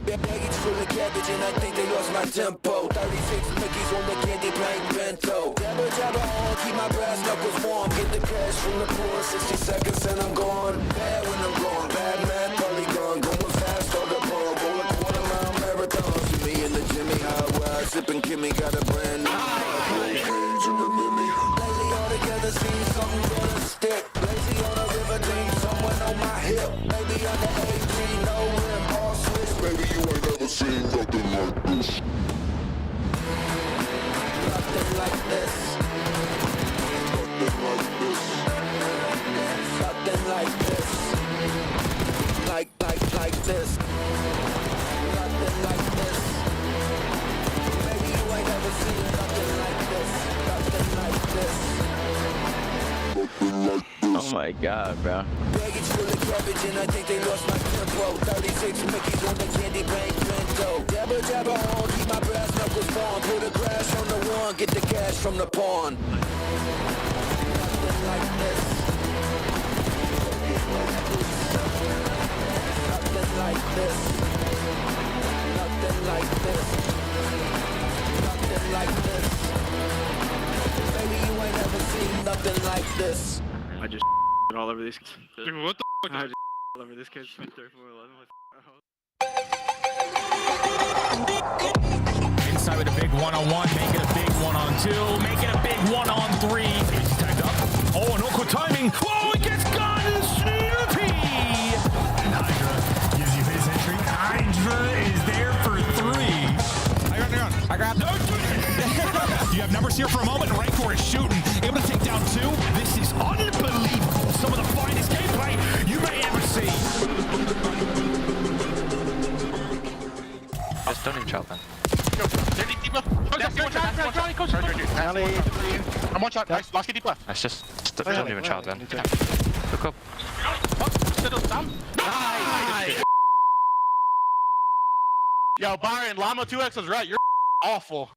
Baggies full of cabbage and I think they lost my tempo. 36 Mickeys on the candy paint bento. Dabba dabba on, keep my brass knuckles warm. Get the cash from the poor, 60 seconds and I'm gone. Bad when I'm gone, bad man, probably gone. Going fast on the ball, roll a quarter-mile marathon. See me in the Jimmy, high ride, sipping Kimmy, got a brand new hands in the Mimi. Lately all together, see something gonna stick. Lazy on a river, dream someone on my hip. Maybe on the AG, no rim, all switch. Baby, you ain't never seen nothing like this. Nothing like this. Nothing like this. Nothing like this. Like this. Nothing like this. Baby, you ain't never seen nothing like this. Nothing like this. Nothing like this. Oh my god, bro. Baggage full of cabbage and I think they lost my tempo. 36 Mickeys on the candy paint bento. Dabba dabba on, keep my brass knuckles warm. Put a crash on the one, get the cash from the pawn. Nothing like this. Nothing like this. Nothing like this. Nothing like this. Baby, you ain't never seen nothing like this. I just all over these kids. Dude, what the fuck? I just all over this kid's 3411. Inside with a big one-on-one, making a big one-on-two, making a big one-on-three. He's tagged up. Oh, and awkward timing. Whoa, it gets gone. Snoopy. And Hydra gives you his entry. Hydra is there for 3. I grabbed no. You have numbers here for a moment. Rancor is shooting. Able to take down 2. This is unbelievable. Some of the finest gameplay you may ever see. Just don't even chop, man. I'm one shot, nice. Last kid deep left. That's just don't even chop, man. Look up. Nice! Yo, Byron, Llama 2X was right. You're awful.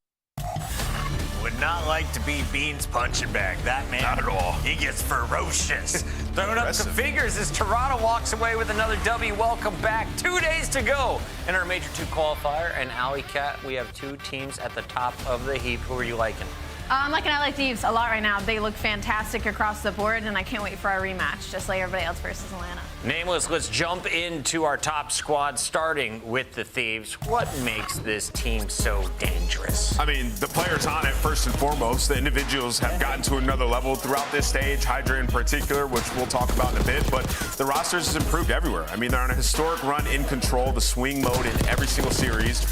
Would not like to be Beans punching bag. That man, not at all. He gets ferocious. Throwing up the fingers as Toronto walks away with another W. Welcome back. 2 days to go in our Major 2 qualifier. And Alley Cat, we have 2 teams at the top of the heap. Who are you liking? I'm liking LA Thieves a lot right now. They look fantastic across the board, and I can't wait for our rematch, just like everybody else versus Atlanta. Nameless, let's jump into our top squad, starting with the Thieves. What makes this team so dangerous? I mean, the players on it, first and foremost. The individuals have gotten to another level throughout this stage, Hydra in particular, which we'll talk about in a bit, but the rosters has improved everywhere. I mean, they're on a historic run in control, the swing mode in every single series.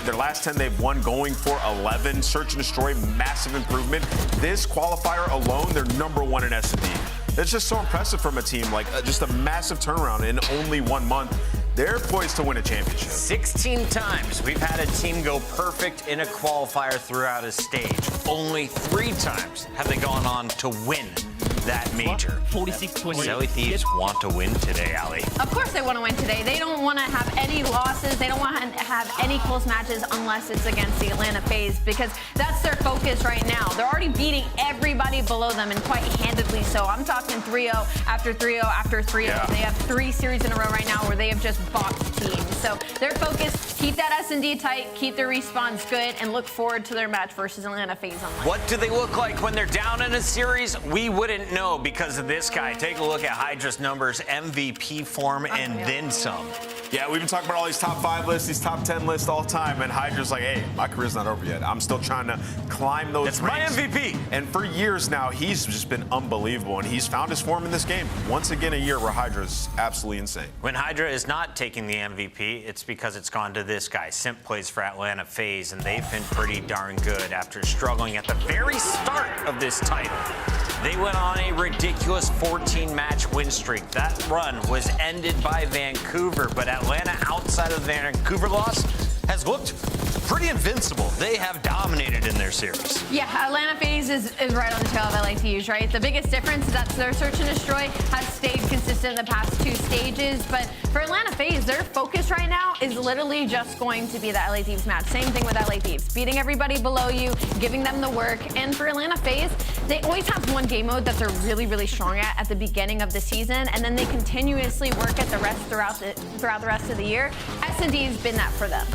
Their last 10 they've won, going for 11. Search and Destroy, massive improvement. This qualifier alone, they're #1 in S&D. It's just so impressive from a team, like just a massive turnaround in only 1 month. They're poised to win a championship. 16 times we've had a team go perfect in a qualifier throughout a stage. Only 3 times have they gone on to win that major. 46-28. LA Thieves want to win today, Ali. Of course they want to win today. They don't want to have any losses. They don't want to have any close matches unless it's against the Atlanta FaZe, because that's their focus right now. They're already beating everybody below them, and quite handedly so. I'm talking 3-0 after 3-0 after 3-0. Yeah. They have 3 series in a row right now where they have just boxed teams. So their focus, keep that S&D tight, keep their respawns good, and look forward to their match versus Atlanta FaZe online. What do they look like when they're down in a series? We wouldn't know because of this guy. Take a look at Hydra's numbers, MVP form, and then some. Yeah, we've been talking about all these top 5 lists, these top 10 lists all the time, and Hydra's like, hey, my career's not over yet. I'm still trying to climb those ranks. My MVP. And for years now, he's just been unbelievable, and he's found his form in this game. Once again, a year where Hydra's absolutely insane. When Hydra is not taking the MVP, it's because it's gone to this guy. Simp plays for Atlanta FaZe, and they've been pretty darn good after struggling at the very start of this title. They went on a ridiculous 14-match win streak. That run was ended by Vancouver, but Atlanta, outside of the Vancouver loss, has looked pretty invincible. They have dominated in their series. Yeah, Atlanta FaZe is right on the tail of LA Thieves, right? The biggest difference is that their search and destroy has stayed consistent in the past 2 stages. But for Atlanta FaZe, their focus right now is literally just going to be the LA Thieves match. Same thing with LA Thieves. Beating everybody below you, giving them the work. And for Atlanta FaZe, they always have one game mode that they're really, really strong at the beginning of the season. And then they continuously work at the rest throughout the rest of the year. S&D has been that for them.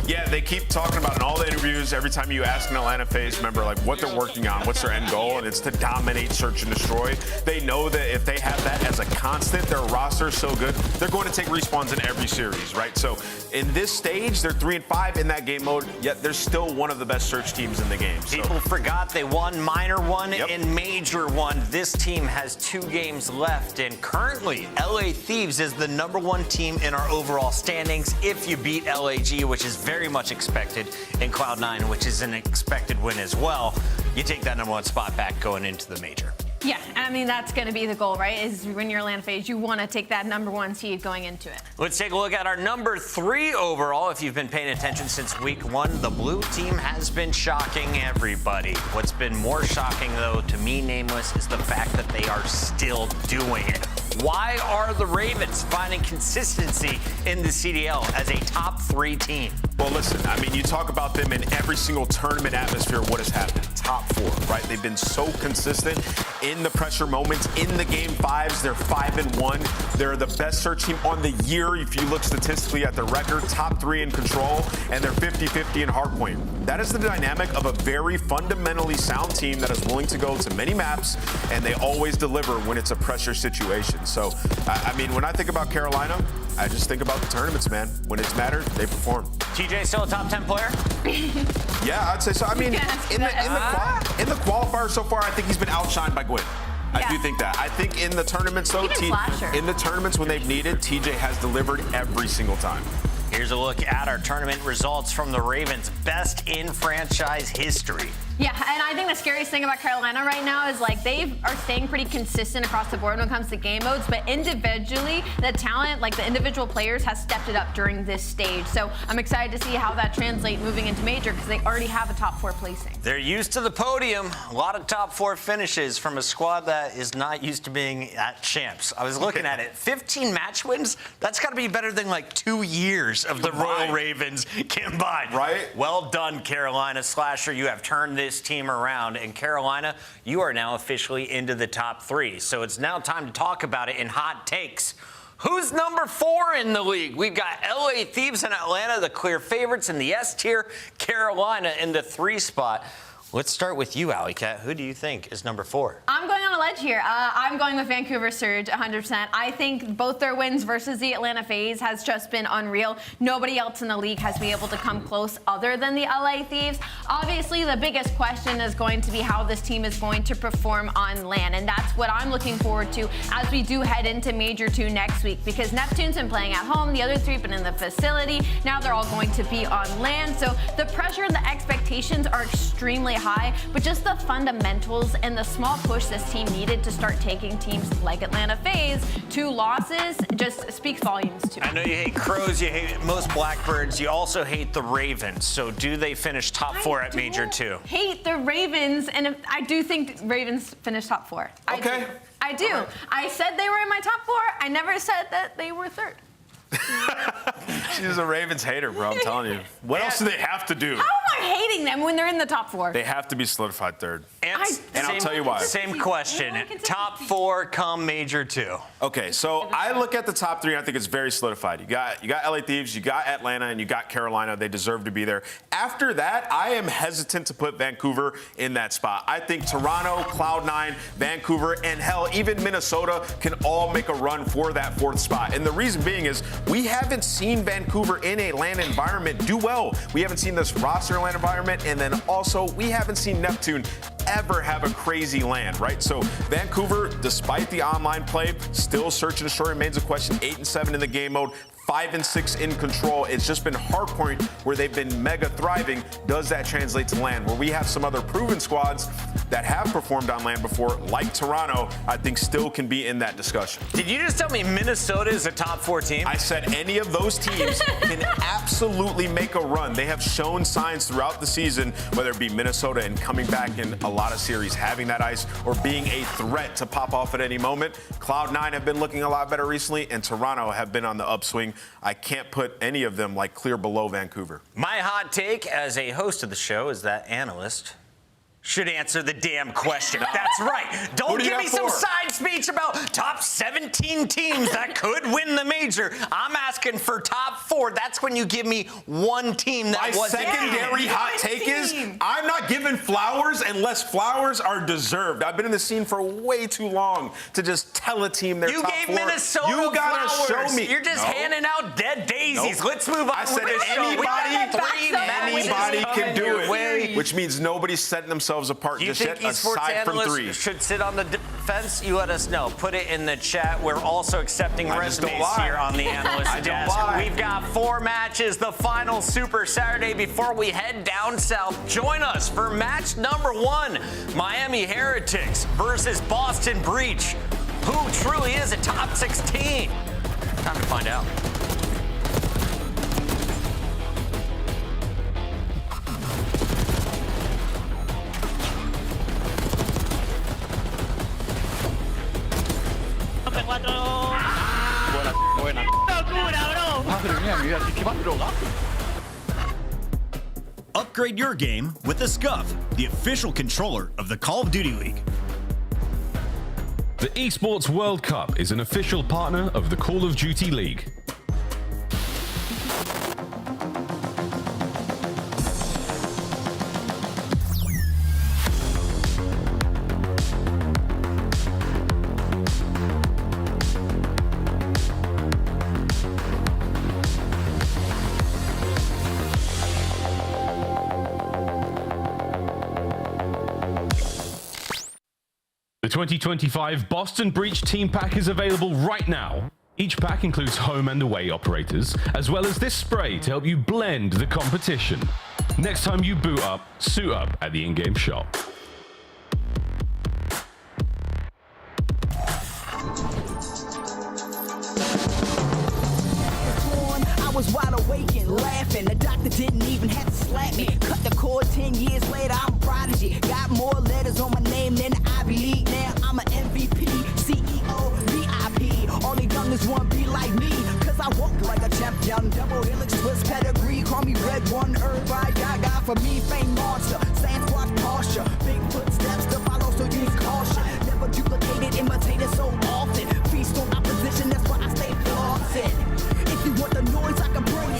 Yeah, they keep talking about in all the interviews, every time you ask an Atlanta FaZe member, like, what they're working on, what's their end goal, and it's to dominate search and destroy. They know that if they have that as a constant, their roster is so good, they're going to take respawns in every series, right? So in this stage, they're 3-5 in that game mode, yet they're still one of the best search teams in the game. So. People forgot they won Minor 1 and Major 1. This team has 2 games left, and currently, LA Thieves is the #1 team in our overall standings if you beat LAG, which is very much expected in Cloud9, which is an expected win as well. You take that #1 spot back going into the Major. Yeah, I mean, that's going to be the goal, right? Is when you're Atlanta FaZe, you want to take that #1 seed going into it. Let's take a look at our #3 overall. If you've been paying attention since week 1, the blue team has been shocking everybody. What's been more shocking, though, to me, Nameless, is the fact that they are still doing it. Why are the Ravens finding consistency in the CDL as a top 3 team? Well, listen, I mean, you talk about them in every single tournament atmosphere, what has happened? Top 4, right? They've been so consistent in the pressure moments, in the game 5s. They're 5-1. They're the best search team on the year if you look statistically at their record. Top 3 in control, and they're 50-50 in hardpoint. That is the dynamic of a very fundamentally sound team that is willing to go to many maps, and they always deliver when it's a pressure situation. So, I mean, when I think about Carolina, I just think about the tournaments, man. When it's mattered, they perform. TJ still a top 10 player? Yeah, I'd say so. I mean, in the qualifiers so far, I think he's been outshined by Gwyn. I do think that. I think in the tournaments, though, in the tournaments when they've needed, TJ has delivered every single time. Here's a look at our tournament results from the Ravens' best in franchise history. Yeah, and I think the scariest thing about Carolina right now is like they are staying pretty consistent across the board when it comes to game modes, but individually, the talent, like the individual players, has stepped it up during this stage. So I'm excited to see how that translates moving into Major because they already have a top 4 placing. They're used to the podium. A lot of top 4 finishes from a squad that is not used to being at champs. I was looking at it. 15 match wins? That's got to be better than like 2 years of the Royal Ravens combined. Right? Well done, Carolina. Slasher, you have turned this team around. And Carolina, you are now officially into the top 3. So it's now time to talk about it in hot takes. Who's #4 in the league? We've got LA Thieves and Atlanta, the clear favorites in the S tier. Carolina in the 3 spot. Let's start with you, Alley Cat. Who do you think is #4? I'm going on a ledge here. I'm going with Vancouver Surge 100%. I think both their wins versus the Atlanta FaZe has just been unreal. Nobody else in the league has been able to come close other than the LA Thieves. Obviously, the biggest question is going to be how this team is going to perform on LAN, and that's what I'm looking forward to as we do head into Major 2 next week, because Neptune's been playing at home, the other 3 have been in the facility. Now they're all going to be on LAN, so the pressure and the expectations are extremely high, but just the fundamentals and the small push this team needed to start taking teams like Atlanta FaZe to losses just speaks volumes to me. I know you hate Crows, you hate most Blackbirds, you also hate the Ravens. So do they finish top 4 at Major 2? Hate the Ravens, and I do think Ravens finish top 4. Okay. I do. Right. I said they were in my top 4. I never said that they were 3rd. She's a Ravens hater, bro. I'm telling you. What else do they have to do? How am I hating them when they're in the top 4? They have to be solidified 3rd. And I'll tell you why. Same question. Top 4 come Major 2. Okay, so I look at the top 3, and I think it's very solidified. You got LA Thieves, you got Atlanta, and you got Carolina. They deserve to be there. After that, I am hesitant to put Vancouver in that spot. I think Toronto, Cloud9, Vancouver, and hell, even Minnesota can all make a run for that 4th spot. And the reason being is we haven't seen Vancouver in a LAN environment do well. We haven't seen this roster LAN environment, and then also we haven't seen Neptune ever have a crazy LAN, right? So Vancouver, despite the online play, still search and destroy remains a question. 8-7 in the game mode, 5 and 6 in control. It's just been Hardpoint where they've been mega thriving. Does that translate to LAN? Where we have some other proven squads that have performed on LAN before, like Toronto, I think still can be in that discussion. Did you just tell me Minnesota is a top 4 team? I said any of those teams can absolutely make a run. They have shown signs throughout the season, whether it be Minnesota and coming back in a lot of series, having that ice, or being a threat to pop off at any moment. Cloud9 have been looking a lot better recently, and Toronto have been on the upswing. I can't put any of them like clear below Vancouver. My hot take as a host of the show is that analyst should answer the damn question. That's right. Don't give me some side speech about top 17 teams that could win the major. I'm asking for top 4. That's when you give me one team that was secondary hot take is I'm not giving flowers unless flowers are deserved. I've been in the scene for way too long to just tell a team they're top 4. You gave Minnesota You gotta flowers. show me. You're just handing out dead daisies. Let's move on. I said anybody can do it, which means nobody's setting themselves apart Do you just think yet, esports aside from 3. analysts should sit on the fence? You let us know. Put it in the chat. We're also accepting resumes here on the analyst desk. We've got 4 matches, the final Super Saturday before we head down south. Join us for match number 1, Miami Heretics versus Boston Breach. Who truly is a top 16? Time to find out. Buena. Upgrade your game with the SCUF, the official controller of the Call of Duty League. The Esports World Cup is an official partner of the Call of Duty League. The 2025 Boston Breach Team Pack is available right now. Each pack includes home and away operators, as well as this spray to help you blend the competition. Next time you boot up, suit up at the in-game shop. I was wide awake and laughing. The doctor didn't even have to slap me. Cut the cord 10 years later, I'm a prodigy. Got more letters on my name than the Ivy League. Now I'm an MVP, CEO, VIP. All the youngest want to be like me. Cause I walk like a champion. Double helix, twist pedigree. Call me Red One, everybody gaga. For me, fame monster. Sandquatch posture. Big footsteps to follow, so use caution. Never duplicated, imitated so often. Feast on opposition, that's why I stay flossing. If you want the noise, I can bring it.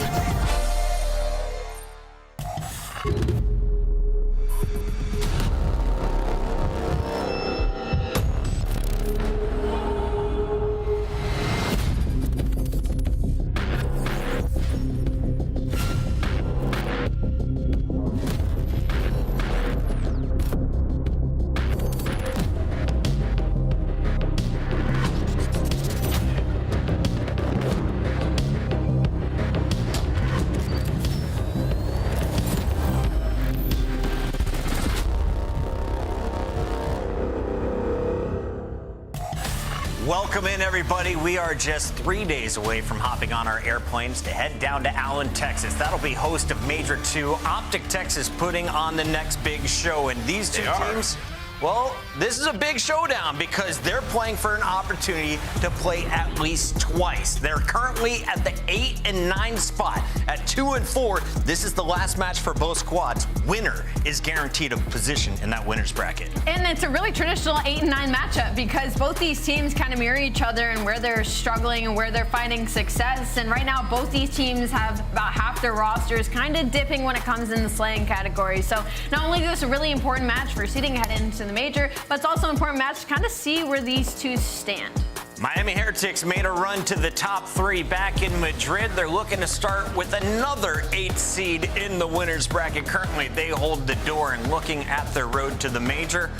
Welcome in, everybody. We are just 3 days away from hopping on our airplanes to head down to Allen, Texas. That'll be host of Major 2. Optic Texas putting on the next big show. And these two teams, well, this is a big showdown because they're playing for an opportunity to play at least twice. They're currently at the 8 and 9 spot. At 2 and 4, this is the last match for both squads. Winner is guaranteed a position in that winner's bracket. And it's a really traditional 8 and 9 matchup because both these teams kind of mirror each other and where they're struggling and where they're finding success. And right now, both these teams have about half their rosters kind of dipping when it comes in the slaying category. So not only is this a really important match for seeding ahead into the major, but it's also an important match to kind of see where these two stand. Miami Heretics made a run to the top 3 back in Madrid. They're looking to start with another 8th seed in the winner's bracket. Currently, they hold the door and looking at their road to the major.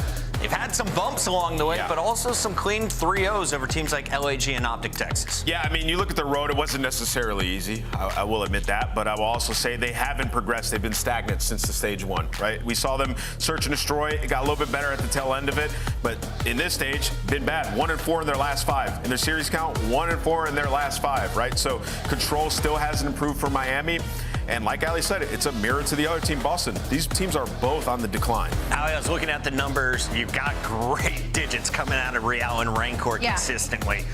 They've had some bumps along the way, Yeah. but also some clean 3-0s over teams like LAG and Optic Texas. Yeah, I mean, you look at the road, it wasn't necessarily easy. I will admit that, but I will also say they haven't progressed. They've been stagnant since the stage 1, right? We saw them search and destroy. It got a little bit better at the tail end of it, but in this stage, been bad. 1-4 in their last 5. In their series count, 1-4 in their last 5, right? So control still hasn't improved for Miami. And like Ali said, it's a mirror to the other team, Boston. These teams are both on the decline. Ali, I was looking at the numbers. You've got great digits coming out of Real and Rancor consistently.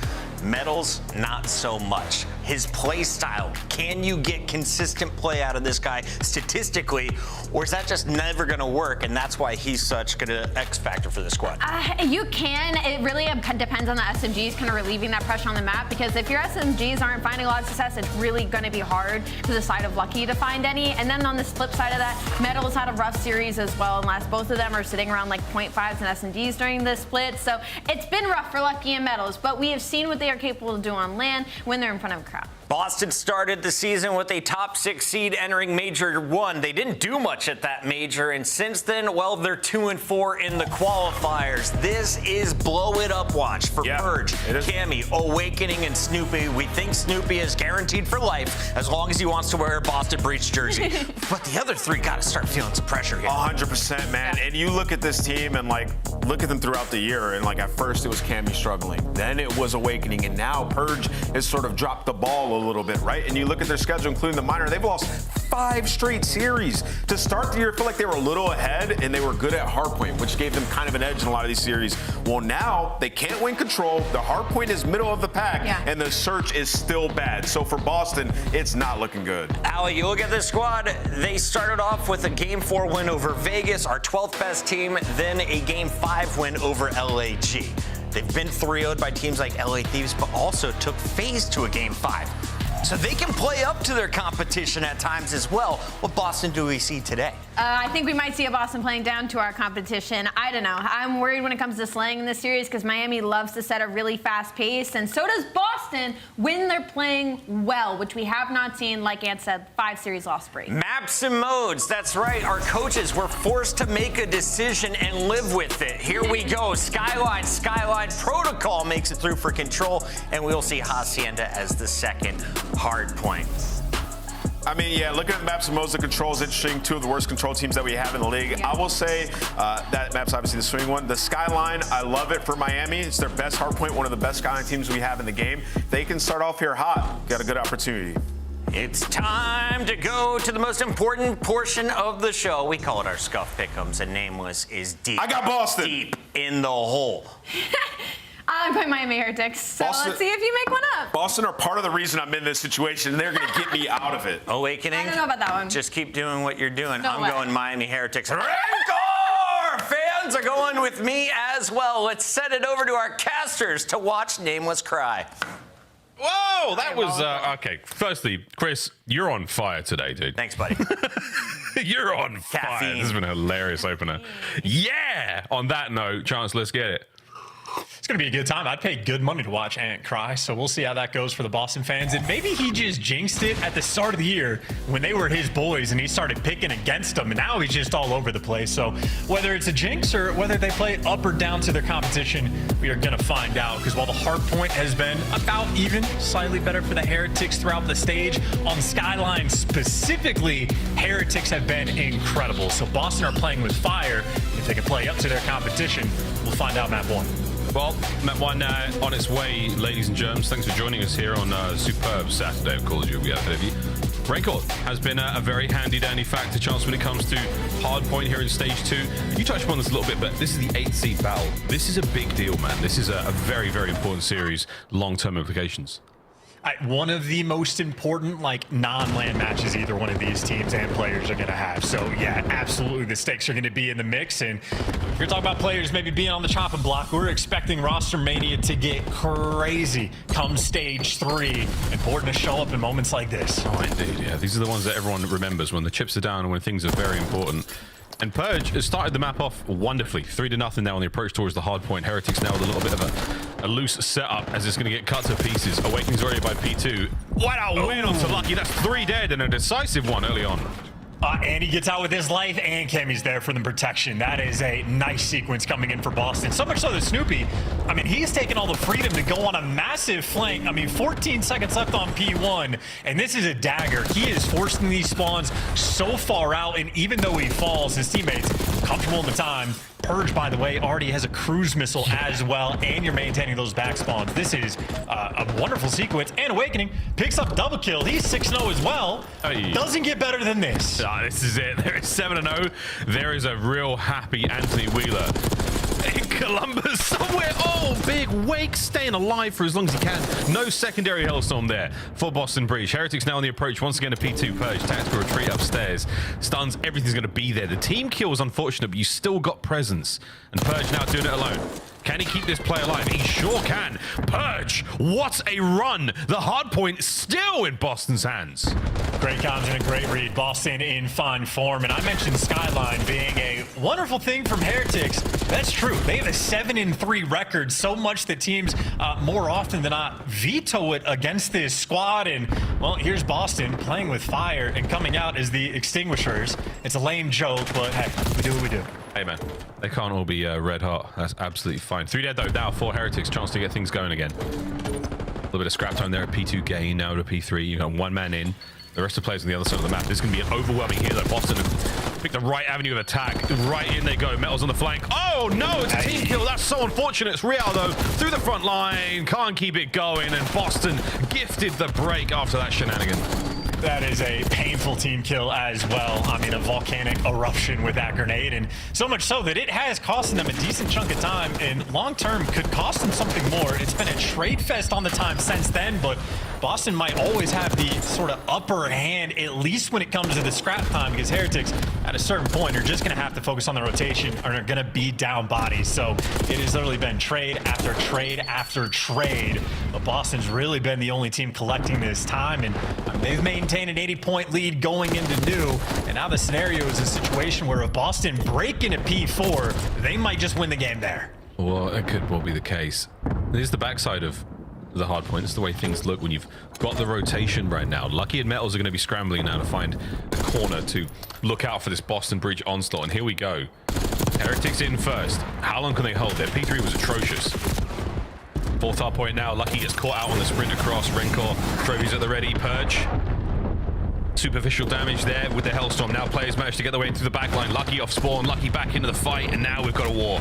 Medals, not so much. His play style, can you get consistent play out of this guy statistically, or is that just never going to work, and that's why he's such good an X factor for the squad? You can. It really depends on the SMGs kind of relieving that pressure on the map, because if your SMGs aren't finding a lot of success, it's really going to be hard to the side of Lucky to find any. And then on the flip side of that, Medals had a rough series as well, unless both of them are sitting around like 0.5s and SMGs during the split. So it's been rough for Lucky and Medals, but we have seen what they are capable of doing on LAN when they're in front of a crowd. Boston started the season with a top 6 seed entering Major 1. They didn't do much at that major, and since then, well, they're 2-4 in the qualifiers. This is blow it up watch for Purge, Cammy, Awakening, and Snoopy. We think Snoopy is guaranteed for life as long as he wants to wear a Boston Breach jersey. But the other 3 got to start feeling some pressure here. 100%, man. And you look at this team and, like, look at them throughout the year, and, like, at first it was Cammy struggling. Then it was Awakening, and now Purge has sort of dropped the ball a little bit, right? And you look at their schedule, including the minor, they've lost 5 straight series. To start the year, I feel like they were a little ahead, and they were good at hardpoint, which gave them kind of an edge in a lot of these series. Well, now they can't win control. The hardpoint is middle of the pack, and the search is still bad. So for Boston, it's not looking good. Ali, you look at this squad, they started off with a Game 4 win over Vegas, our 12th best team, then a Game 5 win over LAG. They've been 3-0'd by teams like LA Thieves, but also took FaZe to a Game 5. So they can play up to their competition at times as well. What Boston do we see today? I think we might see a Boston playing down to our competition. I don't know. I'm worried when it comes to slaying in this series because Miami loves to set a really fast pace, and so does Boston when they're playing well, which we have not seen, like Ant said, 5 series loss break. Maps and modes, that's right. Our coaches were forced to make a decision and live with it. Here we go. Skyline Protocol makes it through for control, and we'll see Hacienda as the second hard point. I mean, yeah, looking at the maps and modes of control is interesting. 2 of the worst control teams that we have in the league. I will say that map's obviously the swing one. The Skyline, I love it for Miami. It's their best hardpoint, one of the best Skyline teams we have in the game. They can start off here hot. Got a good opportunity. It's time to go to the most important portion of the show. We call it our Scuff Pick'ems, and Nameless is deep. I got Boston. Deep in the hole. I'm by Miami Heretics, so Boston, let's see if you make one up. Boston are part of the reason I'm in this situation, and they're going to get me out of it. Awakening? I don't know about that one. Just keep doing what you're doing. No I'm way. going Miami Heretics. Rancor! Fans are going with me as well. Let's send it over to our casters to watch Nameless cry. Whoa, that was okay. Firstly, Chris, you're on fire today, dude. Thanks, buddy. You're on fire. Caffeine. This has been a hilarious opener. Yeah. On that note, Chance, let's get it. It's going to be a good time. I'd pay good money to watch Ant cry, so we'll see how that goes for the Boston fans. And maybe he just jinxed it at the start of the year when they were his boys and he started picking against them, and now he's just all over the place. So whether it's a jinx or whether they play it up or down to their competition, we are going to find out, because while the hard point has been about even, slightly better for the Heretics throughout the stage, on Skyline specifically, Heretics have been incredible. So Boston are playing with fire. If they can play up to their competition, we'll find out map 1. Well, map 1 on its way, ladies and germs. Thanks for joining us here on superb Saturday of Call of Duty. Rancor has been a very handy-dandy factor, Chance, when it comes to hard point here in Stage 2. You touched upon this a little bit, but this is the 8th seed battle. This is a big deal, man. This is a very, very important series, long-term implications. One of the most important, like, non-LAN matches either one of these teams and players are going to have. So, yeah, absolutely, the stakes are going to be in the mix. And if you're talking about players maybe being on the chopping block, we're expecting roster mania to get crazy come Stage 3. Important to show up in moments like this. Oh, indeed, yeah. These are the ones that everyone remembers when the chips are down and when things are very important. And Purge has started the map off wonderfully. 3-0 now on the approach towards the hard point. Heretics now with a little bit of a loose setup as it's going to get cut to pieces. Awakening's already by P2. What a win onto Lucky. That's 3 dead and a decisive one early on. And he gets out with his life, and Kemi's there for the protection. That is a nice sequence coming in for Boston. So much so that Snoopy, I mean, he's taken all the freedom to go on a massive flank. I mean, 14 seconds left on P1, and this is a dagger. He is forcing these spawns so far out, and even though he falls, his teammates comfortable in the time. Purge, by the way, already has a cruise missile as well, and you're maintaining those back spawns. This is a wonderful sequence. And Awakening picks up double kill. He's 6-0 as well. Hey. Doesn't get better than this. This is it. There is 7-0. There is a real happy Anthony Wheeler in Columbus somewhere. Oh, big Wake staying alive for as long as he can. No secondary Hellstorm there for Boston Breach. Heretics now on the approach. Once again, a P2 Purge. Tactical retreat upstairs. Stuns. Everything's going to be there. The team kill was unfortunate, but you still got presence. And Purge now doing it alone. Can he keep this play alive? He sure can. Purge, what a run. The hard point still in Boston's hands. Great comms and a great read. Boston in fine form. And I mentioned Skyline being a wonderful thing from Heretics. That's true. They have a 7-3 record, so much that teams more often than not veto it against this squad. And, well, here's Boston playing with fire and coming out as the Extinguishers. It's a lame joke, but hey, we do what we do. Hey, man, they can't all be red hot. That's absolutely fine. 3 dead, though, now for Heretics. Chance to get things going again. A little bit of scrap time there at P2 gain, now to P3. You got one man in. The rest of the players on the other side of the map. This is going to be an overwhelming here, though. Boston picked the right avenue of attack. Right in they go. Metal's on the flank. Oh, no, it's a team kill. That's so unfortunate. It's Real, though, through the front line. Can't keep it going, and Boston gifted the break after that shenanigan. That is a painful team kill as well. I mean, a volcanic eruption with that grenade, and so much so that it has cost them a decent chunk of time, and long term could cost them something more. It's been a trade fest on the time since then, but Boston might always have the sort of upper hand, at least when it comes to the scrap time, because Heretics, at a certain point, are just going to have to focus on the rotation, or are going to be down bodies. So it has literally been trade after trade after trade, but Boston's really been the only team collecting this time, and they've maintained an 80-point lead going into new, and now the scenario is a situation where if Boston break into P4, they might just win the game there. Well, it could well be the case. This is the backside of the hard point. It's the way things look when you've got the rotation right now. Lucky and Metals are going to be scrambling now to find a corner to look out for this Boston Breach onslaught, and here we go. Heretics in first. How long can they hold? Their P3 was atrocious. Fourth hard point now. Lucky gets caught out on the sprint across. Rencor, trophies at the ready. Purge. Superficial damage there with the Hellstorm. Now players manage to get their way into the backline. Lucky off spawn, Lucky back into the fight, and now we've got a war.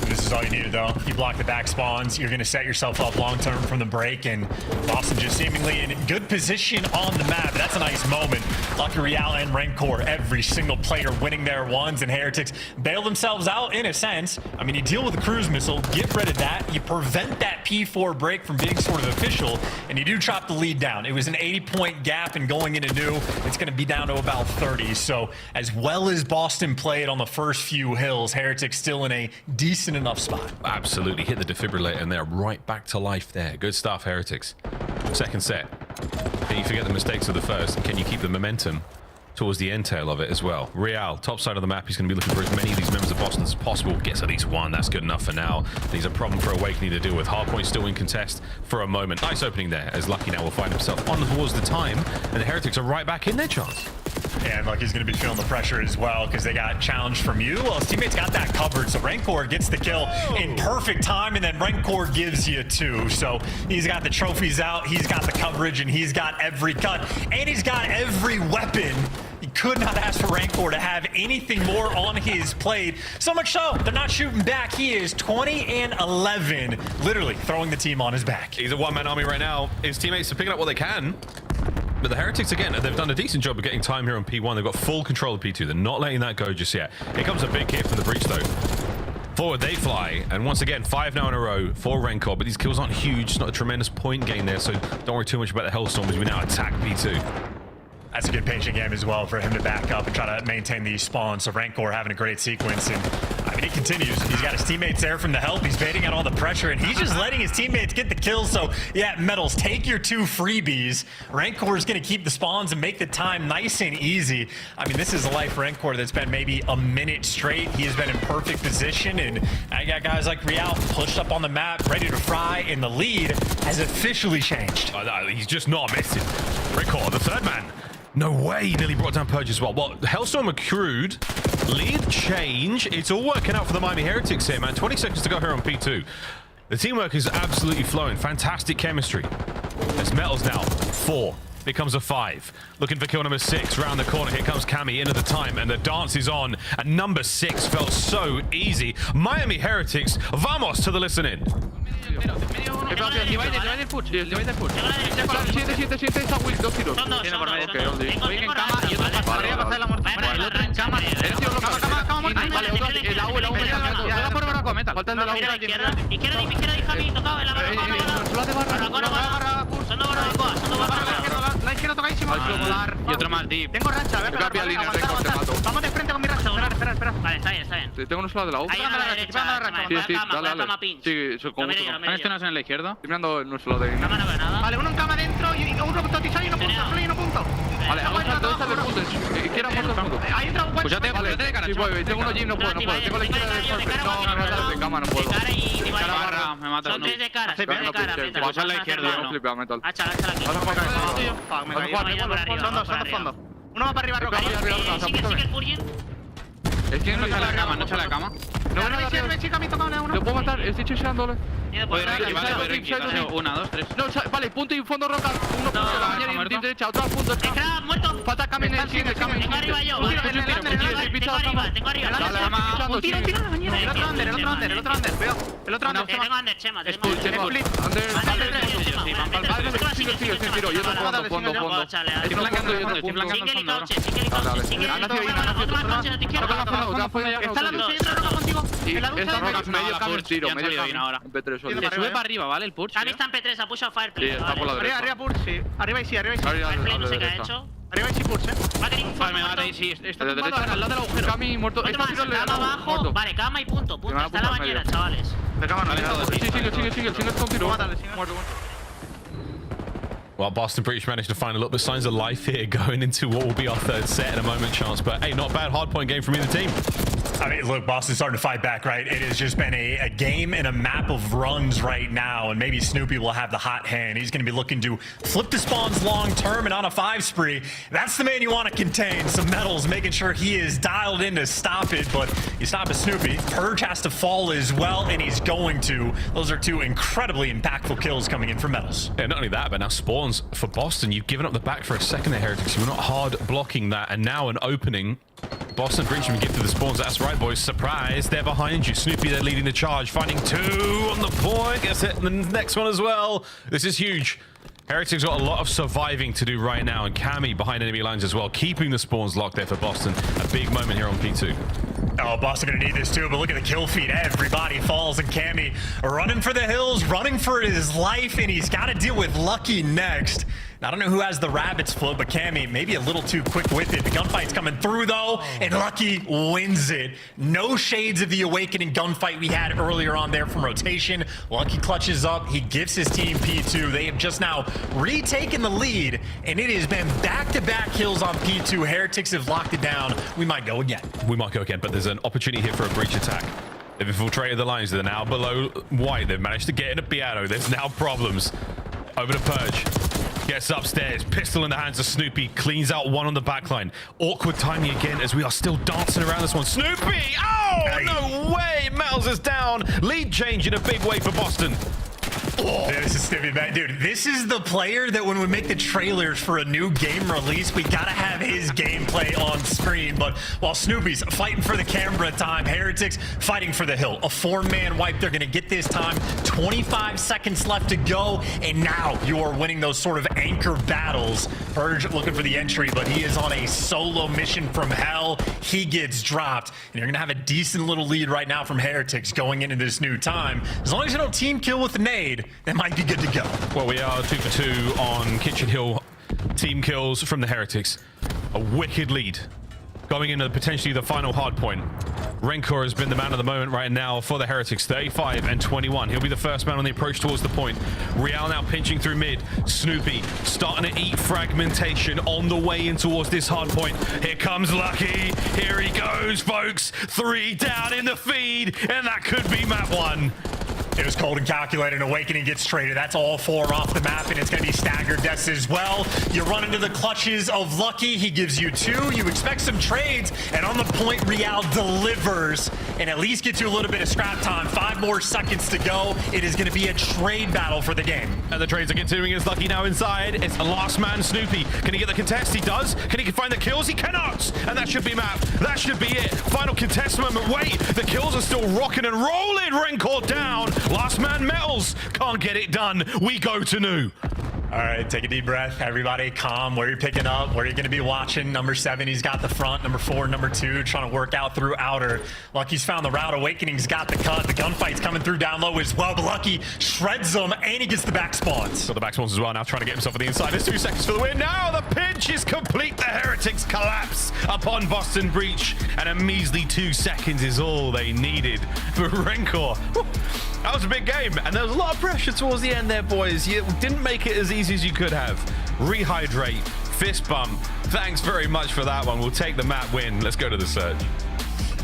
This is all you needed, though. You block the back spawns, you're going to set yourself up long-term from the break, and Boston just seemingly in good position on the map. That's a nice moment. Lucky, Real, and Rencor, every single player winning their ones, and Heretics bail themselves out in a sense. I mean, you deal with the cruise missile, get rid of that, you prevent that P4 break from being sort of official, and you do chop the lead down. It was an 80-point gap, and going into new, it's going to be down to about 30. So as well as Boston played on the first few hills, Heretics still in a decent enough spot. Absolutely. Hit the defibrillator, and they're right back to life there. Good stuff, Heretics. Second set. Can you forget the mistakes of the first? And can you keep the momentum towards the end tail of it as well? Real, top side of the map. He's going to be looking for as many of these members of Boston as possible. Gets at least one. That's good enough for now. He's a problem for Awakening to deal with. Hardpoint still in contest for a moment. Nice opening there, as Lucky now will find himself on towards the time, and the Heretics are right back in their chance. And Lucky's going to be feeling the pressure as well, because they got challenged from you. Well, his teammates got that covered, so Rencor gets the kill in perfect time, and then Rencor gives you 2. So he's got the trophies out, he's got the coverage, and he's got every cut, and he's got every weapon. He could not ask for Rencor to have anything more on his plate. So much so, they're not shooting back. He is 20-11, literally throwing the team on his back. He's a one-man army right now. His teammates are picking up what they can. But the Heretics, again, they've done a decent job of getting time here on P1. They've got full control of P2. They're not letting that go just yet. Here comes a big hit from the Breach, though. Forward they fly, and once again, 5 now in a row for Rencor, but these kills aren't huge. It's not a tremendous point gain there, so don't worry too much about the Hellstorm as we now attack P2. That's a good patient game as well for him to back up and try to maintain these spawns. So Rencor having a great sequence, and I mean, he continues. He's got his teammates there from the help. He's baiting out all the pressure, and he's just letting his teammates get the kills. So yeah, Metals, take your 2 freebies. Rencor is going to keep the spawns and make the time nice and easy. I mean, this is a life for Rencor that's been maybe a minute straight. He has been in perfect position, and I got guys like Real pushed up on the map, ready to fry, and the lead has officially changed. He's just not missing. Rencor, the third man. No way, nearly brought down Purge as well. Well, Hellstorm accrued, lead change. It's all working out for the Miami Heretics here, man. 20 seconds to go here on P2. The teamwork is absolutely flowing. Fantastic chemistry. There's Metals now, 4. Becomes a 5. Looking for kill number 6. Round the corner, here comes Cammy into the time, and the dance is on. And number 6 felt so easy. Miami Heretics, vamos to the listen-in. Y otro más deep. Tengo racha, a ver. Vamos de frente con mi racha. Espera. Vale, está bien. Tengo un solo de la U. Ahí a la derecha. Sí, dale. Sí, soy como ¿Han gestionado en la izquierda? Estoy mirando el nuestro de... Vale, uno en cama dentro y uno totizado y uno punto. Vale, vamos a todos de puntos. Izquierda, punto. Hay otro buen. Vale, sí, voy. Tengo uno gym, no puedo. Tengo la izquierda de cama, no puedo. Cara, me mata. Son 3 de cara, Pues a la izquierda, no flipea, metal. Háchala aquí. Fondo. Uno va para arriba, Roca. Sigue el Purgin. Es que no echa la cama, No, me chica, me toca uno. ¿Lo puedo matar? Estoy cheseándole. Puede Ricky. 1, 2, 3. No, vale, punto y fondo Roca. Uno punto de la mañana y derecha, otro punto. Crack, muerto. Falta Cami en el cine, Tengo arriba yo. Tengo arriba. Un tiro en la bañera. El otro under. Veo. El otro under. Tengo under, Chema. Sigue, yo te fondo. Estoy flanqueando Está la ducha y otra Roca contigo. Esta Roca es medio cambio tiro, medio ahora. en P3 solo. Se sube para arriba, ¿vale? El Purge. Cami está en P3, ha pushado Fireplay. Sí, está por la derecha. Arriba Purge, sí. Arriba y sí. Fireplay no sé qué ha hecho. Arriba y sí Purge, Vale, me mata ahí, sí. Está De tumbado derecha, al lado del agujero. Cami muerto. Otro más, cama abajo. Vale, cama y punto. Está en la bañera, chavales. Sigue, con tiro. Muerto. Well, Boston Breach managed to find a little bit of signs of life here going into what will be our third set in a moment, Chance. But hey, not bad hardpoint game from either team. I mean, look, Boston's starting to fight back, right? It has just been a game and a map of runs right now, and maybe Snoopy will have the hot hand. He's going to be looking to flip the spawns long term and on a 5 spree. That's the man you want to contain. Some Metals, making sure he is dialed in to stop it, but you stop at Snoopy. Purge has to fall as well, and he's going to. Those are 2 incredibly impactful kills coming in for Metals. Yeah, not only that, but now spawns for Boston. You've given up the back for a second there, Heretics. You were not hard blocking that, and now an opening. Boston Breach can get to the spawns. That's right, boys. Surprise. They're behind you. Snoopy, they're leading the charge. Finding 2 on the point. Gets hit the next one as well. This is huge. Heretics got a lot of surviving to do right now, and Cammy behind enemy lines as well, keeping the spawns locked there for Boston. A big moment here on P2. Oh, Boston gonna need this too, but look at the kill feed. Everybody falls, and Cammy running for the hills, running for his life, and he's got to deal with Lucky next. I don't know who has the rabbit's float, but Cammy maybe a little too quick with it. The gunfight's coming through though, and Lucky wins it. No shades of the Awakening gunfight we had earlier on there from rotation. Lucky clutches up. He gives his team P2. They have just now retaken the lead, and it has been back-to-back kills on P2. Heretics have locked it down. We might go again. We might go again, but there's an opportunity here for a breach attack. They've infiltrated the lines. They're now below white. They've managed to get in a piano. There's now problems. Over to Purge. Gets upstairs. Pistol in the hands of Snoopy. Cleans out 1 on the backline. Awkward timing again as we are still dancing around this one. Snoopy! Oh, no way! Metals is down. Lead change in a big way for Boston. Oh. This is Snoopy, man. Dude, this is the player that when we make the trailers for a new game release, we gotta have his gameplay on screen. But while Snoopy's fighting for the camera time, Heretics fighting for the hill. A 4-man wipe. They're gonna get this time. 25 seconds left to go. And now you are winning those sort of anchor battles. Purge looking for the entry, but he is on a solo mission from hell. He gets dropped. And you're gonna have a decent little lead right now from Heretics going into this new time. As long as you don't team kill with the nade, they might be good to go. Well, we are 2 for 2 on Kitchen Hill team kills from the Heretics. A wicked lead going into potentially the final hard point. Rencor has been the man of the moment right now for the Heretics, 35 and 21. He'll be the first man on the approach towards the point. Real now pinching through mid. Snoopy starting to eat fragmentation on the way in towards this hard point. Here comes Lucky. Here he goes, folks. 3 down in the feed, and that could be map 1. It was cold and calculated. Awakening gets traded. That's all 4 off the map, and it's going to be staggered deaths as well. You run into the clutches of Lucky. He gives you 2. You expect some trades, and on the point, Real delivers and at least gets you a little bit of scrap time. 5 more seconds to go. It is going to be a trade battle for the game. And the trades are continuing as Lucky now inside. It's a last man Snoopy. Can he get the contest? He does. Can he find the kills? He cannot. And that should be map. That should be it. Final contest moment. Wait, the kills are still rocking and rolling. Rancor down. Last man Metals can't get it done. We go to new. All right, take a deep breath. Everybody calm. Where you're picking up, where you're going to be watching. Number 7, he's got the front. Number 4, number 2, trying to work out through outer. Lucky's found the route. Awakening's got the cut. The gunfight's coming through down low as well. But Lucky shreds them, and he gets the back spawns. Got the back spawns as well now, trying to get himself on the inside. There's 2 seconds for the win. Now the pinch is complete. The Heretics collapse upon Boston Breach, and a measly 2 seconds is all they needed for Rancor. That was a big game, and there was a lot of pressure towards the end there, boys. You didn't make it as easy as you could have. Rehydrate, fist bump. Thanks very much for that one. We'll take the map win. Let's go to the search.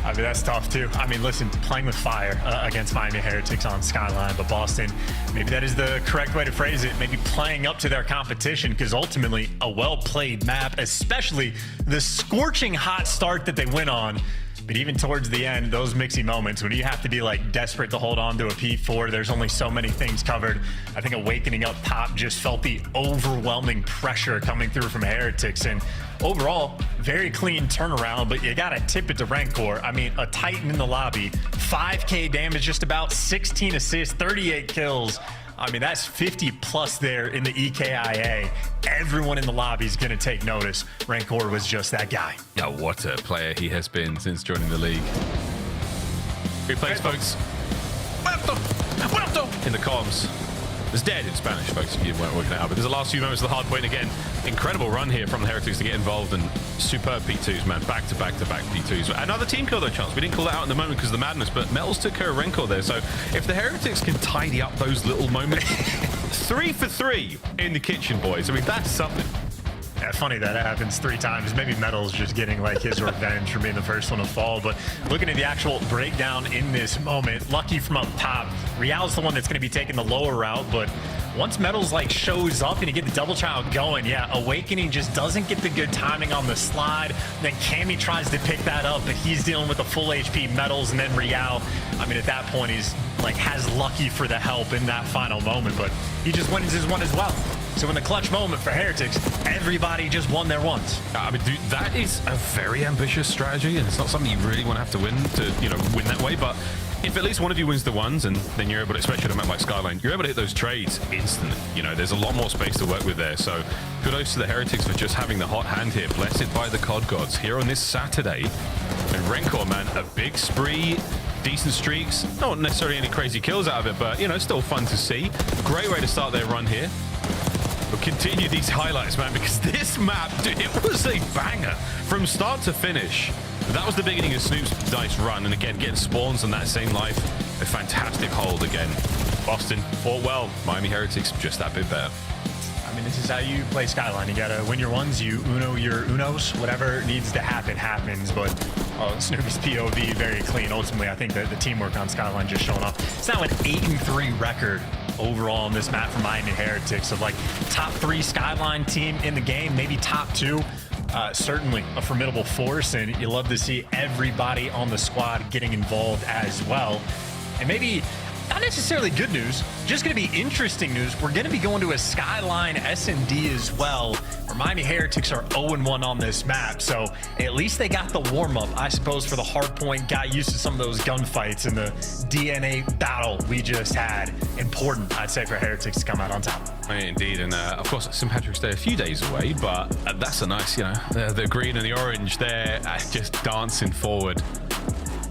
I mean, that's tough, too. I mean, listen, playing with fire against Miami Heretics on Skyline, but Boston, maybe that is the correct way to phrase it. Maybe playing up to their competition, because ultimately, a well-played map, especially the scorching hot start that they went on. But even towards the end, those mixy moments when you have to be like desperate to hold on to a P4, there's only so many things covered. I think Awakening up top just felt the overwhelming pressure coming through from Heretics. And overall, very clean turnaround, but you got to tip it to Rancor. I mean, a Titan in the lobby, 5K damage, just about 16 assists, 38 kills. I mean, that's 50 plus there in the EKIA. Everyone in the lobby is going to take notice. Rancor was just that guy. Yeah, what a player he has been since joining the league. Replays, folks. In the comms. It's dead in Spanish, folks, if you weren't working it out. But there's the last few moments of the hard point again. Incredible run here from the Heretics to get involved, and superb P2s, man. Back to back to back P2s. Another team kill, though, Chance. We didn't call that out in the moment because of the madness, but Metals took care of Rancor there. So if the Heretics can tidy up those little moments, 3 for 3 in the kitchen, boys. I mean, that's something. Yeah, funny that it happens 3 times. Maybe Metal's just getting like his revenge for being the first one to fall. But looking at the actual breakdown in this moment, Lucky from up top. Real's the one that's going to be taking the lower route, but once Metals like shows up and you get the double child going, yeah, Awakening just doesn't get the good timing on the slide. Then Cammy tries to pick that up, but he's dealing with a full HP Metals, and then Real, I mean, at that point, he's like has Lucky for the help in that final moment, but he just wins his one as well. So in the clutch moment for Heretics, everybody just won their ones. I mean, dude, that is a very ambitious strategy, and it's not something you really want to have to win to, you know, win that way. But if at least one of you wins the ones, and then you're able to, especially on a map like Skyline, you're able to hit those trades instantly. You know, there's a lot more space to work with there. So kudos to the Heretics for just having the hot hand here. Blessed by the COD gods here on this Saturday. And Rancor, man, a big spree. Decent streaks, not necessarily any crazy kills out of it, but, you know, still fun to see. Great way to start their run here. We'll continue these highlights, man, because this map, dude, it was a banger from start to finish. That was the beginning of Snoop's dice run, and again, getting spawns on that same life. A fantastic hold again. Boston fought well. Miami Heretics just that bit better. I mean, this is how you play Skyline. You gotta win your ones, you uno your unos. Whatever needs to happen, happens. But Snoopy's POV, very clean. Ultimately, I think that the teamwork on Skyline just showing off. It's now an 8-3 record overall on this map for Miami Heretics, of like top 3 Skyline team in the game, maybe top 2. Certainly a formidable force, and you love to see everybody on the squad getting involved as well. And maybe not necessarily good news, just going to be interesting news. We're going to be going to a Skyline S&D as well, where Miami Heretics are 0-1 on this map. So at least they got the warm-up, I suppose, for the hard point, got used to some of those gunfights and the DNA battle we just had. Important, I'd say, for Heretics to come out on top. Indeed, and of course, St. Patrick's Day a few days away, but that's a nice, you know, the green and the orange there, just dancing forward.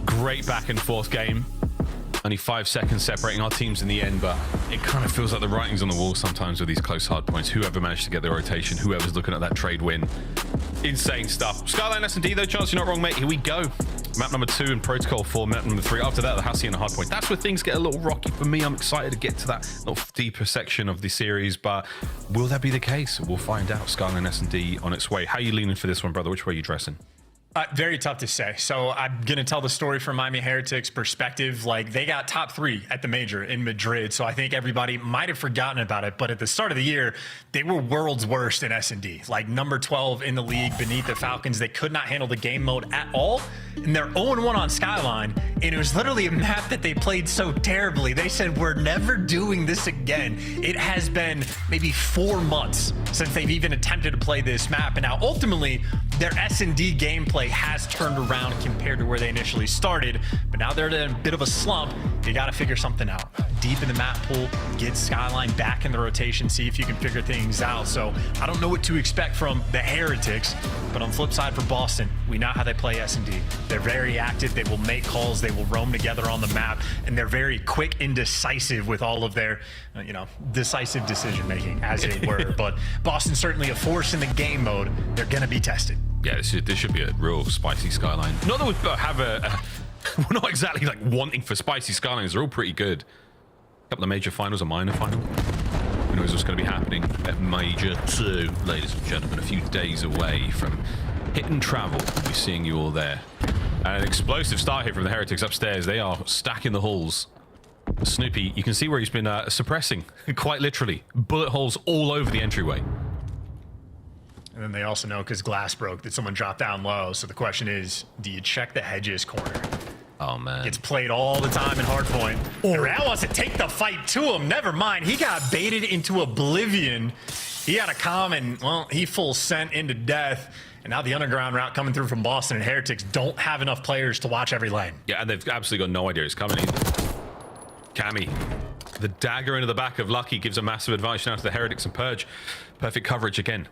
Great back and forth game. Only 5 seconds separating our teams in the end, but it kind of feels like the writing's on the wall sometimes with these close hard points. Whoever managed to get the rotation, whoever's looking at that trade win. Insane stuff. Skyline S&D though, Chance, you're not wrong, mate. Here we go. Map number 2 and Protocol 4, map number 3. After that, the Hussey and the hard point. That's where things get a little rocky for me. I'm excited to get to that little deeper section of the series, but will that be the case? We'll find out. Skyline S&D on its way. How are you leaning for this one, brother? Which way are you dressing? Very tough to say. So I'm going to tell the story from Miami Heretics' perspective. Like, they got top 3 at the major in Madrid, so I think everybody might have forgotten about it. But at the start of the year, they were world's worst in S&D. Like, number 12 in the league beneath the Falcons. They could not handle the game mode at all. And they're 0-1 on Skyline. And it was literally a map that they played so terribly. They said, we're never doing this again. It has been maybe 4 months since they've even attempted to play this map. And now, ultimately, their S&D gameplay has turned around compared to where they initially started, but now they're in a bit of a slump. You got to figure something out. Deep in the map pool, get Skyline back in the rotation, see if you can figure things out. So I don't know what to expect from the Heretics, but on the flip side for Boston, we know how they play S&D. They're very active. They will make calls. They will roam together on the map, and they're very quick and decisive with all of their, decisive decision making, as it were. But Boston's certainly a force in the game mode. They're going to be tested. Yeah, this should be a real spicy Skyline. Not that we have we're not exactly like wanting for spicy Skylines. They're all pretty good. A couple of major finals, a minor final. Who knows what's going to be happening at Major 2, ladies and gentlemen. A few days away from hit and travel. We'll be seeing you all there. And an explosive start here from the Heretics upstairs. They are stacking the halls. Snoopy, you can see where he's been suppressing, quite literally. Bullet holes all over the entryway. And then they also know, because glass broke, that someone dropped down low. So the question is, do you check the hedges corner? Oh, man. Gets played all the time in hardpoint. And Real wants to take the fight to him. Never mind. He got baited into oblivion. He had a calm, and, well, he full sent into death. And now the underground route coming through from Boston, and Heretics don't have enough players to watch every lane. Yeah, and they've absolutely got no idea it's coming either. Cammy, the dagger into the back of Lucky gives a massive advantage now to the Heretics and Purge. Perfect coverage again.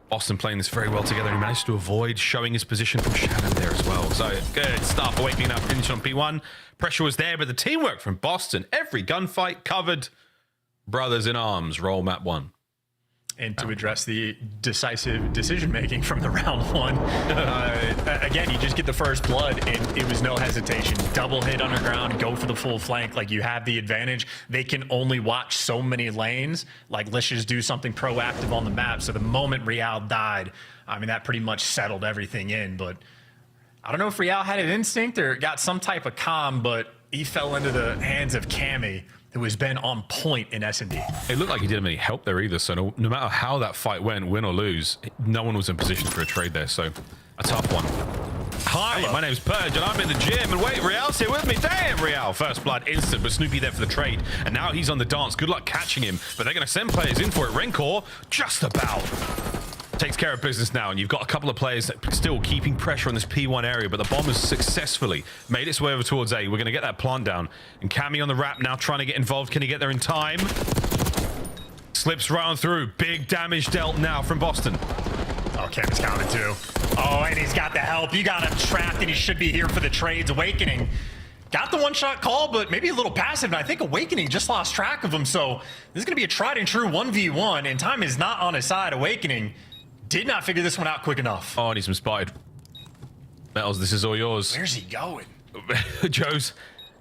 Boston playing this very well together. He managed to avoid showing his position from Shadow there as well. So good stuff. Awakening now finish on P1. Pressure was there, but the teamwork from Boston. Every gunfight covered. Brothers in arms. Roll map 1. And to address the decisive decision-making from the round 1, again, you just get the first blood, and it was no hesitation. Double hit underground, go for the full flank. Like, you have the advantage. They can only watch so many lanes. Like, let's just do something proactive on the map. So the moment Real died, I mean, that pretty much settled everything in. But I don't know if Real had an instinct or got some type of calm, but he fell into the hands of Cammy, who has been on point in S&D. It looked like he didn't have any help there either, so no matter how that fight went, win or lose, no one was in position for a trade there, so a tough one. Hi, my name's Purge, and I'm in the gym, and wait, Real's here with me. Damn, Real! First blood instant, but Snoopy there for the trade, and now he's on the dance. Good luck catching him, but they're going to send players in for it. Rencor, just about takes care of business now, and you've got a couple of players that still keeping pressure on this P1 area, but the bomb has successfully made its way over towards A. We're going to get that plant down, and Cammy on the wrap now trying to get involved. Can he get there in time? Slips right on through. Big damage dealt now from Boston. Oh, Cammy's counted too. Oh, and he's got the help. You got him trapped, and he should be here for the trades. Awakening got the one-shot call, but maybe a little passive, and I think Awakening just lost track of him, so this is going to be a tried-and-true 1v1, and time is not on his side. Awakening did not figure this one out quick enough. Oh, and he's been spotted. Metals, this is all yours. Where's he going? Joe's,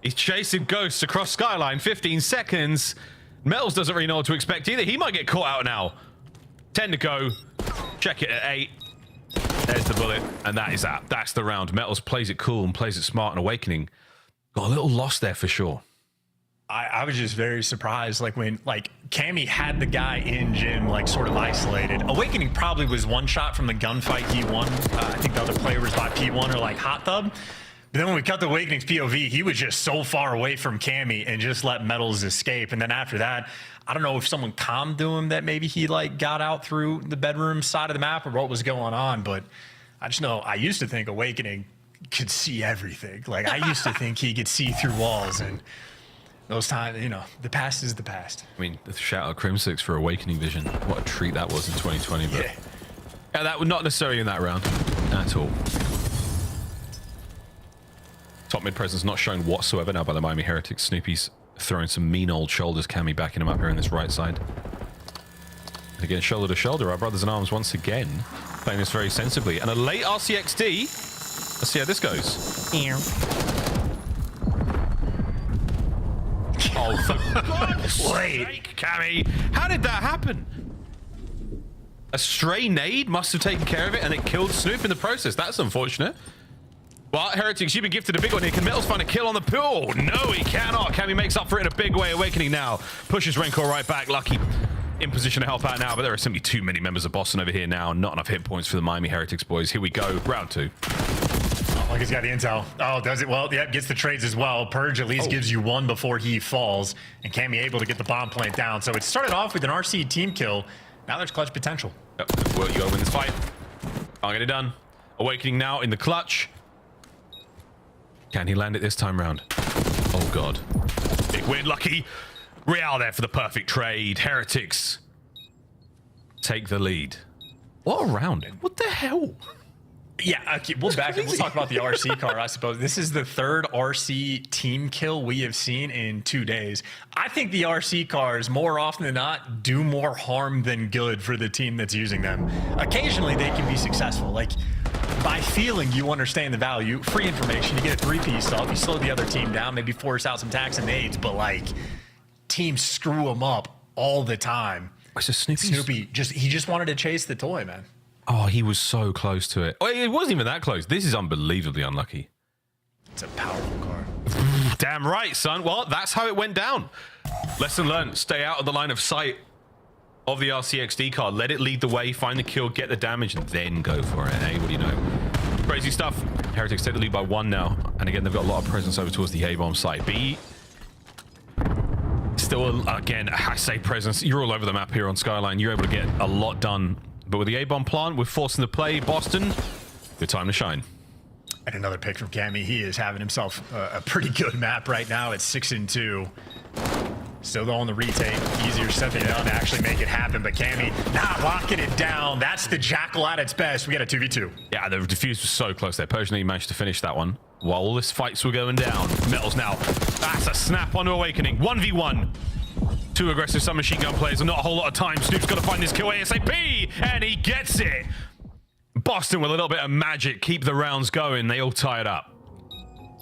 he's chasing ghosts across Skyline. 15 seconds. Metals doesn't really know what to expect either. He might get caught out now. 10 to go. Check it at 8. There's the bullet, and that is that. That's the round. Metals plays it cool and plays it smart, and Awakening got a little lost there for sure. I was just very surprised, like, when, like, Cammy had the guy in gym, like, sort of isolated. Awakening probably was one shot from the gunfight he won. I think the other player was by P1 or, like, Hot Tub. But then when we cut the Awakening's POV, he was just so far away from Cammy and just let Metals escape. And then after that, I don't know if someone calmed to him that maybe he, like, got out through the bedroom side of the map or what was going on. But I just know I used to think Awakening could see everything. Like, I used to think he could see through walls, and those times, you know, the past is the past. I mean, shout out Crimsix for Awakening Vision. What a treat that was in 2020. But yeah, that was not necessarily in that round at all. Top mid presence not shown whatsoever now by the Miami Heretics. Snoopy's throwing some mean old shoulders. Cammy backing him up here on this right side. And again, shoulder to shoulder, our brothers in arms once again playing this very sensibly. And a late RCXD. Let's see how this goes. Oh, for God's sake, Cammy. How did that happen? A stray nade must have taken care of it, and it killed Snoop in the process. That's unfortunate. Well, Heretics, you've been gifted a big one here. Can Metals find a kill on the pool? No, he cannot. Cammy makes up for it in a big way. Awakening now. Pushes Rencor right back. Lucky in position to help out now, but there are simply too many members of Boston over here now. Not enough hit points for the Miami Heretics boys. Here we go. Round 2. Like he's got the intel. Oh, does it? Well, yeah, gets the trades as well. Purge at least gives you one before he falls, and Cammy able to get the bomb plant down. So it started off with an RC team kill. Now there's clutch potential. Yep. Well, you gotta win this fight. I'll get it done. Awakening now in the clutch. Can he land it this time round? Oh, God. Big win, Lucky. Real there for the perfect trade. Heretics take the lead. What a round. What the hell? Yeah, okay, we'll back up. We'll talk about the RC car, I suppose. This is the third RC team kill we have seen in 2 days. I think the RC cars, more often than not, do more harm than good for the team that's using them. Occasionally, they can be successful. Like, by feeling you understand the value, free information, you get a 3-piece off, you slow the other team down, maybe force out some tax and nades, but, like, teams screw them up all the time. So Snoopy, he just wanted to chase the toy, man. Oh, he was so close to it. Oh, it wasn't even that close. This is unbelievably unlucky. It's a powerful car. Damn right, son. Well, that's how it went down. Lesson learned. Stay out of the line of sight of the RCXD car. Let it lead the way, find the kill, get the damage, and then go for it. Hey, what do you know? Crazy stuff. Heretics take the lead by 1 now. And again, they've got a lot of presence over towards the A-bomb site. B, still, again, I say presence. You're all over the map here on Skyline. You're able to get a lot done. But with the A-bomb plant, we're forcing the play. Boston, good time to shine. And another pick from Cammy. He is having himself a pretty good map right now. It's 6-2. Still though on the retake. Easier said than done to actually make it happen. But Cammy not locking it down. That's the Jackal at its best. We got a 2v2. Yeah, the defuse was so close there. Persian managed to finish that one while all this fights were going down. Metals now. That's a snap onto Awakening. 1v1. 2 aggressive submachine gun players and not a whole lot of time. Snoop's got to find this kill ASAP, and he gets it. Boston with a little bit of magic. Keep the rounds going. They all tie it up.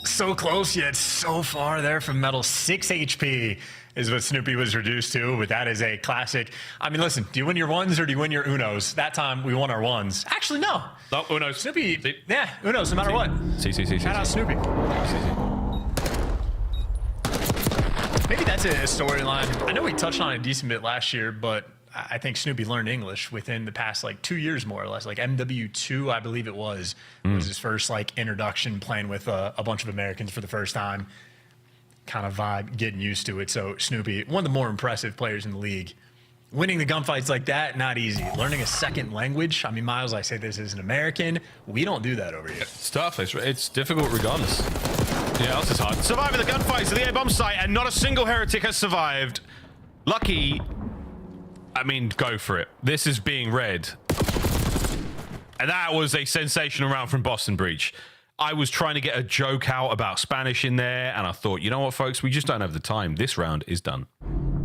So close, yet so far there from Metal. 6 HP is what Snoopy was reduced to, but that is a classic. I mean, listen, do you win your ones or do you win your unos? That time, we won our ones. Actually, no. No, unos. Snoopy, yeah, unos, no matter what. Shout out Snoopy. Maybe that's a storyline. I know we touched on it a decent bit last year, but I think Snoopy learned English within the past, 2 years, more or less. Like MW2, I believe it was his first, introduction, playing with a bunch of Americans for the first time. Kind of vibe, getting used to it. So Snoopy, one of the more impressive players in the league. Winning the gunfights like that, not easy. Learning a second language. I mean, Miles, I say this as an American. We don't do that over here. It's tough. It's difficult regardless. Yeah, else is hard. Surviving the gunfights at the A-bomb site, and not a single heretic has survived. Lucky. I mean, go for it. This is being read. And that was a sensational round from Boston Breach. I was trying to get a joke out about Spanish in there, and I thought, you know what, folks? We just don't have the time. This round is done.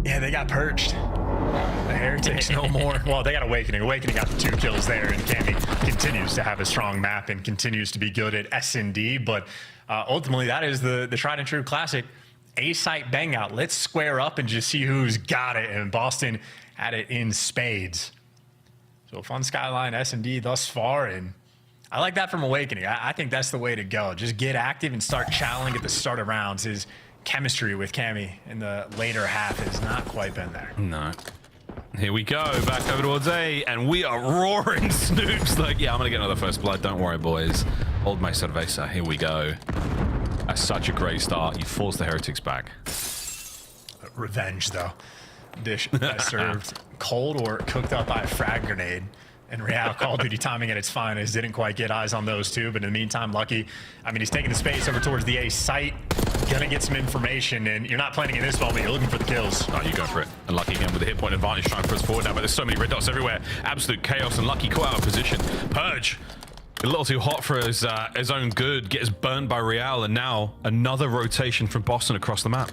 Yeah, they got purged. The Heretics no more. Well, they got Awakening. Awakening got the 2 kills there, and Cammy continues to have a strong map and continues to be good at S&D, but ultimately that is the tried and true classic A-site bang out. Let's square up and just see who's got it, and Boston had it in spades. So fun Skyline S&D thus far, and I like that from Awakening. I think that's the way to go. Just get active and start challenging at the start of rounds. His chemistry with Cammy in the later half has not quite been there. No. Here we go, back over towards A, and we are roaring. Snoop's like, yeah, I'm gonna get another first blood. Don't worry, boys. Hold my cerveza. Here we go. That's such a great start. You force the Heretics back. Revenge, though. Dish that served cold or cooked up by a frag grenade. And Real Call of Duty timing at its finest. Didn't quite get eyes on those two, but in the meantime, Lucky, I mean, he's taking the space over towards the A site. Gonna get some information, and you're not planning in this moment, you're looking for the kills. Oh, you go for it. And Lucky again with the hit point advantage, trying to press forward now, but there's so many red dots everywhere. Absolute chaos, and Lucky caught out of position. Purge, a little too hot for his own good, gets burnt by Real, and now another rotation from Boston across the map.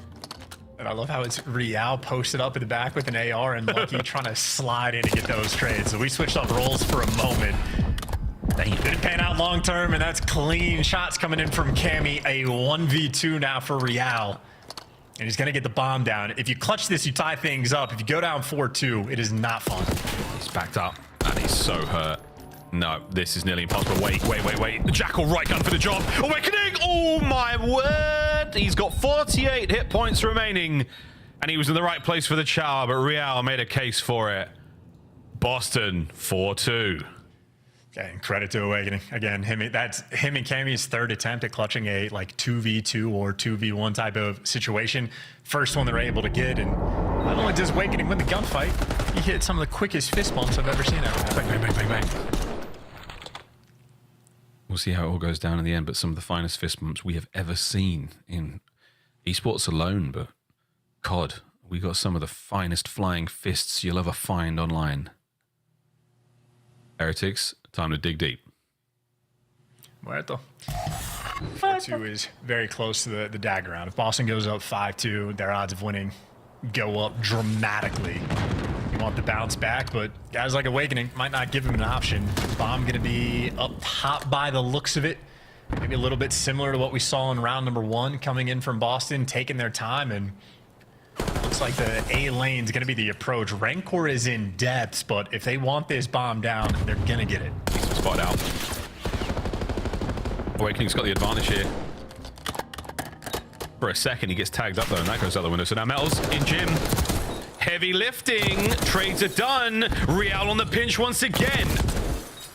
And I love how it's Real posted up in the back with an AR and Lucky trying to slide in and get those trades. So we switched up roles for a moment. Didn't pan out long term, and that's clean shots coming in from Cammy. A 1v2 now for Real. And he's going to get the bomb down. If you clutch this, you tie things up. If you go down 4-2, it is not fun. He's backed up, and He's so hurt. No, this is nearly impossible. Wait. The Jackal right gun for the job. Awakening! Oh my word! He's got 48 hit points remaining. And he was in the right place for the Chow, but Real made a case for it. Boston, 4-2. Okay, credit to Awakening. Again, that's him and Cammy's third attempt at clutching a like 2v2 or 2v1 type of situation. First one they're able to get, and not only does Awakening win the gunfight, he hit some of the quickest fist bumps I've ever seen out. Bang. We'll see how it all goes down in the end, but some of the finest fist bumps we have ever seen in esports alone. But COD, we got some of the finest flying fists you'll ever find online. Heretics, time to dig deep. Muerto. 4-2 is very close to the dagger round. If Boston goes up 5-2, their odds of winning go up dramatically. You want the bounce back, but guys like Awakening might not give him an option. Bomb going to be up top by the looks of it. Maybe a little bit similar to what we saw in round number 1, coming in from Boston, taking their time, and looks like the A lane's going to be the approach. Rancor is in depth, but if they want this bomb down, they're going to get it. Decent spot out. Awakening's got the advantage here. For a second, he gets tagged up, though, and that goes out the window. So now Metals in gym. Heavy lifting. Trades are done. Real on the pinch once again.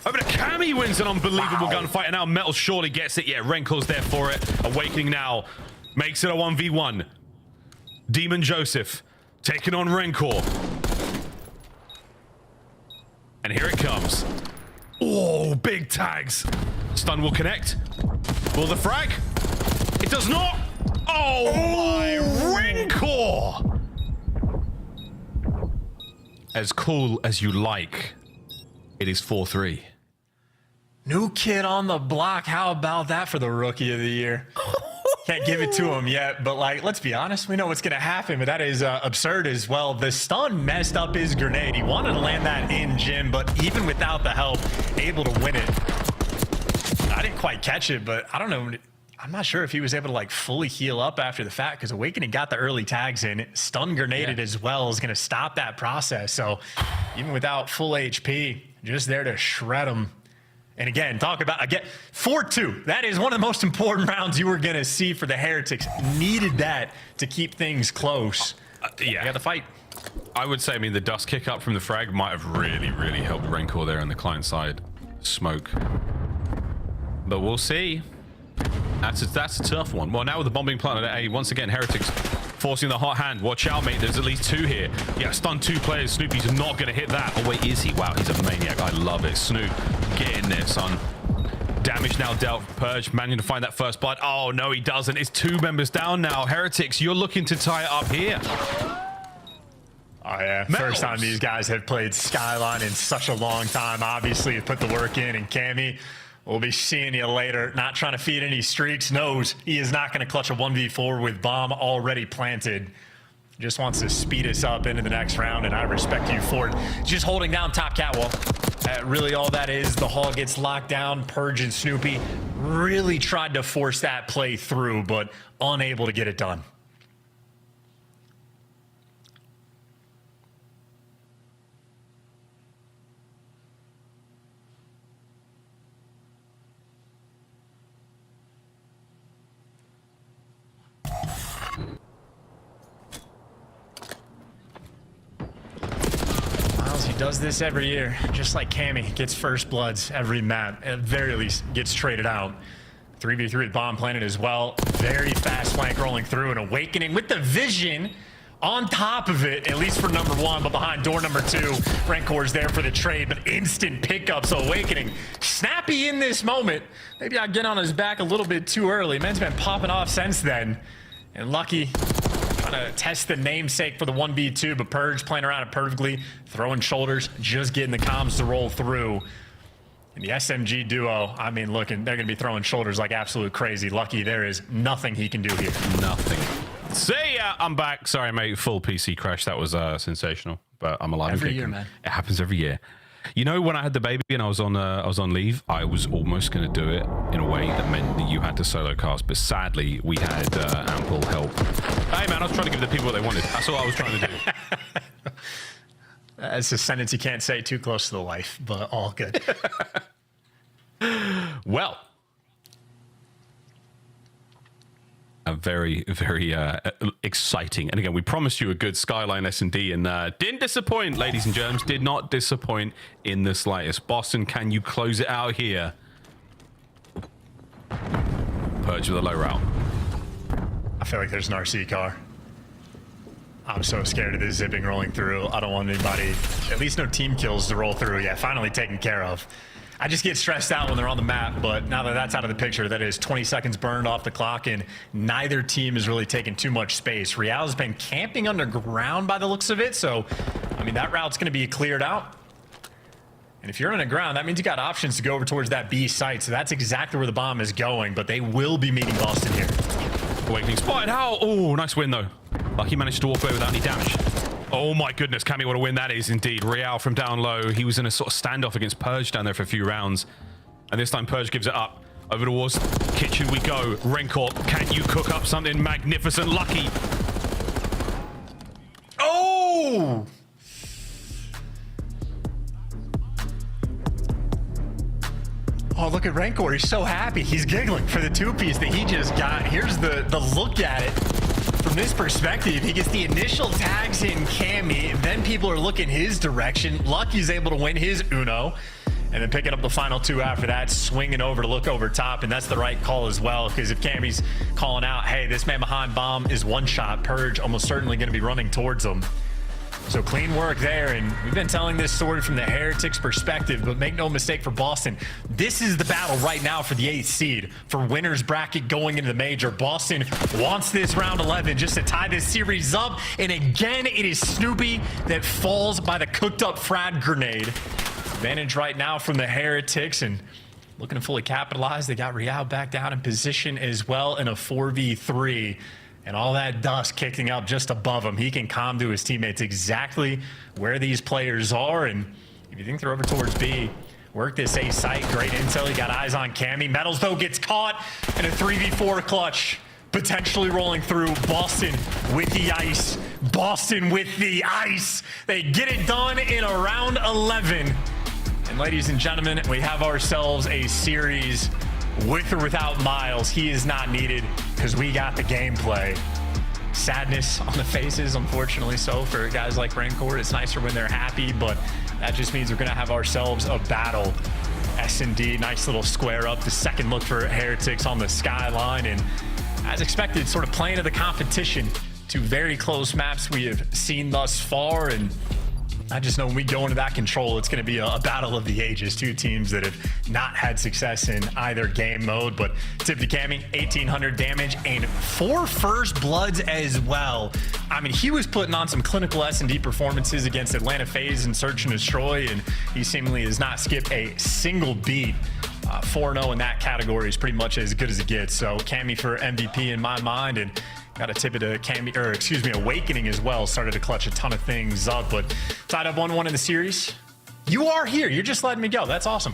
Over to Cammy wins an unbelievable gunfight, and now Metals surely gets it. Yeah, Renkor's there for it. Awakening now makes it a 1v1. Demon Joseph taking on Rancor. And here it comes. Oh, big tags. Stun will connect. Will the frag? It does not. Oh, my Rancor. As cool as you like. It is 4-3. New kid on the block. How about that for the rookie of the year? Can't give it to him yet, but like, let's be honest, we know what's going to happen, but that is absurd as well. The stun messed up his grenade. He wanted to land that in gym, but even without the help, able to win it. I didn't quite catch it, but I don't know. I'm not sure if he was able to like fully heal up after the fact, because Awakening got the early tags in. Stun grenaded as well is going to stop that process. So even without full HP, just there to shred him. And again, talk about, 4-2. That is one of the most important rounds you were going to see for the Heretics. Needed that to keep things close. Yeah. The fight. I would say, I mean, the dust kick up from the frag might have really, really helped Rancor there on the client side. Smoke. But we'll see. That's a tough one. Well, now with the bombing planted at A, once again, Heretics forcing the hot hand. Watch out, mate. There's at least 2 here. Yeah, stun 2 players. Snoopy's not going to hit that. Oh, wait, is he? Wow, he's a maniac. I love it. Snoop, get in there, son. Damage now dealt. Purge managing to find that first blood. Oh, no, he doesn't. It's 2 members down now. Heretics, you're looking to tie it up here. Oh, yeah. First time these guys have played Skyline in such a long time. Obviously, you've put the work in, and Cammy, we'll be seeing you later. Not trying to feed any streaks. Knows he is not going to clutch a 1v4 with bomb already planted. Just wants to speed us up into the next round, and I respect you for it. Just holding down top catwalk. Really all that is. The hall gets locked down. Purge and Snoopy really tried to force that play through, but unable to get it done. He does this every year, just like Cammy gets first bloods every map. At very least, gets traded out. 3v3 with bomb planted as well. Very fast flank rolling through, and Awakening with the vision on top of it, at least for number 1, but behind door number 2. Rancor's there for the trade, but instant pickup. So Awakening snappy in this moment. Maybe I get on his back a little bit too early. Man's been popping off since then. And Lucky trying to test the namesake for the 1v2, but Purge playing around it perfectly, throwing shoulders, just getting the comms to roll through. And the SMG duo, I mean, they're going to be throwing shoulders like absolute crazy. Lucky, there is nothing he can do here. Nothing. See ya! I'm back. Sorry, mate. Full PC crash. That was sensational, but I'm alive. Every year, man. It happens every year. You know, when I had the baby and I was on leave, I was almost going to do it in a way that meant that you had to solo cast, but sadly we had ample help. Hey man, I was trying to give the people what they wanted. That's all I was trying to do. That's a sentence you can't say too close to the life, but all good. Well, a very, very exciting. And again, we promised you a good Skyline S&D, and didn't disappoint, ladies and germs. Did not disappoint in the slightest. Boston, can you close it out here? Purge with a low route. I feel like there's an RC car. I'm so scared of this zipping rolling through. I don't want anybody, at least no team kills to roll through. Yeah, finally taken care of. I just get stressed out when they're on the map, but now that that's out of the picture, that is 20 seconds burned off the clock, and neither team is really taking too much space. Real's been camping underground by the looks of it, so, I mean, that route's going to be cleared out. And if you're underground, that means you got options to go over towards that B site, so that's exactly where the bomb is going, but they will be meeting Boston here. Awakening spotted. How? Oh, nice win, though. Lucky managed to walk away without any damage. Oh my goodness, Cammy, what a win that is indeed. Real from down low. He was in a sort of standoff against Purge down there for a few rounds. And this time Purge gives it up. Over towards kitchen we go. Rencorp, can you cook up something magnificent? Lucky. Oh! Oh, look at Rancor. He's so happy. He's giggling for the two-piece that he just got. Here's the look at it. From this perspective, he gets the initial tags in Cammy, then people are looking his direction. Lucky's able to win his Uno, and then picking up the final two after that, swinging over to look over top, and that's the right call as well, because if Cammy's calling out, hey, this man behind bomb is one shot, Purge almost certainly going to be running towards him. So clean work there, and we've been telling this story from the Heretics perspective, but make no mistake for Boston, this is the battle right now for the 8th seed, for winner's bracket going into the major. Boston wants this round 11 just to tie this series up, and again, it is Snoopy that falls by the cooked up frag grenade. Advantage right now from the Heretics, and looking to fully capitalize. They got Real back down in position as well in a 4v3. And all that dust kicking up just above him. He can calm to his teammates exactly where these players are. And if you think they're over towards B, work this A site. Great intel. He got eyes on Cammy. Metals, though, gets caught in a 3v4 clutch. Potentially rolling through. Boston with the ice. Boston with the ice. They get it done in a round 11. And ladies and gentlemen, we have ourselves a series with or without Miles. He is not needed because we got the gameplay. Sadness on the faces, unfortunately so, for guys like Rancor. It's nicer when they're happy, but that just means we're going to have ourselves a battle. S&D, nice little square up. The second look for Heretics on the skyline, and as expected, sort of playing to the competition. Two very close maps we have seen thus far, and I just know when we go into that control, it's going to be a battle of the ages. Two teams that have not had success in either game mode, but tip to Cammy, 1,800 damage and 4 first bloods as well. I mean, he was putting on some clinical S&D performances against Atlanta FaZe and Search and Destroy, and he seemingly has not skipped a single beat. 4-0 in that category is pretty much as good as it gets. So Cammy for MVP in my mind, and got to tip it to Cammy, or excuse me, Awakening as well. Started to clutch a ton of things up, but tied up 1-1 in the series. You are here. You're just letting me go. That's awesome.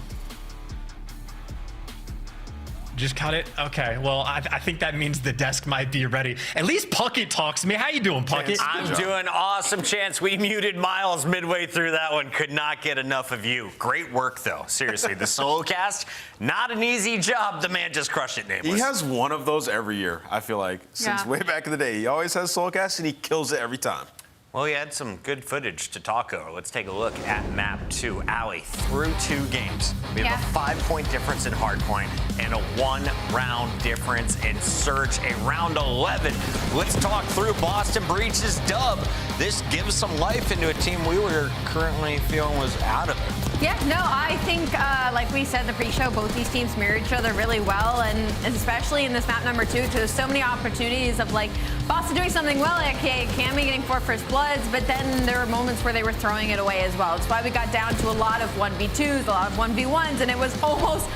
Just cut it? Okay, well, I think that means the desk might be ready. At least Puckett talks to me. How you doing, Puckett? I'm doing awesome, Chance. We muted Miles midway through that one. Could not get enough of you. Great work, though. Seriously, the solo cast, not an easy job. The man just crushed it, Nameless. He has one of those every year, I feel like. Since way back in the day. He always has solo cast, and he kills it every time. Well, he had some good footage to talk over. Let's take a look at map 2. Allie, through 2 games, we have a 5-point difference in hardpoint and a 1-round difference in Search, a round 11. Let's talk through Boston Breach's dub. This gives some life into a team we were currently feeling was out of it. Yeah, no, I think, like we said in the pre-show, both these teams mirror each other really well, and especially in this map number 2, because there's so many opportunities of, like, Boston doing something well, aka Cammy getting 4 first bloods, but then there were moments where they were throwing it away as well. It's why we got down to a lot of 1v2s, a lot of 1v1s, and it was almost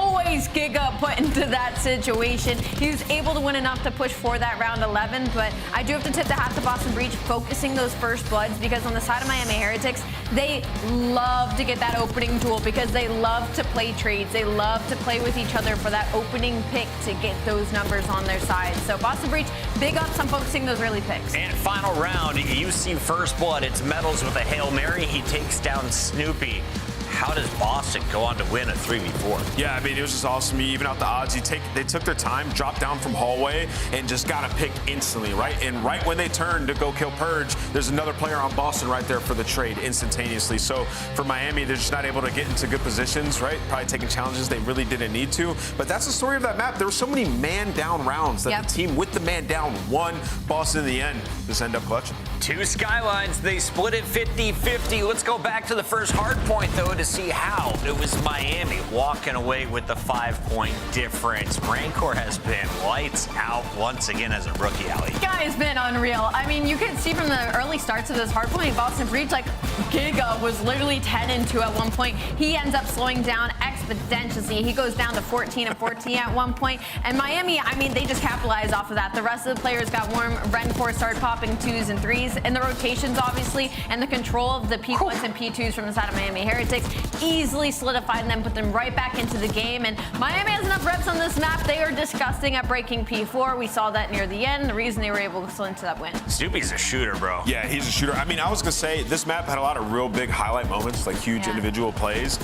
always Giga put into that situation. He was able to win enough to push for that round 11, but I do have to tip the hat to Boston Breach focusing those first bloods, because on the side of Miami Heretics, they love to get that opening duel because they love to play trades. They love to play with each other for that opening pick to get those numbers on their side. So Boston Breach, big ups on focusing those early picks. And final round, you see first blood. It's Metals with a Hail Mary. He takes down Snoopy. How does Boston go on to win a 3v4? Yeah, I mean, it was just awesome. You even out the odds. They took their time, dropped down from hallway, and just got a pick instantly, right? And right when they turned to go kill Purge, there's another player on Boston right there for the trade instantaneously. So for Miami, they're just not able to get into good positions, right? Probably taking challenges they really didn't need to. But that's the story of that map. There were so many man-down rounds that the team with the man down won. Boston in the end just end up clutching. Two Skylines, they split it 50-50. Let's go back to the first hard point, though, to see how it was Miami walking away with the 5-point difference. Rancor has been lights out once again as a rookie, Ali. This guy has been unreal. I mean, you can see from the early starts of this hard point, Boston Breach, like, Giga was literally 10-2 at one point. He ends up slowing down exponentially. He goes down to 14-14 at one point. And Miami, I mean, they just capitalized off of that. The rest of the players got warm. Rancor started popping 2s and 3s. And the rotations, obviously, and the control of the P1s and P2s from the side of Miami Heretics easily solidified them, put them right back into the game. And Miami has enough reps on this map. They are disgusting at breaking P4. We saw that near the end. The reason they were able to slip into that win. Snoopy's a shooter, bro. Yeah, he's a shooter. I mean, I was going to say, this map had a lot of real big highlight moments, like huge individual plays.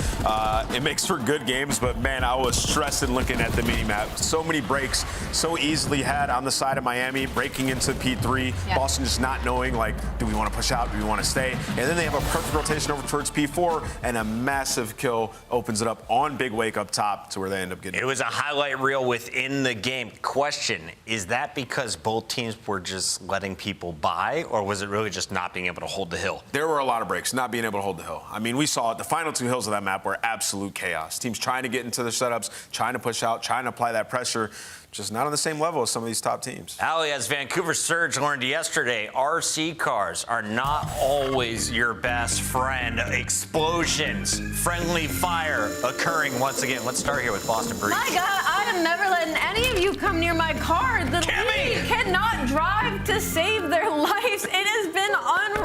It makes for good games, but man, I was stressing looking at the mini map. So many breaks, so easily had on the side of Miami, breaking into P3. Boston just not knowing, like, do we want to push out? Do we want to stay? And then they have a perfect rotation over towards P4, and a massive kill opens it up on Big Wake up top to where they end up getting. It was a highlight reel within the game. Question, is that because both teams were just letting people by, or was it really just not being able to hold the hill? There were a lot of breaks, not being able to hold the hill. I mean, we saw it. The final two hills of that map were absolute chaos. Teams trying to get into their setups, trying to push out, trying to apply that pressure. Just not on the same level as some of these top teams. Ali, as Vancouver Surge learned yesterday, RC cars are not always your best friend. Explosions, friendly fire occurring once again. Let's start here with Boston Breach. My God, I am never letting any of you come near my car. The league cannot drive to save their lives. It has been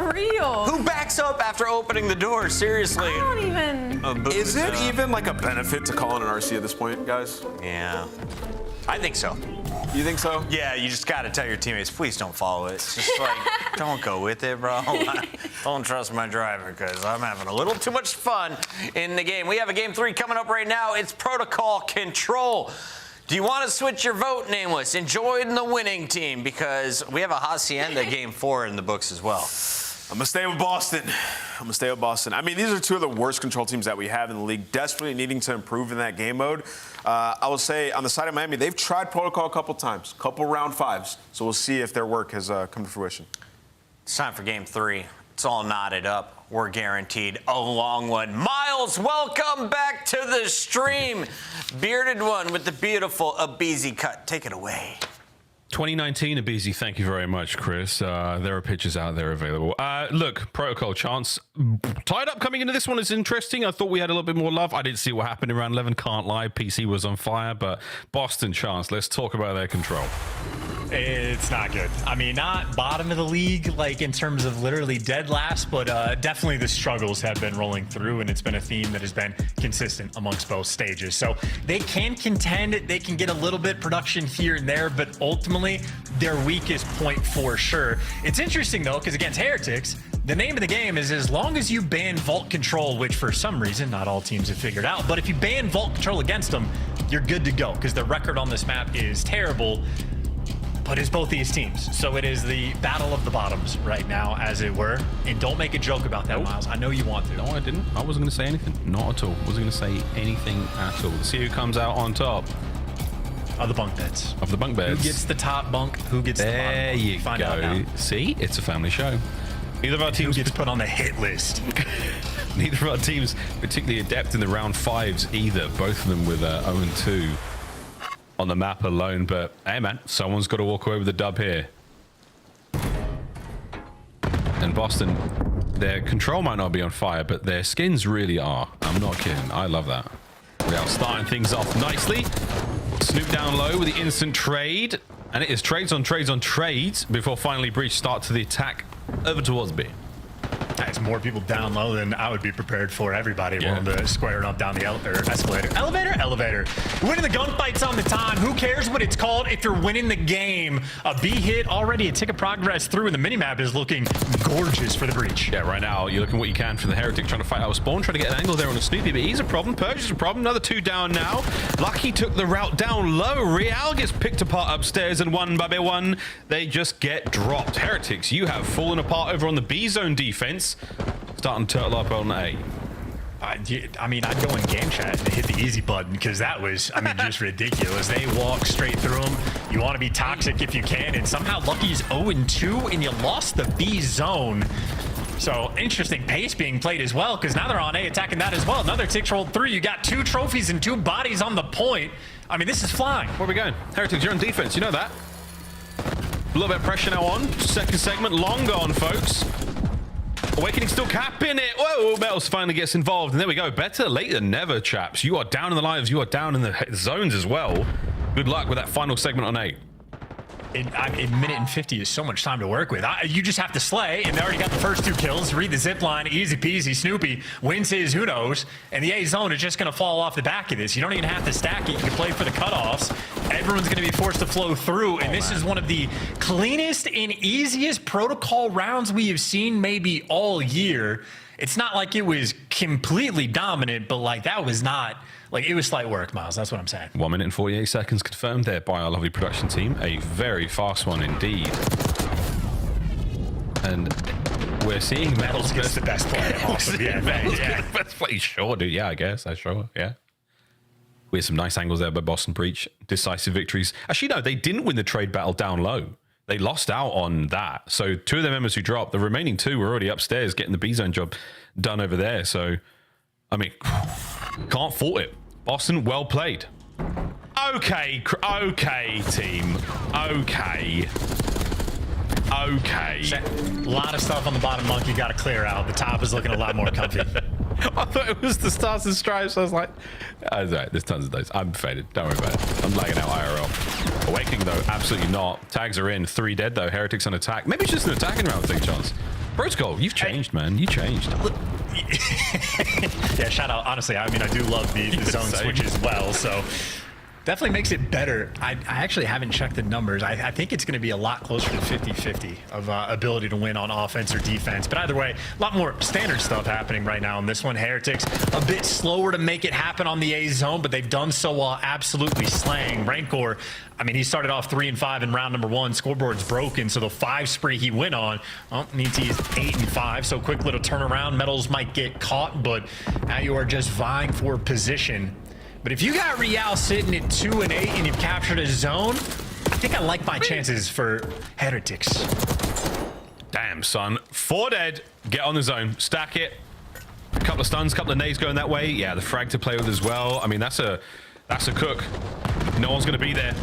unreal. Who backs up after opening the door? Seriously. I don't even. Is it even like a benefit to call in an RC at this point, guys? Yeah. I think so. You think so? Yeah, you just got to tell your teammates, please don't follow it. It's just like, don't go with it, bro. Don't trust my driver because I'm having a little too much fun in the game. We have a game 3 coming up right now. It's Protocol Control. Do you want to switch your vote, Nameless? Enjoy the winning team because we have a Hacienda game 4 in the books as well. I'm going to stay with Boston. I mean, these are two of the worst control teams that we have in the league, desperately needing to improve in that game mode. I will say, on the side of Miami, they've tried Protocol a couple times, couple round 5s. So we'll see if their work has come to fruition. It's time for game 3. It's all knotted up. We're guaranteed a long one. Miles, welcome back to the stream. Bearded one with the beautiful Abizi cut. Take it away. 2019 Abizi, thank you very much, Chris. There are pictures out there available. Look, Protocol chance. Tied up coming into this one is interesting. I thought we had a little bit more love. I didn't see what happened in round 11. Can't lie. PC was on fire, but Boston chance. Let's talk about their control. It's not good. I mean, not bottom of the league, like in terms of literally dead last, but definitely the struggles have been rolling through, and it's been a theme that has been consistent amongst both stages. So they can contend, they can get a little bit production here and there, but ultimately their weakest point for sure. It's interesting though, because against Heretics, the name of the game is as long as you ban Vault Control, which for some reason not all teams have figured out, but if you ban Vault Control against them, you're good to go, because the record on this map is terrible. But it's both these teams. So it is the battle of the bottoms right now, as it were. And don't make a joke about that, Miles. I know you want to. No, I didn't. I wasn't going to say anything. Not at all. Wasn't going to say anything at all. See who comes out on top. Of the bunk beds. Of the bunk beds. Who gets the top bunk? Who gets the bottom bunk? There you Find out now. See? It's a family show. Neither of our teams gets put on the hit list. Neither of our teams particularly adept in the round 5s either. Both of them with 0-2. On the map alone, but hey man, someone's got to walk away with the dub here. And Boston, their control might not be on fire, but their skins really are. I'm not kidding. I love that. Real starting things off nicely. Snoop down low with the instant trade. And it is trades on trades on trades before finally Breach start to the attack over towards B. That's more people down low than I would be prepared for. Everybody willing to square it up down the escalator. Elevator. Winning the gunfights on the time. Who cares what it's called if you're winning the game? A B hit already. A tick of progress through, and the minimap is looking gorgeous for the Breach. Yeah, right now you're looking what you can for the Heretic, trying to fight out of spawn, trying to get an angle there on the Snoopy, but he's a problem. Purge is a problem. Another 2 down now. Lucky took the route down low. Real gets picked apart upstairs, and 1v1 they just get dropped. Heretics, you have fallen apart over on the B zone defense. Starting to turtle up on A. I mean, I'd go in game chat and hit the easy button because that was, I mean, just ridiculous. They walk straight through them. You want to be toxic if you can, and somehow Lucky's 0-2, and you lost the B zone. So interesting pace being played as well, because now they're on A attacking that as well. Another tick rolled through. You got 2 trophies and 2 bodies on the point. I mean, this is flying. Where are we going? Heretics, you're on defense. You know that. A little bit of pressure now on. Second segment, long gone, folks. Awakening still capping it. Whoa, Metals finally gets involved. And there we go. Better late than never, chaps. You are down in the lives. You are down in the zones as well. Good luck with that final segment on 8. In minute and 50 is so much time to work with. You just have to slay, and they already got the first 2 kills. Read the zip line, easy peasy. Snoopy wins his who knows, and the A zone is just going to fall off the back of this. You don't even have to stack it. You can play for the cutoffs. Everyone's going to be forced to flow through, and this is one of the cleanest and easiest protocol rounds we have seen maybe all year. It's not like it was completely dominant, but like that was not... Like, it was slight work, Miles. That's what I'm saying. 1 minute and 48 seconds confirmed there by our lovely production team. A very fast one indeed. And we're seeing Metals gets the best play. Awesome. Yeah, yeah. Best play, sure, dude. Yeah, I guess. Sure, yeah. We had some nice angles there by Boston Breach. Decisive victories. Actually, no, they didn't win the trade battle down low. They lost out on that. So 2 of the members who dropped, the remaining 2 were already upstairs getting the B zone job done over there. So, I mean... Can't fault it. Boston, well played. Okay, team. Okay. A lot of stuff on the bottom, Monkey. Got to clear out. The top is looking a lot more comfy. I thought it was the Stars and Stripes. I was like, oh, right, there's tons of those. I'm faded. Don't worry about it. I'm lagging out IRL. Awakening, though, absolutely not. Tags are in. 3 dead, though. Heretics on attack. Maybe it's just an attacking round thing, Chance. Protocol, you've changed, man. You changed. Yeah, shout out. Honestly, I mean, I do love the zone switch as well, so definitely makes it better. I actually haven't checked the numbers. I think it's going to be a lot closer to 50-50 of ability to win on offense or defense. But either way, a lot more standard stuff happening right now in this one. Heretics a bit slower to make it happen on the A zone, but they've done so while absolutely slaying. Rancor, I mean, he started off 3-5 in round number 1. Scoreboard's broken, so the 5 spree he went on means he's 8-5. So quick little turnaround. Metals might get caught, but now you are just vying for position. But if you got Real sitting at 2-8 and you've captured a zone, I think I like my chances for Heretics. Damn, son. 4 dead. Get on the zone. Stack it. A couple of stuns, couple of nades going that way. Yeah, the frag to play with as well. I mean, that's a cook. No one's going to be there.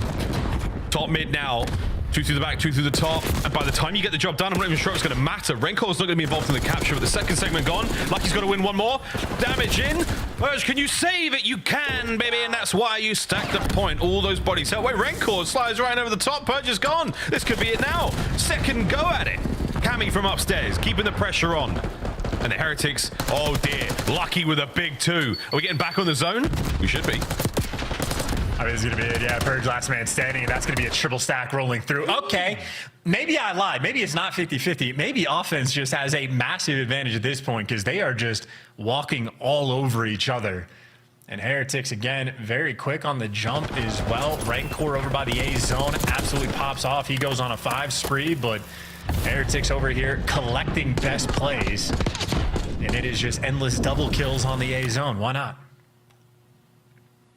Top mid now. 2 through the back, 2 through the top. And by the time you get the job done, I'm not even sure it's going to matter. Renkor's not going to be involved in the capture, but the second segment gone. Lucky's got to win 1 more. Damage in. Purge, can you save it? You can, baby, and that's why you stack the point. All those bodies. Hell, wait, Renkor slides right over the top. Purge is gone. This could be it now. Second go at it. Cammy from upstairs, keeping the pressure on. And the Heretics, oh dear, Lucky with a big 2. Are we getting back on the zone? We should be. I mean, it's going to be it. Yeah, Purge last man standing. That's going to be a triple stack rolling through. Okay, maybe I lied. Maybe it's not 50-50. Maybe offense just has a massive advantage at this point because they are just walking all over each other. And Heretics, again, very quick on the jump as well. Rancor over by the A zone absolutely pops off. He goes on a 5 spree, but Heretics over here collecting best plays. And it is just endless double kills on the A zone. Why not?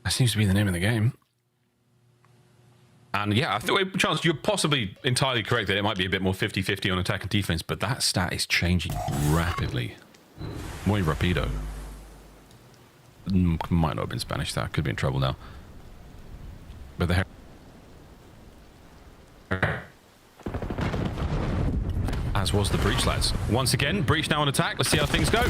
That seems to be the name of the game. And yeah, I think, Chance, you're possibly entirely correct that it might be a bit more 50-50 on attack and defense, but that stat is changing rapidly. Muy rapido. Might not have been Spanish, that could be in trouble now. But the as was the Breach, lads. Once again, Breach now on attack. Let's see how things go.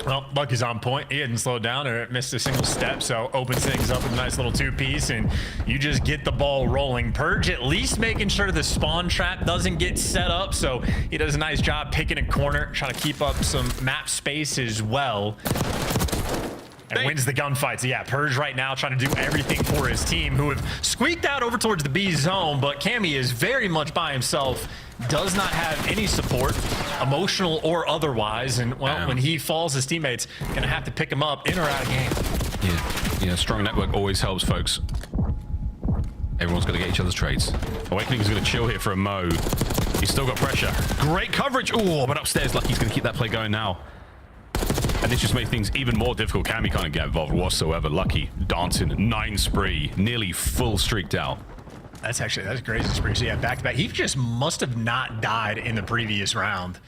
Well, Lucky's on point. He hadn't slowed down or missed a single step, so opens things up with a nice little two-piece, and you just get the ball rolling. Purge at least making sure the spawn trap doesn't get set up, so he does a nice job picking a corner, trying to keep up some map space as well. And wins the gunfight. So yeah, Purge right now trying to do everything for his team, who have squeaked out over towards the B zone, but Cammy is very much by himself, does not have any support, emotional or otherwise, and well, when he falls, his teammates gonna have to pick him up in or out of game. Yeah, strong network always helps, folks. Everyone's got to get each other's trades. Awakening is going to chill here for a Mo. He's still got pressure. Great coverage. Oh, but upstairs, Lucky's going to keep that play going now. And this just makes things even more difficult. Cammy can't get involved whatsoever. Lucky dancing 9 spree, nearly full streaked out. That's crazy spree. So yeah, back to back. He just must have not died in the previous round.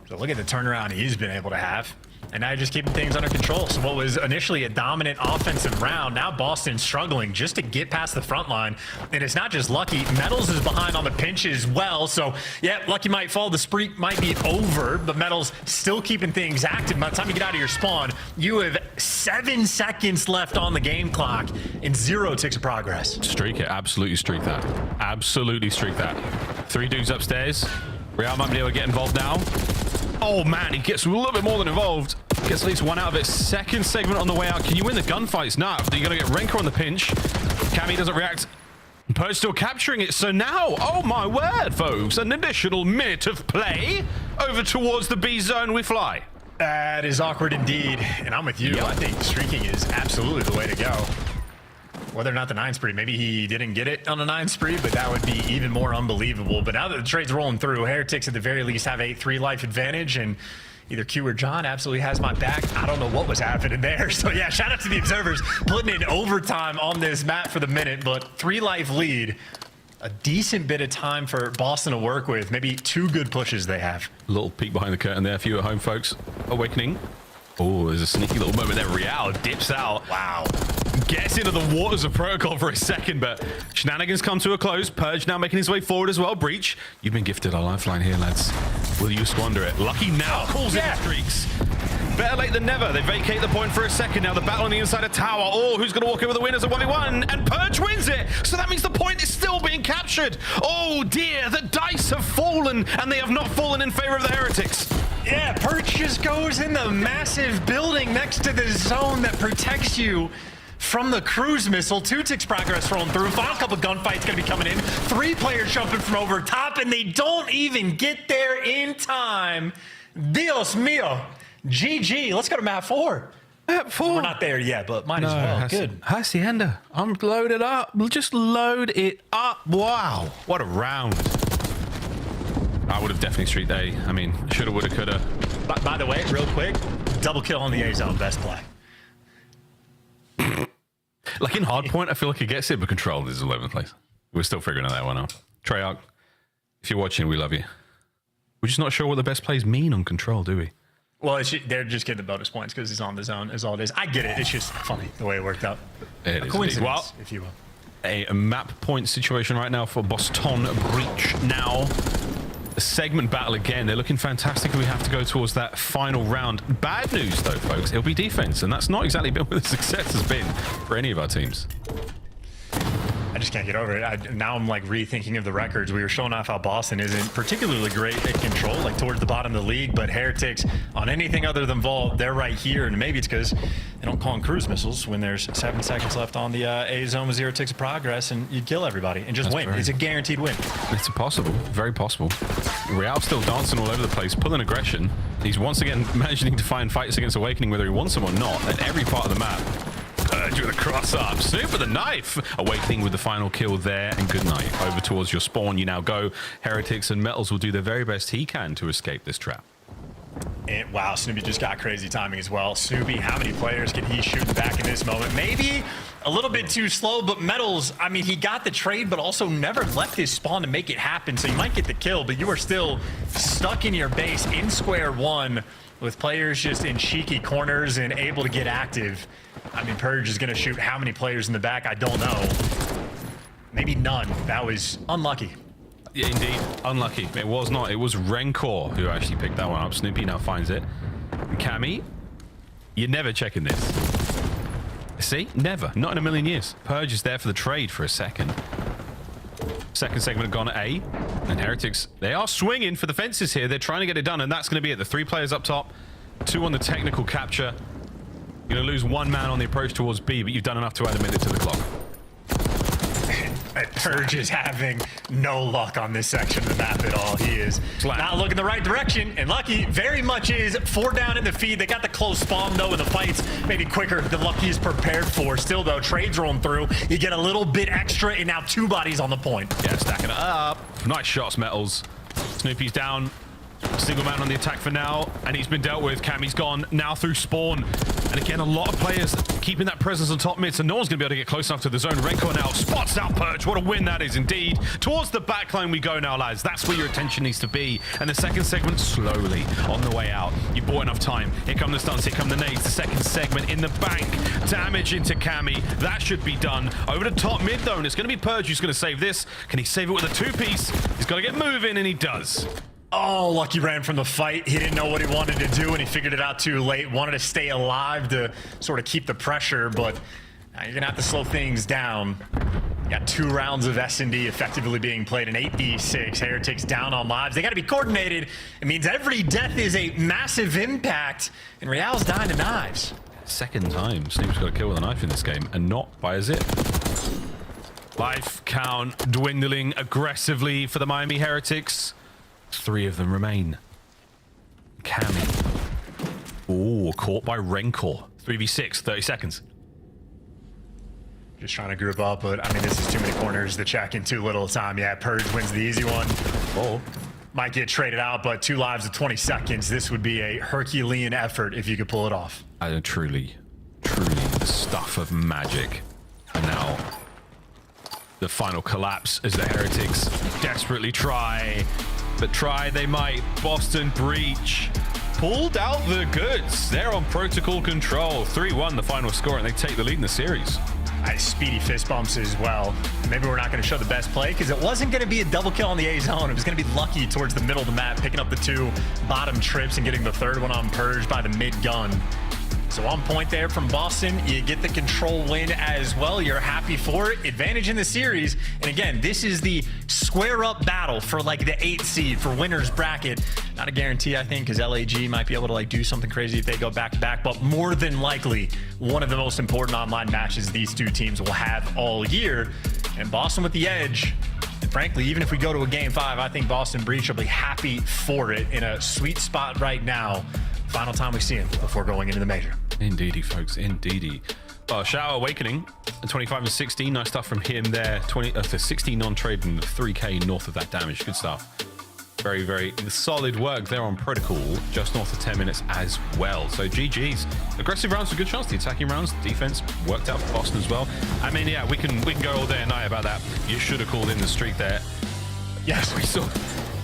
So look at the turnaround he's been able to have. And now just keeping things under control. So what was initially a dominant offensive round, now Boston struggling just to get past the front line. And it's not just Lucky. Metals is behind on the pinch as well. So yeah, Lucky might fall. The spree might be over, but Metals still keeping things active. By the time you get out of your spawn, you have 7 seconds left on the game clock and 0 ticks of progress. Streak it. Absolutely streak that. Absolutely streak that. 3 dudes upstairs. Real might be able to get involved now. Oh man, he gets a little bit more than involved. Gets at least 1 out of it. Second segment on the way out. Can you win the gunfights? No, you're going to get Renko on the pinch. Cammy doesn't react. Purge still capturing it. So now, oh my word, folks, an additional minute of play. Over towards the B zone we fly. That is awkward indeed. And I'm with you. Yep. I think streaking is absolutely the way to go. Whether or not the 9 spree, maybe he didn't get it on a 9 spree, but that would be even more unbelievable. But now that the trade's rolling through, Heretics at the very least have a 3-life advantage, and either Q or John absolutely has my back. I don't know what was happening there. So yeah, shout out to the observers putting in overtime on this map for the minute, but 3-life lead. A decent bit of time for Boston to work with. Maybe 2 good pushes they have. A little peek behind the curtain there for you at home, folks. Awakening. Oh, there's a sneaky little moment there. Real dips out. Wow. Gets into the waters of protocol for a second, but shenanigans come to a close. Purge now making his way forward as well. Breach, you've been gifted a lifeline here, lads. Will you squander it? Lucky now calls in the streaks. Better late than never. They vacate the point for a second. Now the battle on the inside of tower. Oh, who's going to walk over the win as a 1v1? And Purge wins it. So that means the point is still being captured. Oh dear, the dice have fallen, and they have not fallen in favor of the Heretics. Yeah, Purge just goes in the massive building next to the zone that protects you from the cruise missile. 2 ticks progress rolling through. Final couple gunfights gonna be coming in. 3 players jumping from over top, and they don't even get there in time. Dios mío. GG. Let's go to map 4. Map 4. We're not there yet, but might as well. Good. Hacienda. I'm loaded up. Just load it up. Wow. What a round. I would have definitely streaked A. I mean, shoulda, woulda, coulda. By the way, real quick, double kill on the A zone. Best play. Like in hardpoint, I feel like it gets it, but control is 11th place. We're still figuring that one out. Treyarch, if you're watching, we love you. We're just not sure what the best plays mean on control, do we? Well, they're just getting the bonus points because he's on the zone, is all it is. I get it. It's just funny the way it worked out. It is coincidence, well, if you will. A map point situation right now for Boston Breach now. A segment battle again. They're looking fantastic. We have to go towards that final round. Bad news, though, folks. It'll be defense, and that's not exactly been where the success has been for any of our teams. I just can't get over it. Now I'm like rethinking of the records. We were showing off how Boston isn't particularly great at control, like towards the bottom of the league, but Heretics on anything other than Vault, they're right here. And maybe it's because they don't call them cruise missiles when there's 7 seconds left on the A zone with 0 ticks of progress, and you kill everybody and just win. It's a guaranteed win. It's possible, very possible. Real still dancing all over the place, pulling aggression. He's once again managing to find fights against Awakening, whether he wants them or not, at every part of the map. Purge with a cross up, Snoop with a knife. Awakening with the final kill there, and good night. Over towards your spawn you now go. Heretics and Metals will do the very best he can to escape this trap. And wow, Snoopy just got crazy timing as well. Snoopy, how many players can he shoot back in this moment? Maybe a little bit too slow, but Metals, I mean, he got the trade, but also never left his spawn to make it happen. So you might get the kill, but you are still stuck in your base in square one with players just in cheeky corners and able to get active. I mean, Purge is going to shoot how many players in the back? I don't know. Maybe none. That was unlucky. Yeah, indeed, unlucky. It was not. It was Rencor who actually picked that one up. Snoopy now finds it. Cammy You're never checking this. See? Never. Not in a million years. Purge is there for the trade for a second. Second segment gone at A. And Heretics, they are swinging for the fences here. They're trying to get it done, and that's going to be it. The 3 players up top, 2 on the technical capture. You're going to lose 1 man on the approach towards B, but you've done enough to add a minute to the clock. Purge is having no luck on this section of the map at all. He is not looking the right direction, and Lucky very much is 4 down in the feed. They got the close spawn, though, and the fight's maybe quicker than Lucky is prepared for. Still, though, trades rolling through. You get a little bit extra, and now 2 bodies on the point. Yeah, stacking it up. Nice shots, Metals. Snoopy's down. Single man on the attack for now, and he's been dealt with. Cammy's gone now through spawn. And again, a lot of players keeping that presence on top mid, so no one's going to be able to get close enough to the zone. Renko now spots out Purge. What a win that is indeed. Towards the backline we go now, lads. That's where your attention needs to be. And the second segment slowly on the way out. You bought enough time. Here come the stunts, here come the nades. The second segment in the bank. Damage into Cammy. That should be done. Over to top mid, though, and it's going to be Purge who's going to save this. Can he save it with a 2-piece? He's got to get moving, and he does. Oh, Lucky ran from the fight. He didn't know what he wanted to do, and he figured it out too late. Wanted to stay alive to sort of keep the pressure, but you're going to have to slow things down. You got 2 rounds of S&D effectively being played, an 8v6. Heretics down on lives. They got to be coordinated. It means every death is a massive impact, and Real's dying to knives. Second time Snoop's got a kill with a knife in this game, and not by a zip. Life count dwindling aggressively for the Miami Heretics. 3 of them remain. Cammy. Oh, caught by Renkor. 3v6, 30 seconds. Just trying to group up, but I mean, this is too many corners to check in too little time. Yeah, Purge wins the easy one. Oh. Might get traded out, but 2 lives of 20 seconds. This would be a Herculean effort if you could pull it off. Truly the stuff of magic. And now the final collapse as the Heretics desperately try. But try they might. Boston Breach pulled out the goods. They're on protocol control. 3-1 the final score, and they take the lead in the series. Speedy fist bumps as well. Maybe we're not going to show the best play because it wasn't going to be a double kill on the A zone. It was going to be Lucky towards the middle of the map, picking up the 2 bottom trips and getting the 3rd one on Purge by the mid gun. So on point there from Boston. You get the control win as well. You're happy for it. Advantage in the series. And again, this is the square up battle for like the 8th seed for winner's bracket. Not a guarantee, I think, because LAG might be able to like do something crazy if they go back to back, but more than likely one of the most important online matches these 2 teams will have all year. And Boston with the edge. And frankly, even if we go to a game 5, I think Boston Breach will be happy for it in a sweet spot right now. Final time we see him before going into the major. Indeedy, folks, indeedy. Well, Shower Awakening, 25 and 16. Nice stuff from him there. 16 non-trade and 3k north of that damage. Good stuff. Very, very solid work there on Protocol, just north of 10 minutes as well. So GG's. Aggressive rounds with good chance. The attacking rounds, defense worked out for Boston as well. I mean, yeah, we can go all day and night about that. You should have called in the streak there. Yes, we saw.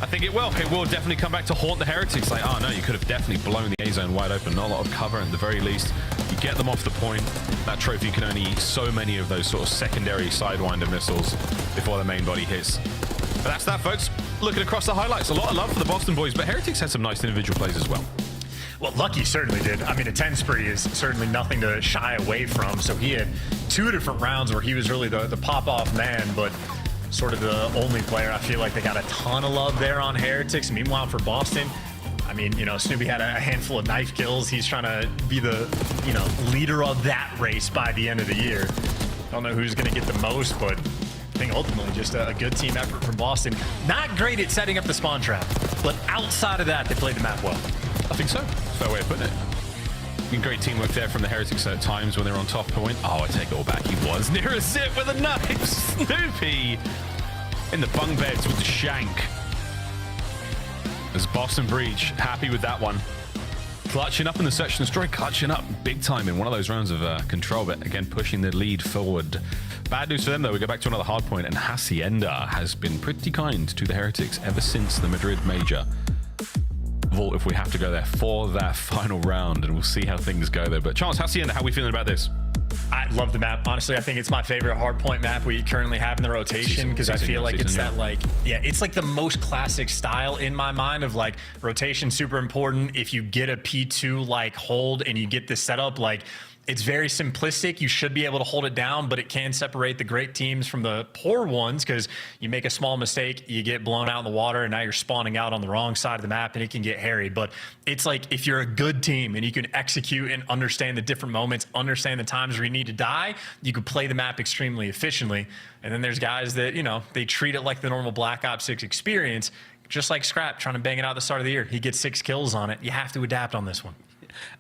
I think it will definitely come back to haunt the Heretics. Like, oh no, you could have definitely blown the A zone wide open. Not a lot of cover, at the very least. You get them off the point. That trophy can only eat so many of those sort of secondary sidewinder missiles before the main body hits. But that's that, folks. Looking across the highlights, a lot of love for the Boston boys, but Heretics had some nice individual plays as well. Well, Lucky certainly did. I mean, a 10 spree is certainly nothing to shy away from. So he had 2 different rounds where he was really the pop-off man, but sort of the only player I feel like they got a ton of love there on Heretics. Meanwhile, for Boston, I mean, you know, Snoopy had a handful of knife kills. He's trying to be the, you know, leader of that race by the end of the year. Don't know who's going to get the most, but I think ultimately just a good team effort from Boston. Not great at setting up the spawn trap, but outside of that, they played the map well. I think so. Fair way of putting it. Great teamwork there from the Heretics at times when they're on top point. Oh, I take it all back. He was near a zip with a knife. Snoopy in the bunk beds with the shank. As Boston Breach happy with that one. Clutching up in the search and destroy, clutching up big time in one of those rounds of control, but again pushing the lead forward. Bad news for them though, we go back to another hard point, and Hacienda has been pretty kind to the Heretics ever since the Madrid major. Vault if we have to go there for that final round, and we'll see how things go there. But Chance, Hacienda, how are we feeling about this? I love the map. Honestly, I think it's my favorite hardpoint map we currently have in the rotation because I feel like it's that like, yeah, it's like the most classic style in my mind of like rotation super important. If you get a P2 like hold and you get this setup, like it's very simplistic. You should be able to hold it down, but it can separate the great teams from the poor ones because you make a small mistake, you get blown out in the water, and now you're spawning out on the wrong side of the map, and it can get hairy. But it's like if you're a good team and you can execute and understand the different moments, understand the times where you need to die, you can play the map extremely efficiently. And then there's guys that, you know, they treat it like the normal Black Ops 6 experience, just like Scrap trying to bang it out at the start of the year. He gets 6 kills on it. You have to adapt on this one.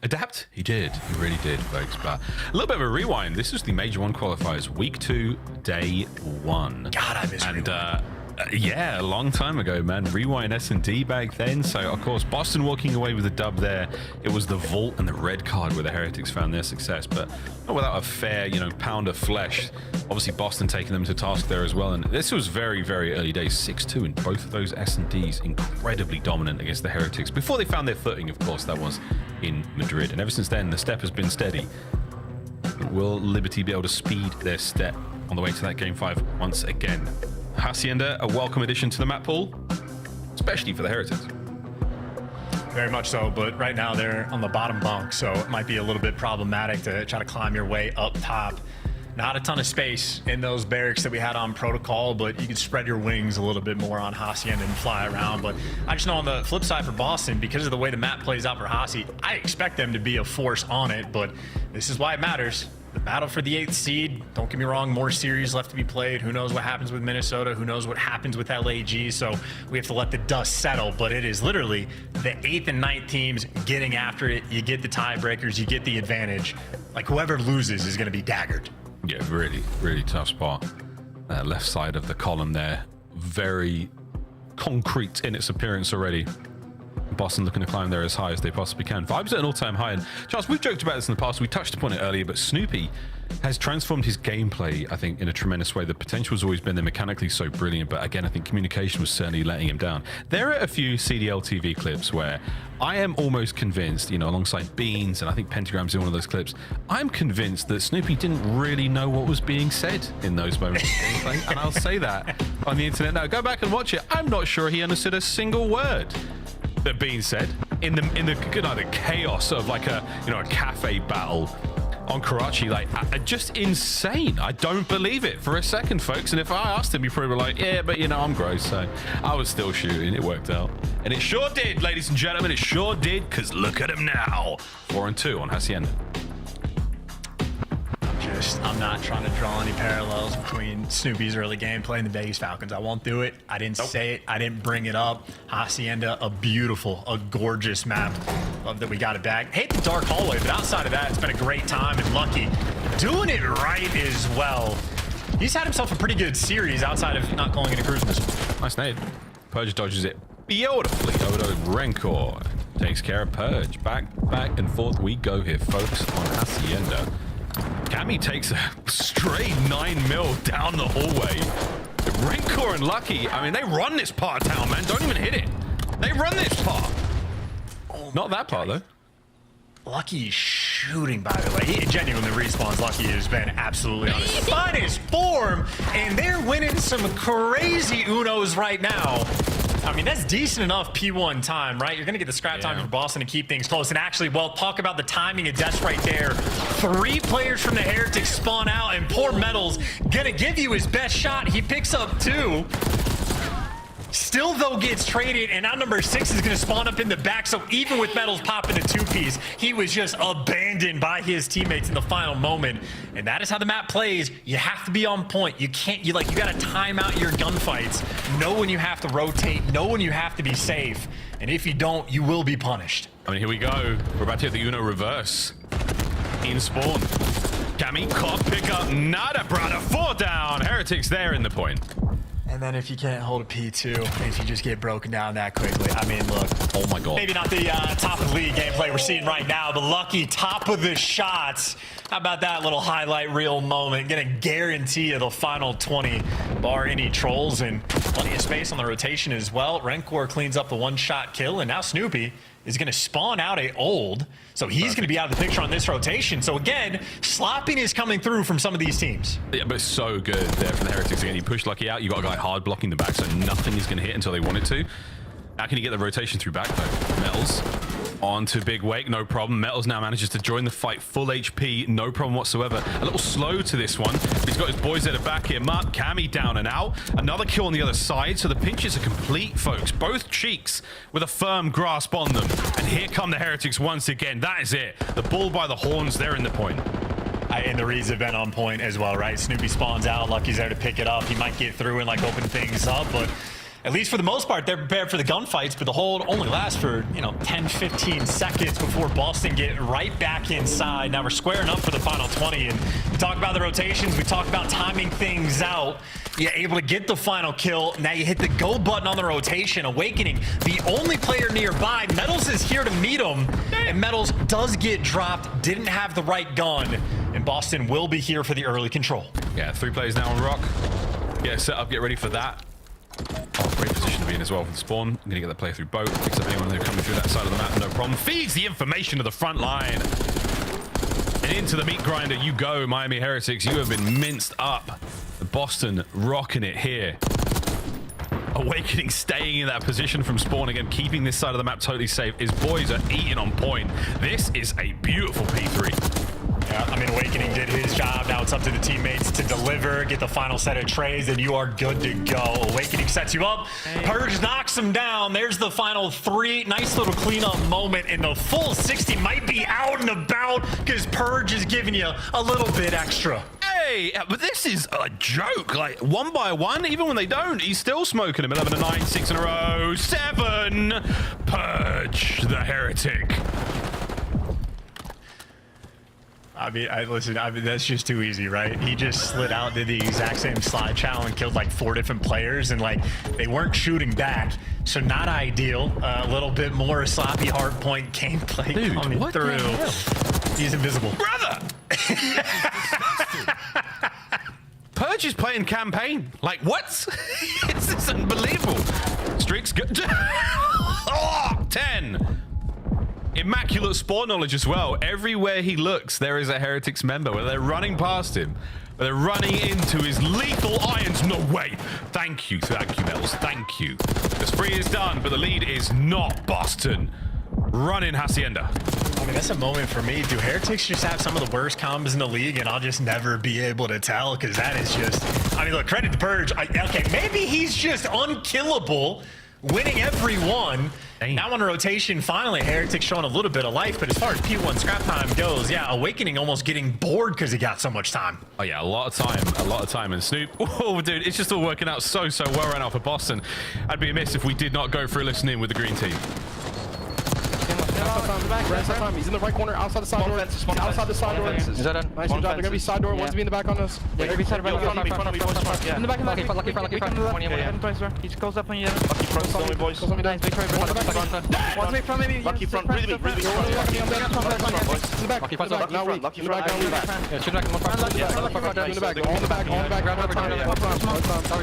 Adapt? He did. He really did, folks. But a little bit of a rewind. This is the Major 1 qualifiers, week 2, day 1. God, I miss Rewind. Yeah, a long time ago, man. Rewind S&D back then. So, of course, Boston walking away with the dub there. It was the Vault and the red card where the Heretics found their success, but not without a fair, you know, pound of flesh. Obviously, Boston taking them to task there as well. And this was very, very early days. 6-2 in both of those S&Ds. Incredibly dominant against the Heretics. Before they found their footing, of course, that was in Madrid. And ever since then, the step has been steady. Will Liberty be able to speed their step on the way to that Game 5 once again? Hacienda, a welcome addition to the map pool, especially for the Heretics. Very much so, but right now they're on the bottom bunk, so it might be a little bit problematic to try to climb your way up top. Not a ton of space in those barracks that we had on Protocol, but you can spread your wings a little bit more on Hacienda and fly around. But I just know on the flip side for Boston, because of the way the map plays out for Hasi, I expect them to be a force on it, but this is why it matters. The battle for the 8th seed, don't get me wrong, more series left to be played. Who knows what happens with Minnesota? Who knows what happens with LAG? So we have to let the dust settle, but it is literally the 8th and 9th teams getting after it. You get the tiebreakers, you get the advantage. Like whoever loses is going to be daggered. Yeah, really, really tough spot. Left side of the column there, very concrete in its appearance already. Boston looking to climb there as high as they possibly can. Vibes at an all-time high. And Charles, we've joked about this in the past. We touched upon it earlier, but Snoopy has transformed his gameplay, I think, in a tremendous way. The potential has always been there, mechanically so brilliant, but again, I think communication was certainly letting him down. There are a few CDL TV clips where I am almost convinced, you know, alongside Beans, and I think Pentagram's in one of those clips, I'm convinced that Snoopy didn't really know what was being said in those moments of gameplay, and I'll say that on the internet now. Go back and watch it. I'm not sure he understood a single word that Beans said in the chaos of like a, you know, a cafe battle on Karachi. Like, just insane. I don't believe it for a second, folks. And if I asked him, he'd probably be like, yeah, but you know, I'm gross. So I was still shooting. It worked out. And it sure did, ladies and gentlemen. It sure did, because look at him now. 4-2 on Hacienda. I'm not trying to draw any parallels between Snoopy's early gameplay and the Vegas Falcons. I won't do it. I didn't say it. I didn't bring it up. Hacienda, a beautiful, a gorgeous map. Love that we got it back. Hate the dark hallway, but outside of that, it's been a great time. And Lucky doing it right as well. He's had himself a pretty good series outside of not calling it a cruise missile. Nice nade. Purge dodges it beautifully over to Rencor. Takes care of Purge. Back and forth we go here, folks, on Hacienda. Cammy takes a straight 9 mil down the hallway. Rencor and Lucky, I mean, they run this part of town, man. Don't even hit it. They run this part. Oh, not that part, though. Lucky shooting, by the way. He genuinely respawns. Lucky has been absolutely on his finest form, and they're winning some crazy Unos right now. I mean, that's decent enough P1 time, right? You're going to get the scrap time for Boston to keep things close. And actually, well, talk about the timing of deaths right there. 3 players from the Heretics spawn out, and poor Metals going to give you his best shot. He picks up 2. Still, though, gets traded, and now number 6 is going to spawn up in the back. So even with Metals popping a 2-piece, he was just abandoned by his teammates in the final moment. And that is how the map plays. You have to be on point. You can't, you got to time out your gunfights. Know when you have to rotate. Know when you have to be safe. And if you don't, you will be punished. I mean, here we go. We're about to hit the Uno reverse. In spawn. Cammy, caught, pick up, nada, brother. 4 down. Heretics there in the point. And then if you can't hold a P2, if you just get broken down that quickly, I mean, look. Oh my God. Maybe not the top of the league gameplay we're seeing right now, but Lucky, top of the shots. How about that little highlight reel moment? Get a guarantee of the final 20 bar any trolls and plenty of space on the rotation as well. Rencor cleans up the one-shot kill, and now Snoopy is going to spawn out a ult. So he's going to be out of the picture on this rotation. So again, sloppiness coming through from some of these teams. Yeah, but so good there for the Heretics. Again, you push Lucky out, you got a guy hard blocking the back, so nothing is going to hit until they want it to. How can you get the rotation through back though? Metals on to Big Wake, no problem. Metals now manages to join the fight, full HP, no problem whatsoever. A little slow to this one. He's got his boys there to back him up. Cammy down and out. Another kill on the other side, so the pinches are complete, folks. Both cheeks with a firm grasp on them. And here come the Heretics once again. That is it. The bull by the horns, they're in the point. And the reads have been on point as well, right? Snoopy spawns out, Lucky's there to pick it up. He might get through and like open things up, but at least for the most part, they're prepared for the gunfights, but the hold only lasts for, 10, 15 seconds before Boston get right back inside. Now we're squaring up for the final 20, and we talk about the rotations, we talk about timing things out. You're able to get the final kill. Now you hit the go button on the rotation. Awakening, the only player nearby. Metals is here to meet him, and Metals does get dropped, didn't have the right gun, and Boston will be here for the early control. Yeah, 3 players now on Rock. Get set up, get ready for that. Oh, great position to be in as well for the spawn. I'm going to get that play through boat. Picks up anyone who's coming through that side of the map, no problem. Feeds the information to the front line. And into the meat grinder you go, Miami Heretics. You have been minced up. Boston rocking it here. Awakening staying in that position from spawn again, keeping this side of the map totally safe. His boys are eating on point. This is a beautiful P3. Yeah, I mean, Awakening did his job. Now it's up to the teammates to deliver, get the final set of trays, and you are good to go. Awakening sets you up. Purge knocks him down. There's the final 3. Nice little cleanup moment, and the full 60 might be out and about because Purge is giving you a little bit extra. Hey, but this is a joke. Like, 1 by 1, even when they don't, he's still smoking him. 11 to 9, 6 in a row, 7. Purge the Heretic. I mean, listen, that's just too easy, right? He just slid out, did the exact same slide chow and killed like 4 different players, and like they weren't shooting back, so not ideal. A little bit more sloppy hard point gameplay coming through. He's invisible. Brother! Purge is playing campaign. Like, what? This is unbelievable. Streaks good. Oh, 10. Immaculate spawn knowledge as well. Everywhere he looks, there is a Heretics member. Whether they're running past him, whether they're running into his lethal irons. No way. Thank you, Metals. Thank you. The spree is done, but the lead is not Boston. Run in Hacienda. I mean, that's a moment for me. Do Heretics just have some of the worst combos in the league, and I'll just never be able to tell? Because that is just, I mean, look, credit to Purge. Okay, maybe he's just unkillable, winning every one. Dang. Now on rotation, finally, Heretics showing a little bit of life, but as far as P1 scrap time goes, yeah, Awakening almost getting bored because he got so much time. Oh yeah, a lot of time. And Snoop, oh dude, it's just all working out so well right now for Boston. I'd be amiss if we did not go for a listen in with the green team. He's in the right corner, outside the side door. Outside the side door. Is that done? Nice job. They're gonna be side door. One's be in the back on us. Yeah, they're side door. In the back. Lucky front. He goes up on you. Lucky front, tell me, boys. Nice, big front. One's big front, maybe. Lucky front, really big front. In the back. Lucky front, Now weak. In the back, now weak. Yeah, shoot back in the front. In the back, on the back.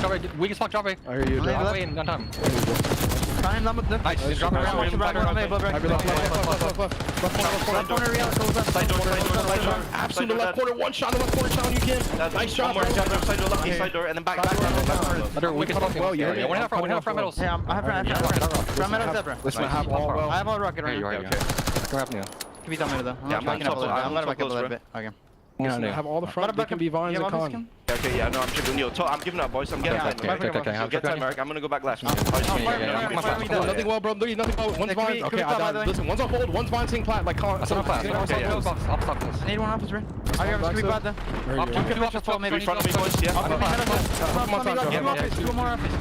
Cover. Weakest fuck, drop it. I hear you. Wait, on time. Nice, he's dropping around. Absolute left corner, one shot in the left corner, challenge you can. Nice job. Side door, and then back. Weakest fuck. Well, yeah. One half front metals. Yeah, I have front metals, bro. Listen, I have all well. I have all rocket right now. Okay. Come up now. Can be down there though. I'm gonna back up a little bit. Okay. Listen, I have all the front. They can be vines and con. Okay, yeah, no, I'm tripping. Yo, I'm giving up, boys. I'm getting time. Get time, Eric. I'm gonna go back last. Nothing well, bro. Nothing well. One's vines. Okay, I died. Listen, one's on hold. One's vines hitting plat. Like, that's not plat. I need one office, bro. I have a bad there. Two office 12, maybe. In front of me, boys. Yeah. Two more office.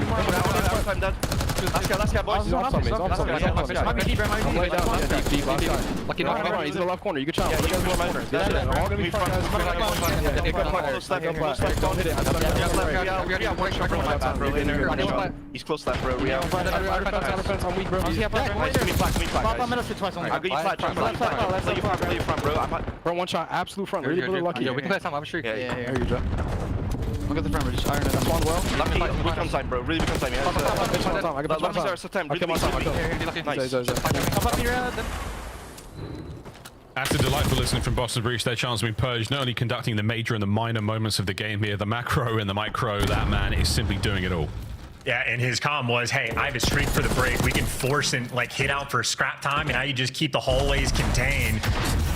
Last guy, boys. He's on me. I'm laid down. Deep. Last guy. Lucky no. He's in the left corner. You can chop. Look at his corner. All gonna be front guys. Don't hit it. He's close left, bro. I'm weak, bro. I'm Bro, one shot, absolute front. Really, really lucky. Yeah, we can play some. I'm sure. Yeah. Here you go. Look at the front. We're just ironing it. That's one well. Lucky, weak side, bro. Really weak side, man. I got the time. Really weak side. Nice. After delightful listening from Boston Breach, their chance to be purged, not only conducting the major and the minor moments of the game here, the macro and the micro, that man is simply doing it all. Yeah, and his comm was, hey, I have a streak for the break. We can force and like hit out for scrap time, and now you just keep the hallways contained.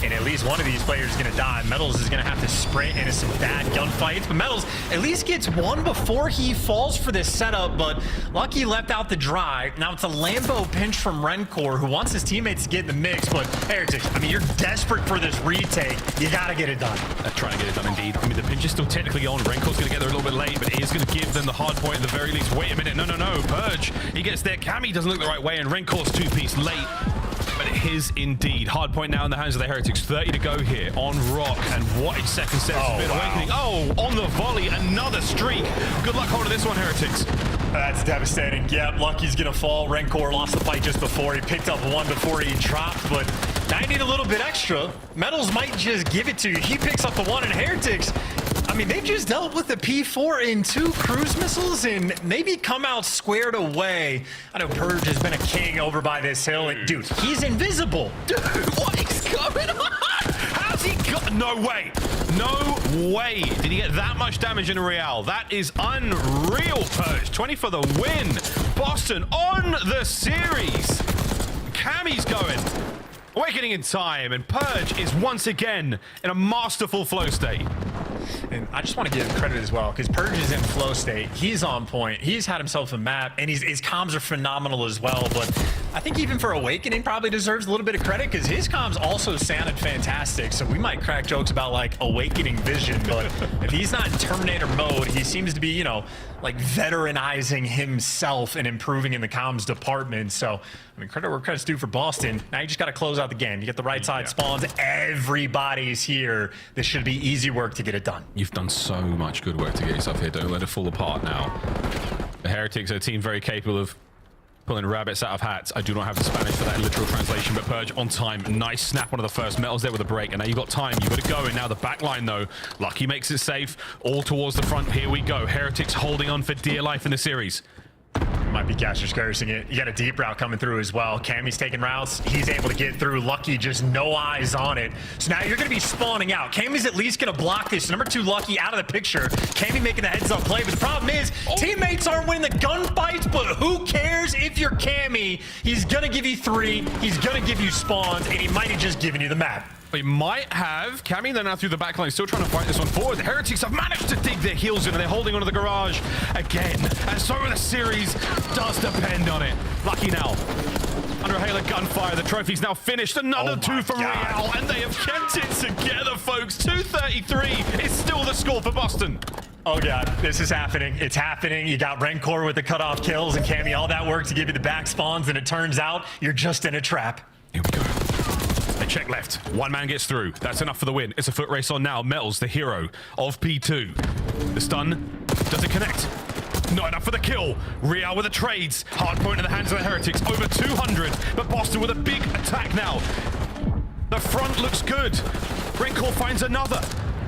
And at least one of these players is gonna die. Metals is gonna have to sprint into some bad gunfights, but Metals at least gets one before he falls for this setup, but Lucky left out the dry. Now it's a Lambo pinch from Rencor, who wants his teammates to get in the mix, but Heretics, I mean, you're desperate for this retake. You gotta get it done. They're trying to get it done indeed. I mean, the pinch is still technically on. Renkor's gonna get there a little bit late, but it is gonna give them the hard point at the very least. Wait a minute, no, Purge, he gets there. Cammy doesn't look the right way, and Renkor's two-piece late. But it is indeed. Hard point now in the hands of the Heretics. 30 to go here on Rock. And what a second set of Spin Awakening. Oh, on the volley, another streak. Good luck holding this one, Heretics. That's devastating. Yep, Lucky's gonna fall. Rencor lost the fight just before. He picked up one before he dropped, but now you need a little bit extra. Metals might just give it to you. He picks up the one, and Heretics, I mean, they've just dealt with the P4 and 2 cruise missiles and maybe come out squared away. I know Purge has been a king over by this hill, and dude, he's invisible. Dude, what is going on? How's he got? No way. No way. Did he get that much damage in a Real? That is unreal, Purge. 20 for the win. Boston on the series. Cammy's going. Awakening in time, and Purge is once again in a masterful flow state. And I just want to give him credit as well, because Purge is in flow state. He's on point. He's had himself a map, and his comms are phenomenal as well. But I think even for Awakening probably deserves a little bit of credit, because his comms also sounded fantastic. So we might crack jokes about like Awakening vision, but if he's not in Terminator mode, he seems to be, you know, like veteranizing himself and improving in the comms department. So I mean, credit where credit's due for Boston. Now you just got to close out the game. You get the right side spawns. Everybody's here. This should be easy work to get it done. You've done so much good work to get yourself here. Don't let it fall apart now. The Heretics are a team very capable of pulling rabbits out of hats. I do not have the Spanish for that literal translation, but Purge on time. Nice snap, one of the first. Metals there with a break, and now you've got time. You've got to go, and now the back line, though. Lucky makes it safe. All towards the front. Here we go. Heretics holding on for dear life in the series. Might be Caster's cursing it. You got a deep route coming through as well. Cammy's taking routes. He's able to get through. Lucky just no eyes on it. So now you're going to be spawning out. Cammy's at least going to block this. Number 2 Lucky out of the picture. Cammy making the heads up play. But the problem is teammates aren't winning the gunfights, but who cares if you're Cammy? He's going to give you 3. He's going to give you spawns, and he might have just given you the map. We might have. Cammy, they're now through the backline, still trying to fight this one forward. The Heretics have managed to dig their heels in, and they're holding onto the garage again. And so the series does depend on it. Lucky now. Under a hail of gunfire, the trophy's now finished. Another 2 from Real, and they have kept it together, folks. 233 is still the score for Boston. Oh god, this is happening. It's happening. You got Rencor with the cutoff kills, and Cammy, all that work to give you the back spawns, and it turns out you're just in a trap. Here we go. They check left. One man gets through. That's enough for the win. It's a foot race on now. Metals, the hero of P2. The stun. Does it connect? Not enough for the kill. Real with the trades. Hard point in the hands of the Heretics. Over 200. But Boston with a big attack now. The front looks good. Rencor finds another.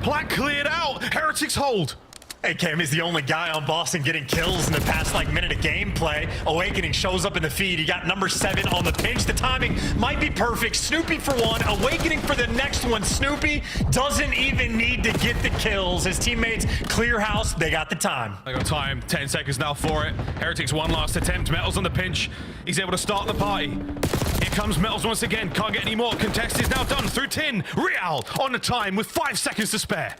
Plaque cleared out. Heretics hold. Hey, Cam is the only guy on Boston getting kills in the past like minute of gameplay. Awakening shows up in the feed. You got number 7 on the pinch. The timing might be perfect. Snoopy for one, Awakening for the next one. Snoopy doesn't even need to get the kills. His teammates clear house. They got the time. They got time. 10 seconds now for it. Heretics one last attempt. Metals on the pinch. He's able to start the party. Here comes Metals once again. Can't get any more. Contest is now done through tin. Real on the time with 5 seconds to spare.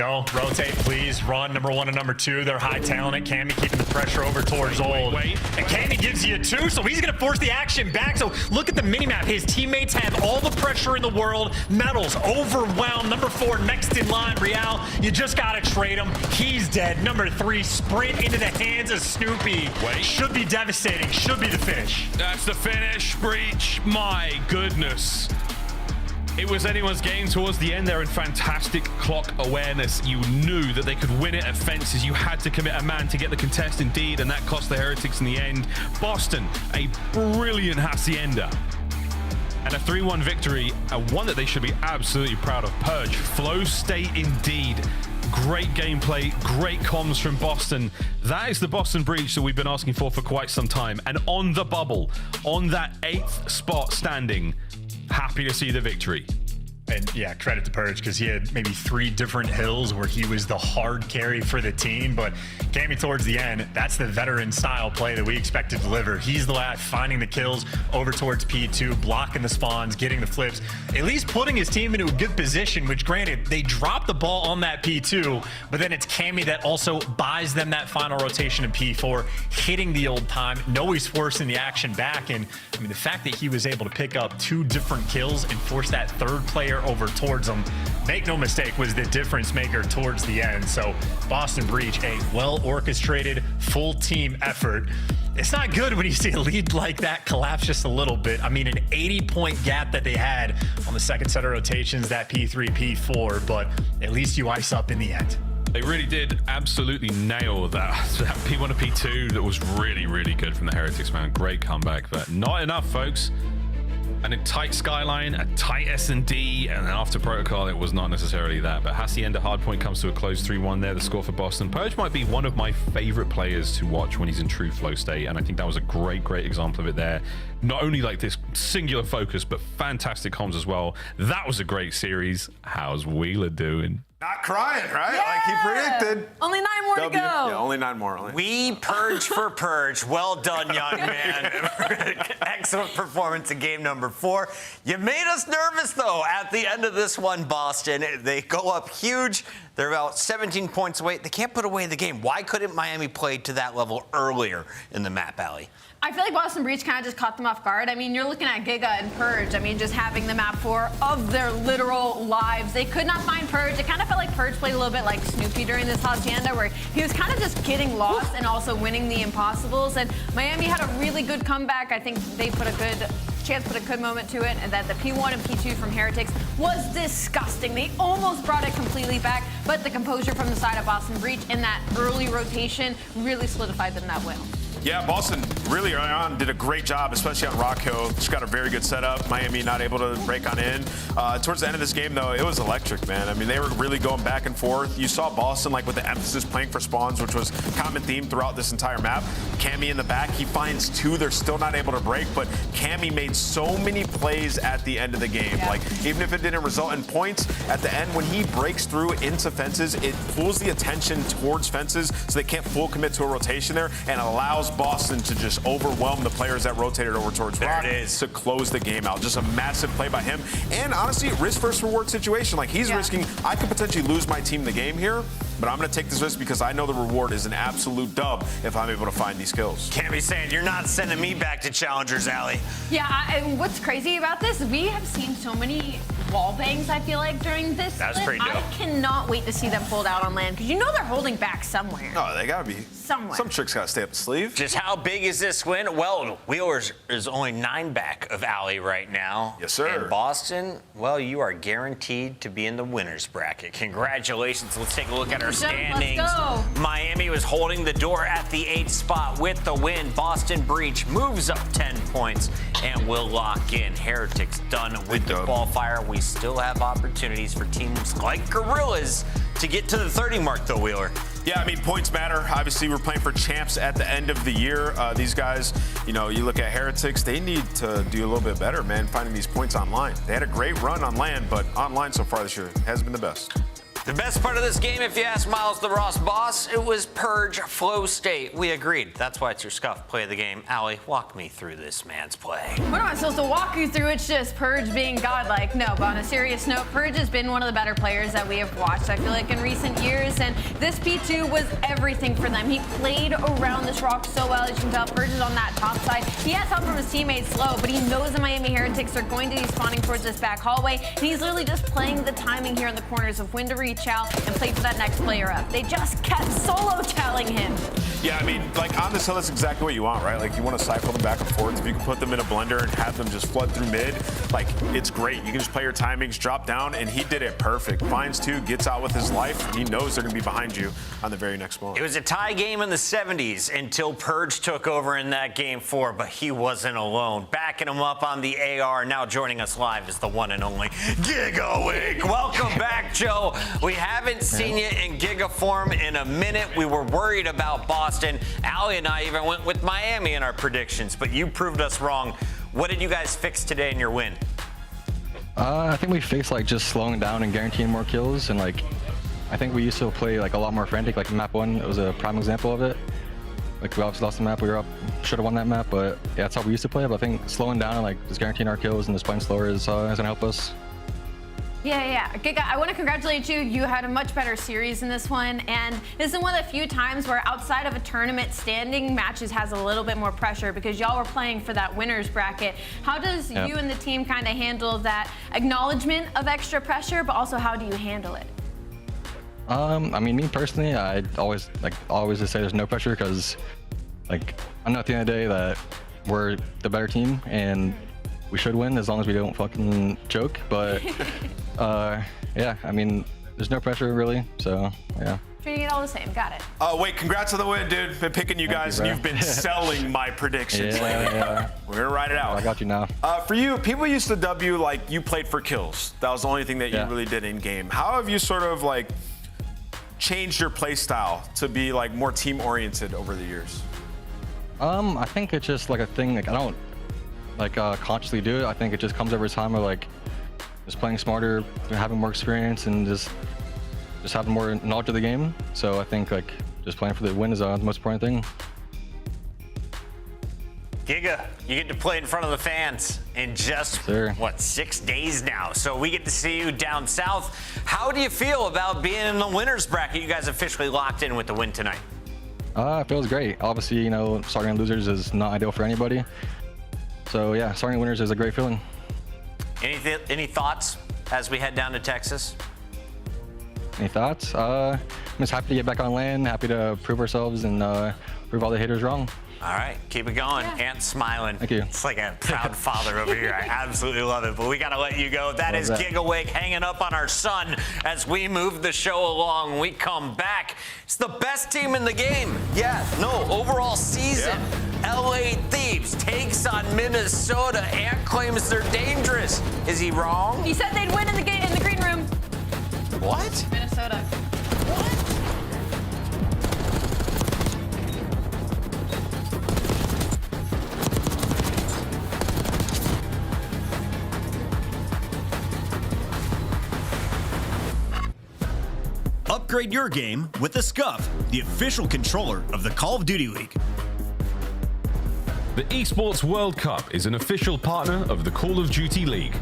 Go, rotate, please. Run number 1 and number 2. They're high talent at Cammy, keeping the pressure over towards Old. And Cammy gives you a 2, so he's going to force the action back. So look at the minimap. His teammates have all the pressure in the world. Metals overwhelmed. Number 4 next in line. Real, you just got to trade him. He's dead. Number 3, sprint into the hands of Snoopy. Should be devastating. Should be the finish. That's the finish, Breach. My goodness. It was anyone's game towards the end there, in fantastic clock awareness. You knew that they could win it at fences. You had to commit a man to get the contest indeed, and that cost the Heretics in the end. Boston, a brilliant hacienda. And a 3-1 victory, one that they should be absolutely proud of. Purge, flow state indeed. Great gameplay, great comms from Boston. That is the Boston Breach that we've been asking for quite some time. And on the bubble, on that 8th spot standing, happy to see the victory. And yeah, credit to Purge, because he had maybe 3 different hills where he was the hard carry for the team. But Cammy towards the end, that's the veteran style play that we expect to deliver. He's the lad finding the kills over towards P2, blocking the spawns, getting the flips, at least putting his team into a good position, which granted, they dropped the ball on that P2, but then it's Cammy that also buys them that final rotation in P4, hitting the old time. No, he's forcing the action back. And I mean, the fact that he was able to pick up 2 different kills and force that 3rd player over towards them, make no mistake, was the difference maker towards the end. So Boston Breach, a well-orchestrated full team effort. It's not good when you see a lead like that collapse just a little bit. I mean, an 80-point gap that they had on the second set of rotations, that P3, P4, but at least you ice up in the end. They really did absolutely nail that P1 to P2. That was really, really good from the Heretics, man. Great comeback, but not enough, folks. And a tight skyline, a tight S&D, and then after protocol, it was not necessarily that. But Hacienda Hardpoint comes to a close 3-1 there, the score for Boston. Purge might be one of my favorite players to watch when he's in true flow state, and I think that was a great, great example of it there. Not only like this singular focus, but fantastic comms as well. That was a great series. How's Wheeler doing? Not crying, right? Yeah. Like he predicted. Only 9 more to go. Yeah, only 9 more. We purge for Purge. Well done, young man. Excellent performance in game number 4. You made us nervous, though, at the end of this one, Boston. They go up huge. They're about 17 points away. They can't put away the game. Why couldn't Miami play to that level earlier in the map, Allie? I feel like Boston Breach kind of just caught them off guard. I mean, you're looking at Giga and Purge. I mean, just having the map 4 of their literal lives. They could not find Purge. It kind of felt like Purge played a little bit like Snoopy during this Hacienda, where he was kind of just getting lost and also winning the impossibles. And Miami had a really good comeback. I think they put a good moment to it, and that the P1 and P2 from Heretics was disgusting. They almost brought it completely back, but the composure from the side of Boston Breach in that early rotation really solidified them that win. Yeah, Boston really early on did a great job, especially on Rock Hill. Just got a very good setup. Miami not able to break on in. Towards the end of this game, though, it was electric, man. I mean, they were really going back and forth. You saw Boston, like, with the emphasis playing for spawns, which was a common theme throughout this entire map. Cammy in the back, he finds 2. They're still not able to break, but Cammy made so many plays at the end of the game. Yeah. Like, even if it didn't result in points, at the end, when he breaks through into fences, it pulls the attention towards fences so they can't full commit to a rotation there, and allows Boston to just overwhelm the players that rotated over towards Rock to close the game out. Just a massive play by him. And honestly, risk versus reward situation. Like, he's risking, I could potentially lose my team the game here, but I'm going to take this risk because I know the reward is an absolute dub if I'm able to find these kills. Cammy saying, you're not sending me back to Challengers, Allie. Yeah, and what's crazy about this, we have seen so many wall bangs, I feel like, during this That's split. pretty dope. I cannot wait to see them pulled out on land, because you know they're holding back somewhere. Oh, they got to be. Somewhere. Some tricks got to stay up the sleeve. Just how big is this win? Well, Wheeler's is only 9 back of Allie right now. Yes, sir. And Boston, well, you are guaranteed to be in the winner's bracket. Congratulations. Let's take a look at our standings. Let's go. Miami was holding the door at the 8th spot with the win. Boston Breach moves up 10 points and will lock in. Heretics done with the qualifier. We still have opportunities for teams like Gorillas to get to the 30 mark, though, Wheeler. Yeah, I mean, points matter. Obviously, we're playing for champs at the end of the year. These guys, you know, you look at Heretics, they need to do a little bit better, man, finding these points online. They had a great run on land, but online so far this year has been the best. The best part of this game, if you ask Miles the Ross boss, it was Purge Flow State. We agreed. That's why it's your Scuff play of the game. Allie, walk me through this man's play. What am I supposed to walk you through? It's just Purge being godlike. No, but on a serious note, Purge has been one of the better players that we have watched, I feel like, in recent years, and this P2 was everything for them. He played around this rock so well. As you can tell, Purge is on that top side. He has help from his teammates Slow, but he knows the Miami Heretics are going to be spawning towards this back hallway, and he's literally just playing the timing here in the corners of when to reach out and play for that next player up. They just kept solo telling him. Yeah, I mean, like on this hill, that's exactly what you want, right? Like you want to cycle them back and forth. If you can put them in a blender and have them just flood through mid, like it's great. You can just play your timings, drop down, and he did it perfect. Finds two, gets out with his life, and he knows they're going to be behind you on the very next moment. It was a tie game in the 70s until Purge took over in that game 4, but he wasn't alone. Backing him up on the AR, now joining us live is the one and only Giga Wake. Welcome back, Joe. We haven't seen you in Giga form in a minute. We were worried about Boston. Allie and I even went with Miami in our predictions, but you proved us wrong. What did you guys fix today in your win? I think we fixed like just slowing down and guaranteeing more kills, and like I think we used to play like a lot more frantic. Like map 1, it was a prime example of it. Like we obviously lost the map, we were up, should have won that map, but yeah, that's how we used to play. But I think slowing down and like just guaranteeing our kills and just playing slower is gonna help us. Yeah. Giga, I want to congratulate you. You had a much better series in this one, and this is one of the few times where outside of a tournament, standing matches has a little bit more pressure because y'all were playing for that winner's bracket. How does you and the team kind of handle that acknowledgement of extra pressure, but also how do you handle it? I mean, me personally, I always just say there's no pressure because, like, I know at the end of the day that we're the better team and we should win as long as we don't fucking choke. But yeah, I mean, there's no pressure really. So yeah. Treating it all the same. Got it. Wait, congrats on the win, dude. Been picking you guys, and you've been selling my predictions lately. Yeah. We're gonna ride it out. I got you now. For you, people used to dub you like you played for kills. That was the only thing that you really did in game. How have you sort of like changed your play style to be like more team oriented over the years? I think it's just like a thing. Like I don't like consciously do it. I think it just comes over time of like just playing smarter, having more experience, and just having more knowledge of the game. So I think like just playing for the win is the most important thing. Giga, you get to play in front of the fans in just, what, 6 days now. So we get to see you down south. How do you feel about being in the winner's bracket? You guys officially locked in with the win tonight. It feels great. Obviously, you know, starting losers is not ideal for anybody. So yeah, starting winners is a great feeling. Any thoughts as we head down to Texas? Any thoughts? I'm just happy to get back on land, happy to prove ourselves and prove all the haters wrong. All right, keep it going. Ant's smiling. Thank you. It's like a proud father over here. I absolutely love it, but we got to let you go. That is Giga Wake hanging up on our son as we move the show along. When we come back, it's the best team in the game. Yeah, no, overall season. LA Thieves takes on Minnesota. Ant claims they're dangerous. Is he wrong? He said they'd win in the green room. What? Minnesota. Upgrade your game with the Scuff, the official controller of the Call of Duty League. The Esports World Cup is an official partner of the Call of Duty League.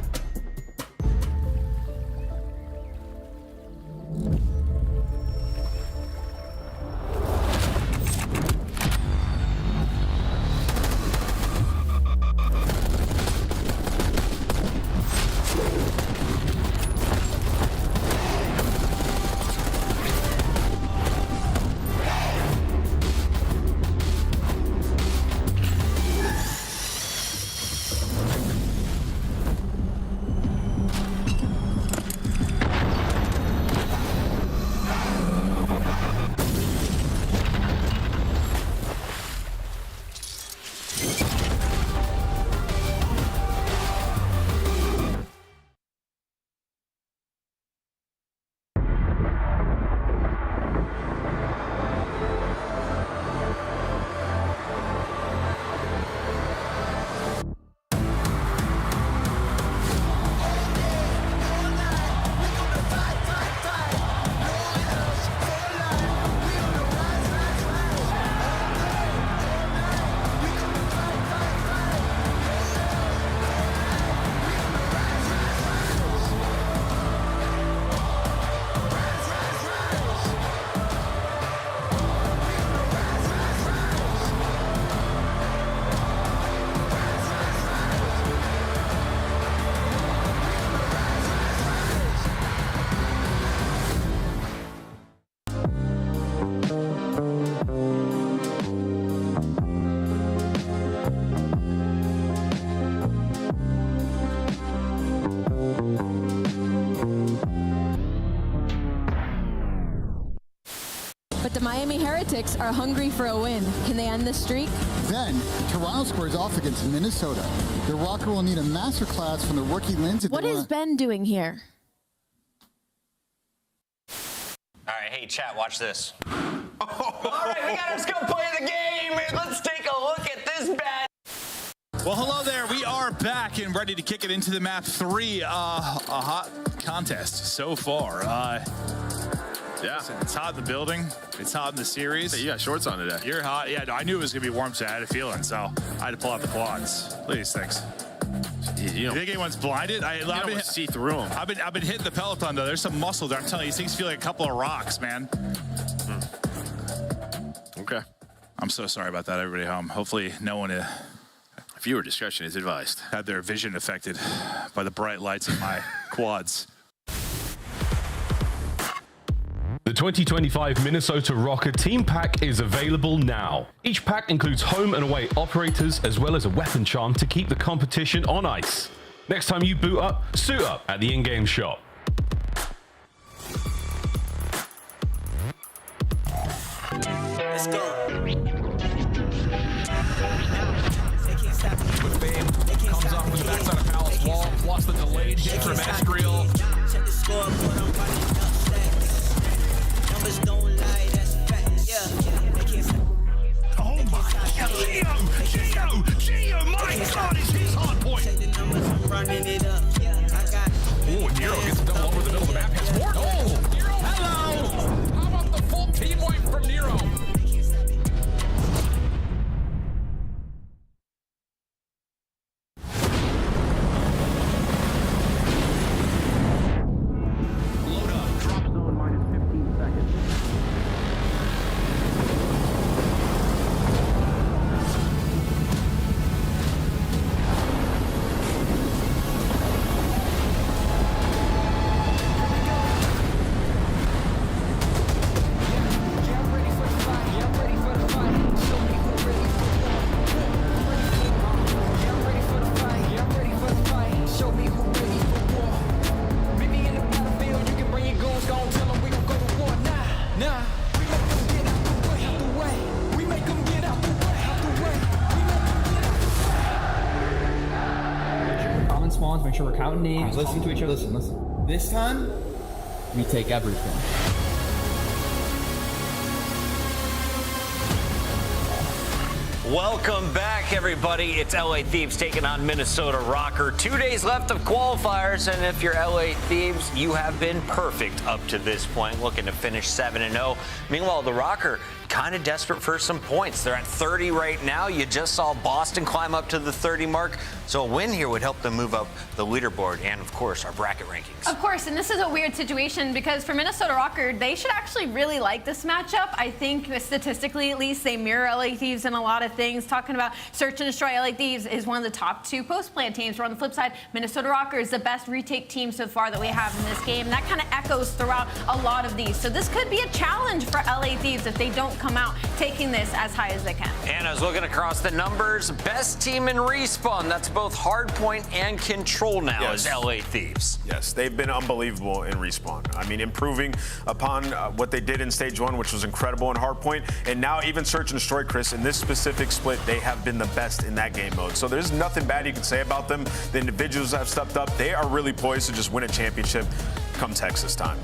Miami Heretics are hungry for a win. Can they end this streak? Then, Toronto squares off against Minnesota. The Rocker will need a masterclass from the rookie Linz. What is Ben doing here? All right, hey, chat, watch this. All right, let's go play the game. Let's take a look at this bad. Well, hello there. We are back and ready to kick it into the map 3. A hot contest so far. Yeah, it's hot in the building. It's hot in the series. Hey, you got shorts on today. You're hot. Yeah, no, I knew it was going to be warm today. I had a feeling, so I had to pull out the quads. Look at these things. You think anyone's blinded? I've been see through them. I've been hitting the Peloton though. There's some muscle there. I'm telling you, these things feel like a couple of rocks, man. Okay. I'm so sorry about that, everybody home. Hopefully, no one viewer discretion is advised. Had their vision affected by the bright lights of my quads. The 2025 Minnesota Rocker Team Pack is available now. Each pack includes home and away operators as well as a weapon charm to keep the competition on ice. Next time you boot up, suit up at the in-game shop. Let's go. Comes off from the backside of Powell's wall, plus the delayed hit from Escriel. Check the scoreboard, I'm running up stacks. Numbers don't lie, that's facts. Yeah, they can't stop. Oh my God, Gio, my God, is his hard point. Check the numbers, I'm running it up. I got it. Oh, Nero gets a double over the middle of the map. Has more. Oh, Nero, hello. How about the full team wipe from Nero? Make sure we're counting names, listening to each other. Listen. This time, we take everything. Welcome back, everybody. It's LA Thieves taking on Minnesota Rocker. 2 days left of qualifiers, and if you're LA Thieves, you have been perfect up to this point, looking to finish 7-0. Meanwhile, the Rocker kind of desperate for some points. They're at 30 right now. You just saw Boston climb up to the 30 mark, so a win here would help them move up the leaderboard and, of course, our bracket rankings. Of course, and this is a weird situation because for Minnesota Rocker, they should actually really like this matchup. I think statistically, at least, they mirror LA Thieves in a lot of things. Talking about Search and Destroy, LA Thieves is one of the top 2 post-plan teams. But on the flip side, Minnesota Rocker is the best retake team so far that we have in this game. And that kind of echoes throughout a lot of these. So this could be a challenge for LA Thieves if they don't come out taking this as high as they can. And I was looking across the numbers. Best team in Respawn. That's both Hardpoint and Control now is LA Thieves. Yes, they've been unbelievable in Respawn. I mean, improving upon what they did in Stage 1, which was incredible in Hardpoint. And now even Search and Destroy, Chris, in this specific split, they have been the best in that game mode. So there's nothing bad you can say about them. The individuals have stepped up. They are really poised to just win a championship come Texas time.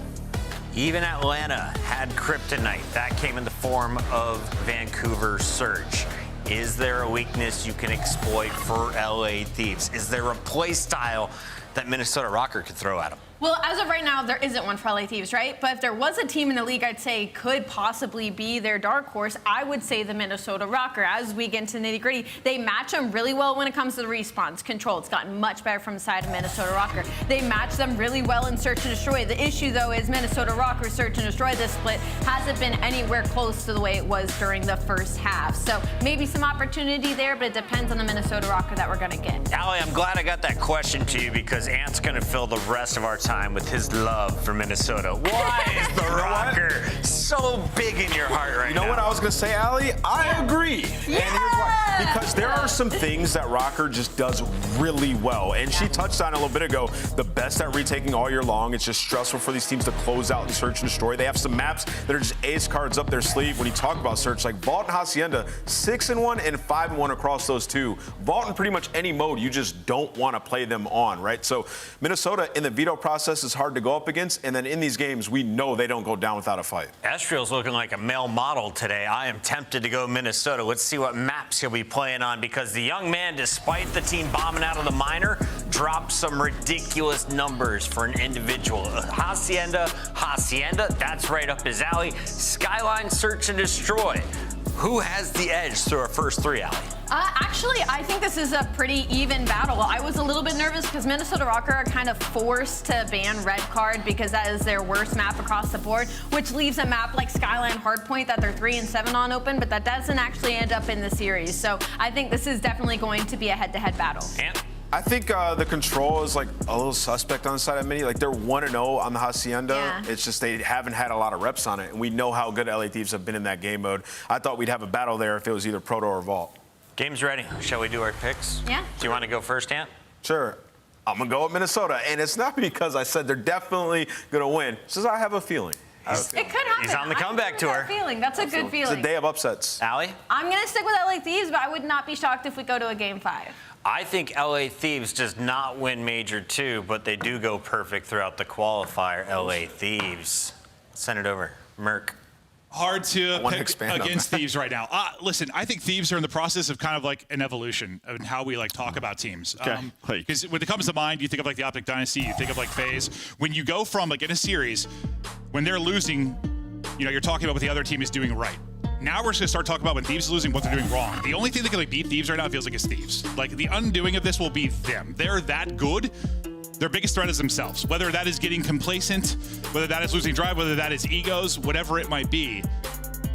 Even Atlanta had kryptonite. That came in the form of Vancouver Surge. Is there a weakness you can exploit for LA Thieves? Is there a play style that Minnesota Rocker could throw at them? Well, as of right now, there isn't one for LA Thieves, right? But if there was a team in the league I'd say could possibly be their dark horse, I would say the Minnesota Rocker. As we get into nitty-gritty, they match them really well when it comes to the respawns. Control, it's gotten much better from the side of Minnesota Rocker. They match them really well in Search and Destroy. The issue, though, is Minnesota Rocker Search and Destroy this split hasn't been anywhere close to the way it was during the first half. So maybe some opportunity there, but it depends on the Minnesota Rocker that we're going to get. Allie, I'm glad I got that question to you because Ant's going to fill the rest of our time with his love for Minnesota. Why is the Rocker so big in your heart right now? You know what I was going to say, Allie? I agree. Yeah. And here's why. Because there are some things that Rocker just does really well. And she touched on it a little bit ago. the best at retaking all year long. It's just stressful for these teams to close out and search and destroy. They have some maps that are just ace cards up their sleeve. When you talk about search, like Vault and Hacienda, 6-1 and 5-1 across those two. Vault in pretty much any mode, you just don't want to play them on, right? So Minnesota in the veto process is hard to go up against, and then in these games, we know they don't go down without a fight. Estriel's looking like a male model today. I am tempted to go Minnesota. Let's see what maps he'll be playing on, because the young man, despite the team bombing out of the minor, dropped some ridiculous numbers for an individual. Hacienda, that's right up his alley. Skyline, search and destroy. Who has the edge through our first three, Allie? Actually, I think this is a pretty even battle. I was a little bit nervous because Minnesota Rocker are kind of forced to ban red card because that is their worst map across the board, which leaves a map like Skyline Hardpoint that they're 3-7 on open, but that doesn't actually end up in the series. So I think this is definitely going to be a head-to-head battle. I think the control is like a little suspect on the side of Mini. Like they're 1-0 on the Hacienda. Yeah. It's just they haven't had a lot of reps on it, and we know how good LA Thieves have been in that game mode. I thought we'd have a battle there if it was either Proto or Vault. Game's ready. Shall we do our picks? Yeah. Do you want to go first, Ant? Sure. I'm going to go with Minnesota, and it's not because I said they're definitely going to win. It's just I have a feeling. It could happen. He's on the comeback tour. That's a good feeling. It's a day of upsets. Allie? I'm going to stick with LA Thieves, but I would not be shocked if we go to a Game 5. I think LA Thieves does not win Major 2, but they do go perfect throughout the qualifier. LA Thieves. Send it over. Merc. Hard to pick against Thieves right now. Listen, I think Thieves are in the process of kind of like an evolution of how we like talk about teams. Because when it comes to mind, you think of like the Optic Dynasty, you think of like FaZe. When you go from like in a series, when they're losing, you know, you're talking about what the other team is doing right. Now we're just going to start talking about when Thieves are losing, what they're doing wrong. The only thing that can like beat Thieves right now feels like is Thieves. Like the undoing of this will be them. They're that good. Their biggest threat is themselves. Whether that is getting complacent, whether that is losing drive, whether that is egos, whatever it might be.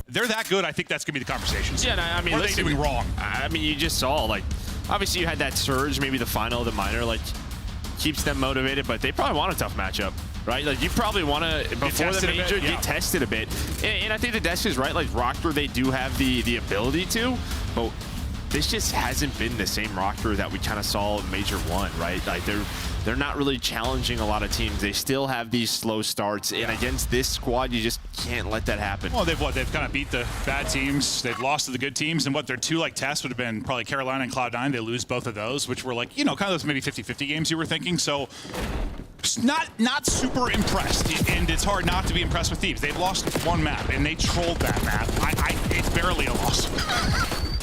They're that good. I think that's going to be the conversation. Yeah, I mean, what are they doing wrong? I mean, you just saw, like, obviously you had that surge, maybe the final of the minor, like, keeps them motivated, but they probably want a tough matchup. Right, like you probably want to before the major get tested a bit, and I think the desk is right. Like Rocker, they do have the ability to, but this just hasn't been the same Rocker that we kind of saw in Major 1, right? Like they're not really challenging a lot of teams. They still have these slow starts, and against this squad, you just can't let that happen. Well, they've kind of beat the bad teams. They've lost to the good teams, and what their two like tests would have been probably Carolina and Cloud9. They lose both of those, which were like, you know, kind of those maybe 50-50 games you were thinking. So not super impressed, and it's hard not to be impressed with Thieves. They've lost one map, and they trolled that map. It's barely a loss.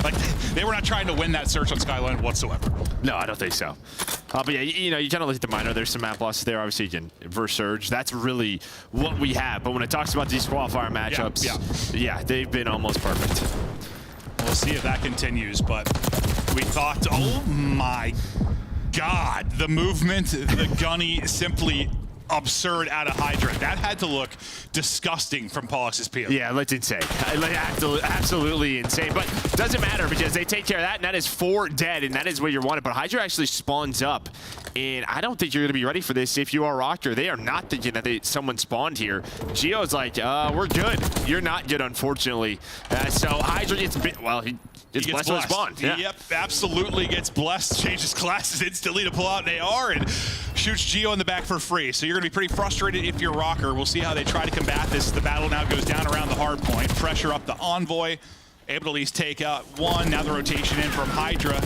Like, they were not trying to win that search on Skyline whatsoever. No, I don't think so. But yeah, you know, you kind of look at the minor. There's some map losses there. Obviously, again, versus Surge. That's really what we have. But when it talks about these qualifier matchups, yeah, they've been almost perfect. We'll see if that continues. But we thought, oh my God, the movement, the gunny, simply absurd out of Hydra. That had to look disgusting from Pollux's PO. Yeah, that's insane. Absolutely insane. But doesn't matter because they take care of that, and that is 4 dead, and that is what you're wanted. But Hydra actually spawns up, and I don't think you're going to be ready for this if you are Rocker. They are not thinking that someone spawned here. Geo's like, we're good. You're not good, unfortunately. So Hydra gets bit. Well, he gets blessed with a spawn. Yeah. Yep, absolutely gets blessed. Changes classes instantly to pull out an AR and shoots Geo in the back for free. So you're going to be pretty frustrated if you're Rocker. We'll see how they try to combat this. The battle now goes down around the hard point. Pressure up the Envoy. Able to at least take out one. Now the rotation in from Hydra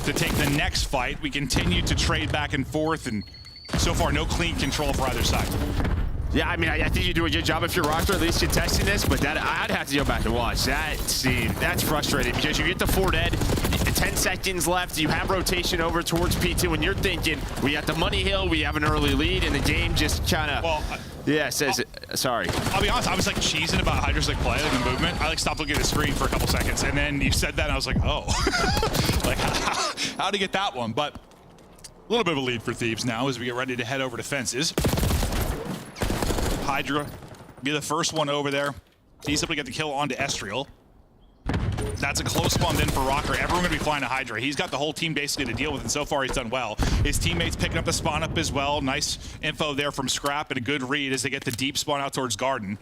to take the next fight. We continue to trade back and forth, and so far no clean control for either side. Yeah, I mean, I think you do a good job if you're Rocker. At least you're testing this, but that I'd have to go back and watch that scene. That's frustrating because you get the 4 dead, 10 seconds left. You have rotation over towards P2, and you're thinking we got the money hill, we have an early lead, and the game just kind of says sorry. I'll be honest, I was like cheesing about Hydra's like play, like the movement. I like stopped looking at the screen for a couple seconds, and then you said that, and I was like, oh, like how to get that one? But a little bit of a lead for Thieves now as we get ready to head over to fences. Hydra be the first one over there. He simply get the kill onto Estriel. That's a close one then for Rocker. Everyone gonna be flying to Hydra. He's got the whole team basically to deal with, and so far he's done well. His teammates picking up the spawn up as well. Nice info there from Scrap and a good read as they get the deep spawn out towards Garden.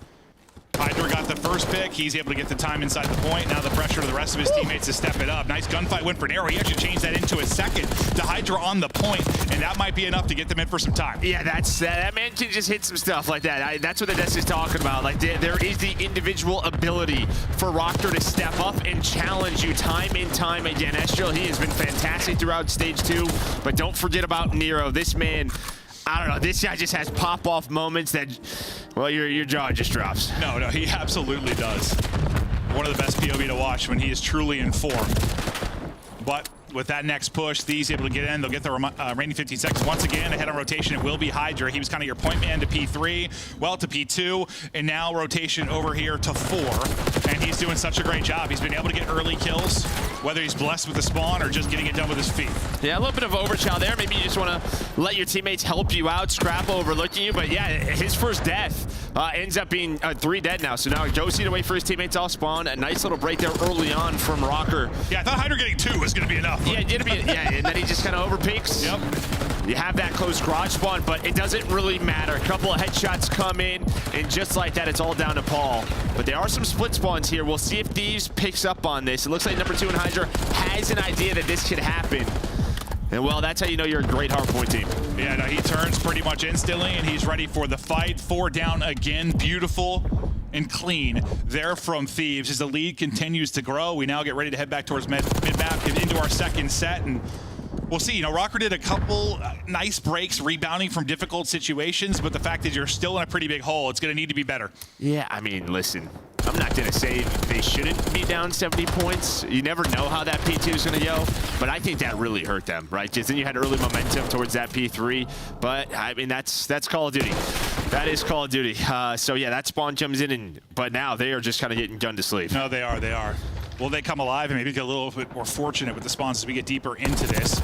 Hydra got the first pick. He's able to get the time inside the point. Now the pressure to the rest of his teammates to step it up. Nice gunfight win for Nero. He actually changed that into a second to Hydra on the point, and that might be enough to get them in for some time. Yeah, that man can just hit some stuff like that. That's what the desk is talking about. Like there is the individual ability for Rocker to step up and challenge you time and time again. Estrel, he has been fantastic throughout stage 2, but don't forget about Nero. This man, I don't know, this guy just has pop-off moments that, well, your jaw just drops. No, he absolutely does. One of the best POV to watch when he is truly in form. But with that next push, Thieves able to get in. They'll get the remaining 15 seconds. Once again, ahead on rotation, it will be Hydra. He was kind of your point man to P3, well to P2, and now rotation over here to 4. And he's doing such a great job. He's been able to get early kills, whether he's blessed with the spawn or just getting it done with his feet. Yeah, a little bit of overchild there. Maybe you just want to let your teammates help you out, Scrap overlooking you. But yeah, his first death ends up being 3 dead now. So now Josie to wait for his teammates off spawn. A nice little break there early on from Rocker. Yeah, I thought Hydra getting 2 was going to be enough. Yeah, and then he just kind of overpeaks. Yep. You have that close garage spawn, but it doesn't really matter. A couple of headshots come in, and just like that, it's all down to Paul. But there are some split spawns here. We'll see if Thieves picks up on this. It looks like number 2 in Hydra has an idea that this could happen. And well, that's how you know you're a great hardpoint team. Yeah, no, he turns pretty much instantly, and he's ready for the fight. 4 down again. Beautiful and clean there from Thieves as the lead continues to grow. We now get ready to head back towards mid-map, get into our second set, and we'll see. You know, Rocker did a couple nice breaks rebounding from difficult situations, but the fact is you're still in a pretty big hole. It's going to need to be better. Yeah, I mean, listen, I'm not going to say they shouldn't be down 70 points. You never know how that P2 is going to go, but I think that really hurt them, right? Just then you had early momentum towards that P3, but I mean, that's Call of Duty. That is Call of Duty. So yeah, that spawn comes in, but now they are just kind of getting gunned to sleep. No, they are. Will they come alive and maybe get a little bit more fortunate with the spawns as we get deeper into this?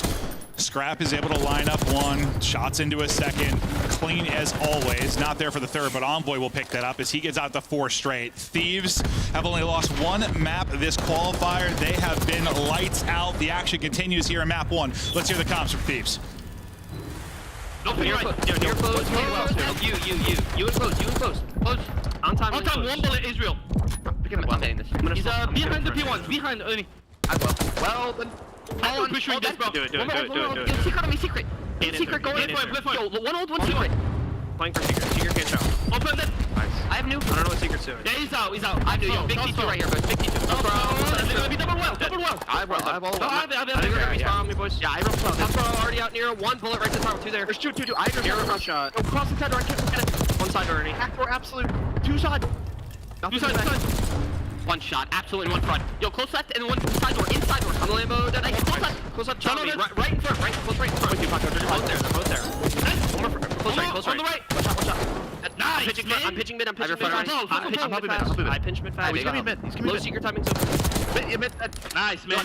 Scrap is able to line up 1, shots into a second, clean as always. Not there for the 3rd, but Envoy will pick that up as he gets out to 4 straight. Thieves have only lost 1 map this qualifier. They have been lights out. The action continues here in map 1. Let's hear the comms from Thieves. Don't put your right. You're close. You and close. Close. On time. 1 bullet, Israel. I'm getting this. He's behind the P1. Behind only. I will. Well, then. I don't push you this, bro. Do it. Secret on me, secret. Secret, go in. Yo, 1 hold, 1 secret. Playing for secret. Secret can't show. Open it. Nice. I have new. I don't know what secret's doing. Yeah, he's out. I do. Yo, big T2 right here, guys. Big T2. They're gonna be double well. I have all. I have Spawn me, boys. Yeah, I have top pro already out near 1 bullet right to the top, 2 there. There's 2. I have a shot. Go cross the side door. Get it. 1 side door, Ernie. Back door, absolute. 2 side. 2 side. 1 shot, absolutely 1 front. Yo, close left and 1 side door, inside door. On the Lambo, dead. Close left. Right in front, right in front. With you, Paco. They're both there. Nice. One more, close right. On the right. Watch out. Nice, I'm pitching mid. I pinch mid fast. He's gonna be mid. Low secret timing. Mid. Nice, man.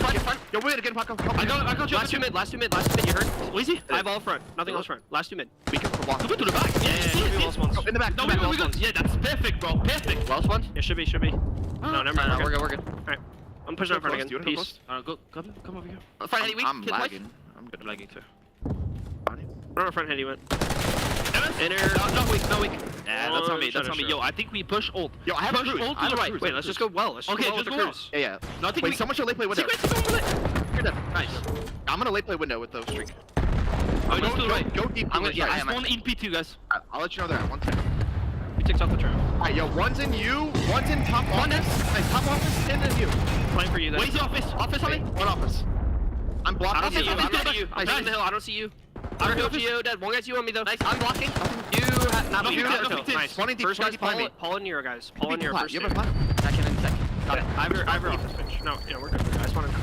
Yo, wait again, Paco. I got you. Last 2 mid. You heard? Easy. I have all front. Nothing else front. Last 2 mid. We can walk. Go to the back. Yeah. In the back. No, we good. Yeah, that's perfect, bro. Perfect. Well spun? Yeah, should be. No, never mind. We're good. Alright. I'm pushing up front again. Peace. Come over here. Front heady, I'm lagging. I'm lagging too. Run on front heady, went. Inner. No weak. Yeah, that's on me. Yo, I think we push ult. Yo, I have push ult to the right. Wait, let's just go well. Okay, just go well. Yeah. No, I think wait, someone should late play window. You're dead. Nice. I'm gonna late play window with those streak. Go deep. I spawn in P2, guys. I'll let you know that. 1 second. He takes off the trap. Alright, yo, 1's in you, 1's in top office. Nice, top office, and then you. Playing for you then. Where's the office? Office on me? 1 office. I'm blocking. I don't see you. I'm in the hill. I don't see you. Outer hill, Geo, dead. 1 guy's you on me though. Nice. I'm blocking. You have not you outer hill. Nice. First guy's Paul and Nero, guys. Paul and Nero first. You have a plan? Second and second. Got it. I have your office pitch. No, yeah, we're good. I just wanted to.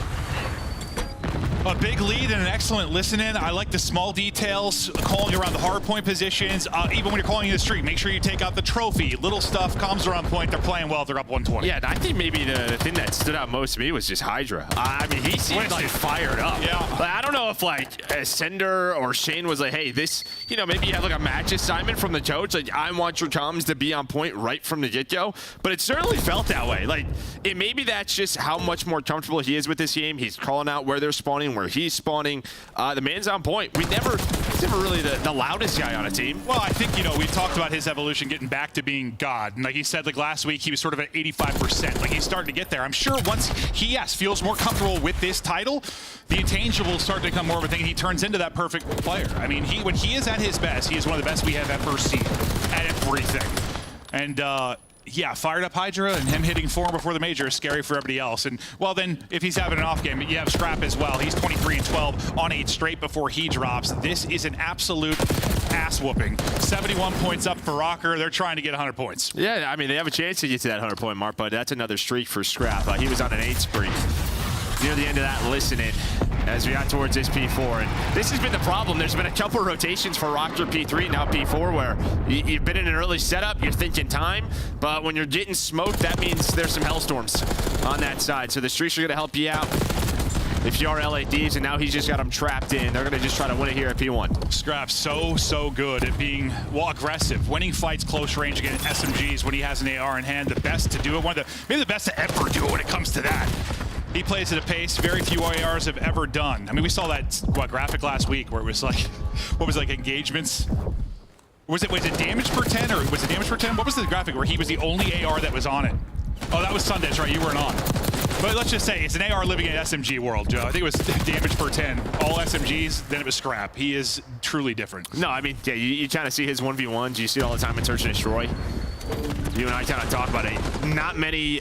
A big lead and an excellent listen-in. I like the small details, calling around the hard point positions. Even when you're calling in the street, make sure you take out the trophy. Little stuff, comms are on point. They're playing well. They're up 120. Yeah, I think maybe the thing that stood out most to me was just Hydra. I mean, he seemed like fired up. Yeah. But I don't know if like Sender or Shane was like, hey, this, you know, maybe you have like a match assignment from the coach. Like, I want your comms to be on point right from the get-go. But it certainly felt that way. Like, maybe that's just how much more comfortable he is with this game. He's calling out where they're spawning, where he's spawning. The man's on point. He's never really the loudest guy on a team. Well, I think, we talked about his evolution getting back to being God. And like he said, like last week, he was sort of at 85%. Like he's starting to get there. I'm sure once he, feels more comfortable with this title, the intangibles start to become more of a thing. He turns into that perfect player. I mean, when he is at his best, he is one of the best we have ever seen at everything. And, yeah, fired up Hydra and him hitting 4 before the major is scary for everybody else. And, well, then if he's having an off game, you have Scrap as well. He's 23-12 on 8 straight before he drops. This is an absolute ass whooping. 71 points up for Rocker. They're trying to get 100 points. Yeah, I mean, they have a chance to get to that 100-point mark, but that's another streak for Scrap. He was on an 8 streak. Near the end of that, listening as we got towards this P4. And this has been the problem. There's been a couple of rotations for Rocker P3, now P4, where you've been in an early setup, you're thinking time, but when you're getting smoked, that means there's some hellstorms on that side. So the streaks are going to help you out if you are LADs, and now he's just got them trapped in. They're going to just try to win it here at P1. Scrap's so good at being, aggressive, winning fights close range against SMGs when he has an AR in hand. The best to do it, maybe the best to ever do it when it comes to that. He plays at a pace very few ARs have ever done. I mean, we saw that graphic last week where it was like, engagements? Was it damage per 10 or was it damage per 10? What was the graphic where he was the only AR that was on it? Oh, that was Sundance, right? You weren't on. But let's just say it's an AR living in SMG world, Joe. I think it was damage per 10. All SMGs, then it was Scrap. He is truly different. No, I mean, yeah, you kind of see his 1v1s. You see it all the time in Search and Destroy. You and I kind of talk about it. Not many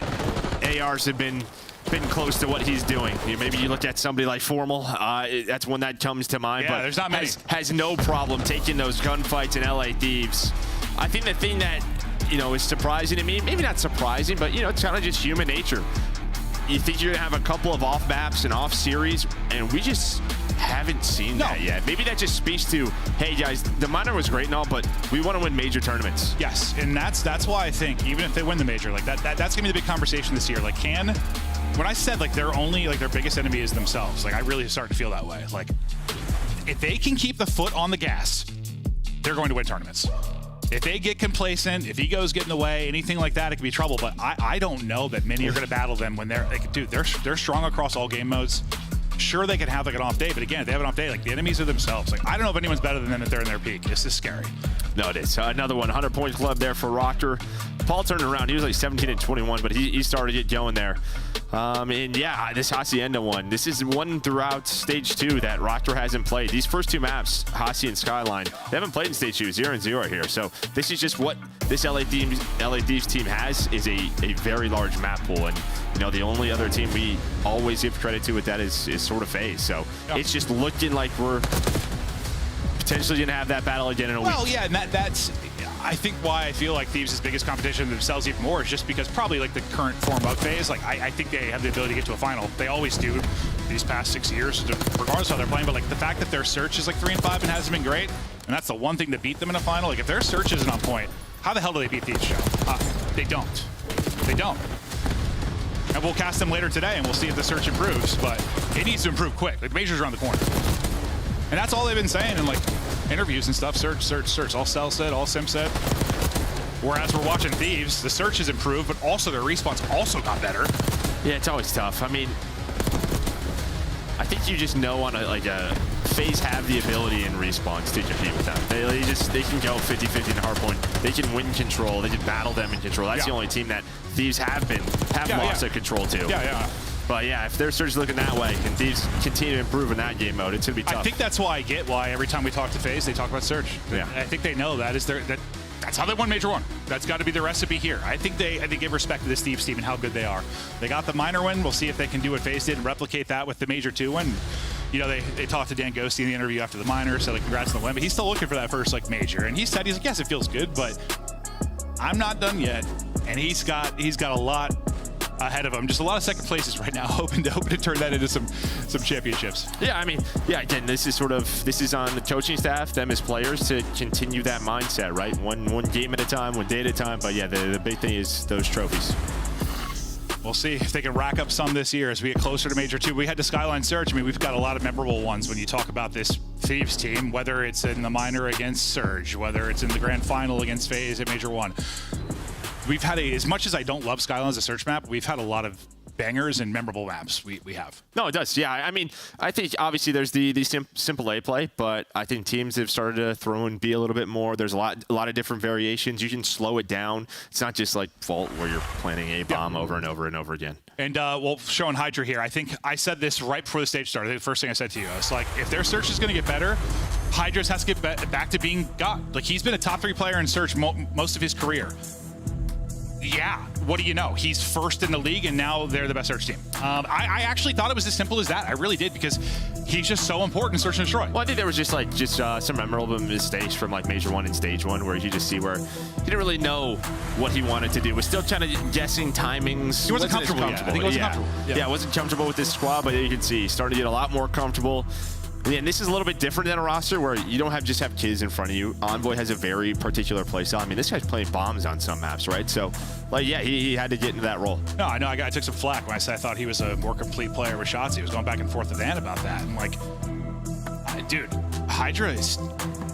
ARs have been close to what he's doing. Maybe you look at somebody like Formal. That's one that comes to mind. Yeah, but there's not many. Has no problem taking those gunfights in LA Thieves. I think the thing that is surprising to me, maybe not surprising, but it's kind of just human nature. You think you're gonna have a couple of off maps and off series, and we just haven't seen that yet. Maybe that just speaks to, hey guys, the minor was great and all, but we want to win major tournaments. Yes, and that's why I think even if they win the major, like that's gonna be the big conversation this year. Like, when I said their biggest enemy is themselves, like I really started to feel that way. Like, if they can keep the foot on the gas, they're going to win tournaments. If they get complacent, if egos get in the way, anything like that, it could be trouble. But I don't know that many are going to battle them when they're strong across all game modes. Sure, they can have an off day, but again, if they have an off day, the enemies are themselves. I don't know if anyone's better than them if they're in their peak. This is scary. No, it is. Another 100-point club there for Rocker. Paul turned around. He was 17-21, but he started to get going there. And yeah, this Hacienda one. This is one throughout Stage 2 that Rocker hasn't played. These first 2 maps, Hasi and Skyline, they haven't played in Stage 2, 0-0 here. So this is just what this LA Thieves team has, is a very large map pool. And the only other team we always give credit to with that is sort of FaZe. So it's just looking like we're potentially going to have that battle again in a week. Well, yeah, and that's I think why I feel like Thieves' biggest competition themselves even more is just because probably the current form of FaZe, I think they have the ability to get to a final. They always do these past 6 years, regardless of how they're playing. But the fact that their search is 3-5 and hasn't been great, and that's the one thing that beat them in a final. If their search isn't on point, how the hell do they beat Thieves, Joe? They don't. They don't. And we'll cast them later today, and we'll see if the search improves. But it needs to improve quick. The major's around the corner. And that's all they've been saying in interviews and stuff. Search. All Cell said, all Sim said. Whereas we're watching Thieves, the search has improved, but also their respawn's also got better. Yeah, it's always tough. I mean, I think you just know on a FaZe have the ability in respawns to compete with them. They can go 50-50 in hardpoint. They can win control. They can battle them in control. That's the only team that Thieves have lost at control to. Yeah. But yeah, if their search is looking that way, and Thieves continue to improve in that game mode, it's gonna be tough. I think that's why every time we talk to FaZe, they talk about search. Yeah. I think they know that's how they won Major 1. That's got to be the recipe here. I think they give respect to this Thieves team and how good they are. They got the minor win. We'll see if they can do what FaZe did and replicate that with the Major 2 win. They talked to Dan Ghosty in the interview after the minor, so congrats on the win. But he's still looking for that first major, and he said yes, it feels good, but I'm not done yet. And he's got a lot ahead of him. Just a lot of second places right now, hoping to turn that into some championships. Yeah, I mean, again, this is on the coaching staff, them as players, to continue that mindset, right? One game at a time, one day at a time. But yeah, the big thing is those trophies. We'll see if they can rack up some this year as we get closer to Major 2. We had to Skyline Surge. I mean, we've got a lot of memorable ones when you talk about this Thieves team, whether it's in the minor against Surge, whether it's in the grand final against FaZe at Major 1. We've had as much as I don't love Skyline as a search map, we've had a lot of bangers and memorable maps we have. No, it does. Yeah, I mean, I think obviously there's the simple A play, but I think teams have started to throw and be a little bit more. There's a lot of different variations. You can slow it down. It's not just like Vault where you're planning a bomb over and over and over again. And well, showing Hydra here, I think I said this right before the stage started. The first thing I said to you, I was like, if their search is going to get better, Hydra's has to get back to being God. Like, he's been a top 3 player in search most of his career. Yeah, what do you know? He's first in the league, and now they're the best search team. I actually thought it was as simple as that. I really did, because he's just so important in Search and Destroy. Well, I think there was just some memorable mistakes from like Major 1 and Stage 1 where you just see where he didn't really know what he wanted to do. Was still kind of guessing timings. He wasn't comfortable yet. I think he wasn't comfortable. Yeah, wasn't comfortable with this squad, but you can see he's starting to get a lot more comfortable. And this is a little bit different than a roster where you don't just have kids in front of you. Envoy has a very particular playstyle. I mean, this guy's playing bombs on some maps, right? So, like, yeah, he had to get into that role. No, I know. I took some flack when I said I thought he was a more complete player with shots. He was going back and forth with Ann about that. And, like, dude, Hydra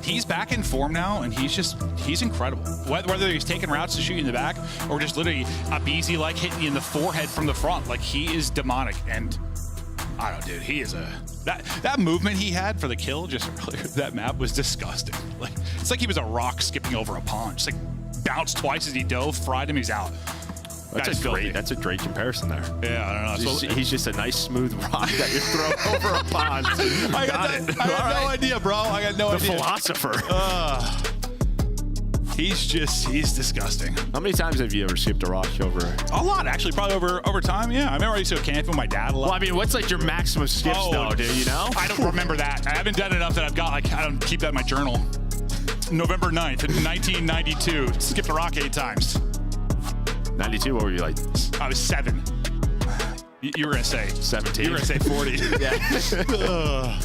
he's back in form now, and he's incredible. Whether he's taking routes to shoot you in the back or just literally a BZ like hitting you in the forehead from the front, like, he is demonic. And I don't know, dude. He is that movement he had for the kill just earlier. That map was disgusting. Like, it's like he was a rock skipping over a pond. Just like bounced twice as he dove, fried him, he's out. That's a great comparison there. Yeah, I don't know. He's just a nice smooth rock that you throw over a pond. I got no idea, bro. I got no idea. The philosopher. He's disgusting. How many times have you ever skipped a rock over? A lot, actually. Probably over time, yeah. I remember I used to go camping with my dad a lot. Well, I mean, what's like your maximum skips, though, dude, you know? I don't remember that. I haven't done enough that I've got, like, I don't keep that in my journal. November 9th, 1992. Skipped a rock 8 times. 92, what were you like? I was 7. You were going to say 17. You were going to say 40. Yeah.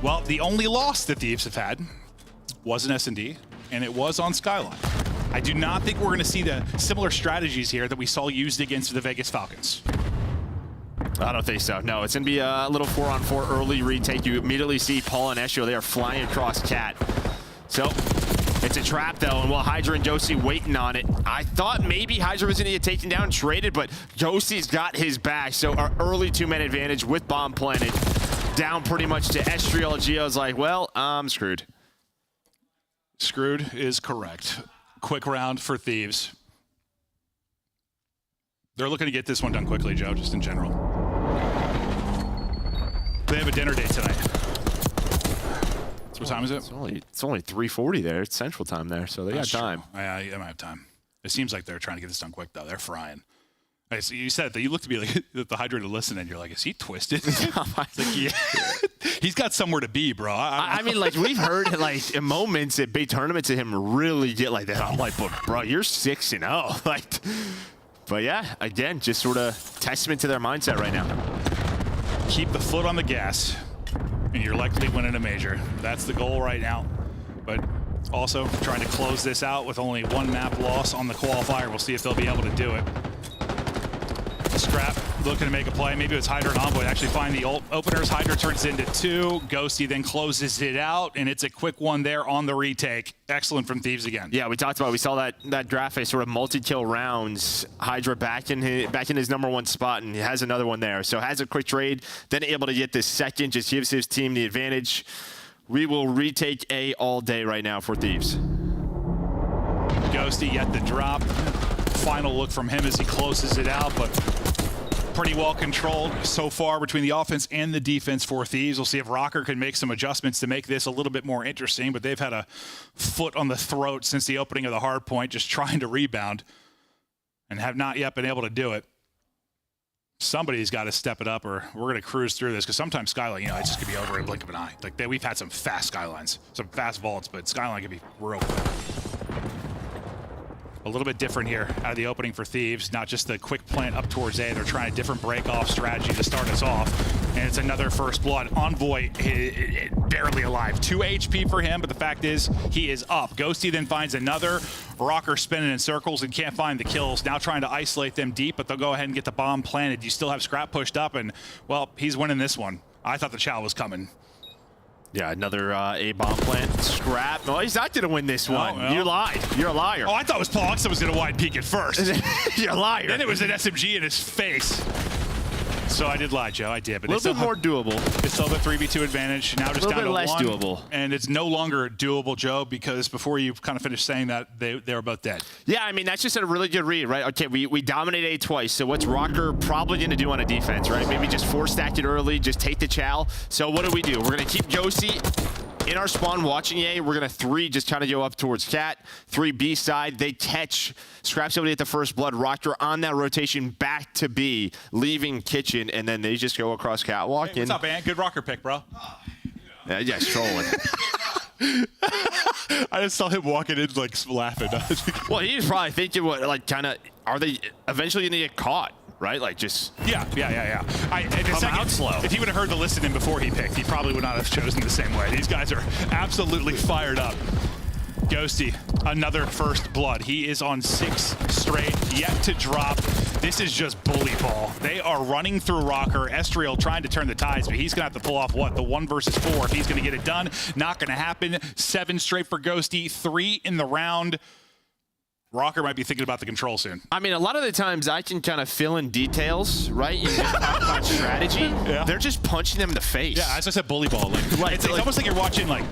Well, the only loss that Thieves have had was an S&D, and it was on Skyline. I do not think we're going to see the similar strategies here that we saw used against the Vegas Falcons. I don't think so. No, it's going to be a little 4-on-4 early retake. You immediately see Paul and Esho. They are flying across Cat. So it's a trap, though, and while Hydra and Josie waiting on it, I thought maybe Hydra was going to get taken down and traded, but Josie's got his back. So our early 2-man advantage with bomb planted down pretty much to Estriel. Gio's like, well, I'm screwed. Screwed is correct. Quick round for Thieves. They're looking to get this one done quickly, Joe, just in general. They have a dinner date tonight. So what time is it? It's only 3:40 there. It's Central Time there, so they got time. Yeah, they might have time. It seems like they're trying to get this done quick, though. They're frying. So you said that you looked to be like the Hydra to listen, and you're like, is he twisted? Like, yeah. He's got somewhere to be, bro. I mean, like, we've heard like in moments at big tournaments of him really get like that. I'm like, but bro, you're 6-0. Like, but yeah, again, just sort of testament to their mindset right now. Keep the foot on the gas, and you're likely winning a major. That's the goal right now. But also trying to close this out with only 1 map loss on the qualifier. We'll see if they'll be able to do it. Scrap looking to make a play. Maybe it's Hydra and Envoy actually find the openers. Hydra turns into 2. Ghosty then closes it out, and it's a quick one there on the retake. Excellent from Thieves again. Yeah, we talked about, we saw that draft phase sort of multi-kill rounds. Hydra back in his #1 spot, and he has another one there. So has a quick trade, then able to get this second, just gives his team the advantage. We will retake A all day right now for Thieves. Ghosty yet the drop. Final look from him as he closes it out, but pretty well controlled so far between the offense and the defense for Thieves. We'll see if Rocker can make some adjustments to make this a little bit more interesting, but they've had a foot on the throat since the opening of the hard point, just trying to rebound, and have not yet been able to do it. Somebody's got to step it up, or we're going to cruise through this, because sometimes Skyline, it just could be over in a blink of an eye. Like, we've had some fast Skylines, some fast vaults, but Skyline can be real quick. A little bit different here out of the opening for Thieves. Not just the quick plant up towards A. They're trying a different break-off strategy to start us off. And it's another first blood. Envoy barely alive. 2 HP for him, but the fact is he is up. Ghosty then finds another. Rocker spinning in circles and can't find the kills. Now trying to isolate them deep, but they'll go ahead and get the bomb planted. You still have Scrap pushed up, and, well, he's winning this one. I thought the Chow was coming. Yeah, another A bomb plant. Scrap. No, he's not going to win this one. No. You lied. You're a liar. Oh, I thought it was Paul Oxa was going to wide peek it first. You're a liar. Then it was an SMG in his face. So I did lie, Joe. I did. But a little bit more doable. They still have a 3v2 advantage. Now just down to less one. doable. And it's no longer doable, Joe, because before you kind of finished saying that, they were both dead. Yeah, I mean, that's just a really good read, right? Okay, we dominate A twice. So what's Rocker probably going to do on a defense, right? Maybe just 4-stack it early, just take the chow. So what do? We're going to keep Ghosty in our spawn watching A. We're going to 3 just kind of go up towards Cat. 3 B side. They catch, scrap somebody at the first blood. Rocker on that rotation back to B, leaving Kitchen, and then they just go across Catwalk. Hey, what's up, man? Good Rocker pick, bro. Yeah, trolling. I just saw him walking in, like, laughing. Well, he was probably thinking, what, like, kind of, are they eventually going to get caught? Right? Like, just... Yeah. Come out slow. If he would have heard the listening before he picked, he probably would not have chosen the same way. These guys are absolutely fired up. Ghosty, another first blood. He is on 6 straight, yet to drop. This is just bully ball. They are running through Rocker. Estriel trying to turn the tides, but he's going to have to pull off, what, the 1 versus 4 if he's going to get it done. Not going to happen. 7 straight for Ghosty, 3 in the round. Rocker might be thinking about the control soon. I mean, a lot of the times I can kind of fill in details, right? You just talk about strategy. Yeah. They're just punching them in the face. Yeah, as I said, bully ball. It's almost like you're watching, like,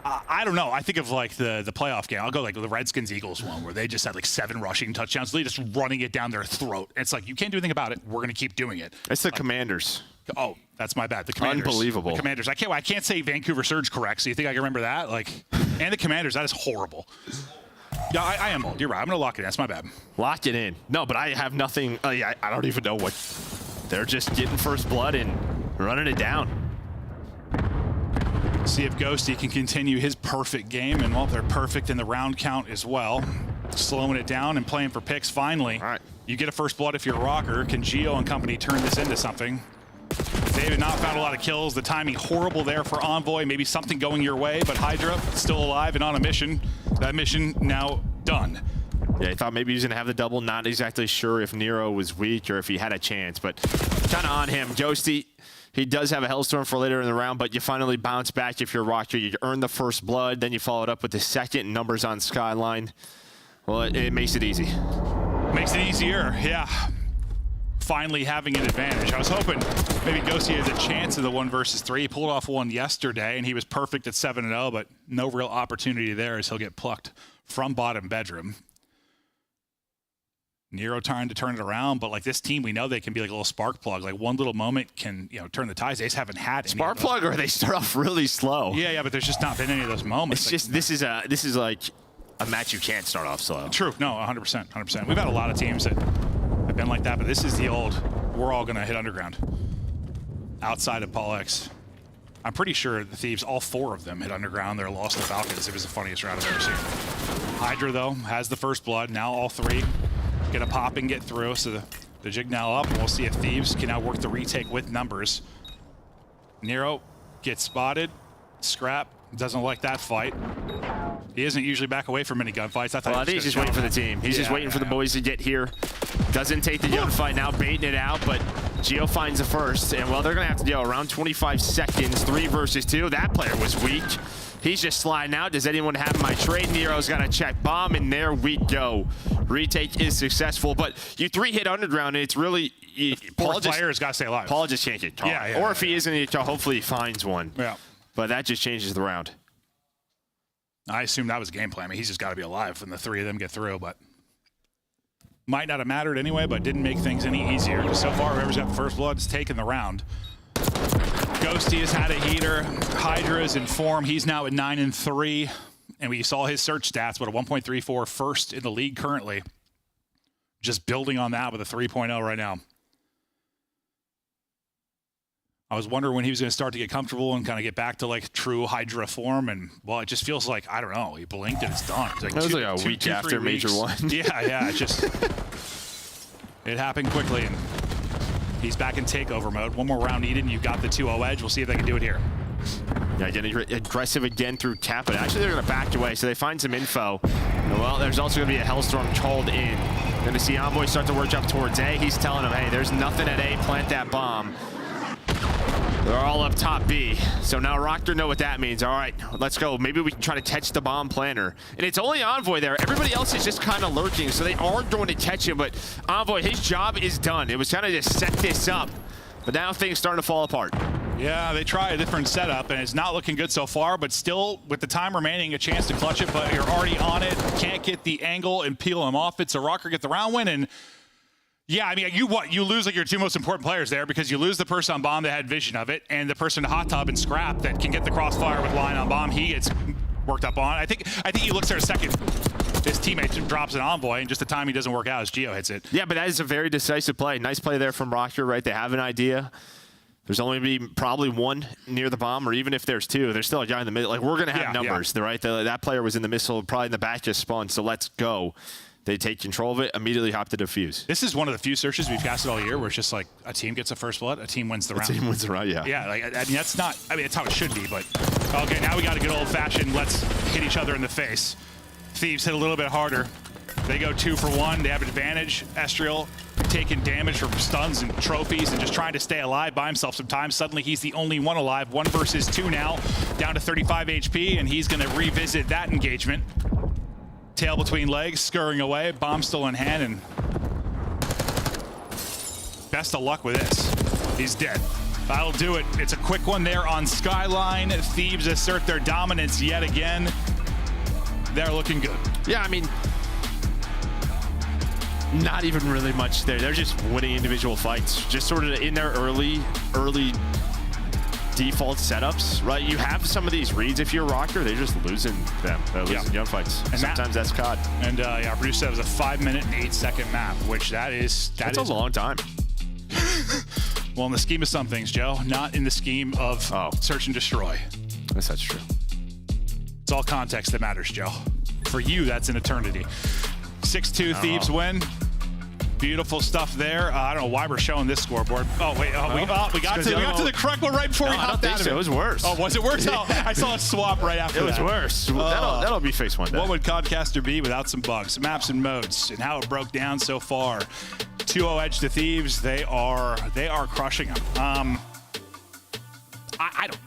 I don't know. I think of, like, the playoff game. I'll go, like, the Redskins-Eagles one where they just had, like, 7 rushing touchdowns. They're just running it down their throat. It's like, you can't do anything about it. We're going to keep doing it. It's the Commanders. Oh, that's my bad. The Commanders. Unbelievable. The Commanders. I can't say Vancouver Surge correct, so you think I can remember that? Like, and the Commanders, that is horrible. Yeah, I am old. You're right. I'm going to lock it in. That's my bad. Lock it in. No, but I have nothing. I don't even know what. They're just getting first blood and running it down. See if Ghosty can continue his perfect game. And, well, they're perfect in the round count as well. Slowing it down and playing for picks finally. All right. You get a first blood if you're a Rocker. Can Gio and company turn this into something? They have not found a lot of kills. The timing horrible there for Envoy. Maybe something going your way, but Hydra still alive and on a mission. That mission now done. Yeah, he thought maybe he was going to have the double. Not exactly sure if Nero was weak or if he had a chance, but kind of on him. Ghosty, he does have a Hellstorm for later in the round, but you finally bounce back if you're Rocker. You earn the first blood, then you follow it up with the second. Numbers on Skyline. Well, it makes it easy. Makes it easier, yeah. Finally having an advantage. I was hoping maybe Ghosty has a chance of the 1 versus 3. He pulled off one yesterday, and he was perfect at 7-0, but no real opportunity there as he'll get plucked from bottom bedroom. Nero trying to turn it around, but like this team, we know they can be like a little spark plug. Like one little moment can, turn the tides. They just haven't had any spark plug, or they start off really slow. Yeah, but there's just not been any of those moments. It's just this is like a match you can't start off slow. True. No, 100%. We've had a lot of teams that have been like that, but this is the old, we're all going to hit underground. Outside of Paul X. I'm pretty sure the Thieves, all 4 of them hit underground. They're lost to Falcons. It was the funniest round I've ever seen. Hydra, though, has the first blood. Now all 3 get a pop and get through. So the jig now up, and we'll see if Thieves can now work the retake with numbers. Nero gets spotted. Scrap doesn't like that fight. He isn't usually back away from many gunfights. I think he's just waiting for the team. He's just waiting for the boys to get here. Doesn't take the gunfight now, baiting it out, but Gio finds the first. And, well, they're going to have to go around 25 seconds, 3 versus 2. That player was weak. He's just sliding out. Does anyone have my trade? Nero's got to check bomb, and there we go. Retake is successful, but you 3-hit underground, and it's really... Paul players got to stay alive. Paul just can't get caught. Or if he isn't, hopefully he finds one. Yeah. But that just changes the round. I assume that was a game plan. I mean, he's just got to be alive when the 3 of them get through, but might not have mattered anyway, but didn't make things any easier. Just so far, whoever's got the first blood is taking the round. Ghosty has had a heater. Hydra is in form. He's now at 9-3, and we saw his search stats, but a 1.34 first in the league currently. Just building on that with a 3.0 right now. I was wondering when he was going to start to get comfortable and kind of get back to like true Hydra form, and well, it just feels like, I don't know, he blinked and it's done. It's like that was like a week after Major 1. Yeah, it just it happened quickly, and he's back in takeover mode. One more round needed, and you've got the 2-0 edge. We'll see if they can do it here. Yeah, getting aggressive again through Cap, but actually they're going to back away, so they find some info. And, well, there's also going to be a Hellstorm called in. Going to see Envoy start to work up towards A. He's telling him, hey, there's nothing at A. Plant that bomb. They're all up top B. So now Rockter know what that means. All right, let's go. Maybe we can try to catch the bomb planner. And it's only Envoy there. Everybody else is just kind of lurking, so they aren't going to catch him. But Envoy, his job is done. It was kind of just set this up. But now things starting to fall apart. Yeah, they try a different setup, and it's not looking good so far, but still, with the time remaining, a chance to clutch it, but you're already on it. Can't get the angle and peel him off it, so Rocker get the round win, and yeah, I mean, you lose like your two most important players there because you lose the person on bomb that had vision of it, and the person to hot tub and scrap that can get the crossfire with line on bomb, he gets worked up on. I think he looks there a second. His teammate drops an Envoy, and just the time he doesn't work out as Gio hits it. Yeah, but that is a very decisive play. Nice play there from Rocker, right? They have an idea. There's only be probably one near the bomb, or even if there's two, there's still a guy in the middle. Like, we're going to have numbers, right? That player was in the missile, probably in the back, just spun, so let's go. They take control of it, immediately hop to defuse. This is one of the few searches we've casted all year where it's just like a team gets a first blood, a team wins the round. A team wins the round, yeah. Yeah, like, I mean, that's not, I mean, it's how it should be, but okay, now we got a good old-fashioned, let's hit each other in the face. Thieves hit a little bit harder. They go 2 for 1. They have advantage. Estriel taking damage from stuns and trophies and just trying to stay alive, buy himself some time. Suddenly he's the only one alive. 1 versus 2 now, down to 35 HP, and he's going to revisit that engagement. Tail between legs, scurrying away. Bomb still in hand, and best of luck with this. He's dead. That'll do it. It's a quick one there on Skyline. Thieves assert their dominance yet again. They're looking good. Yeah, I mean, not even really much there. They're just winning individual fights. Just sort of in their early default setups, right? You have some of these reads. If you're Rocker, they're just losing them. They're losing young fights. And sometimes that's COD. And yeah, producer said it was a 5-minute and 8-second map, which that's a long time. Well, in the scheme of some things, Joe, not in the scheme of search and destroy. Yes, that's true. It's all context that matters, Joe. For you, that's an eternity. 6-2 Thieves win. Beautiful stuff there. I don't know why we're showing this scoreboard. Oh, wait. We got to the correct one right before we hopped out of it. It was worse. Oh, was it worse? Oh, I saw it swap right after that. It was worse. That'll be face one day. What would Codcaster be without some bugs, maps and modes, and how it broke down so far? 2-0 edge to Thieves. They are crushing them.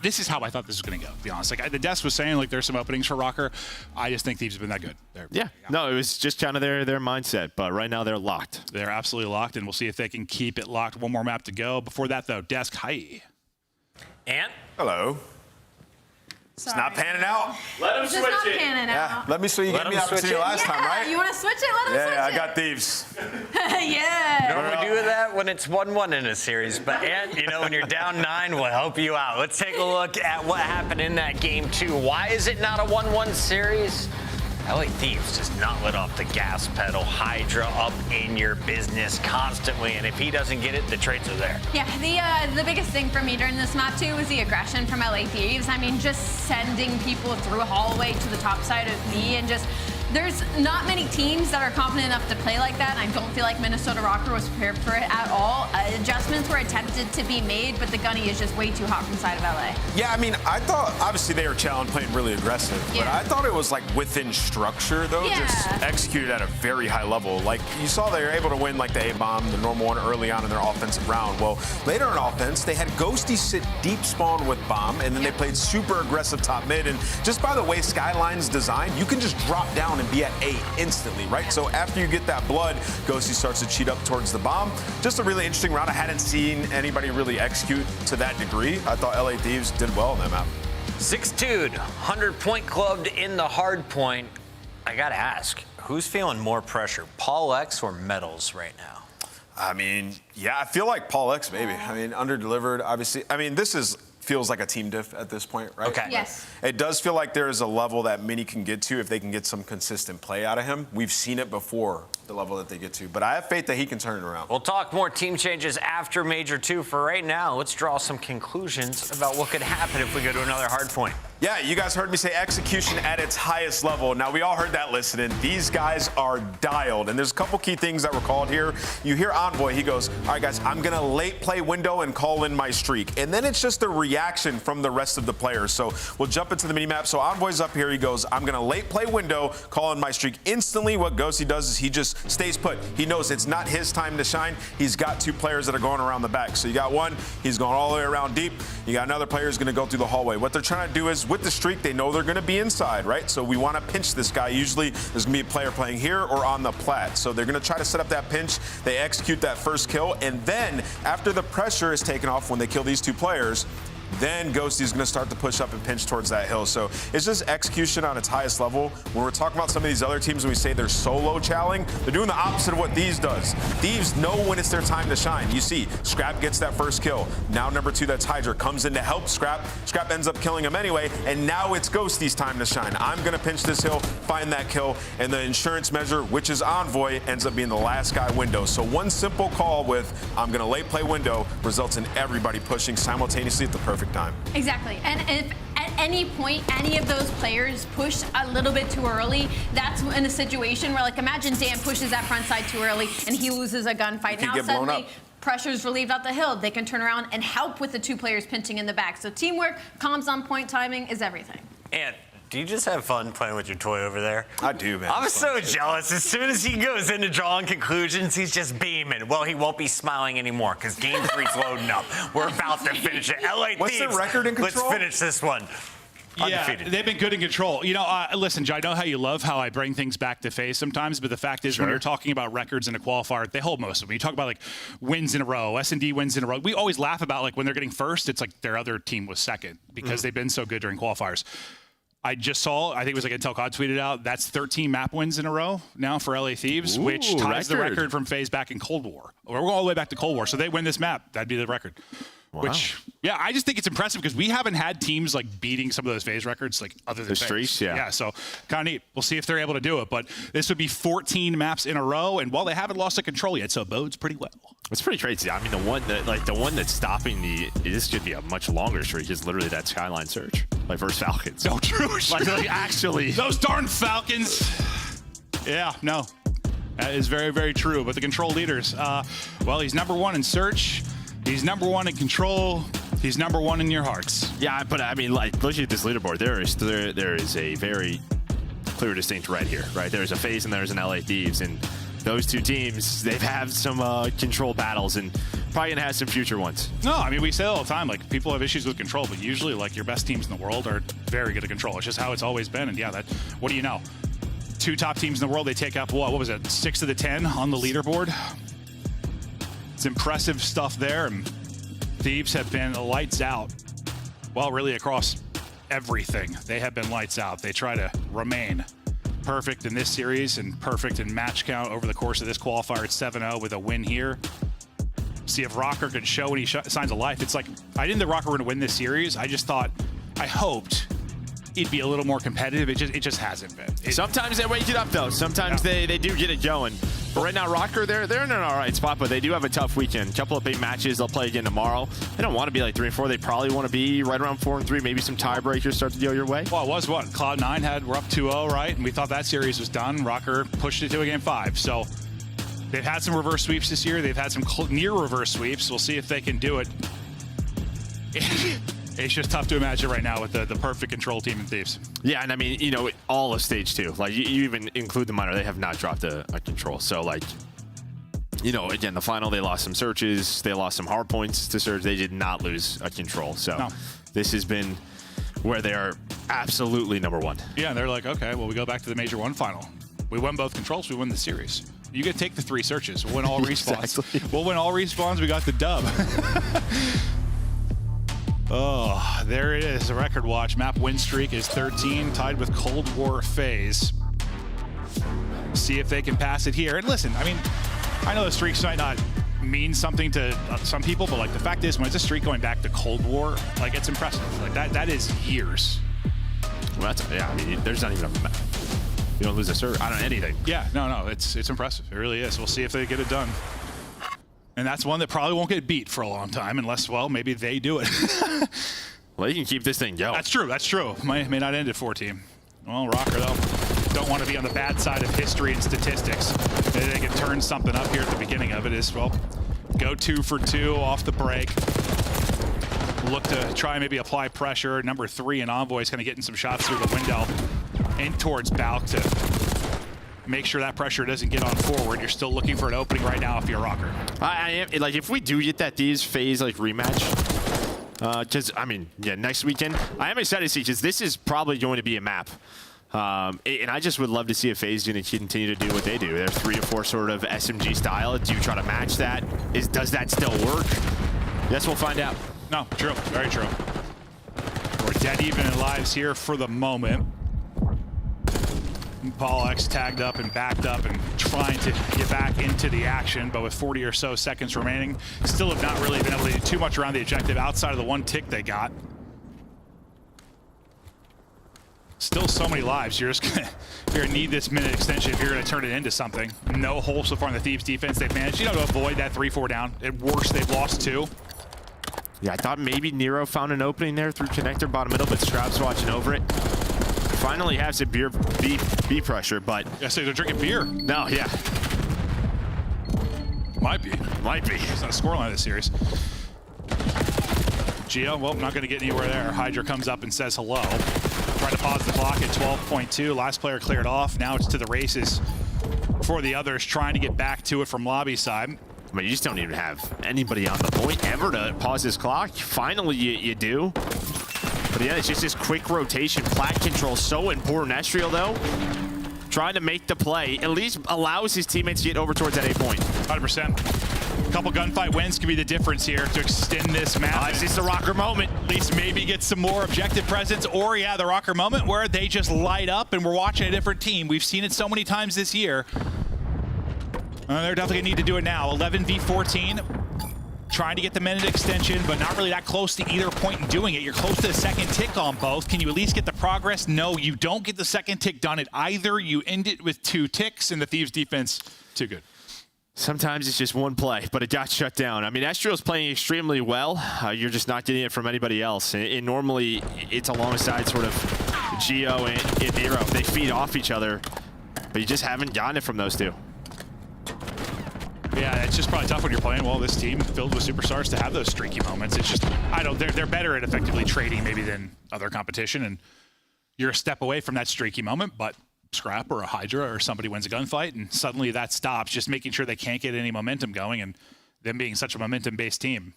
This is how I thought this was going to go, to be honest. Like, the desk was saying, like, there's some openings for Rocker. I just think Thieves have been that good. No, it was just kind of their mindset, but right now they're locked. They're absolutely locked, and we'll see if they can keep it locked. One more map to go. Before that, though, desk, hi. Ant? Hello. It's not panning out. Let him switch it. Yeah, let me switch. You gave me the opportunity last time, right? You want to switch it? Let him switch it. Yeah, I got Thieves. Yeah. Normally do that when it's 1-1 in a series, but Ant, you know, when you're down 9, we'll help you out. Let's take a look at what happened in that game 2. Why is it not a 1-1 series? LA Thieves does not let off the gas pedal. Hydra up in your business constantly, and if he doesn't get it, the traits are there. Yeah, the biggest thing for me during this map too was the aggression from LA Thieves. I mean, just sending people through a hallway to the top side of B, and just there's not many teams that are confident enough to play like that, and I don't feel like Minnesota Rocker was prepared for it at all. Adjustments were attempted to be made, but the gunny is just way too hot from side of LA. Yeah, I mean, I thought, obviously they were challenged playing really aggressive, but I thought it was like within structure, though, just executed at a very high level. Like, you saw they were able to win like the A-bomb, the normal one, early on in their offensive round. Well, later in offense, they had Ghosty sit deep spawn with bomb, and then they played super aggressive top mid, and just by the way Skyline's designed, you can just drop down and be at 8 instantly, right? So after you get that blood, Ghosty starts to cheat up towards the bomb. Just a really interesting round. I hadn't seen anybody really execute to that degree. I thought LA Thieves did well on that map. 6-2, 100-point clubbed in the hard point. I gotta ask, who's feeling more pressure, Paul X or Metals right now? I mean, yeah, I feel like Paul X, maybe. I mean, under-delivered, obviously. I mean, this feels like a team diff at this point, right? Okay. Yes. It does feel like there is a level that Mini can get to if they can get some consistent play out of him. We've seen it before, the level that they get to, but I have faith that he can turn it around. We'll talk more team changes after Major 2. For right now, let's draw some conclusions about what could happen if we go to another hard point. Yeah, you guys heard me say execution at its highest level. Now, we all heard that listening. These guys are dialed, and there's a couple key things that were called here. You hear Envoy, he goes, all right, guys, I'm going to late play window and call in my streak. And then it's just a reaction from the rest of the players. So we'll jump into the minimap. So Envoy's up here. He goes, I'm going to late play window, call in my streak. Instantly, what Ghosty does is he just stays put. He knows it's not his time to shine. He's got 2 players that are going around the back. So you got one, he's going all the way around deep. You got another player who's going to go through the hallway. What they're trying to do is, with the streak, they know they're going to be inside, right? So we want to pinch this guy. Usually there's going to be a player playing here or on the plat. So they're going to try to set up that pinch. They execute that first kill. And then after the pressure is taken off when they kill these 2 players, then Ghosty's going to start to push up and pinch towards that hill. So it's just execution on its highest level. When we're talking about some of these other teams, when we say they're solo chowing, they're doing the opposite of what Thieves does. Thieves know when it's their time to shine. You see, Scrap gets that first kill. Now number 2, that's Hydra, comes in to help Scrap. Scrap ends up killing him anyway, and now it's Ghosty's time to shine. I'm going to pinch this hill, find that kill, and the insurance measure, which is Envoy, ends up being the last guy window. So one simple call with I'm going to late play window results in everybody pushing simultaneously at the perfect time. Exactly. And if at any point any of those players push a little bit too early, that's in a situation where, like, imagine Dan pushes that front side too early and he loses a gunfight. Now suddenly pressure's relieved out the hill. They can turn around and help with the 2 players pinching in the back. So teamwork, comms on point, timing is everything. And do you just have fun playing with your toy over there? I do, man. I'm so jealous. As soon as he goes into drawing conclusions, he's just beaming. Well, he won't be smiling anymore because Game 3's loading up. We're about to finish it. LA What's Thieves, the record in control? Let's finish this one. Yeah, they've been good in control. You know, listen, Joe, I know how you love how I bring things back to FaZe sometimes, but the fact is when you're talking about records in a qualifier, they hold most of them. You talk about, like, wins in a row, S&D wins in a row. We always laugh about, like, when they're getting first, it's like their other team was second because they've been so good during qualifiers. I just saw, I think it was like Intel COD tweeted out, that's 13 map wins in a row now for LA Thieves, which ties the record from FaZe back in Cold War. We're all the way back to Cold War, so they win this map. That'd be the record. Wow. Which, yeah, I just think it's impressive because we haven't had teams, like, beating some of those FaZe records, like, other than the FaZe. streaks, yeah, so kind of neat. We'll see if they're able to do it, but this would be 14 maps in a row, and while they haven't lost the control yet, so it bodes pretty well. It's pretty crazy. I mean, the one that's stopping this should be a much longer streak is literally that Skyline Surge, like, versus Falcons. No, true. like actually, those darn Falcons. Yeah, no. That is very, very true. But the control leaders, well, he's number 1 in search. He's number 1 in control. He's number 1 in your hearts. Yeah, but I mean, like, looking at this leaderboard, there is a very clear, distinct red here, right? There's a FaZe and there's an LA Thieves, and those 2 teams, they've had some control battles and probably gonna have some future ones. No, I mean, we say all the time, like, people have issues with control, but usually, like, your best teams in the world are very good at control. It's just how it's always been, and yeah, what do you know? 2 top teams in the world, they take up, what was it, 6 of the 10 on the leaderboard? It's impressive stuff there, and Thieves have been lights out. Well, really across everything. They have been lights out. They try to remain perfect in this series and perfect in match count over the course of this qualifier. It's 7-0 with a win here. See if Rocker can show any signs of life. It's like, I didn't think Rocker were going to win this series. I just thought, I hoped it'd be a little more competitive. It just hasn't been. Sometimes they wake it up, though. Sometimes they do get it going. But right now, Rocker, they're in an all right spot, but they do have a tough weekend. A couple of big matches. They'll play again tomorrow. They don't want to be like 3-4. They probably want to be right around 4-3. Maybe some tiebreakers start to go your way. Well, it was what? Cloud9 we're up 2-0, right? And we thought that series was done. Rocker pushed it to a game 5. So they've had some reverse sweeps this year. They've had some near reverse sweeps. We'll see if they can do it. It's just tough to imagine right now with the perfect control team in Thieves. Yeah, and I mean, you know, all of stage 2. Like, you even include the minor, they have not dropped a control. So, like, you know, again, the final, they lost some searches. They lost some hard points to search. They did not lose a control. So this has been where they are absolutely number 1. Yeah, they're like, okay, well, we go back to the Major 1 final. We won both controls. We won the series. You can take the 3 searches. We'll win all respawns. Exactly. We'll win all respawns. We got the dub. Oh, there it is. A record watch. Map win streak is 13, tied with Cold War FaZe. See if they can pass it here. And listen, I mean, I know the streaks might not mean something to some people, but, like, the fact is, when it's a streak going back to Cold War, like, it's impressive. Like, that is years. Well, yeah, I mean, there's not even a map. You don't lose a serve. I don't know anything. Yeah, no, it's impressive. It really is. We'll see if they get it done. And that's one that probably won't get beat for a long time unless, well, maybe they do it. Well, you can keep this thing going. That's true. That's true. May not end at 14. Well, Rocker, though, don't want to be on the bad side of history and statistics. Maybe they can turn something up here at the beginning of it is, well, go 2 for 2 off the break. Look to try and maybe apply pressure. Number 3 in Envoy's kind of getting some shots through the window in towards Balk to make sure that pressure doesn't get on forward. You're still looking for an opening right now if you're Rocker. I am, like, if we do get that Thieves phase like rematch, just, I mean, yeah, next weekend, I am excited to see, because this is probably going to be a map. And I just would love to see if FaZe going to continue to do what they do. They're 3 or 4 sort of SMG style. Do you try to match that? Does that still work? Guess we'll find out. No, true. Very true. We're dead even in lives here for the moment. Paul X tagged up and backed up and trying to get back into the action, but with 40 or so seconds remaining, still have not really been able to do too much around the objective outside of the 1 tick they got. Still so many lives. You're gonna need this minute extension if you're gonna turn it into something. No hole so far in the Thieves defense. They've managed, to avoid that 3-4 down. At worst, they've lost 2. Yeah, I thought maybe Nero found an opening there through connector bottom middle, but Strap's watching over it. Finally has a B pressure, but... Yeah, so they're drinking beer. No, yeah. Might be. Might be. It's not a scoreline of this series. Gio, well, not going to get anywhere there. Hydra comes up and says hello. Trying to pause the clock at 12.2. Last player cleared off. Now it's to the races for the others trying to get back to it from lobby side. I mean, you just don't even have anybody on the point ever to pause this clock. Finally, you do. But yeah, it's just this quick rotation. Plat control so important. Estriel, though, trying to make the play, at least allows his teammates to get over towards that A point. 100%. A couple gunfight wins could be the difference here to extend this map. It's just the Rocker moment. At least maybe get some more objective presence, or yeah, the Rocker moment where they just light up and we're watching a different team. We've seen it so many times this year. They're definitely gonna need to do it now. 11v14. Trying to get the minute extension, but not really that close to either point in doing it. You're close to the second tick on both. Can you at least get the progress? No, you don't get the second tick done at either. You end it with 2 ticks, and the Thieves defense, too good. Sometimes it's just one play, but it got shut down. I mean, Estriel's playing extremely well. You're just not getting it from anybody else. And normally, it's alongside sort of Gio and Nero. They feed off each other, but you just haven't gotten it from those 2. Yeah, it's just probably tough when you're playing, well, this team filled with superstars to have those streaky moments. It's just, they're better at effectively trading maybe than other competition, and you're a step away from that streaky moment, but Scrap or a Hydra or somebody wins a gunfight, and suddenly that stops, just making sure they can't get any momentum going, and them being such a momentum-based team.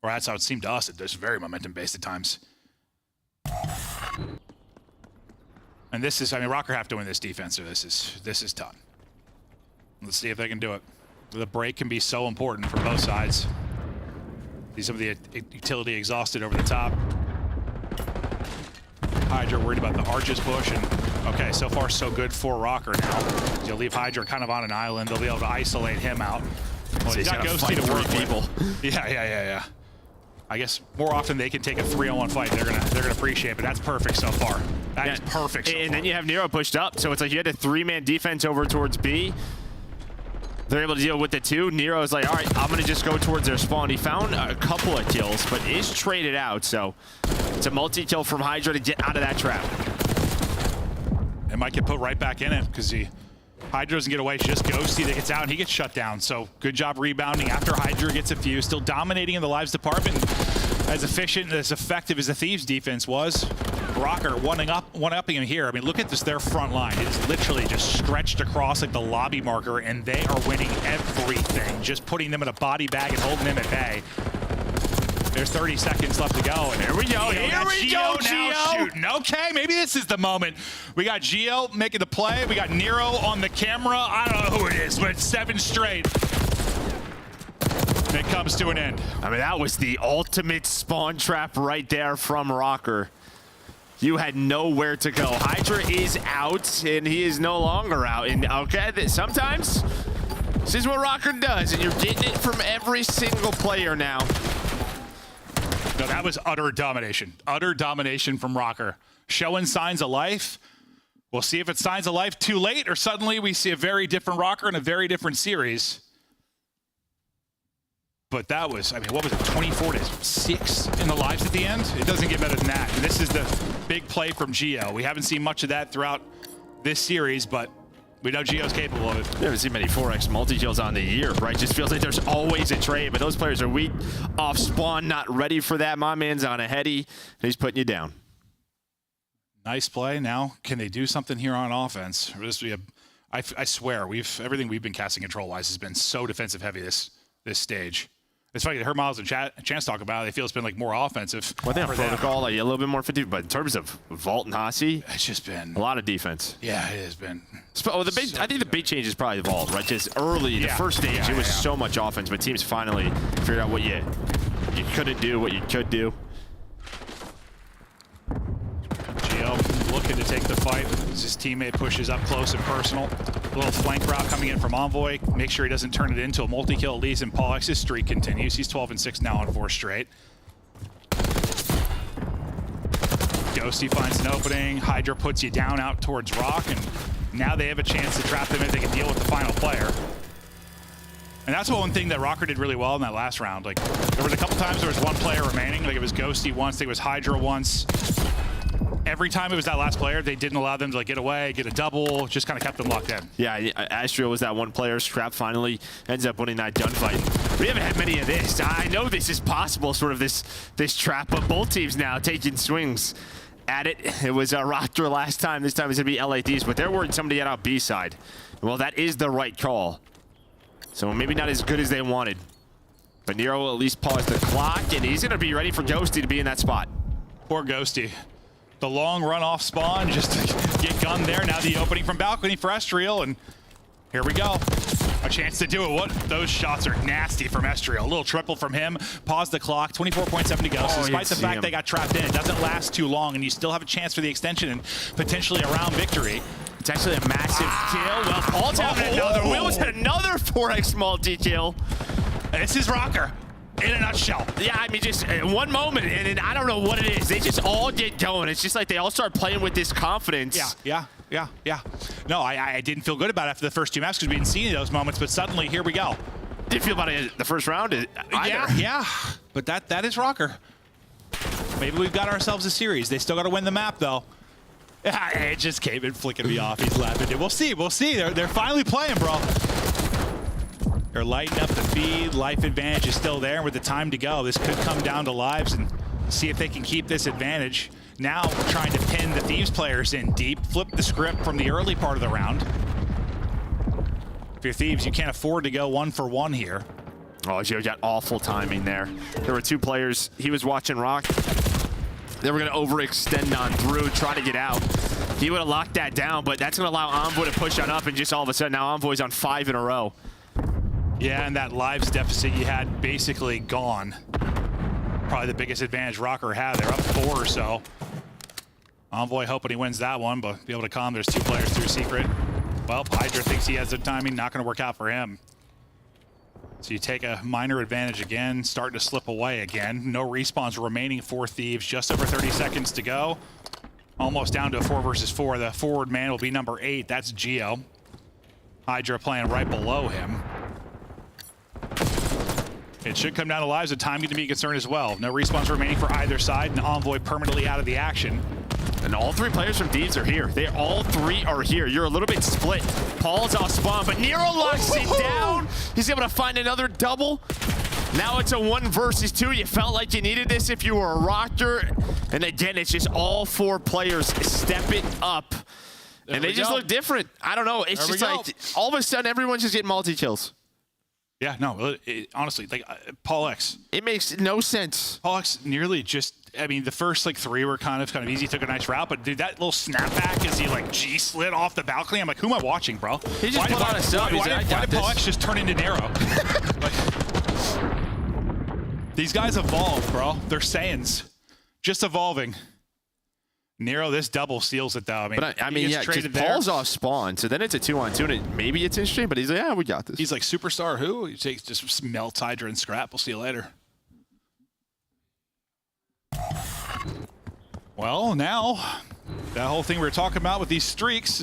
Or that's how it seemed to us. It's very momentum-based at times. And this is, I mean, Rocker have to win this defense, so this is tough. Let's see if they can do it. The break can be so important for both sides. See some of the utility exhausted over the top. Hydra worried about the arches push, and okay, so far so good for Rocker now. You'll leave Hydra kind of on an island. They'll be able to isolate him out. Well, he's got Ghosty to work people. Yeah. I guess more often they can take a 3-on-1 fight. They're gonna appreciate it, but that's perfect so far. That is perfect so far. And then you have Nero pushed up, so it's like you had a 3-man defense over towards B. They're able to deal with the 2. Nero's like, all right, I'm going to just go towards their spawn. He found a couple of kills, but is traded out. So it's a multi-kill from Hydra to get out of that trap. It might get put right back in it because Hydra doesn't get away. It's just Ghosty that gets out and he gets shut down. So good job rebounding after Hydra gets a few. Still dominating in the lives department. As efficient, as effective as the Thieves defense was. Rocker one-upping him here. I mean, look at this, their front line. It's literally just stretched across like the lobby marker, and they are winning everything. Just putting them in a body bag and holding them at bay. There's 30 seconds left to go. And here we go. Here we go, Gio. Shooting. Okay, maybe this is the moment. We got Gio making the play. We got Nero on the camera. I don't know who it is, but it's 7 straight. And it comes to an end. I mean, that was the ultimate spawn trap right there from Rocker. You had nowhere to go. Hydra is out, and he is no longer out. And okay, sometimes this is what Rocker does, and you're getting it from every single player now. No, that was utter domination. Utter domination from Rocker. Showing signs of life. We'll see if it's signs of life too late, or suddenly we see a very different Rocker in a very different series. But that was, I mean, what was it, 24-6 in the lives at the end? It doesn't get better than that. And this is the big play from Gio. We haven't seen much of that throughout this series, but we know Gio's capable of it. We haven't seen many 4x multi-kills on the year, right? Just feels like there's always a trade, but those players are weak off spawn, not ready for that. My man's on a heady, and he's putting you down. Nice play. Now, can they do something here on offense? I swear, everything we've been casting control-wise has been so defensive heavy this stage. It's funny, I heard Miles and Chance talk about it. They feel it's been like more offensive. Well, they have protocol, like a little bit more 50, but in terms of Vault and Hasi, it's just been a lot of defense. Yeah, it has been. I think the big change is probably Vault, right? Just early, the first stage, it was so much offense, but teams finally figured out what you couldn't do, what you could do. Gio looking to take the fight as his teammate pushes up close and personal. A little flank route coming in from Envoy. Make sure he doesn't turn it into a multi-kill at least, and Paul X's streak continues. He's 12-6 now on 4 straight. Ghosty finds an opening. Hydra puts you down out towards Rock, and now they have a chance to trap them if they can deal with the final player. And that's one thing that Rocker did really well in that last round. Like, there was a couple times there was one player remaining. Like, it was Ghosty once, I think it was Hydra once. Every time it was that last player, they didn't allow them to like get away, get a double, just kind of kept them locked in. Yeah, Astrio was that one player. Scrap finally ends up winning that gunfight. We haven't had many of this. I know this is possible, sort of this trap, but both teams now taking swings at it. It was Raptor last time. This time it's going to be LADs, but they're worried somebody got out B side. Well, that is the right call. So maybe not as good as they wanted. But Nero will at least pause the clock, and he's going to be ready for Ghosty to be in that spot. Poor Ghosty. The long run off spawn, just to get gunned there. Now the opening from balcony for Estriel, and here we go. A chance to do it. Those shots are nasty from Estriel. A little triple from him. Pause the clock. 24.7 to go. So despite the fact they got trapped in, it doesn't last too long, and you still have a chance for the extension and potentially a round victory. It's actually a massive kill. Well, Paul's having another. Will's had another 4x multi-kill. This is Rocker. In a nutshell. Yeah, I mean, just one moment, and then I don't know what it is. They just all get going. It's just like they all start playing with this confidence. Yeah. No, I didn't feel good about it after the first 2 maps because we didn't see any of those moments, but suddenly, here we go. Didn't feel about it the first round either. Yeah. But that is Rocker. Maybe we've got ourselves a series. They still got to win the map, though. It just came in flicking me off. He's laughing. We'll see. They're finally playing, bro. They're lighting up the feed. Life advantage is still there. With the time to go, this could come down to lives and see if they can keep this advantage. Now trying to pin the Thieves players in deep. Flip the script from the early part of the round. If you're Thieves, you can't afford to go 1 for 1 here. Oh, Gio got awful timing there. There were 2 players. He was watching Rock. They were going to overextend on through, try to get out. He would have locked that down, but that's going to allow Envoy to push on up, and just all of a sudden now Envoy's on 5 in a row. Yeah, and that lives deficit you had basically gone. Probably the biggest advantage Rocker had. They're up 4 or so. Envoy hoping he wins that one, but be able to calm. There's 2 players through secret. Well, Hydra thinks he has the timing. Not going to work out for him. So you take a minor advantage again, starting to slip away again. No respawns remaining for Thieves. Just over 30 seconds to go. Almost down to a 4 versus 4. The forward man will be number 8. That's Gio. Hydra playing right below him. It should come down to lives, and timing to be a concern as well. No respawns remaining for either side, and Envoy permanently out of the action. And all 3 players from Thieves are here. They all 3 are here. You're a little bit split. Paul's off spawn, but Nero locks it down. He's able to find another double. Now it's a 1 versus 2. You felt like you needed this if you were a Rocker. And again, it's just all 4 players stepping up. And they just look different. I don't know. It's just like all of a sudden everyone's just getting multi-kills. Yeah, no, honestly, like Paul X. It makes no sense. Paul X nearly just, I mean, the first like 3 were kind of easy, took a nice route, but dude, that little snapback as he like G-slid off the balcony, I'm like, who am I watching, bro? He just put on a sub. Why did Paul X just turn into Nero? Like, these guys evolve, bro. They're Saiyans. Just evolving. Nero, this double seals it though. I mean, yeah, just Paul's off spawn, so then it's a 2-on-2, and maybe it's interesting, but he's like, yeah, we got this. He's like, superstar who? He takes just melts Hydra and Scrap. We'll see you later. Well, now, that whole thing we were talking about with these streaks,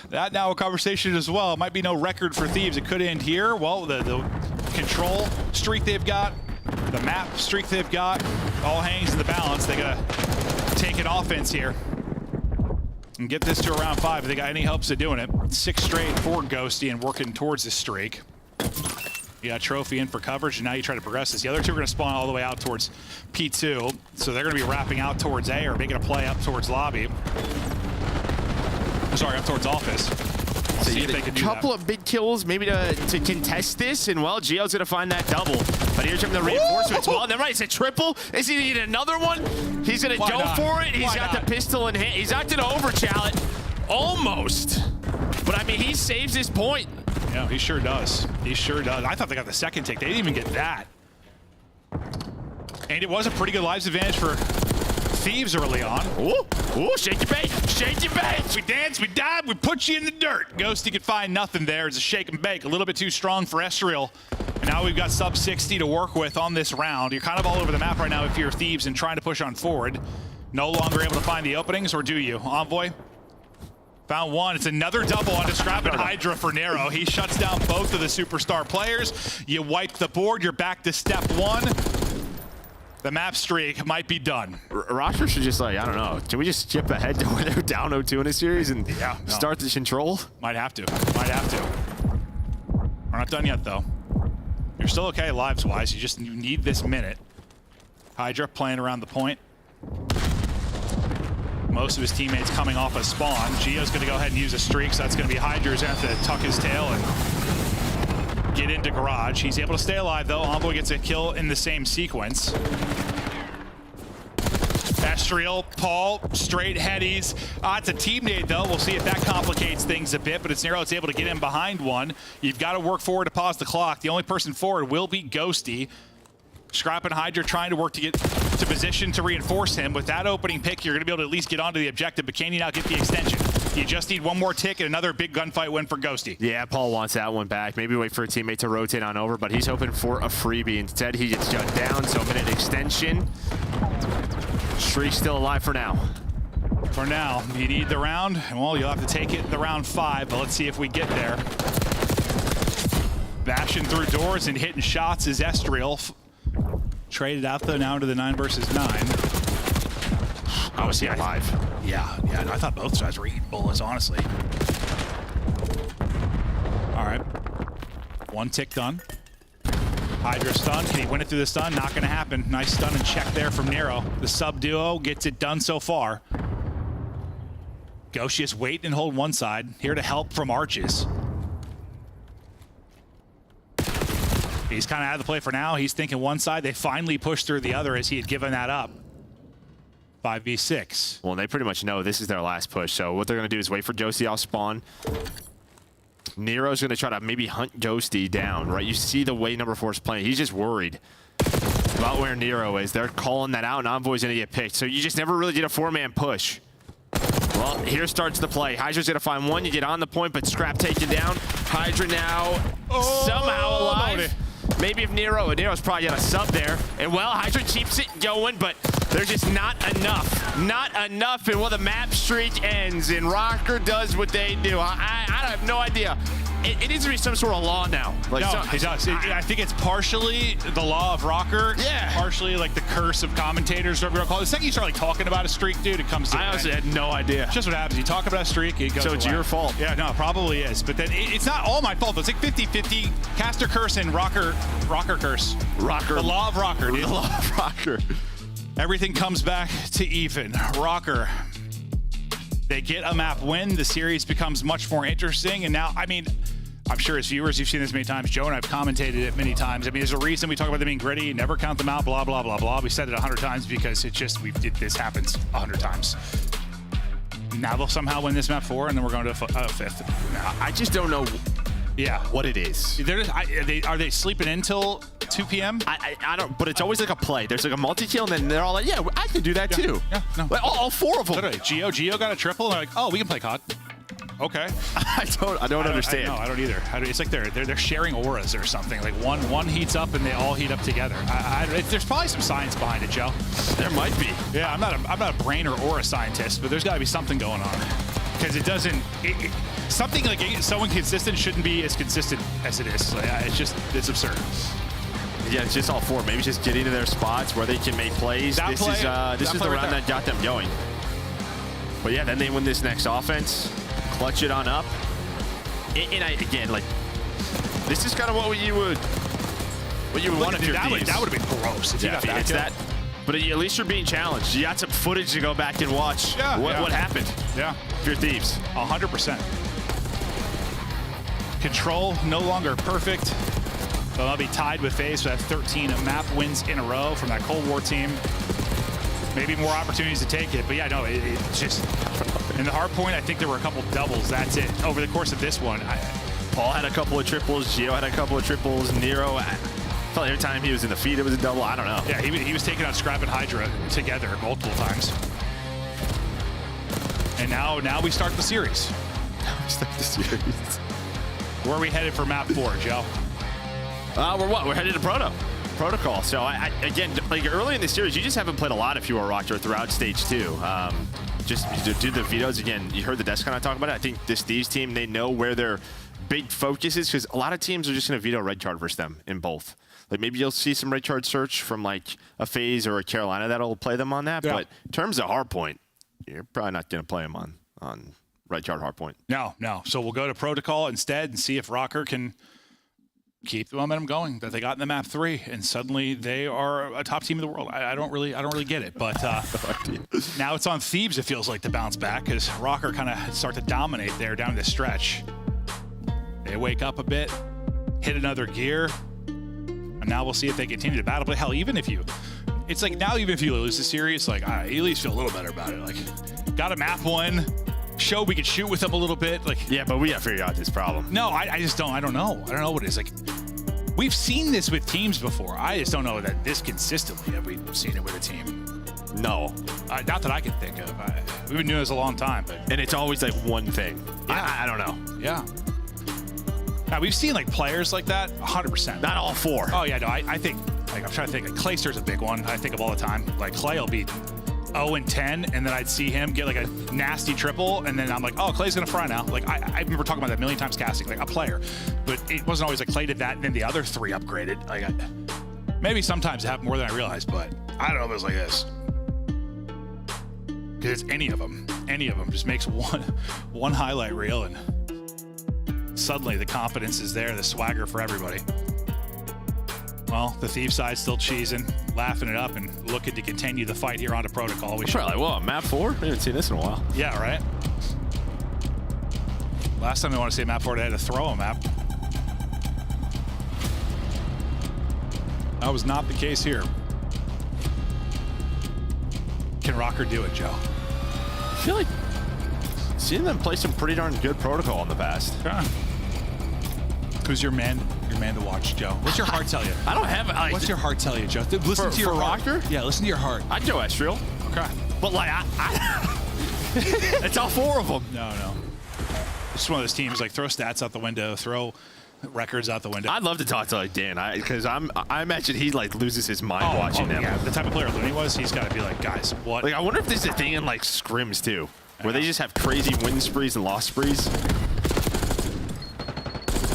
that now a conversation as well. It might be no record for Thieves. It could end here. Well, the control streak they've got, the map streak they've got, all hangs in the balance. They gotta take an offense here and get this to around 5 if they got any hopes of doing it. 6 straight for Ghosty and working towards this streak. You got a trophy in for coverage, and now you try to progress this. The other two are going to spawn all the way out towards P2, so they're going to be wrapping out towards A or making a play up towards lobby. Sorry, up towards office. So See you if they get can a do couple that. of big kills maybe to contest this, and well, Gio's going to find that double. But here's him the reinforcements. Well, then right, it's a triple. Is he need another one? He's going to go for it. He's got the pistol in hand. He's acting over, Chalet. Almost. But I mean, he saves this point. Yeah, he sure does. He sure does. I thought they got the second take. They didn't even get that. And it was a pretty good lives advantage for Thieves early on. Ooh, ooh, shake your bait, shake your bait. We danced, we died, we put you in the dirt. Ghosty could find nothing there. It's a shake and bake. A little bit too strong for Estriel. And now we've got sub 60 to work with on this round. You're kind of all over the map right now if you're Thieves and trying to push on forward. No longer able to find the openings, or do you? Envoy? Found one. It's another double on Scrap and Hydra for Nero. He shuts down both of the superstar players. You wipe the board. You're back to step 1. The map streak might be done. Roster should just, like, I don't know. Can we just skip ahead to where they're down 0-2 in a series and start the control? Might have to. Might have to. We're not done yet, though. You're still okay lives-wise. You need this minute. Hydra playing around the point. Most of his teammates coming off a spawn. Gio's going to go ahead and use a streak, so that's going to be Hydra's going to have to tuck his tail and get into garage. He's able to stay alive, though. Envoy gets a kill in the same sequence. Estriel, Paul, straight headies. It's a teammate, though. We'll see if that complicates things a bit, but it's Nero that's able to get in behind one. You've got to work forward to pause the clock. The only person forward will be Ghosty. Scrap and Hydra trying to work to get to position to reinforce him. With that opening pick, you're going to be able to at least get onto the objective, but can you now get the extension? You just need one more tick and another big gunfight win for Ghosty. Yeah, Paul wants that one back. Maybe wait for a teammate to rotate on over, but he's hoping for a freebie. Instead, he gets shut down, so minute extension. Streak's still alive for now. For now, you need the round, and well, you'll have to take it in the round 5, but let's see if we get there. Bashing through doors and hitting shots is Estriel. Traded out, though, now to the 9 versus 9. How was he alive? Yeah, I thought both sides were eating bullets, honestly. All right. 1 tick done. Hydra stun. Can he win it through the stun? Not going to happen. Nice stun and check there from Nero. The sub duo gets it done so far. Ghosty is wait and hold one side. Here to help from Arches. He's kind of out of the play for now. He's thinking one side. They finally pushed through the other as he had given that up. 5v6. Well, they pretty much know this is their last push, so what they're going to do is wait for Ghosty off spawn. Nero's going to try to maybe hunt Ghosty down, right? You see the way number 4 is playing. He's just worried about where Nero is. They're calling that out, and Envoy's going to get picked. So you just never really did a 4-man push. Well, here starts the play. Hydra's going to find one. You get on the point, but Scrap takes you down. Hydra now somehow alive. Maybe if Nero's probably got a sub there. And well, Hydra keeps it going, but there's just not enough. Not enough, and well, the map streak ends, and Rocker does what they do. I have no idea. It needs to be some sort of law now. Like, no, it does. I think it's partially the law of Rocker. Yeah. Partially like the curse of commentators, whatever you want to call it. The second you start like talking about a streak, dude, it comes to I honestly had no idea. It's just what happens. You talk about a streak, it goes So it's away. your fault. Yeah, no, it probably is. But then it's not all my fault. It's like 50-50. Caster curse and Rocker curse. Rocker. The law of Rocker, dude. The law of Rocker. Everything comes back to even. Rocker. They get a map win. The series becomes much more interesting. And now, I mean, I'm sure as viewers, you've seen this many times. Joe and I've commentated it many times. I mean, there's a reason we talk about them being gritty, never count them out, blah, blah, blah, blah. We said it 100 times because it's just, this happens 100 times. Now they'll somehow win this map 4, and then we're going to a 5th. Now, I just don't know what it is. Are they sleeping until 2 p.m.? I don't, but it's always like a play. There's like a multi-kill, and then they're all like, yeah, I can do that too. Yeah, no. Like, all 4 of them. Literally, Gio got a triple, and they're like, oh, we can play COD. Okay. I don't understand. No, I don't either. It's like they're sharing auras or something. Like one heats up and they all heat up together. There's probably some science behind it, Joe. There might be. Yeah, I'm not a brain or aura scientist, but there's got to be something going on because it doesn't. something like so inconsistent shouldn't be as consistent as it is. Like, it's absurd. Yeah, it's just all four. Maybe just get into their spots where they can make plays. This is the round that got them going. But yeah, then they win this next offense, clutch it on up. And again, like, this is kind of what you would want if you're Thieves. That would have been gross if you got it's that. But at least you're being challenged. You got some footage to go back and watch what happened. Yeah. If you're Thieves. 100%. Control no longer perfect. So they'll be tied with FaZe for that 13 map wins in a row from that Cold War team. Maybe more opportunities to take it, but yeah, no, it's just in the hard point. I think there were a couple doubles. That's it over the course of this one. Paul had a couple of triples. Gio had a couple of triples. Nero, I felt every time he was in the feed, it was a double. I don't know. Yeah, he was taking out Scrap and Hydra together multiple times. And now we start the series. Where are we headed for map 4, Joe? We're headed to Protocol. So again, like early in the series, you just haven't played a lot if you are Rocker throughout stage 2. Just to do the vetoes again. You heard the desk kind of talk about it. I think this Thieves team, they know where their big focus is, because a lot of teams are just going to veto red card versus them in both. Like maybe you'll see some red card search from like a FaZe or a Carolina that'll play them on that. Yeah. But in terms of hardpoint, you're probably not going to play them on red card hardpoint. No. So we'll go to Protocol instead and see if Rocker can keep the momentum going that they got in the map 3, and suddenly they are a top team in the world. I don't really get it, but now it's on Thieves. It feels like to bounce back because Rocker kind of start to dominate there down the stretch. They wake up a bit, hit another gear, and now we'll see if they continue to battle. But hell, even if you lose the series, like you at least feel a little better about it. Like got a map 1. Show we could shoot with them a little bit, like yeah, but we gotta figure out this problem. No, I just don't. I don't know what it is. Like we've seen this with teams before. I just don't know that this consistently have we seen it with a team. No, not that I can think of. We've been doing this a long time, and it's always like one thing. Yeah. I don't know. Yeah. Now we've seen like players like that 100%. Not all 4. Oh yeah, no. I think like I'm trying to think. Like Clayster's a big one. I think of all the time. Like Clay will be 0-10, and then I'd see him get like a nasty triple, and then I'm like, oh, Clay's gonna fry now. Like I remember talking about that a million times casting, like a player, but it wasn't always like Clay did that, and then the other 3 upgraded. Like maybe sometimes it happened more than I realized, but I don't know if it was like this. Because it's any of them just makes one highlight reel, and suddenly the confidence is there, the swagger for everybody. Well, the Thief side still cheesing, laughing it up, and looking to continue the fight here onto Protocol. We probably like, whoa, map 4? We haven't seen this in a while. Yeah, right? Last time they want to say map 4, they had to throw a map. That was not the case here. Can Rocker do it, Joe? I feel like seeing them play some pretty darn good Protocol in the past. Yeah. Who's your man to watch, Joe? What's your heart tell you? I don't have it. What's your heart tell you, Joe? Listen to your heart. Rocker? Yeah, listen to your heart. I'd go Estriel. Okay. But like, it's all 4 of them. No. It's one of those teams like throw stats out the window, throw records out the window. I'd love to talk to like Dan, because I imagine he like loses his mind watching them. Yeah, the type of player Looney was, he's got to be like, guys, what? Like, I wonder if there's a thing in like scrims too, where they just have crazy win sprees and loss sprees.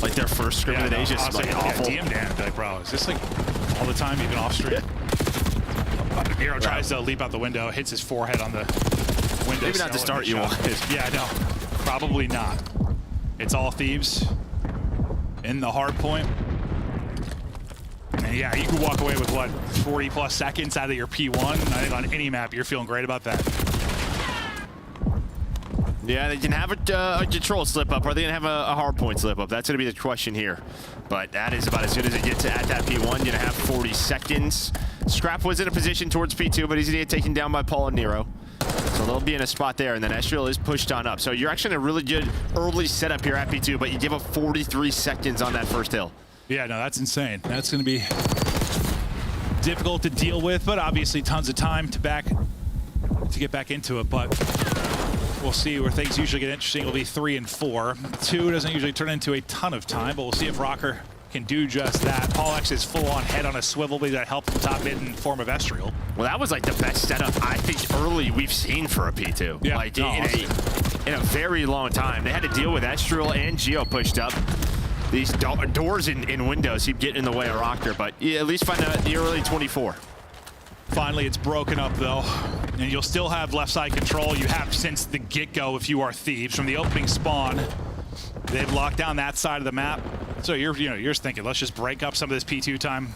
Like their first scrim of the day is just like awful. DM Dan would be like, bro, is this like all the time, even off stream? Hero tries to leap out the window, hits his forehead on the window. Maybe not the start you wanted. Yeah, no, probably not. It's all Thieves in the hard point. And yeah, you could walk away with what, 40 plus seconds out of your P1. I think on any map, you're feeling great about that. Yeah, they can have a control slip up. Are they going to have a hard point slip up? That's going to be the question here. But that is about as good as it gets at that P1. You're going to have 40 seconds. Scrap was in a position towards P2, but he's going to get taken down by Paul and Nero. So they'll be in a spot there, and then Estriel is pushed on up. So you're actually in a really good early setup here at P2, but you give up 43 seconds on that first hill. Yeah, no, that's insane. That's going to be difficult to deal with, but obviously tons of time to get back into it. But we'll see where things usually get interesting. It'll be 3 and 4. 2 doesn't usually turn into a ton of time, but we'll see if Rocker can do just that. Paul X is full on head on a swivel, but he's got help from top mid in form of Estriel. Well, that was like the best setup I think early we've seen for a P2. Yeah, like no, in in a very long time. They had to deal with Estriel and Geo pushed up. These doors and windows keep getting in the way of Rocker, but yeah, at least find the early 24. Finally, it's broken up, though, and you'll still have left side control. You have since the get-go if you are Thieves. From the opening spawn, they've locked down that side of the map. So you're just thinking, let's just break up some of this P2 time.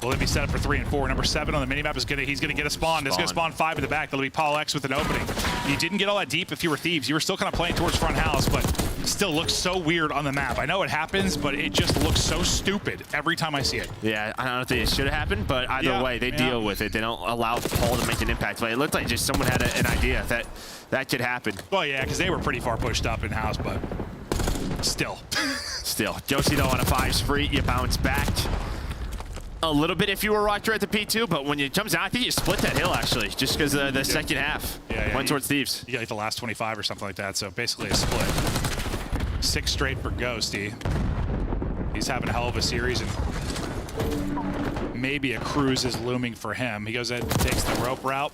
Will it be set up for 3 and 4? Number 7 on the minimap is he's gonna get a spawn. It's gonna spawn 5 in the back. That'll be Paul X with an opening. You didn't get all that deep if you were Thieves. You were still kind of playing towards front house, but still looks so weird on the map. I know it happens, but it just looks so stupid every time I see it. Yeah, I don't think it should have happened, but either way, they deal with it. They don't allow Paul to make an impact play. It looked like just someone had an idea that could happen. Well, yeah, because they were pretty far pushed up in house, but still. Still. Josie, though, on a 5 spree, you bounce back a little bit if you were Rocker at the P2, but when it comes down, I think you split that hill, actually, just because the second half went towards Thieves. You got like the last 25 or something like that, so basically a split. 6 straight for Ghosty. He's having a hell of a series, and maybe a cruise is looming for him. He goes ahead and takes the rope route.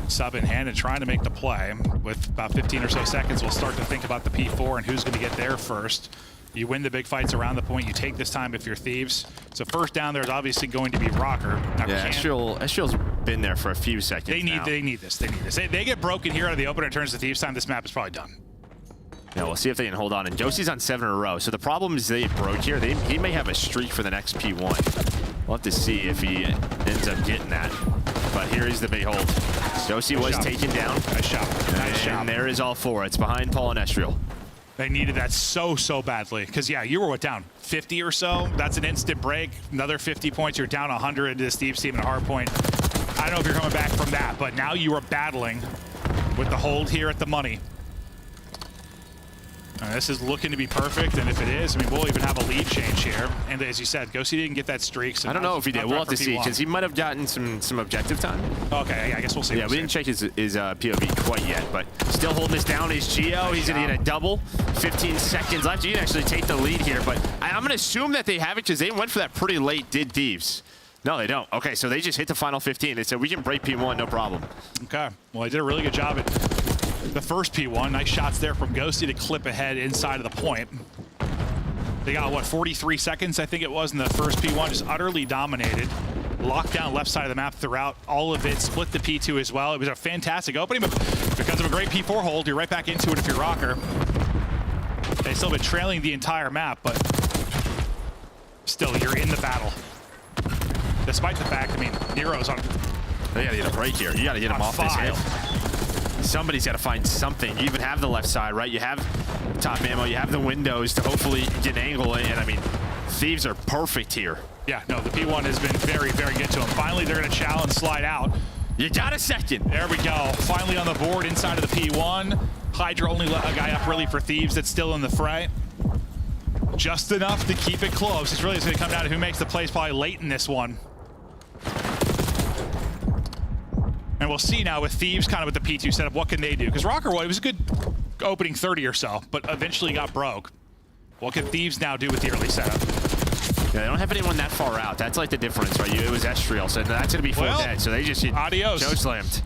Sub in hand and trying to make the play. With about 15 or so seconds, we'll start to think about the P4 and who's going to get there first. You win the big fights around the point. You take this time if you're Thieves. So first down there is obviously going to be Rocker. Now, yeah, Estriel's been there for a few seconds. They need this. They get broken here out of the opener and turns to Thieves time. This map is probably done. Yeah, we'll see if they can hold on. And Josie's on 7 in a row. So the problem is they broke here. He may have a streak for the next P1. We'll have to see if he ends up getting that. But here is the big hold. Josie was taken down. Nice shot. And there is all 4. It's behind Paul and Estriel. They needed that so badly. Because, yeah, you were, down 50 or so? That's an instant break. Another 50 points. You're down 100 into this Thieves team and a hard point. I don't know if you're coming back from that, but now you are battling with the hold here at the money. This is looking to be perfect, and if it is, I mean, we'll even have a lead change here. And as you said, Ghosty didn't get that streak. So I don't know if he did. We'll have to see, because he might have gotten some objective time. Okay, I guess we'll see. Yeah, we didn't check his POV quite yet, but still holding this down is Geo. He's going to get a double. 15 seconds left. You can actually take the lead here, but I'm going to assume that they have it because they went for that pretty late, did Thieves. No, they don't. Okay, so they just hit the final 15. They said, we can break P1, no problem. Okay, well, they did a really good job at the first P1. Nice shots there from Ghosty to clip ahead inside of the point. They got, what, 43 seconds, I think it was, in the first P1. Just utterly dominated. Locked down left side of the map throughout all of it. Split the P2 as well. It was a fantastic opening, but because of a great P4 hold, you're right back into it if you're Rocker. They still been trailing the entire map, but still, you're in the battle. Despite the fact, I mean, Nero's on... They gotta get a break here. You gotta get him off this hill. Somebody's got to find something. You even have the left side, right? You have top ammo. You have the windows to hopefully get an angle in. I mean, Thieves are perfect here. Yeah, no, the P1 has been very good to him. Finally, they're going to challenge slide out. You got a second. There we go. Finally on the board inside of the P1. Hydra only let a guy up really for Thieves that's still in the fray. Just enough to keep it close. It's really going to come down to who makes the plays probably late in this one. And we'll see now with Thieves kind of with the P2 setup, what can they do? Because Rocker, well, it was a good opening 30 or so, but eventually got broke. What can Thieves now do with the early setup? Yeah, they don't have anyone that far out. That's like the difference, right? It was Estriel, so that's going to be full dead. So they just adios. Joe slammed.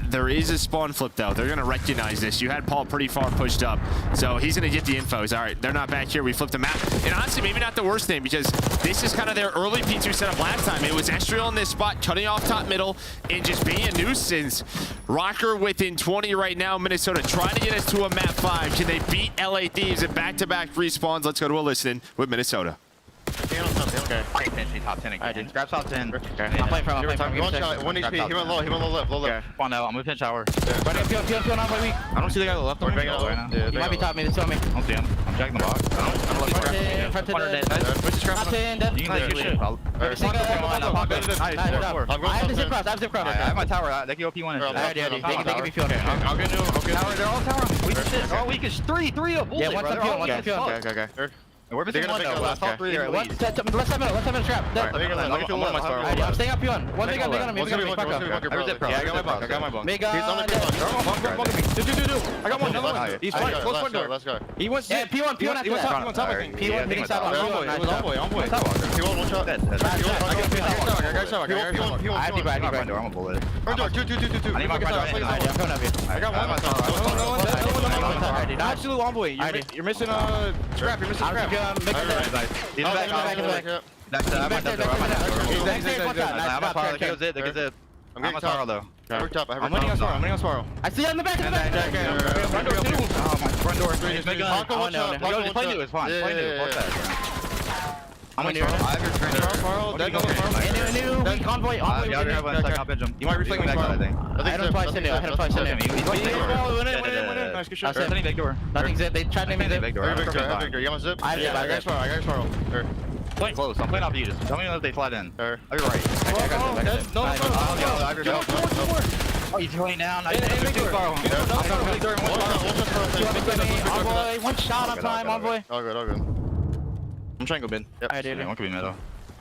There is a spawn flip, though. They're going to recognize this. You had Paul pretty far pushed up, so he's going to get the info. He's all right, they're not back here. We flipped the map. And honestly, maybe not the worst thing, because this is kind of their early P2 setup last time. It was Estriel in this spot, cutting off top middle, and just being a nuisance. Rocker within 20 right now. Minnesota trying to get us to a map 5. Can they beat LA Thieves at back-to-back respawns? Let's go to a listen with Minnesota. Okay. Top 10 again. Grab top 10. Okay. I'm playing from. One HP. He went low left. Okay. Spawn out. I'm moving pinch tower. Right up, peel, not by me. I don't see the guy on the left. Right now. Yeah, he might be top me. Tell me. I don't see him. I'm jacking the box. I'm looking front to top 10. Dead. You can shit. I have the zip cross. I have my tower. They can go P1 and shit. They can be filled. I'll get new. Okay. They're all tower. Weak as shit. They're all weak as 3 of bullshit. Yeah, one top. Okay. We're missing one though. Last top 3 are elite. Let's have a trap. I'm staying up P1. One big on me. Yeah, I got my box. Mega. He's on the P1. I got one. He's fine. Close front door. Let's go. He wants P1 after that. P1 hitting sidewalk. On boy. P1 one shot. I need front door. I'm a bullet. Front door. Two. I need my front door. I'm coming up here. I got one. Absolute on boy. You're missing a scrap. He's back. That's I'm on Spiral though. I'm winning on Spiral. I see you in the back. Front door too. Oh my front door. Just play new. It's fine. Play new. I'm in here. I have your screen. New convoy. You might reflect me Spiral. I don't twice in there. Nice, good shot. Sending big door. Nothing's it. They tried to name it big door. I got zip. I got Spiral. Play close. I'm playing off you. Just tell me if they slide in. I'll be right. Oh, he's going down. One shot on time, Envoy. All good. I'm trying to go mid. Yep. I did. One could be middle.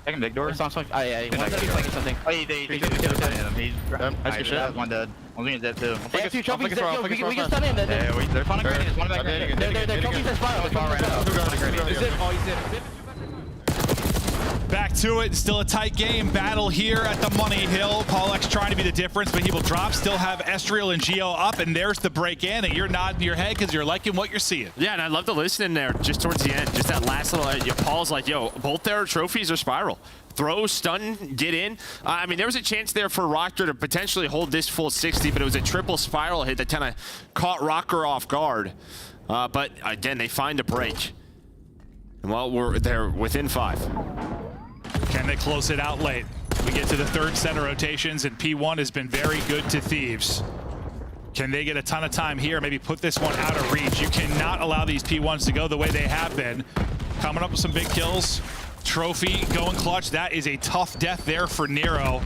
Second big door. Yeah. One's playing something. Oh, they killed him. He's one dead. One's being dead too. They have 2 trophies. We can stun in. They're fun and grenades. One back grenade. They're trophies are Spiral. Right now. He's in. Oh, he's in. Back to it. Still a tight game. Battle here at the Money Hill. Paul X trying to be the difference, but he will drop. Still have Estriel and Geo up, and there's the break in, and you're nodding your head because you're liking what you're seeing. Yeah, and I love to listen in there just towards the end. Just that last little, Paul's like, yo, both their trophies are Spiral. Throw, stun, get in. I mean, there was a chance there for Rocker to potentially hold this full 60, but it was a triple Spiral hit that kind of caught Rocker off guard. But again, they find a break. And well, they're within 5. Can they close it out late? We get to the 3rd set of rotations, and P1 has been very good to Thieves. Can they get a ton of time here? Maybe put this one out of reach. You cannot allow these P1s to go the way they have been. Coming up with some big kills. Trophy going clutch. That is a tough death there for Nero,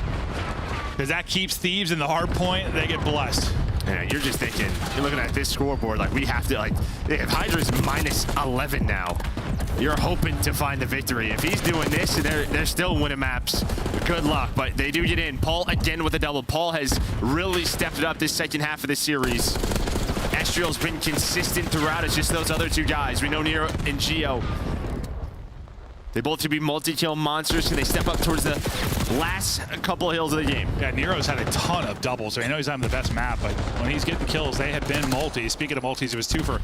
because that keeps Thieves in the hard point. They get blessed. Yeah, you're just thinking, you're looking at this scoreboard, like we have to, like, if Hydra's minus 11 now, you're hoping to find the victory. If he's doing this and they're still winning maps, good luck. But they do get in. Paul again with a double. Paul has really stepped it up this second half of the series. Estriel's been consistent throughout. It's just those other 2 guys. We know Nero and Geo. They both to be multi-kill monsters. Can they step up towards the last couple of hills of the game? Yeah, Nero's had a ton of doubles. I know he's on the best map, but when he's getting kills, they have been multis. Speaking of multis, it was 2 for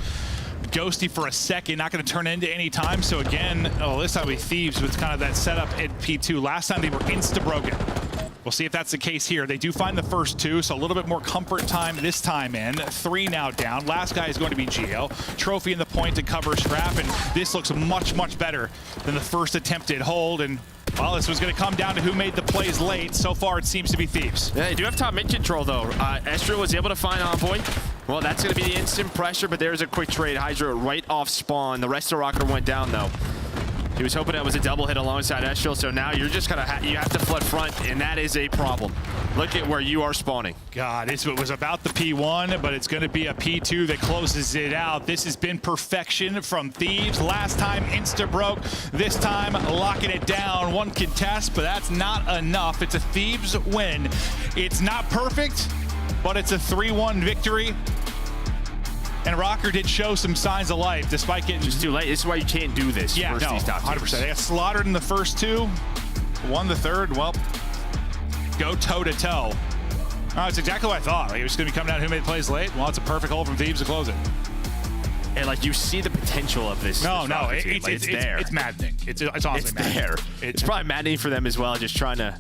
Ghosty for a second, not going to turn into any time. So again, this time we Thieves with kind of that setup at P2. Last time they were insta-broken. We'll see if that's the case here. They do find the first 2, so a little bit more comfort time this time in. 3 now down. Last guy is going to be Geo. Trophy in the point to cover Scrap, and this looks much, much better than the first attempted hold. And well, this was going to come down to who made the plays late. So far, it seems to be Thieves. Yeah, they do have top mid control, though. Estriel was able to find Envoy. Well, that's going to be the instant pressure, but there's a quick trade. Hydra right off spawn. The rest of Rocker went down, though. He was hoping that was a double hit alongside Estriel, so now you're just going to you have to flood front, and that is a problem. Look at where you are spawning. God, it was about the P1, but it's going to be a P2 that closes it out. This has been perfection from Thieves. Last time insta-broke. This time locking it down. 1 contest, but that's not enough. It's a Thieves win. It's not perfect, but it's a 3-1 victory. And Rocker did show some signs of life despite getting just too late. This is why you can't do this. Yeah, no, 100%. They got slaughtered in the first 2, won the 3rd. Well, go toe-to-toe. That's exactly what I thought. Like, it was going to be coming down who made plays late. Well, it's a perfect hole from Thieves to close it. And like you see the potential of this. No, it's there. It's maddening. It's honestly maddening. It's probably maddening for them as well, just trying to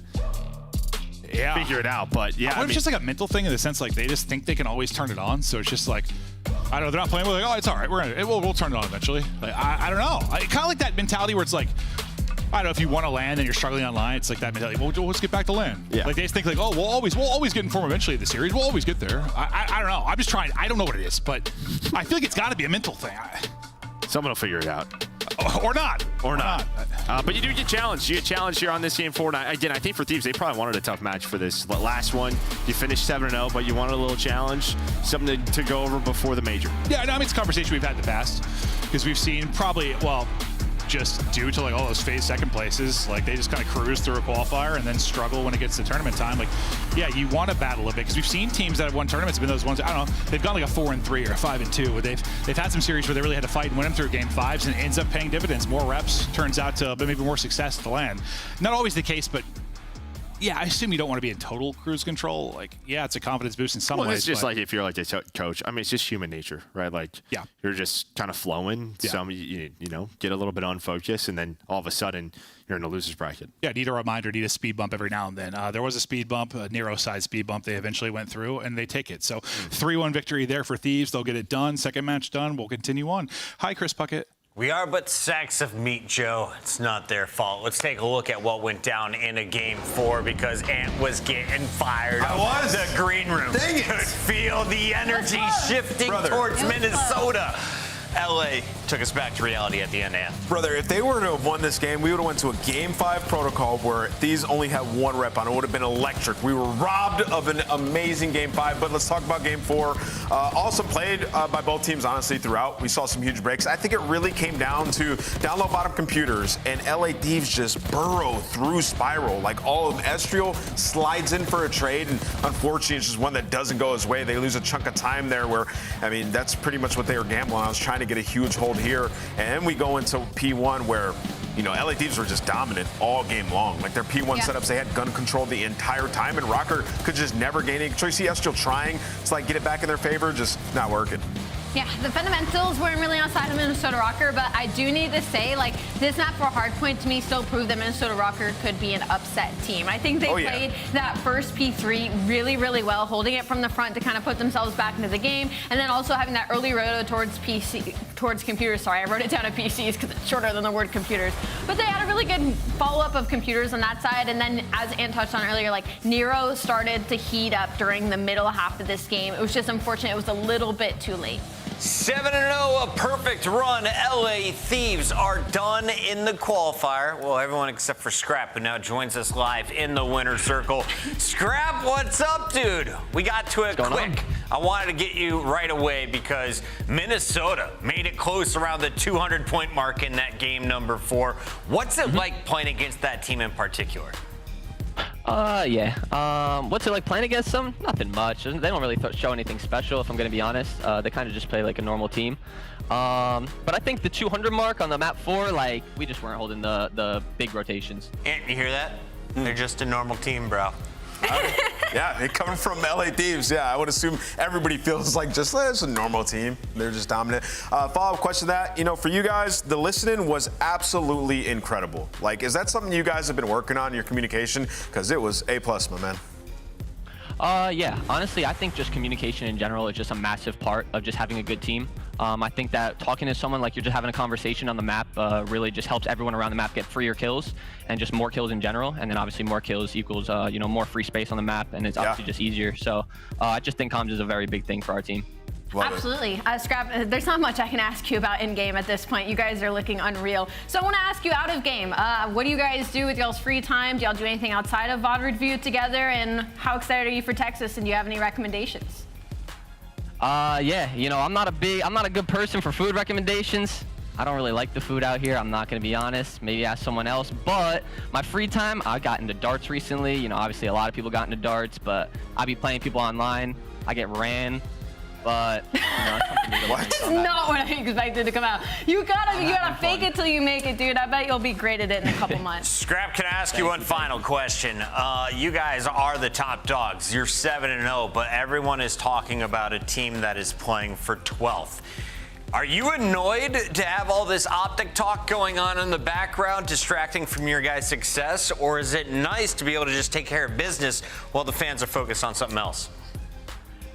figure it out. But yeah, it's just like a mental thing in the sense like they just think they can always turn it on. So it's just like, I don't know, they're not playing. We're like, oh, it's all right. We'll turn it on eventually. Like I don't know. Kind of like that mentality where it's like, I don't know, if you want to land and you're struggling online, it's like that mentality. Well, let's get back to land. Yeah. Like they just think like, oh, we'll always get in form eventually in the series. We'll always get there. I don't know. I'm just trying. I don't know what it is, but I feel like it's got to be a mental thing. Someone will figure it out. Or not. But you do get challenged. You get challenged here on this game 4. Again, I think for Thieves, they probably wanted a tough match for this last one. You finished 7-0, but you wanted a little challenge, something to go over before the major. Yeah, no, I mean, it's a conversation we've had in the past because we've seen probably, well, just due to like all those phase second places. Like they just kind of cruise through a qualifier and then struggle when it gets to tournament time. Like, yeah, you want to battle a bit because we've seen teams that have won tournaments have been those ones. I don't know. They've gone like a 4-3 or a 5-2. Where they've had some series where they really had to fight and win them through game 5s, and it ends up paying dividends. More reps turns out to maybe more success at the land. Not always the case, but. Yeah, I assume you don't want to be in total cruise control. Like, yeah, it's a confidence boost in some ways. It's just like if you're like the coach. I mean, it's just human nature, right? Like, yeah, you're just kind of flowing. Yeah. Some, you know, get a little bit unfocused, and then all of a sudden you're in a loser's bracket. Yeah, need a reminder, need a speed bump every now and then. There was a speed bump, a Nero-side speed bump. They eventually went through, and they take it. So 3-1 victory there for Thieves. They'll get it done. Second match done. We'll continue on. Hi, Chris Puckett. We are but sacks of meat, Joe. It's not their fault. Let's take a look at what went down in a game 4 because Ant was getting fired. The green room could feel the energy shifting towards Minnesota. LA took us back to reality at the end, Ant. Brother, if they were to have won this game, we would have went to a Game 5 protocol where these only had 1 rep on it. It would have been electric. We were robbed of an amazing Game 5, but let's talk about Game 4. Also played by both teams, honestly, throughout. We saw some huge breaks. I think it really came down to down low bottom computers, and LA Thieves just burrow through Spiral. Like all of them. Estriel slides in for a trade, and unfortunately, it's just one that doesn't go his way. They lose a chunk of time there where, I mean, that's pretty much what they were gambling on. I was trying to get a huge hold here, and then we go into P1 where, you know, LA Thieves were just dominant all game long. Like their P1 setups, they had gun control the entire time, and Rocker could just never gain any control. You see Estriel trying to like get it back in their favor, just not working. Yeah, the fundamentals weren't really outside of Minnesota Rocker, but I do need to say, like, this map for Hardpoint to me still proved that Minnesota Rocker could be an upset team. I think they played that first P3 really, really well, holding it from the front to kind of put themselves back into the game, and then also having that early roto towards computers. Sorry, I wrote it down at PCs because it's shorter than the word computers. But they had a really good follow-up of computers on that side, and then as Ant touched on earlier, like, Nero started to heat up during the middle half of this game. It was just unfortunate it was a little bit too late. 7-0, a perfect run. LA Thieves are done in the qualifier. Well, everyone except for Scrap, who now joins us live in the winner's circle. Scrap, what's up, dude? We got to it quick. I wanted to get you right away because Minnesota made it close around the 200-point mark in that game number 4. What's it like playing against that team in particular? What's it like playing against them? Nothing much. They don't really show anything special, if I'm going to be honest. They kind of just play like a normal team. But I think the 200 mark on the map 4, like, we just weren't holding the big rotations. Ant, you hear that? They're just a normal team, bro. Yeah, they coming from LA Thieves. Yeah, I would assume everybody feels like just it's a normal team. They're just dominant. Follow-up question to that, you know, for you guys, the listening was absolutely incredible. Like, is that something you guys have been working on in your communication? Because it was A+, my man. Yeah, honestly, I think just communication in general is just a massive part of just having a good team. I think that talking to someone like you're just having a conversation on the map really just helps everyone around the map get freer kills and just more kills in general. And then obviously more kills equals, you know, more free space on the map, and it's obviously just easier. So I just think comms is a very big thing for our team. Absolutely. Scrap, there's not much I can ask you about in-game at this point. You guys are looking unreal. So I want to ask you out of game, what do you guys do with y'all's free time? Do y'all do anything outside of VOD review together? And how excited are you for Texas? And do you have any recommendations? Yeah, you know, I'm not a good person for food recommendations. I don't really like the food out here. I'm not going to be honest. Maybe ask someone else. But my free time, I got into darts recently. You know, obviously a lot of people got into darts, but I be playing people online. I get ran. But you know, that's not what I expected to come out. You gotta fake it till you make it, dude. I bet you'll be great at it in a couple months. Scrap, can I ask you one final question? You guys are the top dogs. You're 7-0, but everyone is talking about a team that is playing for 12th. Are you annoyed to have all this optic talk going on in the background, distracting from your guys' success, or is it nice to be able to just take care of business while the fans are focused on something else?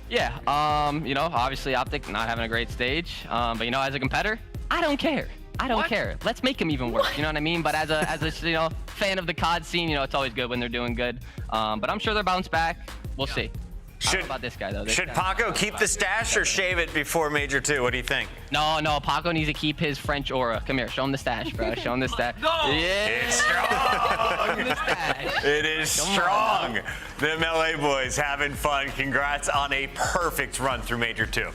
Yeah, you know, obviously Optic not having a great stage, but you know, as a competitor, I don't care. I don't care. Let's make them even worse. You know what I mean? But as a you know, fan of the COD scene, you know, it's always good when they're doing good. But I'm sure they'll bounce back. We'll see. I don't know about this guy though. Should Paco keep the stash or shave it before Major 2? What do you think? No, Paco needs to keep his French aura. Come here, show him the stash, bro. Show him the stash. No! Yeah. It's strong. It is strong. Them LA boys having fun. Congrats on a perfect run through Major 2.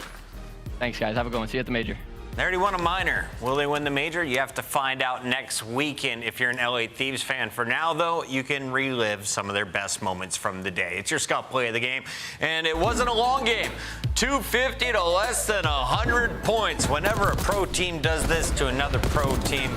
Thanks, guys. Have a good one. See you at the Major. They already won a minor. Will they win the major? You have to find out next weekend if you're an LA Thieves fan. For now, though, you can relive some of their best moments from the day. It's your Scuff play of the game, and it wasn't a long game. 250 to less than 100 points. Whenever a pro team does this to another pro team,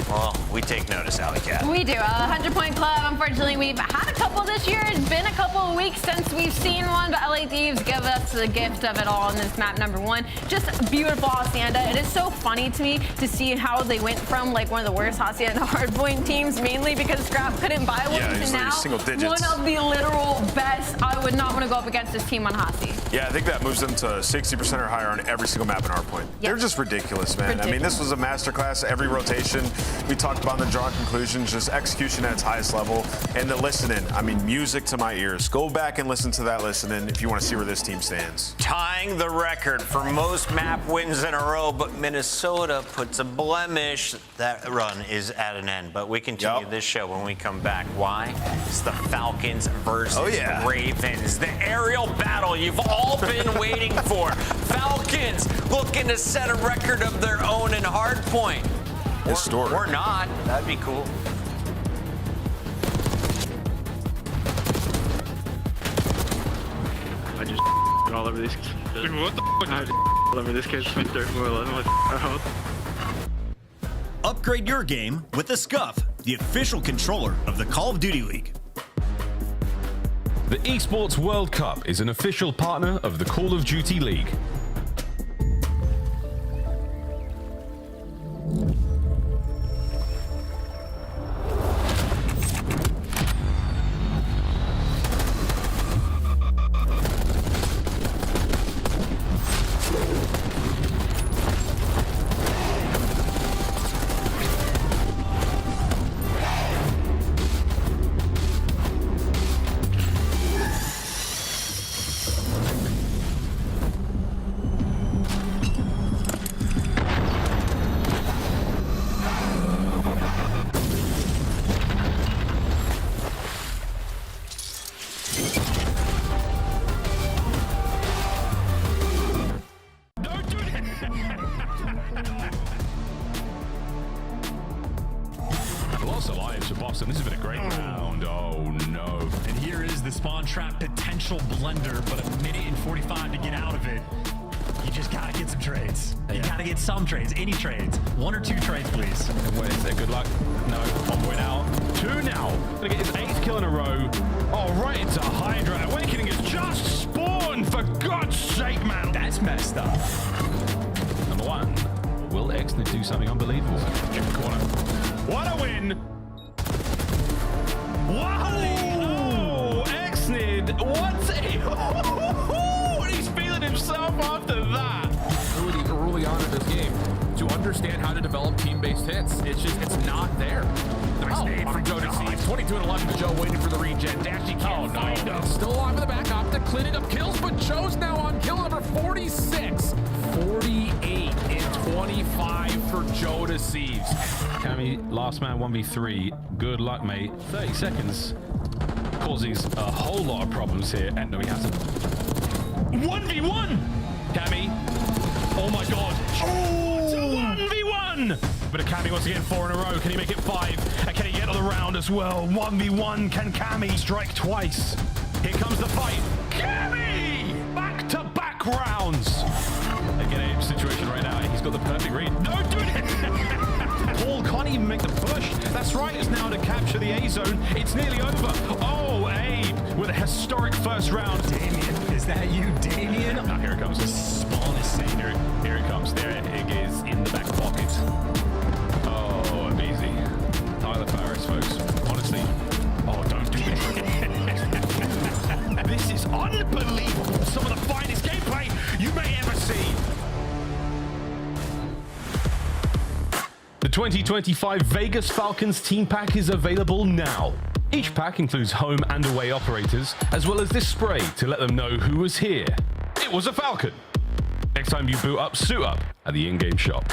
well, we take notice, Alley Cat. We do. 100-point club. Unfortunately, we've had a couple this year. It's been a couple of weeks since we've seen one, but LA Thieves give us the gift of it all in this map number 1. Just beautiful hacienda. It is so funny to me to see how they went from like one of the worst hacienda hardpoint teams, mainly because Scrap couldn't buy one, to now single digits. one of the literal best. I would not want to go up against this team on Hasi. Yeah, I think that moves them to 60% or higher on every single map in hardpoint. They're just ridiculous, man. I mean, this was a masterclass every rotation. We talked about in the draw conclusions, just execution at its highest level, and the listening. I mean, music to my ears. Go back and listen to that listening if you want to see where this team stands. Tying the record for most map wins in a row, but Minnesota puts a blemish. That run is at an end, but we continue this show when we come back. Why? It's the Falcons versus Ravens. The aerial battle you've all been waiting for. Falcons looking to set a record of their own in hardpoint. Historic. Or not. That'd be cool. I just all over these kids. What the fuck? I just all over this kid's Twitter. Upgrade your game with the Scuff, the official controller of the Call of Duty League. The Esports World Cup is an official partner of the Call of Duty League. Lots of lives for Boston. This has been a great round. Oh no. And here is the spawn trap potential blender, but a minute and 45 to get out of it. You just gotta get some trades. You gotta get some trades, any trades. 1 or 2 trades, please. Wait, is that good luck? No, 1 point out. 2 now. Gonna get his 8th kill in a row. Oh, right into Hydra. Awakening has just spawned, for God's sake, man. That's messed up. Number 1. Will Exner do something unbelievable? In the corner. What a win! Wow! Oh, Exnid! What a... He's feeling himself after that. Really early on in this game to understand how to develop team-based hits. It's not there. Nice nade from Joe to see. 22 and 11 to Joe, waiting for the regen. Dashy can't find him. Still alive in the back, Optic cleaning up kills, but Joe's now on kill number 46. 48 and 25 for Joe to Sieves. Cammy, last man 1v3. Good luck, mate. 30 seconds causes a whole lot of problems here, and no, he hasn't. 1v1! Cammy. Oh my god. Oh, it's a 1v1! But Cammy once again 4 in a row. Can he make it 5? And can he get on the round as well? 1v1. Can Cammy strike twice? Here comes the fight. Cammy! Back-to-back rounds. Again, a situation right now. He's got the perfect read. No, do it! Paul can't even make the push. That's right. It's now to capture the A zone. It's nearly over. Oh, Abe with a historic first round. Damien, is that you, Damien? Now here it comes. Spawn is saying Here it comes. There it is in the back pocket. Oh, amazing. Tyler Paris, folks. Honestly. Oh, don't do this. This is unbelievable. Some of the finest gameplay you may ever see. The 2025 Vegas Falcons team pack is available now. Each pack includes home and away operators, as well as this spray to let them know who was here. It was a Falcon. Next time you boot up, suit up at the in-game shop.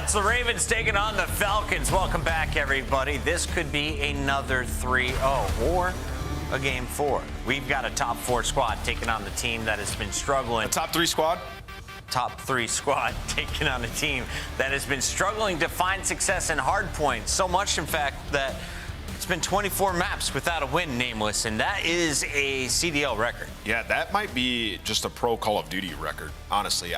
It's the Ravens taking on the Falcons. Welcome back, everybody. This could be another 3-0 or a game 4. We've got a top 4 squad taking on the team that has been struggling. A top 3 squad? Top 3 squad taking on a team that has been struggling to find success in hard points. So much, in fact, that it's been 24 maps without a win, Nameless, and that is a CDL record. Yeah, that might be just a pro Call of Duty record, honestly.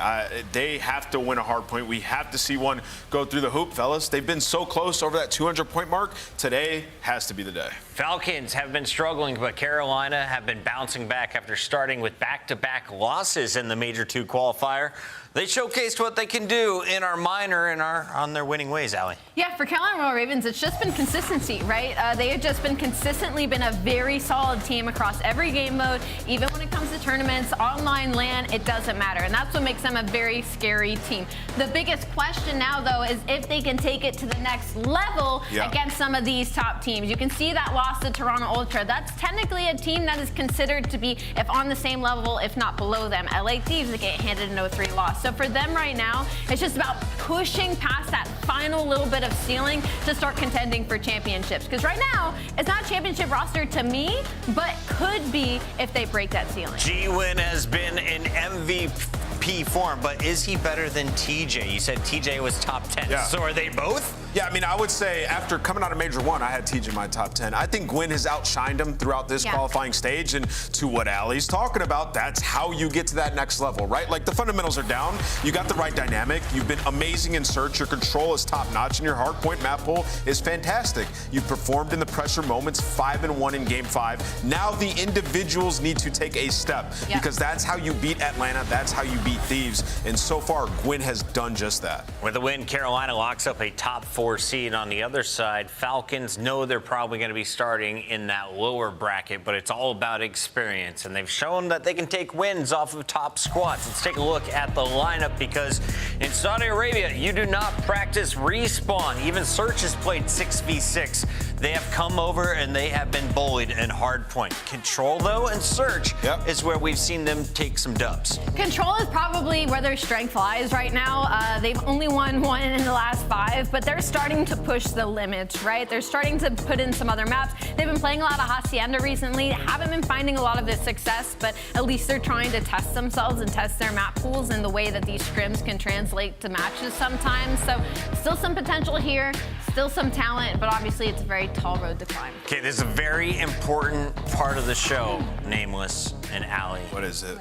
They have to win a hard point. We have to see one go through the hoop, fellas. They've been so close over that 200-point mark. Today has to be the day. Falcons have been struggling, but Carolina have been bouncing back after starting with back-to-back losses in the Major 2 qualifier. They showcased what they can do in our minor and on their winning ways, Allie. Yeah, for Carolina Royal Ravens, it's just been consistency, right? They have just been consistently been a very solid team across every game mode. Even when it comes to tournaments, online, LAN, it doesn't matter. And that's what makes them a very scary team. The biggest question now, though, is if they can take it to the next level against some of these top teams. You can see that loss to Toronto Ultra. That's technically a team that is considered to be, if on the same level, if not below them. LA Thieves, they get handed an 0-3 loss. So for them right now, it's just about pushing past that final little bit of ceiling to start contending for championships. Because right now, it's not a championship roster to me, but could be if they break that ceiling. G-Win has been in MVP form, but is he better than TJ? You said TJ was top 10. Yeah. So are they both? Yeah, I mean, I would say after coming out of Major 1, I had TJ in my top 10. I think Gwyn has outshined him throughout this qualifying stage. And to what Allie's talking about, that's how you get to that next level, right? Like, the fundamentals are down. You got the right dynamic. You've been amazing in search. Your control is top-notch, and your hardpoint map pool is fantastic. You've performed in the pressure moments, 5-1 in Game 5. Now the individuals need to take a step because that's how you beat Atlanta. That's how you beat Thieves. And so far, Gwyn has done just that. With a win, Carolina locks up a top 4 seed. On the other side, Falcons know they're probably going to be starting in that lower bracket, but it's all about experience, and they've shown that they can take wins off of top squads. Let's take a look at the lineup, because in Saudi Arabia, you do not practice respawn. Even Search has played 6v6. They have come over and they have been bullied in hardpoint. Control, though, and Search is where we've seen them take some dubs. Control is probably where their strength lies right now. They've only won 1 in the last 5, but they're starting to push the limits, right? They're starting to put in some other maps. They've been playing a lot of Hacienda recently. Haven't been finding a lot of the success, but at least they're trying to test themselves and test their map pools and the way that these scrims can translate to matches sometimes. So still some potential here, still some talent, but obviously it's a very tall road to climb. Okay, this is a very important part of the show, Nameless and Allie. What is it?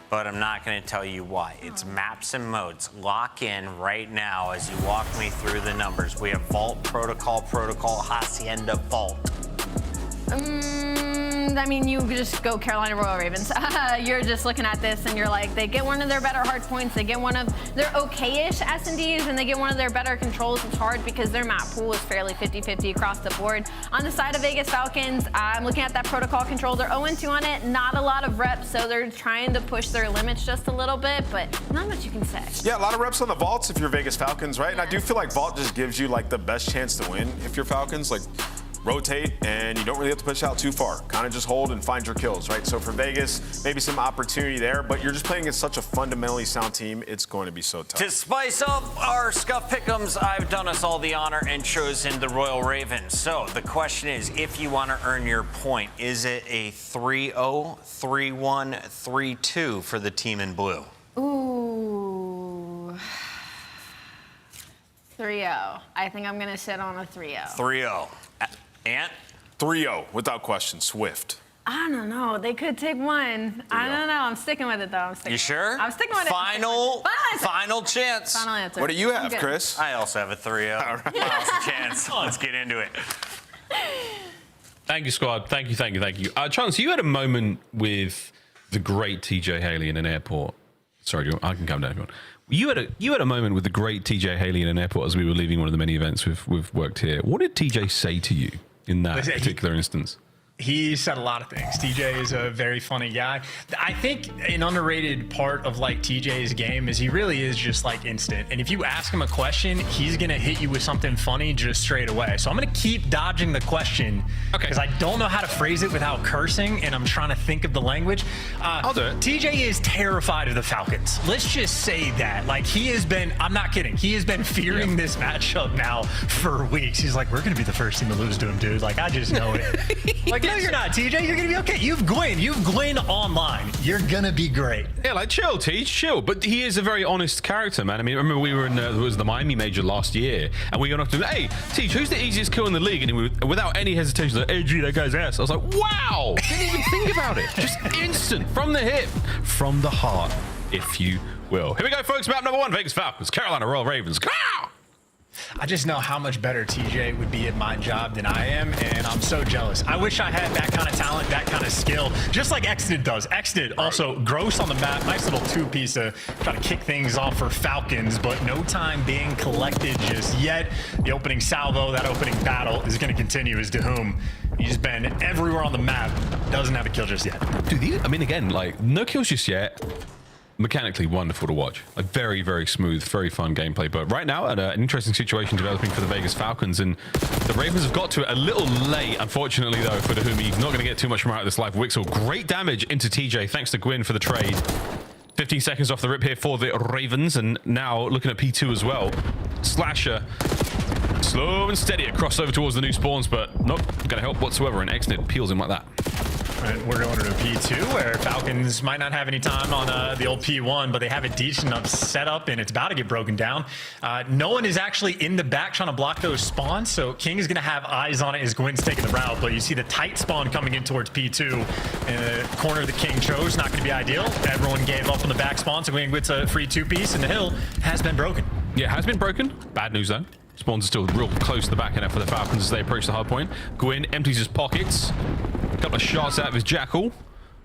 But I'm not going to tell you why. It's maps and modes. Lock in right now as you walk me through the numbers. We have Vault, Protocol, Hacienda, Vault. I mean, you just go Carolina Royal Ravens. You're just looking at this and you're like, they get one of their better hard points, they get one of their okay-ish S&Ds, and they get one of their better controls. It's hard because their map pool is fairly 50-50 across the board. On the side of Vegas Falcons, I'm looking at that protocol control. They're 0-2 on it, not a lot of reps, so they're trying to push their limits just a little bit, but not much you can say. Yeah, a lot of reps on the Vaults if you're Vegas Falcons, right? And I do feel like Vault just gives you like the best chance to win if you're Falcons. Like, rotate, and you don't really have to push out too far. Kind of just hold and find your kills, right? So for Vegas, maybe some opportunity there, but you're just playing against such a fundamentally sound team, it's going to be so tough. To spice up our Scuff Pick'ems, I've done us all the honor and chosen the Royal Ravens. So the question is, if you want to earn your point, is it a 3-0, 3-1, 3-2 for the team in blue? Ooh. 3-0. I think I'm going to sit on a 3-0. 3-0. Ant? 3-0, without question, Swift. I don't know. They could take one. I don't know. I'm sticking with it, though. You sure? I'm sticking with it. Final chance. Final answer. What do you have, Chris? I also have a 3-0. All right. Final chance. Let's get into it. Thank you, squad. Thank you. Chance, you had a moment with the great TJ Haley in an airport. Sorry, I can calm down if you want. You had a moment with the great TJ Haley in an airport as we were leaving one of the many events we've worked here. What did TJ say to you in that particular instance? He said a lot of things. TJ is a very funny guy. I think an underrated part of like TJ's game is he really is just like instant. And if you ask him a question, he's gonna hit you with something funny just straight away. So I'm gonna keep dodging the question because I don't know how to phrase it without cursing, and I'm trying to think of the language. I'll do it. TJ is terrified of the Falcons. Let's just say that. Like he has been, I'm not kidding, he has been fearing this matchup now for weeks. He's like, we're gonna be the first team to lose to him, dude. Like I just know it. Like, no, you're not, TJ. You're gonna be okay. You've Gwyn online. You're gonna be great. Yeah, like chill, Teach, chill. But he is a very honest character, man. I mean, remember we were in it was the Miami Major last year, and we got up to him, hey, Teach, who's the easiest kill in the league? And he, without any hesitation, like, hey, gee, that guy's ass. I was like, wow, didn't even think about it. Just instant, from the hip, from the heart, if you will. Here we go, folks. Map number 1: Vegas Falcons, Carolina Royal Ravens. I just know how much better TJ would be at my job than I am, and I'm so jealous. I wish I had that kind of talent, that kind of skill, just like Exnid does. Exnid also gross on the map, nice little two-piece to try to kick things off for Falcons, but no time being collected just yet. The opening salvo, that opening battle is going to continue as Dahum. He's been everywhere on the map, doesn't have a kill just yet. Dude, I mean, again, like, no kills just yet. Mechanically wonderful to watch. Like very, very smooth, very fun gameplay. But right now, an interesting situation developing for the Vegas Falcons, and the Ravens have got to it a little late, unfortunately, though, for Dahum. He's not going to get too much from out of this life. Wixel, great damage into TJ, thanks to Gwyn for the trade. 15 seconds off the rip here for the Ravens, and now looking at P2 as well. Slasher, slow and steady, a crossover towards the new spawns, but not going to help whatsoever, and Exnid peels him like that. We're going to a P2 where Falcons might not have any time on the old P1, but they have a decent enough setup, and it's about to get broken down. No one is actually in the back trying to block those spawns, so King is going to have eyes on it as Gwyn's taking the route, but you see the tight spawn coming in towards P2. In the corner the King chose, not going to be ideal. Everyone gave up on the back spawn, so Gwyn gets a free two-piece, and the hill has been broken. Yeah, it has been broken. Bad news, though. Spawns are still real close to the back end for the Falcons as they approach the hard point. Gwyn empties his pockets. A couple of shots out of his Jackal.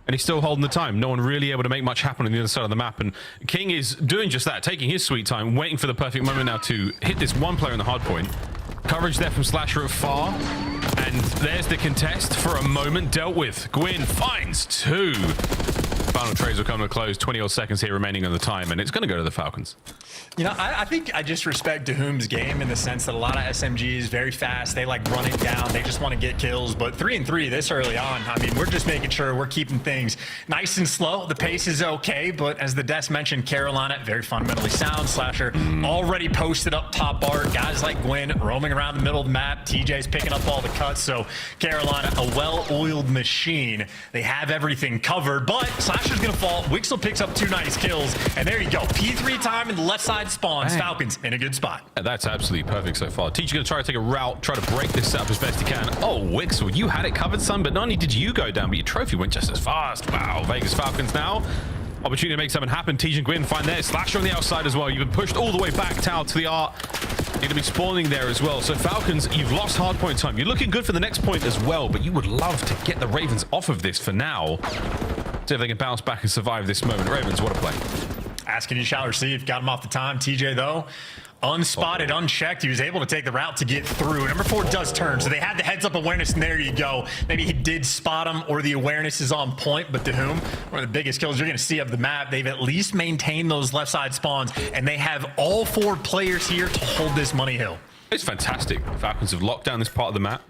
And he's still holding the time. No one really able to make much happen on the other side of the map. And King is doing just that, taking his sweet time, waiting for the perfect moment now to hit this one player in the hard point. Coverage there from Slasher at far. And there's the contest for a moment dealt with. Gwyn finds 2. Final trades will come to a close. 20-odd seconds here remaining on the time, and it's going to go to the Falcons. You know, I think I just respect Dahum's game in the sense that a lot of SMGs, very fast, they like run it down, they just want to get kills, but 3-3 this early on, I mean, we're just making sure we're keeping things nice and slow. The pace is okay, but as the Des mentioned, Carolina, very fundamentally sound. Slasher already posted up top bar, guys like Gwyn roaming around the middle of the map, TJ's picking up all the cuts, so Carolina, a well-oiled machine. They have everything covered, but Slasher's going to fall. Wixel picks up 2 nice kills, and there you go. P3 time in the left side spawns. Dang. Falcons in a good spot. That's absolutely perfect so far. Teacher's going to try to take a route, try to break this up as best he can. Oh, Wixel, you had it covered, son, but not only did you go down, but your trophy went just as fast. Wow, Vegas Falcons now. Opportunity to make something happen. Teach and Gwyn find there. Slasher on the outside as well. You've been pushed all the way back, Tao, to the art. You're going to be spawning there as well. So Falcons, you've lost hard point time. You're looking good for the next point as well, but you would love to get the Ravens off of this for now. See if they can bounce back and survive this moment. Ravens, what a play. Asking you shall receive. Got him off the time. TJ, though, unspotted, unchecked. He was able to take the route to get through. Number 4 does turn, so they had the heads-up awareness, and there you go. Maybe he did spot him, or the awareness is on point, but Dahum, one of the biggest kills you're going to see of the map, they've at least maintained those left side spawns, and they have all 4 players here to hold this money hill. It's fantastic. Falcons have locked down this part of the map.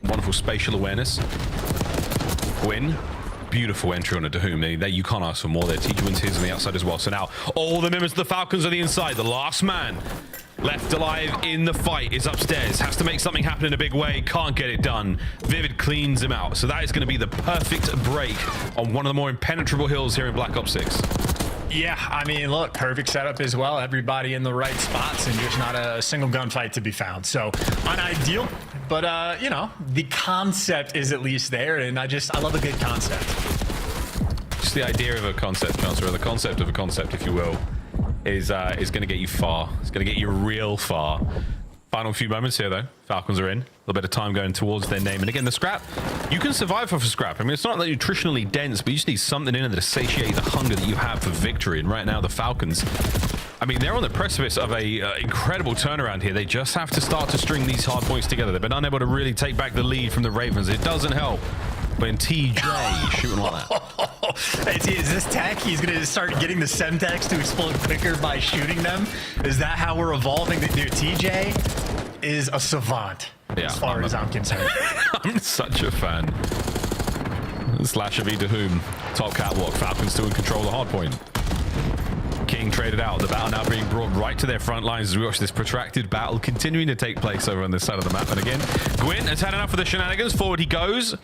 Wonderful spatial awareness. Gwyn. Beautiful entry on a Dahum. There you can't ask for more there. Teacher wins his on the outside as well. So now all the members of the Falcons are the inside. The last man left alive in the fight is upstairs. Has to make something happen in a big way. Can't get it done. Vivid cleans him out. So that is going to be the perfect break on one of the more impenetrable hills here in Black Ops 6. Yeah, I mean, look, perfect setup as well. Everybody in the right spots and just not a single gunfight to be found. So unideal, but you know, the concept is at least there, and I love a good concept. Just the idea of a concept, Chancellor, or the concept of a concept, if you will, is going to get you far. It's going to get you real far. Final few moments here, though. Falcons are in. A little bit of time going towards their name. And again, the scrap, you can survive off a scrap. I mean, it's not that nutritionally dense, but you just need something in it to satiate the hunger that you have for victory. And right now, the Falcons, I mean, they're on the precipice of a incredible turnaround here. They just have to start to string these hard points together. They've been unable to really take back the lead from the Ravens. It doesn't help When TJ shooting like that. Is this tech? He's going to start getting the Semtex to explode quicker by shooting them? Is that how we're evolving? Dude, TJ is a savant as far as I'm concerned. I'm such a fan. Slasher v to whom? Top catwalk. Falcons still in control of the hard point. King traded out. The battle now being brought right to their front lines as we watch this protracted battle continuing to take place over on this side of the map. And again, Gwyn has had enough of the shenanigans. Forward he goes.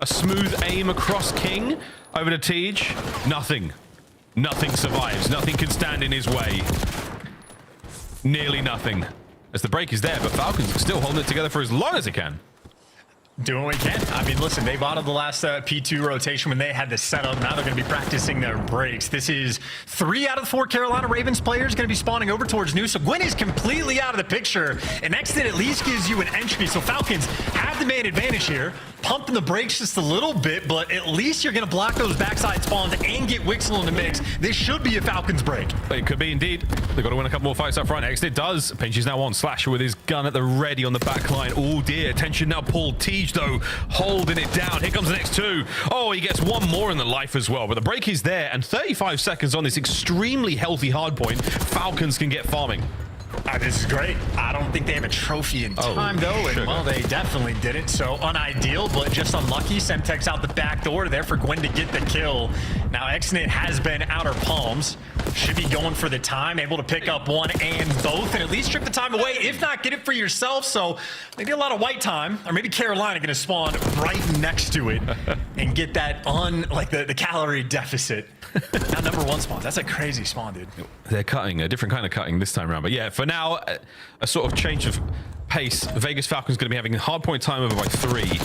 A smooth aim across King. Over to Tej. Nothing. Nothing survives. Nothing can stand in his way. Nearly nothing. As the break is there, but Falcons are still holding it together for as long as they can. Doing what we can. I mean, listen, they bottled the last P2 rotation when they had this setup. Now they're going to be practicing their breaks. This is 3 out of the 4 Carolina Ravens players going to be spawning over towards new. So Gwyn is completely out of the picture. And Exit at least gives you an entry. So Falcons have the main advantage here. Pumping the brakes just a little bit, but at least you're going to block those backside spawns and get Wixel in the mix. This should be a Falcons break. It could be indeed. They've got to win a couple more fights up front. Exit does. Pinch is now on. Slasher with his gun at the ready on the back line. Oh dear. Attention now pulled. Tej though holding it down. Here comes the next 2. Oh, he gets 1 more in the life as well. But the break is there, and 35 seconds on this extremely healthy hard point. Falcons can get farming. This is great. I don't think they have a trophy in time, though, and well, they definitely didn't. So unideal, but just unlucky. Semtex out the back door there for Gwyn to get the kill. Now Xnit has been outer palms. Should be going for the time, able to pick up 1 and both, and at least strip the time away. If not, get it for yourself. So maybe a lot of white time, or maybe Carolina going to spawn right next to it and get that the calorie deficit. Now #1 spawns. That's a crazy spawn, dude. They're cutting a different kind of cutting this time around, but yeah, for now, a sort of change of pace. Vegas Falcons going to be having a hard point time over by 3.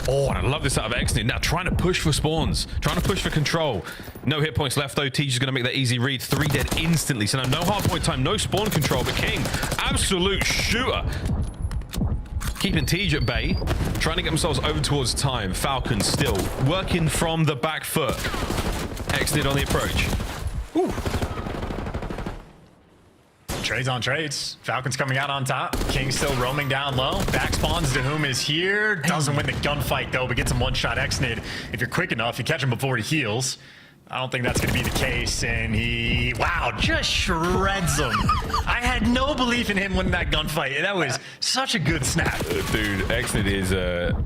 Oh, and I love this out of Exnit. Now trying to push for spawns, trying to push for control. No hit points left though. Tej is going to make that easy read. 3 dead instantly. So now no hard point time, no spawn control, but King, absolute shooter. Keeping Tej at bay, trying to get themselves over towards time. Falcons still working from the back foot. Exnit on the approach. Ooh. Trades on trades. Falcons coming out on top. King still roaming down low. Back spawns. To whom is here. Doesn't win the gunfight though, but gets him 1-shot Exnit. If you're quick enough, you catch him before he heals. I don't think that's going to be the case, and he, wow, just shreds him. I had no belief in him winning that gunfight. That was such a good snap. Dude, Exnit is a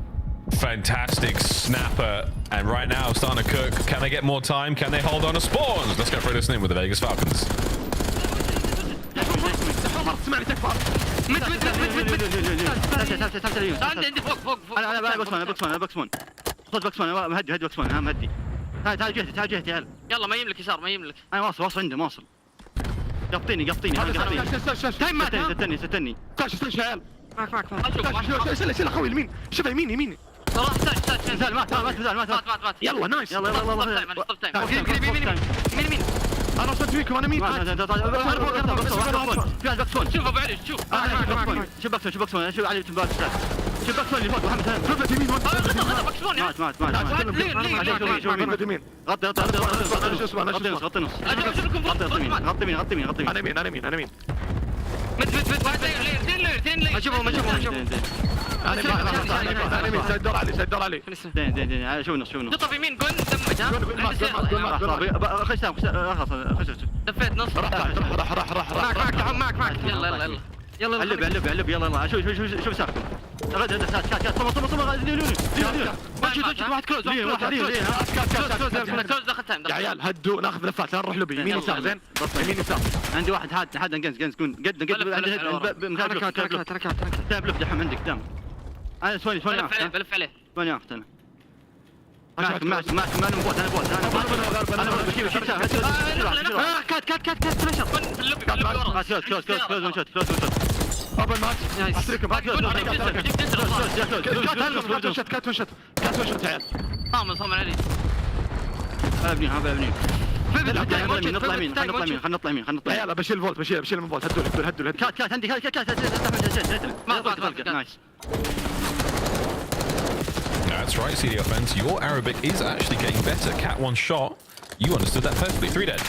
fantastic snapper, and right now starting to cook. Can they get more time? Can they hold on to spawns? Let's go through this in with the Vegas Falcons. تعال جهتي يلا يلا ما يملك يسار ما يملك انا واصل عندي واصل قبطيني تايم مات ستني تاش يا عيال معك شيل اخوي اليمين شوف يمين خلاص نزل مات يلا نايس يلا يمين انا وصلت فيكم انا مين شوف ابو علي شوف شوف بكسون شوف علي تنبات شوف بكسون اللي فوق محمد رفعت يمين بكسون مات يمين غطي انا مين مت واحد اشوفهم انا مين سيد دور علي شوف نص نطف يمين جون خش دفيت نص راح معك يلا علب يلا شوف ساق غدا كات طم واحد كلوز يا عيال هدوا ناخذ لفات لا نروح لبي يمين يسار زين يمين يسار عندي واحد حاد جنز قد ترك لف دحم عندك دام انا سويني بلف عليه ثواني اختنا معك ما نبوت انا بشيل كات فلاشر كلوز اوبن مات اتركم كات وشت يا عيال صامل علي ابني نطلع يمين يلا بشيل الفولت بشيل من فولت هدوا كات عندي كات نايس. That's right, CD offense. Your Arabic is actually getting better. Cat 1 shot. You understood that perfectly. 3 dead.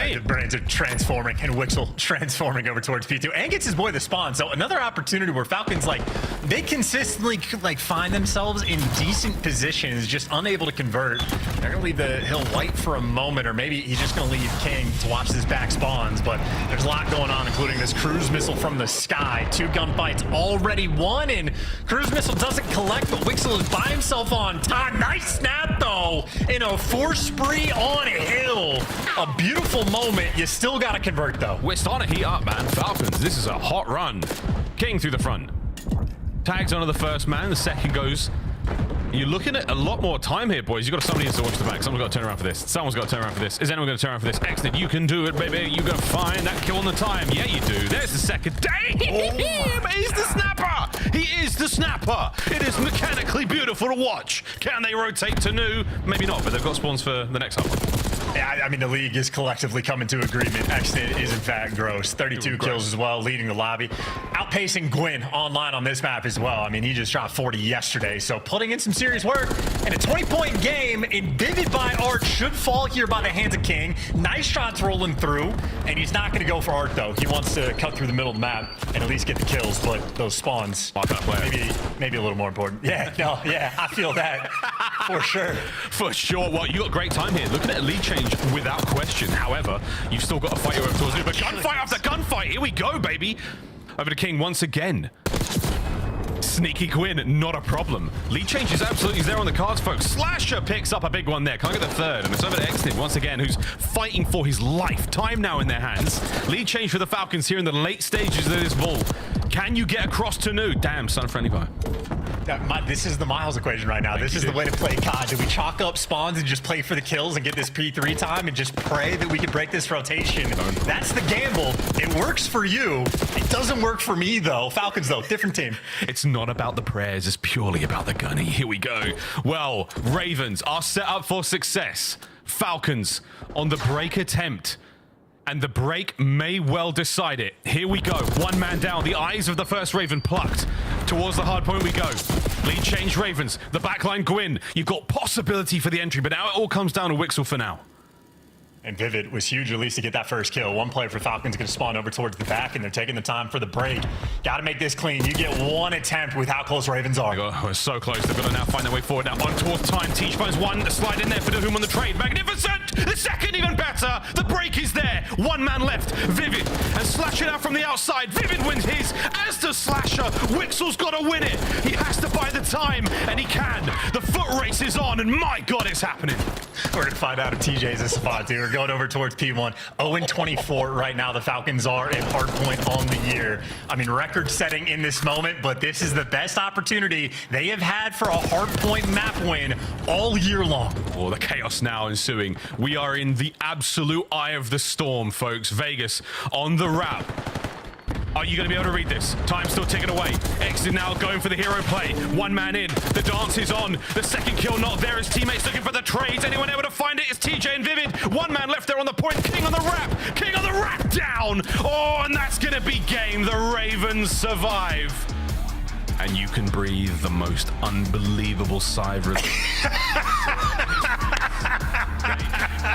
The brains are transforming, and Wixel transforming over towards P2, and gets his boy the spawn. So another opportunity where Falcons, like, they consistently find themselves in decent positions, just unable to convert. They're gonna leave the hill white for a moment, or maybe he's just gonna leave King to watch this back spawns. But there's a lot going on, including this cruise missile from the sky. 2 gunfights already won, and cruise missile doesn't collect, but Wixel is by himself on time. Nice snap though, in a force spree on a hill. A beautiful moment. You still got to convert though. We're starting to heat up, man. Falcons, this is a hot run. King through the front. Tags onto the first man. The second goes. You're looking at a lot more time here, boys. You've got somebody to watch the back. Someone's got to turn around for this. Someone's got to turn around for this. Is anyone going to turn around for this? Excellent. You can do it, baby. You got to find that kill on the time. Yeah, you do. There's the second. Damn! He's the snapper. He is the snapper. It is mechanically beautiful to watch. Can they rotate to new? Maybe not, but they've got spawns for the next half. Yeah, I mean, the league is collectively coming to agreement. Exit is, in fact, gross. 32 kills as well, leading the lobby. Outpacing Gwyn online on this map as well. I mean, he just shot 40 yesterday, so putting in some serious work. And a 20-point game in Vivid by Art should fall here by the hands of King. Nice shots rolling through, and he's not going to go for Art, though. He wants to cut through the middle of the map and at least get the kills, but those spawns, maybe a little more important. Yeah, no, yeah, I feel that for sure. For sure. Well, you got great time here. Looking at a lead change without question. However, you've still got to fight your way towards it. But gunfight after gunfight. Here we go, baby. Over to King once again. Sneaky Gwyn, not a problem. Lead change is absolutely there on the cards, folks. Slasher picks up a big one there. Can't get the third. And it's over to Exnid once again, who's fighting for his life. Time now in their hands. Lead change for the Falcons here in the late stages of this ball. Can you get across to new? Damn, son, friendly fire. This is the Miles equation right now. This is the way to play COD. Do we chalk up spawns and just play for the kills and get this P3 time and just pray that we can break this rotation? That's the gamble. It works for you. It doesn't work for me, though. Falcons, though, different team. It's not about the prayers. It's purely about the gunny. Here we go. Well, Ravens are set up for success. Falcons on the break attempt. And the break may well decide it. Here we go. One man down. The eyes of the first Raven plucked. Towards the hard point we go. Lead change Ravens. The backline Gwyn. You've got possibility for the entry, but now it all comes down to Wixel for now. And Vivid was huge, at least, to get that first kill. One player for Falcons going to spawn over towards the back, and they're taking the time for the break. Got to make this clean. You get one attempt with how close Ravens are. We're so close. They've got to now find their way forward. Now on towards time. Teach finds one. A slide in there for Doom on the trade. Magnificent! The second even better. The break is there. One man left. Vivid. And Slasher out from the outside. Vivid wins his. As does Slasher. Wixel's got to win it. He has to buy the time, and he can. The foot race is on, and my God, it's happening. We're going to find out if TJ's a spot, dude. We're going over towards P1. 0-24 right now. The Falcons are in hard point on the year. I mean, record setting in this moment, but this is the best opportunity they have had for a hard point map win all year long. Oh, the chaos now ensuing. We are in the absolute eye of the storm, folks. Vegas on the wrap. Are you going to be able to read this? Time's still ticking away. Exit now going for the hero play. One man in. The dance is on. The second kill not there. His teammates looking for the trades. Anyone able to find it? It's TJ and Vivid. One man left there on the point. King on the wrap. King on the wrap down. Oh, and that's going to be game. The Ravens survive. And you can breathe the most unbelievable sigh of relief.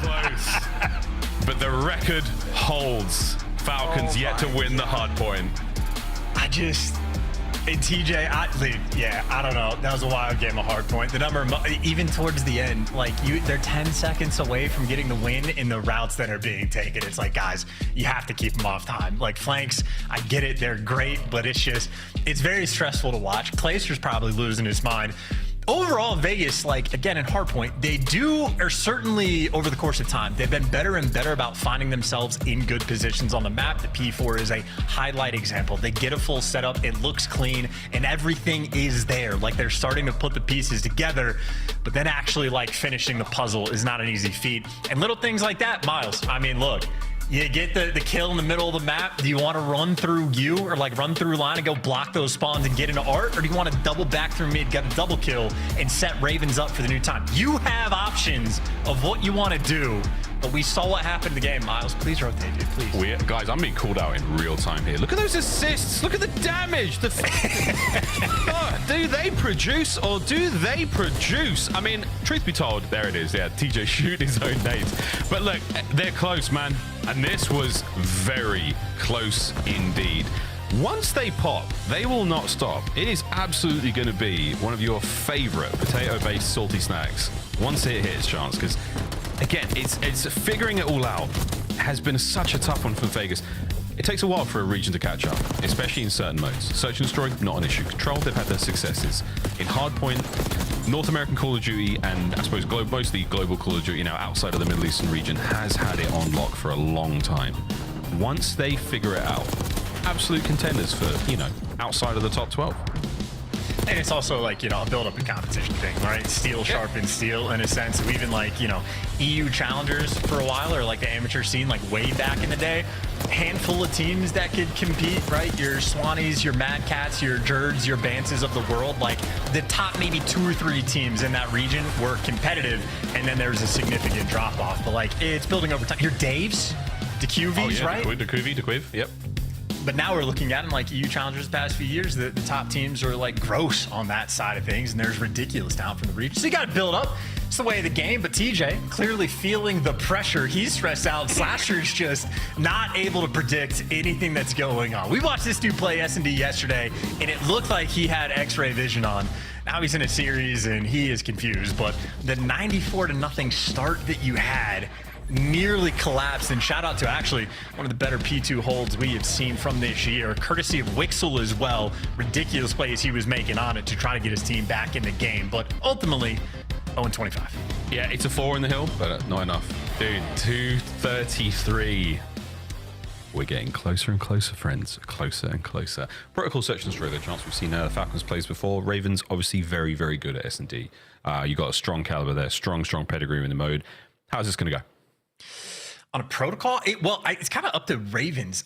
Close. But the record holds. Falcons yet to win the hard point. And TJ, I don't know. That was a wild game of hard point. The number, even towards the end, like they're 10 seconds away from getting the win in the routes that are being taken. It's like, guys, you have to keep them off time. Like flanks, I get it, they're great, but it's very stressful to watch. Clayster's probably losing his mind. Overall, Vegas, like, again, in hardpoint, or certainly over the course of time, they've been better and better about finding themselves in good positions on the map. The P4 is a highlight example. They get a full setup, it looks clean, and everything is there. Like, they're starting to put the pieces together, but then actually, like, finishing the puzzle is not an easy feat. And little things like that, Miles, I mean, look, you get the kill in the middle of the map. Do you want to run through you or like run through line and go block those spawns and get into Art? Or do you want to double back through mid, get a double kill and set Ravens up for the new time? You have options of what you want to do. But we saw what happened in the game. Miles, please rotate, dude, please. Guys, I'm being called out in real time here. Look at those assists. Look at the damage. Do they produce or do they produce? I mean, truth be told, there it is. Yeah, TJ shoot his own nades. But look, they're close, man. And this was very close indeed. Once they pop, they will not stop. It is absolutely going to be one of your favorite potato-based salty snacks. Once it hits, Chance, because again, it's figuring it all out. It has been such a tough one for Vegas. It takes a while for a region to catch up, especially in certain modes. Search and destroy, not an issue. Control, they've had their successes. In Hardpoint, North American Call of Duty, and I suppose mostly global Call of Duty now outside of the Middle Eastern region has had it on lock for a long time. Once they figure it out, absolute contenders for, you know, outside of the top 12. And it's also like, you know, a build-up and competition thing, right? Steel sharpens steel in a sense. So even like, you know, EU challengers for a while, or like the amateur scene, like way back in the day, handful of teams that could compete, right? Your Swannies, your Mad Cats, your Jerds, your Bances of the world, like the top maybe 2 or 3 teams in that region were competitive, and then there's a significant drop-off. But like, it's building over time. Your Daves, DeQVs, right? DeQuiv, yep. But now we're looking at them like EU challengers the past few years. The top teams are like gross on that side of things, and there's ridiculous talent from the region. So you got to build up. It's the way of the game. But TJ clearly feeling the pressure. He's stressed out. Slasher's just not able to predict anything that's going on. We watched this dude play S&D yesterday, and it looked like he had X-ray vision on. Now he's in a series, and he is confused. But the 94-0 start that you had nearly collapsed, and shout out to actually one of the better P2 holds we have seen from this year, courtesy of Wixel as well. Ridiculous plays he was making on it to try to get his team back in the game, but ultimately 0-25. Yeah, it's a 4 in the hill, but not enough. Dude, 233. We're getting closer and closer, friends. Closer and closer. Protocol search and destroy their chance. We've seen Falcons plays before. Ravens obviously very, very good at S&D. You got a strong caliber there, strong pedigree in the mode. How's this going to go? On a protocol, it's kind of up to Ravens.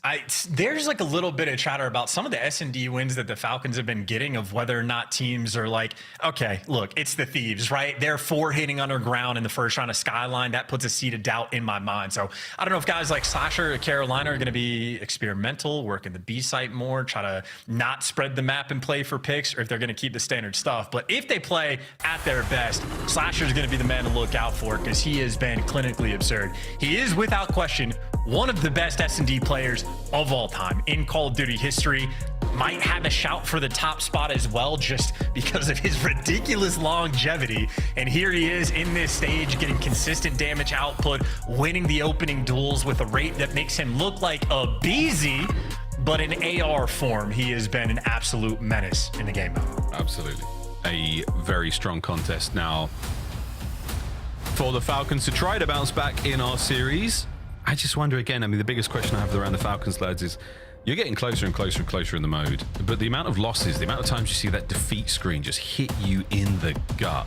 There's like a little bit of chatter about some of the S&D wins that the Falcons have been getting, of whether or not teams are like, okay, look, it's the Thieves, right? They're 4 hitting underground in the first round of Skyline. That puts a seed of doubt in my mind. So I don't know if guys like Slasher or Carolina are going to be experimental, work in the B site more, try to not spread the map and play for picks, or if they're going to keep the standard stuff. But if they play at their best, Slasher is going to be the man to look out for, because he has been clinically absurd. He is, without question, one of the best S&D players of all time in Call of Duty history. Might have a shout for the top spot as well, just because of his ridiculous longevity. And here he is in this stage, getting consistent damage output, winning the opening duels with a rate that makes him look like a BZ, but in AR form. He has been an absolute menace in the game mode. Absolutely. A very strong contest now for the Falcons to try to bounce back in our series. I just wonder again, I mean, the biggest question I have around the Falcons, lads, is you're getting closer and closer and closer in the mode, but the amount of losses, the amount of times you see that defeat screen just hit you in the gut,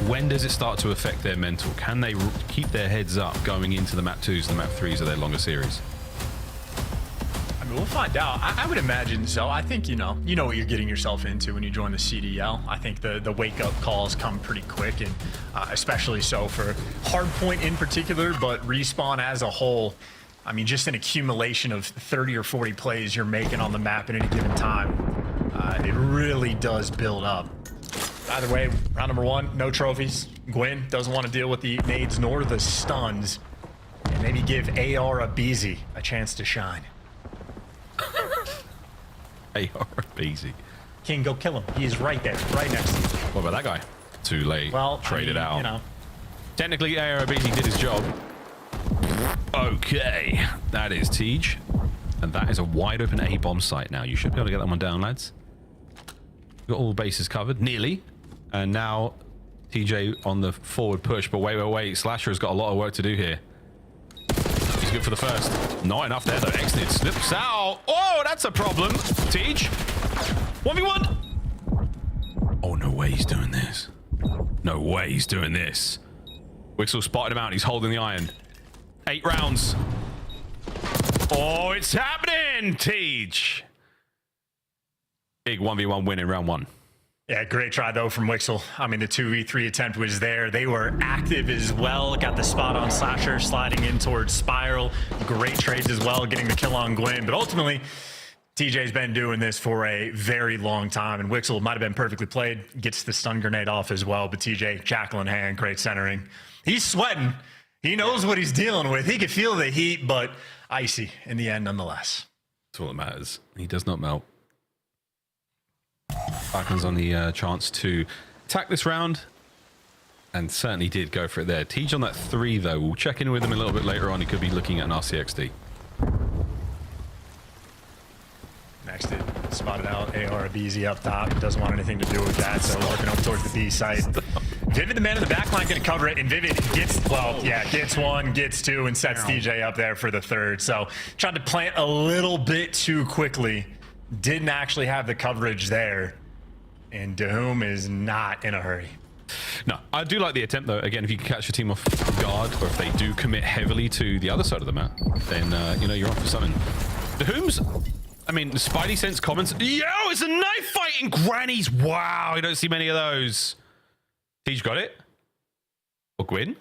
when does it start to affect their mental? Can they keep their heads up going into the map 2s, the map 3s of their longer series? I mean, we'll find out. I would imagine so. I think, you know what you're getting yourself into when you join the CDL. I think the wake-up calls come pretty quick, and especially so for Hardpoint in particular, but Respawn as a whole. I mean, just an accumulation of 30 or 40 plays you're making on the map at any given time. It really does build up. Either way, round number 1, no trophies. Gwyn doesn't want to deal with the nades nor the stuns. And maybe give AR a BZ a chance to shine. AR easy. King, go kill him. He is right there, right next to you. What about that guy? Too late. Well, traded out. You know. Technically, ARBZ did his job. Okay, that is Tej. And that is a wide open A-bomb site now. You should be able to get that one down, lads. Got all bases covered, nearly. And now TJ on the forward push. But wait. Slasher has got a lot of work to do here. He's good for the first. Not enough there, though. Exnid slips out. Oh, that's a problem. Tej. 1v1. Oh, no way he's doing this. No way he's doing this. Wixel spotted him out. He's holding the iron. 8 rounds. Oh, it's happening, Tej. Big 1v1 win in round 1. Yeah, great try, though, from Wixel. I mean, the 2v3 attempt was there. They were active as well. Got the spot on Slasher, sliding in towards Spiral. Great trades as well, getting the kill on Gwyn. But ultimately, TJ's been doing this for a very long time, and Wixel might have been perfectly played. Gets the stun grenade off as well, but TJ, jackal in hand, great centering. He's sweating. He knows what he's dealing with. He could feel the heat, but icy in the end nonetheless. That's all that matters. He does not melt. Falcons on the chance to attack this round, and certainly did go for it there. Tej on that 3, though. We'll check in with him a little bit later on. He could be looking at an RCXD. Next, it spotted out AR BZ up top. Doesn't want anything to do with that, so working up towards the B site. Vivid, the man in the back line, going to cover it, and Vivid gets, well, yeah, gets 1, gets 2, and sets DJ up there for the 3rd. So tried to plant a little bit too quickly. Didn't actually have the coverage there. And Dahoom is not in a hurry. No, I do like the attempt, though. Again, if you can catch your team off guard, or if they do commit heavily to the other side of the map, then, you know, you're on for something. Dahoom's, I mean, the Spidey Sense comments, yo, it's a knife fight in grannies. Wow, you don't see many of those. Tej got it. Or Gwyn.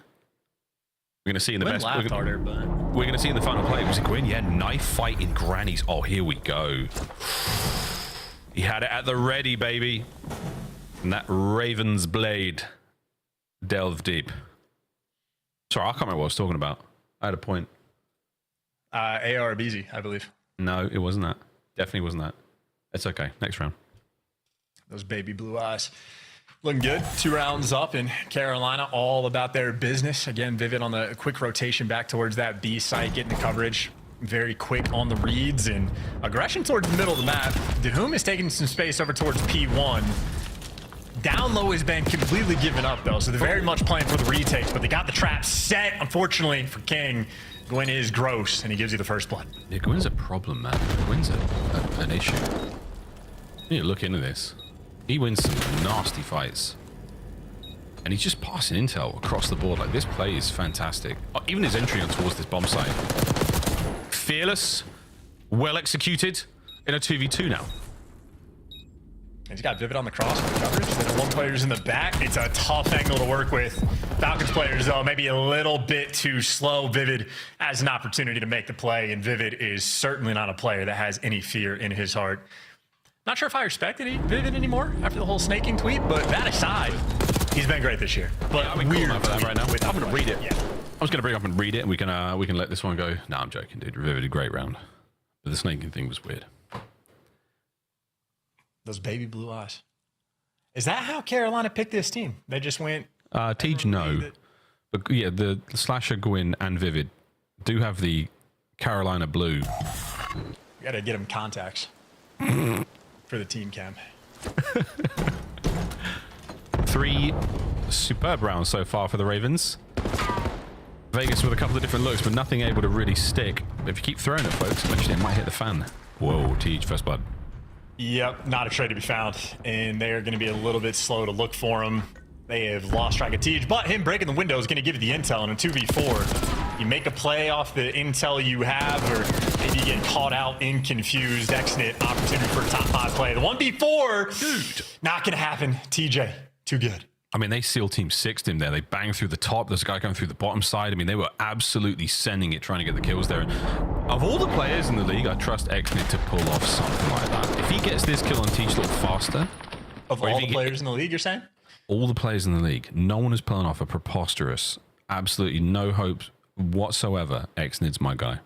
We're going to see in the best. We're going to see in the final play. Was it Gwyn? Yeah, knife fight in grannies. Oh, here we go. He had it at the ready, baby. And that Raven's blade delved deep. Sorry, I can't remember what I was talking about. I had a point. AR BZ, I believe. No, it wasn't that. Definitely wasn't that. It's okay. Next round. Those baby blue eyes. Looking good. 2 rounds up in Carolina, all about their business. Again, Vivid on the quick rotation back towards that B site, getting the coverage. Very quick on the reads and aggression towards the middle of the map. Dahoom is taking some space over towards P1. Down low has been completely given up, though, so they're very much playing for the retakes, but they got the trap set, unfortunately, for King. Gwyn is gross, and he gives you the first blood. Yeah, Gwyn's a problem, man. Gwyn's an issue. You need to look into this. He wins some nasty fights. And he's just passing intel across the board. Like, this play is fantastic. Even his entry on towards this bomb site. Fearless, well executed in a 2v2 now. He's got Vivid on the cross with the coverage. Then 1 player's in the back. It's a tough angle to work with. Falcons players, though, maybe a little bit too slow. Vivid has an opportunity to make the play, and Vivid is certainly not a player that has any fear in his heart. Not sure if I respect Vivid anymore after the whole snaking tweet, but that aside, he's been great this year. But yeah, weird for that right now. I'm going to read it. Yeah. I was going to bring up and read it, and we can let this one go. No, I'm joking, dude. Vivid, a great round. But the snaking thing was weird. Those baby blue eyes. Is that how Carolina picked this team? They just went... Tej, no. But yeah, the Slasher, Gwyn, and Vivid do have the Carolina blue. We got to get them contacts for the team cam. 3 superb rounds so far for the Ravens. Vegas with a couple of different looks, but nothing able to really stick. But if you keep throwing it, folks, eventually it might hit the fan. Whoa, Tej, first blood. Yep, not a trade to be found, and they are going to be a little bit slow to look for him. They have lost track of Tej, but him breaking the window is going to give you the intel in a 2v4. You make a play off the intel you have, or maybe you get caught out in confused. Exnit, opportunity for a top 5 play. The 1v4, dude, not going to happen. TJ, too good. I mean, they SEAL Team 6'd him there. They banged through the top. There's a guy going through the bottom side. I mean, they were absolutely sending it, trying to get the kills there. Of all the players in the league, I trust Exnit to pull off something like that. If he gets this kill on Tej a little faster... Of all the players in the league, you're saying? All the players in the league. No one is pulling off a preposterous, absolutely no hopes whatsoever. Exnit's my guy.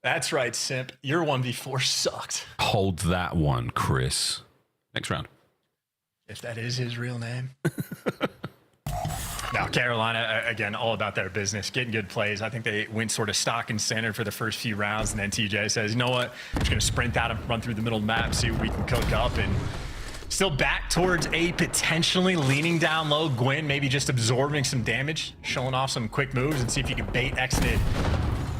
That's right, simp. Your 1v4 sucked. Hold that one, Chris. Next round. If that is his real name. Now, Carolina, again, all about their business, getting good plays. I think they went sort of stock and standard for the first few rounds, and then TJ says, you know what, I'm just going to sprint out and run through the middle of the map, see what we can cook up, and still back towards A, potentially leaning down low. Gwyn maybe just absorbing some damage, showing off some quick moves, and see if you can bait Exnit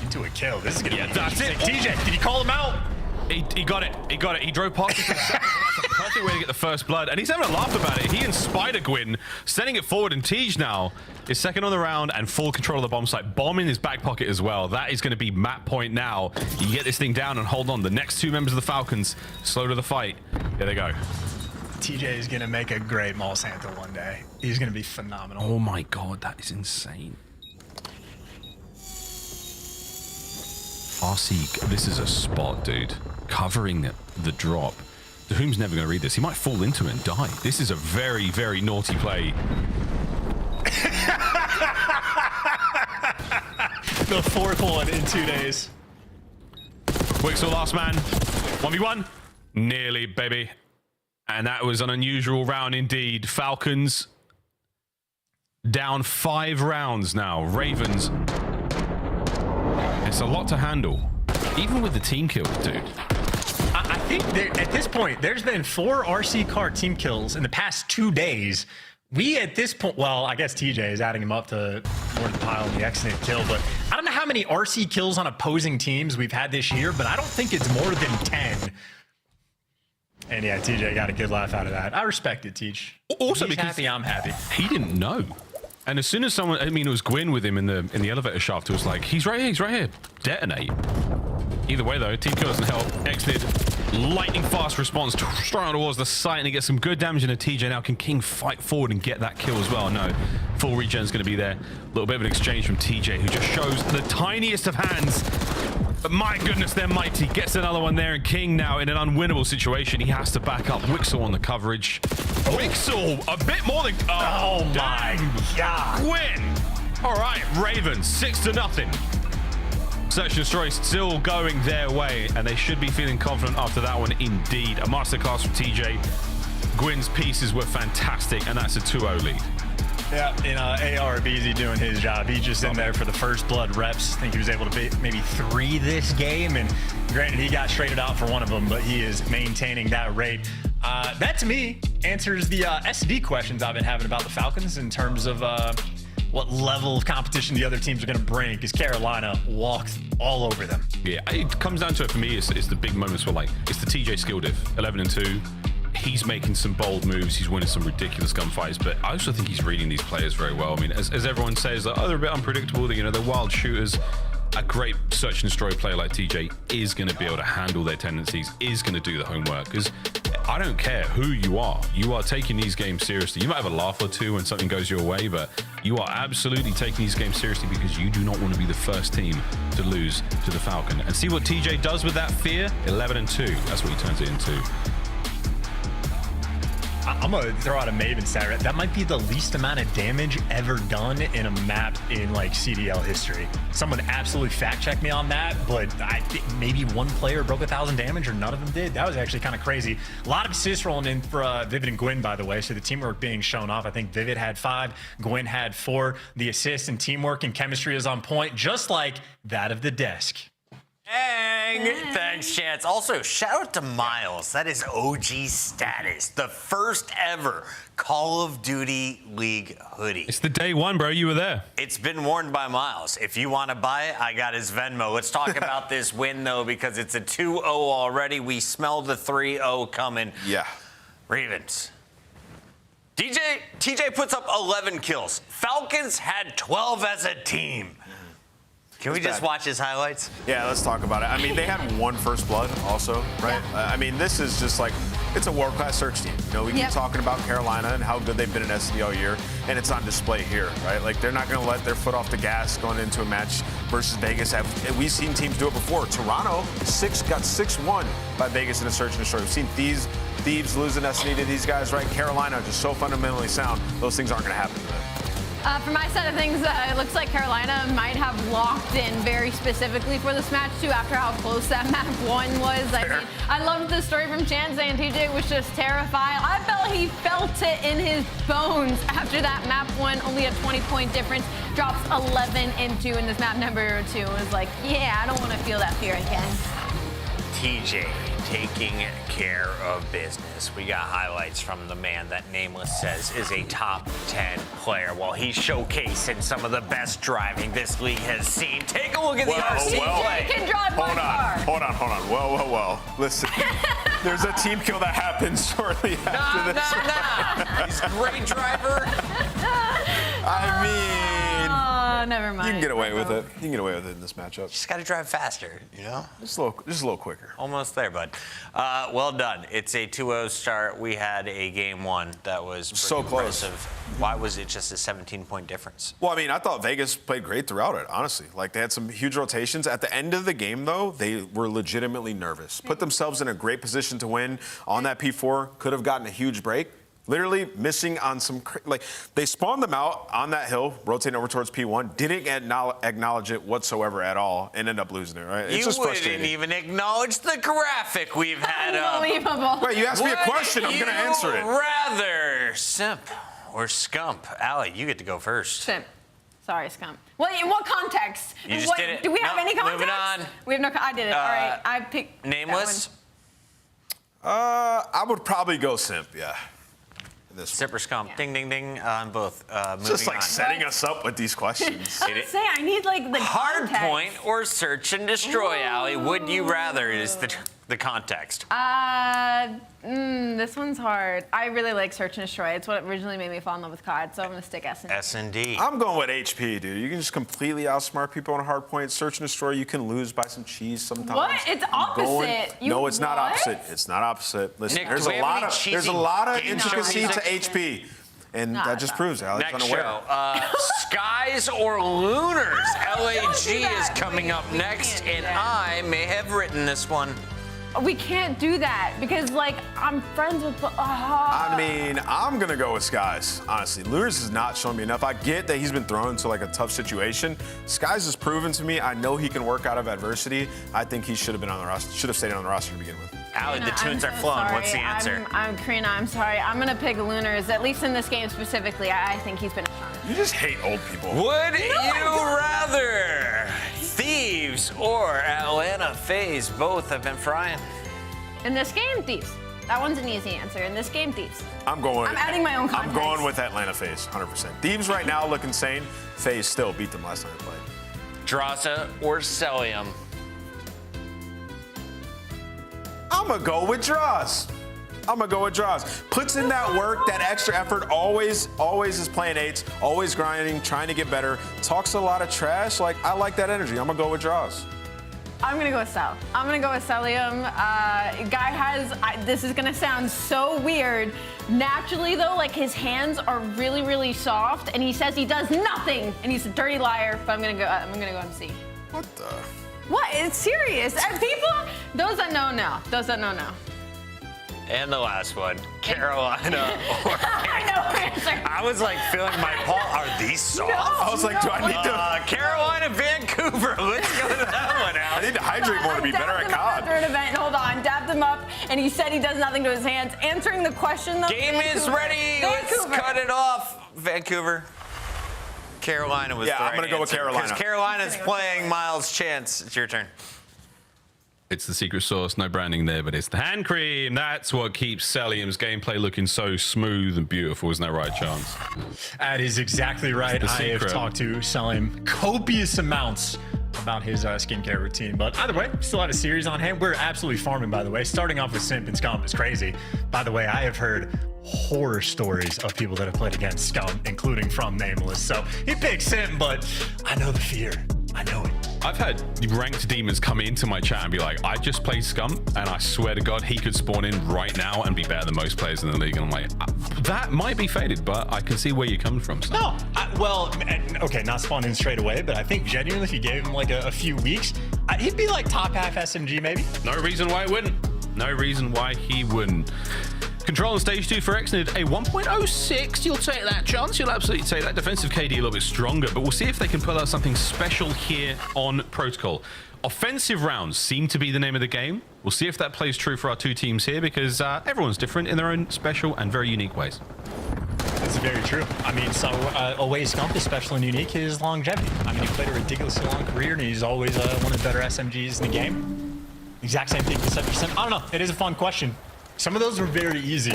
into a kill. This is going to be that's it. TJ, did you call him out? He got it. He got it. He drove past it for a second. That's a perfect way to get the first blood. And he's having a laugh about it. He and Spider Gwyn sending it forward. And Tej now is second on the round and full control of the bomb site. Bomb in his back pocket as well. That is going to be map point now. You get this thing down and hold on. The next 2 members of the Falcons slow to the fight. There they go. TJ is going to make a great Mall Santa one day. He's going to be phenomenal. Oh my God, that is insane. RC, this is a spot, dude. Covering the drop. Doom's never going to read this. He might fall into it and die. This is a very, very naughty play. The fourth one in 2 days. Wixel last man. 1v1. Nearly, baby. And that was an unusual round indeed. Falcons down 5 rounds now. Ravens. It's a lot to handle. Even with the team kills, dude. I think at this point, there's been 4 RC car team kills in the past 2 days. We at this point, well, I guess TJ is adding him up to more than pile in the accident kill, but I don't know how many RC kills on opposing teams we've had this year, but I don't think it's more than 10. And yeah, TJ got a good laugh out of that. I respect it, Teach. Also, he's because happy, I'm happy. He didn't know. And as soon as someone, I mean, it was Gwyn with him in the elevator shaft, it was like, he's right here. Detonate. Either way, though, team kill doesn't help. Exited. Lightning fast response straight on towards the site, and he gets some good damage into TJ. Now, can King fight forward and get that kill as well? No. Full regen is going to be there. A little bit of an exchange from TJ, who just shows the tiniest of hands. But my goodness, they're mighty. Gets another one there, and King now in an unwinnable situation. He has to back up. Wixel on the coverage. Wixel, a bit more than... Oh my God. Win. All right, Ravens, 6-0. Search and Destroy still going their way, and they should be feeling confident after that one indeed. A masterclass from TJ. Gwyn's pieces were fantastic, and that's a 2-0 lead. Yeah, and AR Beezy doing his job. He's just in there for the first blood reps. I think he was able to beat maybe 3 this game, and granted, he got traded out for one of them, but he is maintaining that rate. That, to me, answers the SD questions I've been having about the Falcons in terms of what level of competition the other teams are going to bring, because Carolina walked all over them. Yeah, it comes down to it for me. It's the big moments where, like, it's the TJ skill diff, 11-2. He's making some bold moves. He's winning some ridiculous gunfights, but I also think he's reading these players very well. I mean, as everyone says, like, oh, they're a bit unpredictable. They're wild shooters. A great search and destroy player like TJ is going to be able to handle their tendencies, is going to do the homework. Because I don't care who you are taking these games seriously. You might have a laugh or two when something goes your way, but you are absolutely taking these games seriously because you do not want to be the first team to lose to the Falcon. And see what TJ does with that fear? 11-2. That's what he turns it into. I'm going to throw out a Maven stat. That might be the least amount of damage ever done in a map in like CDL history. Someone absolutely fact check me on that, but I think maybe one player broke 1,000 damage or none of them did. That was actually kind of crazy. A lot of assists rolling in for Vivid and Gwyn, by the way. So the teamwork being shown off. I think Vivid had 5, Gwyn had 4. The assist and teamwork and chemistry is on point, just like that of the desk. Dang. Thanks, Chance. Also, shout out to Miles. That is OG status. The first ever Call of Duty League hoodie. It's the day one, bro. You were there. It's been worn by Miles. If you want to buy it, I got his Venmo. Let's talk about this win, though, because it's a 2-0 already. We smell the 3-0 coming. Yeah. Ravens. TJ puts up 11 kills. Falcons had 12 as a team. Can we just watch his highlights? Yeah, let's talk about it. I mean, they had 1 first blood also, right? Yeah. I mean, this is just like, it's a world-class search team. You know, we keep talking about Carolina and how good they've been in SD all year, and it's on display here, right? Like, they're not going to let their foot off the gas going into a match versus Vegas. We've seen teams do it before. Toronto got 6-1 by Vegas in a search and destroy. We've seen Thieves losing SD to these guys, right? Carolina just so fundamentally sound. Those things aren't going to happen to them. From my side of things, it looks like Carolina might have locked in very specifically for this match, too, after how close that map 1 was. I mean, I loved the story from Chance saying TJ was just terrified. I felt he felt it in his bones after that map 1, only a 20-point difference. Drops 11-2 in this map number 2. It was like, yeah, I don't want to feel that fear again. TJ taking care of business. We got highlights from the man that Nameless says is a top 10 player while he's showcasing some of the best driving this league has seen. Take a look at the RC play. Can drive my car. Hold on. Well. Listen, there's a team kill that happens shortly after this. He's a great driver. I mean, never mind. You can get away with it. You can get away with it in this matchup. Just got to drive faster, you know? Just a little quicker. Almost there, bud. Well done. It's a 2-0 start. We had a game one that was so close. Impressive. Why was it just a 17-point difference? Well, I mean, I thought Vegas played great throughout it, honestly. Like, they had some huge rotations. At the end of the game, though, they were legitimately nervous. Put themselves in a great position to win on that P4. Could have gotten a huge break. Literally missing on some, like, they spawned them out on that hill, rotating over towards P1, didn't acknowledge it whatsoever at all, and ended up losing it, right? It's just frustrating. You wouldn't even acknowledge the graphic we've had up. Unbelievable. Wait, you asked me a question. I'm going to answer it. Rather simp or scump? Allie, you get to go first. Simp. Sorry, scump. Well, in what context? You just did it. Do we have any context? Moving on. We have no. I did it. All right. I picked. Nameless? I would probably go simp, yeah. Simp or scump? Yeah. Ding, ding, ding on both. It's just like setting us up with these questions. I was say I need like the hard context. point or search and destroy, Allie. Would you rather is the context. This one's hard. I really like search and destroy. It's what originally made me fall in love with COD, so I'm gonna stick S&D. S&D. I'm going with HP, dude. You can just completely outsmart people on a hard point. Search and destroy, you can lose by some cheese sometimes. What? It's opposite. No, it's not opposite. It's not opposite. Listen, Nick, there's a lot of intricacy to HP. And that just proves Alex Next unaware. show, Skies or Lunars? LAG is coming up next, and I may have written this one. We can't do that because, like, I'm friends with. I mean, I'm gonna go with Skies. Honestly, Lunars has not shown me enough. I get that he's been thrown into like a tough situation. Skies has proven to me. I know he can work out of adversity. I think he should have been on the roster. Should have stayed on the roster to begin with. Allie, the tunes are flowing. What's the answer? I'm Karina. I'm sorry. I'm gonna pick Lunars. At least in this game specifically, I think he's been. You just hate old people. Would you rather Thieves or Atlanta FaZe? Both have been frying. In this game, Thieves. That one's an easy answer. In this game, Thieves. I'm adding my own context. I'm going with Atlanta FaZe, 100%. Thieves right now look insane. FaZe still beat them last time they played. Draza or Celium? I'm gonna go with Draws. Puts in that work, that extra effort, always is playing 8s, always grinding, trying to get better, talks a lot of trash. Like, I like that energy. I'm gonna go with Draws. I'm gonna go with Cel. I'm gonna go with Celium. Guy has, this is gonna sound so weird. Naturally though, like his hands are really, really soft and he says he does nothing and he's a dirty liar, but I'm gonna go MC. What the? What? It's serious. And people, those that know, know. And the last one, Carolina or I know. I was like feeling my paw. Are these soft? I was like, do I need to? Carolina, Vancouver. Let's go to that one out. I need to hydrate more to be better at COD. After an event, hold on, dapped him up, and he said he does nothing to his hands. Answering the question though. Game is ready. Let's cut it off. Vancouver. Carolina was the right I'm going to go with Carolina. Because Carolina's playing Miles Chance. It's your turn. It's the secret sauce, no branding there, but it's the hand cream. That's what keeps Celium's gameplay looking so smooth and beautiful. Isn't that right, Chance? That is exactly right. I have talked to Celium copious amounts about his skincare routine. But either way, still had a series on hand. We're absolutely farming, by the way. Starting off with Simp and Scum is crazy. By the way, I have heard horror stories of people that have played against Scum, including from Nameless. So he picked Simp, but I know the fear. I know it. I've had ranked demons come into my chat and be like, I just played Scum, and I swear to God, he could spawn in right now and be better than most players in the league. And I'm like, that might be faded, but I can see where you're coming from. So. No, okay, not spawn in straight away, but I think genuinely, if you gave him like a few weeks, he'd be like top half SMG maybe. No reason why he wouldn't. No reason why he wouldn't. Control on stage 2 for Exnid, a 1.06. You'll take that, Chance. You'll absolutely take that. Defensive KD a little bit stronger, but we'll see if they can pull out something special here on Protocol. Offensive rounds seem to be the name of the game. We'll see if that plays true for our two teams here because everyone's different in their own special and very unique ways. That's very true. I mean, so away Scump is special and unique his longevity. I mean, he played a ridiculously long career, and he's always one of the better SMGs in the game. Exact same thing, 70%. I don't know. It is a fun question. Some of those are very easy,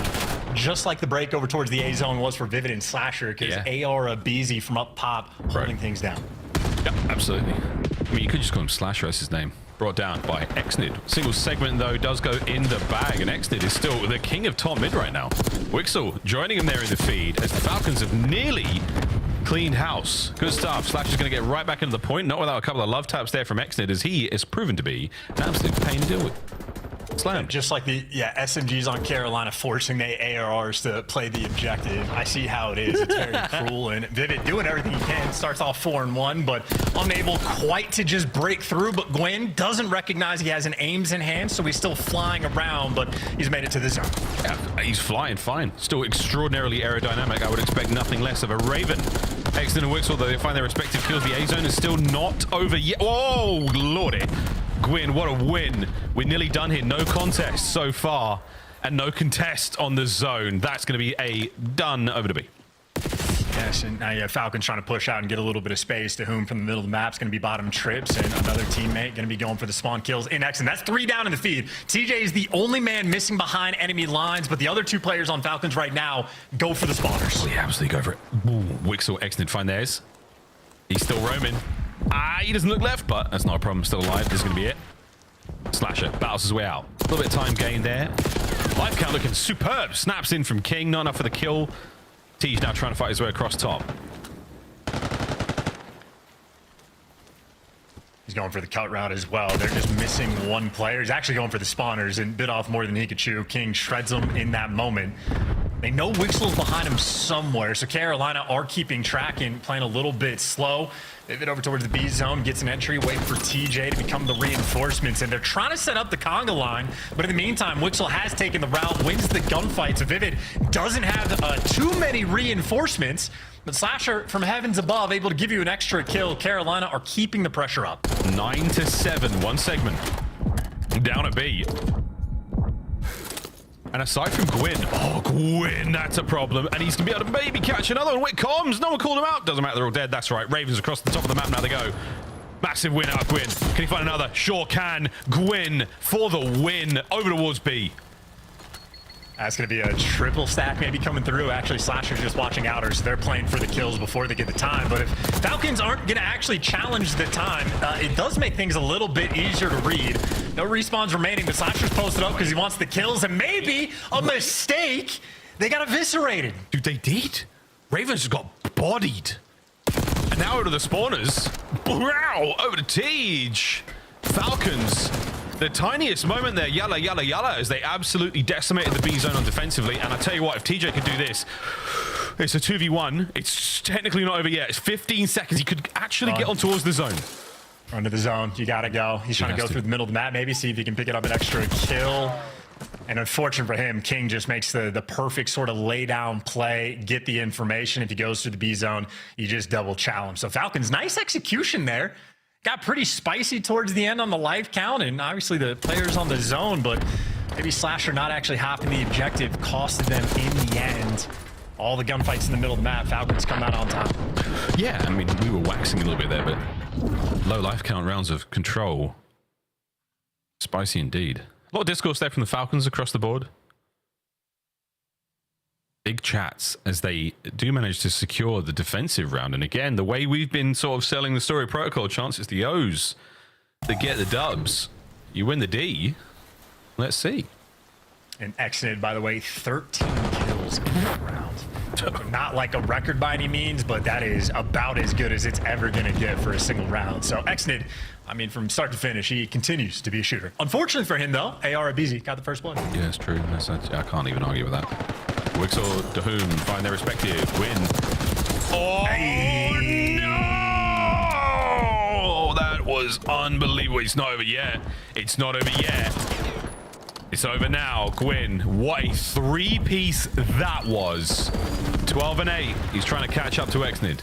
just like the break over towards the A zone was for Vivid and Slasher, because AR BZ from up top holding things down. Yep, absolutely. I mean, you could just call him Slasher, that's his name. Brought down by Exnid. Single segment, though, does go in the bag, and Exnid is still the king of top mid right now. Wixel joining him there in the feed, as the Falcons have nearly cleaned house. Good stuff. Slash is going to get right back into the point, not without a couple of love taps there from Xnid, as he is proven to be an absolute pain to deal with. Slam. Just like the SMGs on Carolina forcing the ARRs to play the objective. I see how it is. It's very cruel, and Vivid doing everything he can. Starts off 4-1, but unable quite to just break through. But Gwyn doesn't recognize he has an aims in hand, so he's still flying around, but he's made it to the zone. Yeah, he's flying fine. Still extraordinarily aerodynamic. I would expect nothing less of a Raven. Xnid and Wixel, though they find their respective kills. The A zone is still not over yet. Oh, lordy. Gwyn, what a win. We're nearly done here. No contest so far and no contest on the zone. That's going to be a done over to B. Yes, and now you have Falcons trying to push out and get a little bit of space. To whom from the middle of the map is going to be bottom trips, and another teammate going to be going for the spawn kills in X, and that's 3 down in the feed. TJ is the only man missing behind enemy lines, but the other 2 players on Falcons right now go for the spawners. Oh, yeah, absolutely go for it. Ooh, Wixel, Xnid find theirs. He's still roaming. He doesn't look left, but that's not a problem. Still alive. This is going to be it. Slasher battles his way out. A little bit of time gained there. Life count looking superb. Snaps in from King. Not enough for the kill. T's now trying to fight his way across top. He's going for the cut route as well. They're just missing 1 player. He's actually going for the spawners and bit off more than he could chew. King shreds him in that moment. They know Wixel's behind him somewhere, so Carolina are keeping track and playing a little bit slow. Vivid over towards the B zone, gets an entry, waiting for TJ to become the reinforcements, and they're trying to set up the conga line, but in the meantime, Wixel has taken the route, wins the gunfight, so Vivid doesn't have too many reinforcements, but Slasher from heavens above able to give you an extra kill. Carolina are keeping the pressure up. 9-7, 1 segment. Down at B. And aside from Gwyn, Gwyn, that's a problem. And he's going to be able to maybe catch another one. Wait, comms, no one called him out. Doesn't matter, they're all dead. That's right. Ravens across the top of the map. Now they go. Massive win out of Gwyn. Can he find another? Sure can. Gwyn for the win. Over towards B. That's going to be a triple stack maybe coming through. Actually, Slasher's just watching outers, so they're playing for the kills before they get the time. But if Falcons aren't going to actually challenge the time, it does make things a little bit easier to read. No respawns remaining, but Slasher's posted up because he wants the kills, and maybe a mistake. They got eviscerated. Dude, they did. Ravens just got bodied. And now over to the spawners. Wow, over to Tej. Falcons. The tiniest moment there, yalla, yalla, yalla, as they absolutely decimated the B zone on defensively. And I tell you what, if TJ could do this, it's a 2v1. It's technically not over yet. It's 15 seconds. He could actually get on towards the zone. Run to the zone. You got to go. He's trying to go through the middle of the map, maybe see if he can pick it up an extra kill. And unfortunate for him, King just makes the perfect sort of lay down play, get the information. If he goes through the B zone, you just double challenge. So Falcons, nice execution there. Got pretty spicy towards the end on the life count, and obviously the players on the zone, but maybe Slasher not actually hopping the objective costed them in the end. All the gunfights in the middle of the map, Falcons come out on top. Yeah, I mean, we were waxing a little bit there, but low life count rounds of control. Spicy indeed. A lot of discourse there from the Falcons across the board. Big chats as they do manage to secure the defensive round. And again, the way we've been sort of selling the story protocol, chances the O's to get the dubs. You win the D. Let's see. And Xnid, by the way, 13 kills in that round. Not like a record by any means, but that is about as good as it's ever going to get for a single round. So Xnid, I mean, from start to finish, he continues to be a shooter. Unfortunately for him, though, AR Abizi got the first blood. Yeah, it's true. I can't even argue with that. Wixel, Dahum find their respective win. Oh, no! That was unbelievable. It's not over yet. It's not over yet. It's over now. Gwyn, what a 3-piece that was. 12 and 8. He's trying to catch up to Xnid.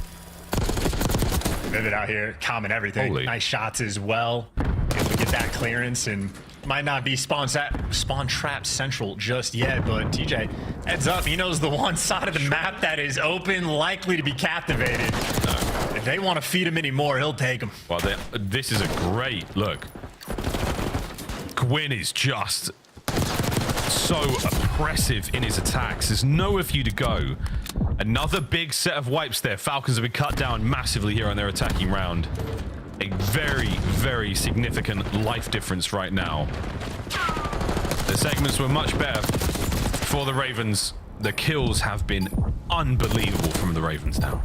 Vivid out here, common everything. Holy. Nice shots as well. Able to get that clearance, and might not be spawn trap central just yet, but TJ heads up. He knows the one side of the map that is open, likely to be captivated. If they want to feed him anymore, he'll take them. Well, this is a great look. Gwyn is just so oppressive in his attacks. There's nowhere for you to go. Another big set of wipes there. Falcons have been cut down massively here on their attacking round. A very, very significant life difference right now. The segments were much better for the Ravens. The kills have been unbelievable from the Ravens now.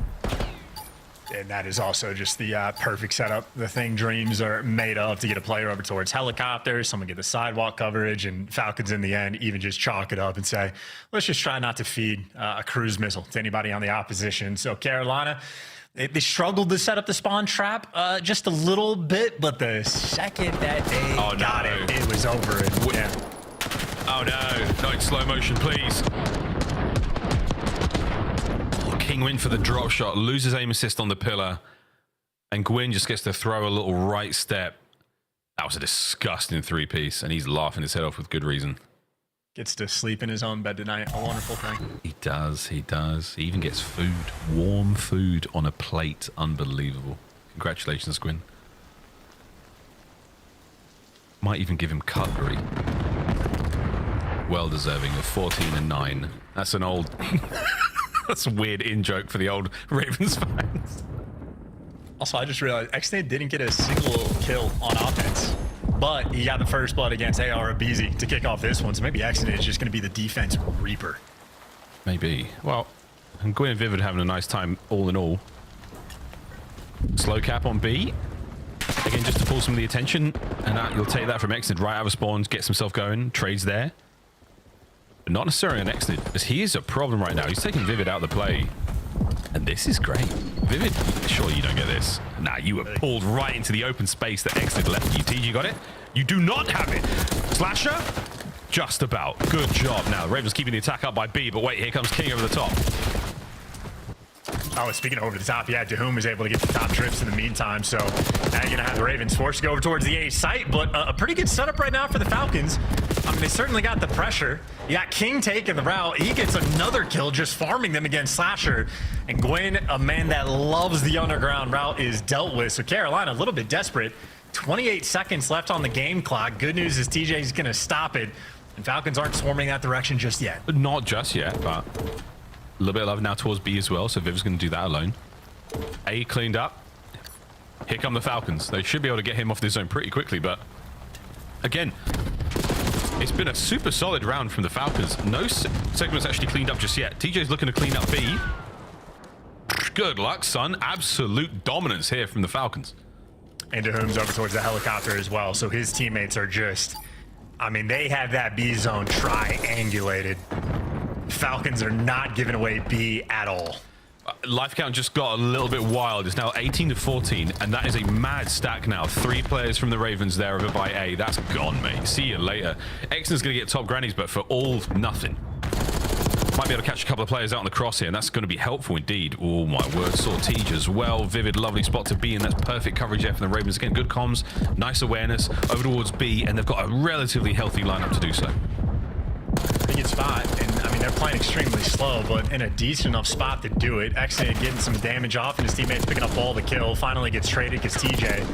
And that is also just the perfect setup. The thing dreams are made of to get a player over towards helicopters, someone get the sidewalk coverage, and Falcons in the end even just chalk it up and say, let's just try not to feed a cruise missile to anybody on the opposition. So Carolina, they struggled to set up the spawn trap just a little bit, but the second that they got it was over. And, yeah. Oh no, not in slow motion, please. King win for the drop shot, loses aim assist on the pillar, and Gwyn just gets to throw a little right step. That was a disgusting 3-piece, and he's laughing his head off with good reason. Gets to sleep in his own bed tonight. A wonderful thing. He does, he does. He even gets food, warm food on a plate. Unbelievable. Congratulations, Gwyn. Might even give him cutlery. Well deserving of 14 and 9. That's an old... That's a weird in-joke for the old Ravens fans. Also, I just realized XNA didn't get a single kill on offense, but he got the first blood against AR Abizi to kick off this one, so maybe XNA is just going to be the defense reaper. Maybe. Well, and Gwyn and Vivid having a nice time all in all. Slow cap on B. Again, just to pull some of the attention, and you'll take that from XNA right out of spawns, gets himself going, trades there. But not necessarily on XNA, as he is a problem right now. He's taking Vivid out of the play. And this is great. Vivid, surely you don't get this. Nah, you were pulled right into the open space that XNA left you. TG got it? You do not have it. Slasher? Just about. Good job. Now, Ravens keeping the attack up by B, but wait, here comes King over the top. Oh, speaking of over the top, yeah, Dahum was able to get the top trips in the meantime, so now you're going to have the Ravens forced to go over towards the A site, but a pretty good setup right now for the Falcons. I mean, they certainly got the pressure. You got King taking the route. He gets another kill just farming them against Slasher. And Gwyn, a man that loves the underground route, is dealt with. So Carolina, a little bit desperate. 28 seconds left on the game clock. Good news is TJ's going to stop it. And Falcons aren't swarming that direction just yet. Not just yet, but a little bit of love now towards B as well. So Viv's going to do that alone. A cleaned up. Here come the Falcons. They should be able to get him off this zone pretty quickly, but again, it's been a super solid round from the Falcons. No segments actually cleaned up just yet. TJ's looking to clean up B. Good luck, son. Absolute dominance here from the Falcons. And Dahum's over towards the helicopter as well. So his teammates are just, I mean, they have that B zone triangulated. Falcons are not giving away B at all. Life count just got a little bit wild. It's now 18 to 14, and that is a mad stack now. 3 players from the Ravens there over by A. That's gone, mate. See you later. Exton's going to get top grannies, but for all nothing. Might be able to catch a couple of players out on the cross here, and that's going to be helpful indeed. Oh, my word. Sortige as well. Vivid, lovely spot to be in. That's perfect coverage there from the Ravens. Again, good comms, nice awareness over towards B, and they've got a relatively healthy lineup to do so. Pretty good spot, and I mean, they're playing extremely slow, but in a decent enough spot to do it. XNA getting some damage off, and his teammates picking up all the kill. Finally gets traded because TJ,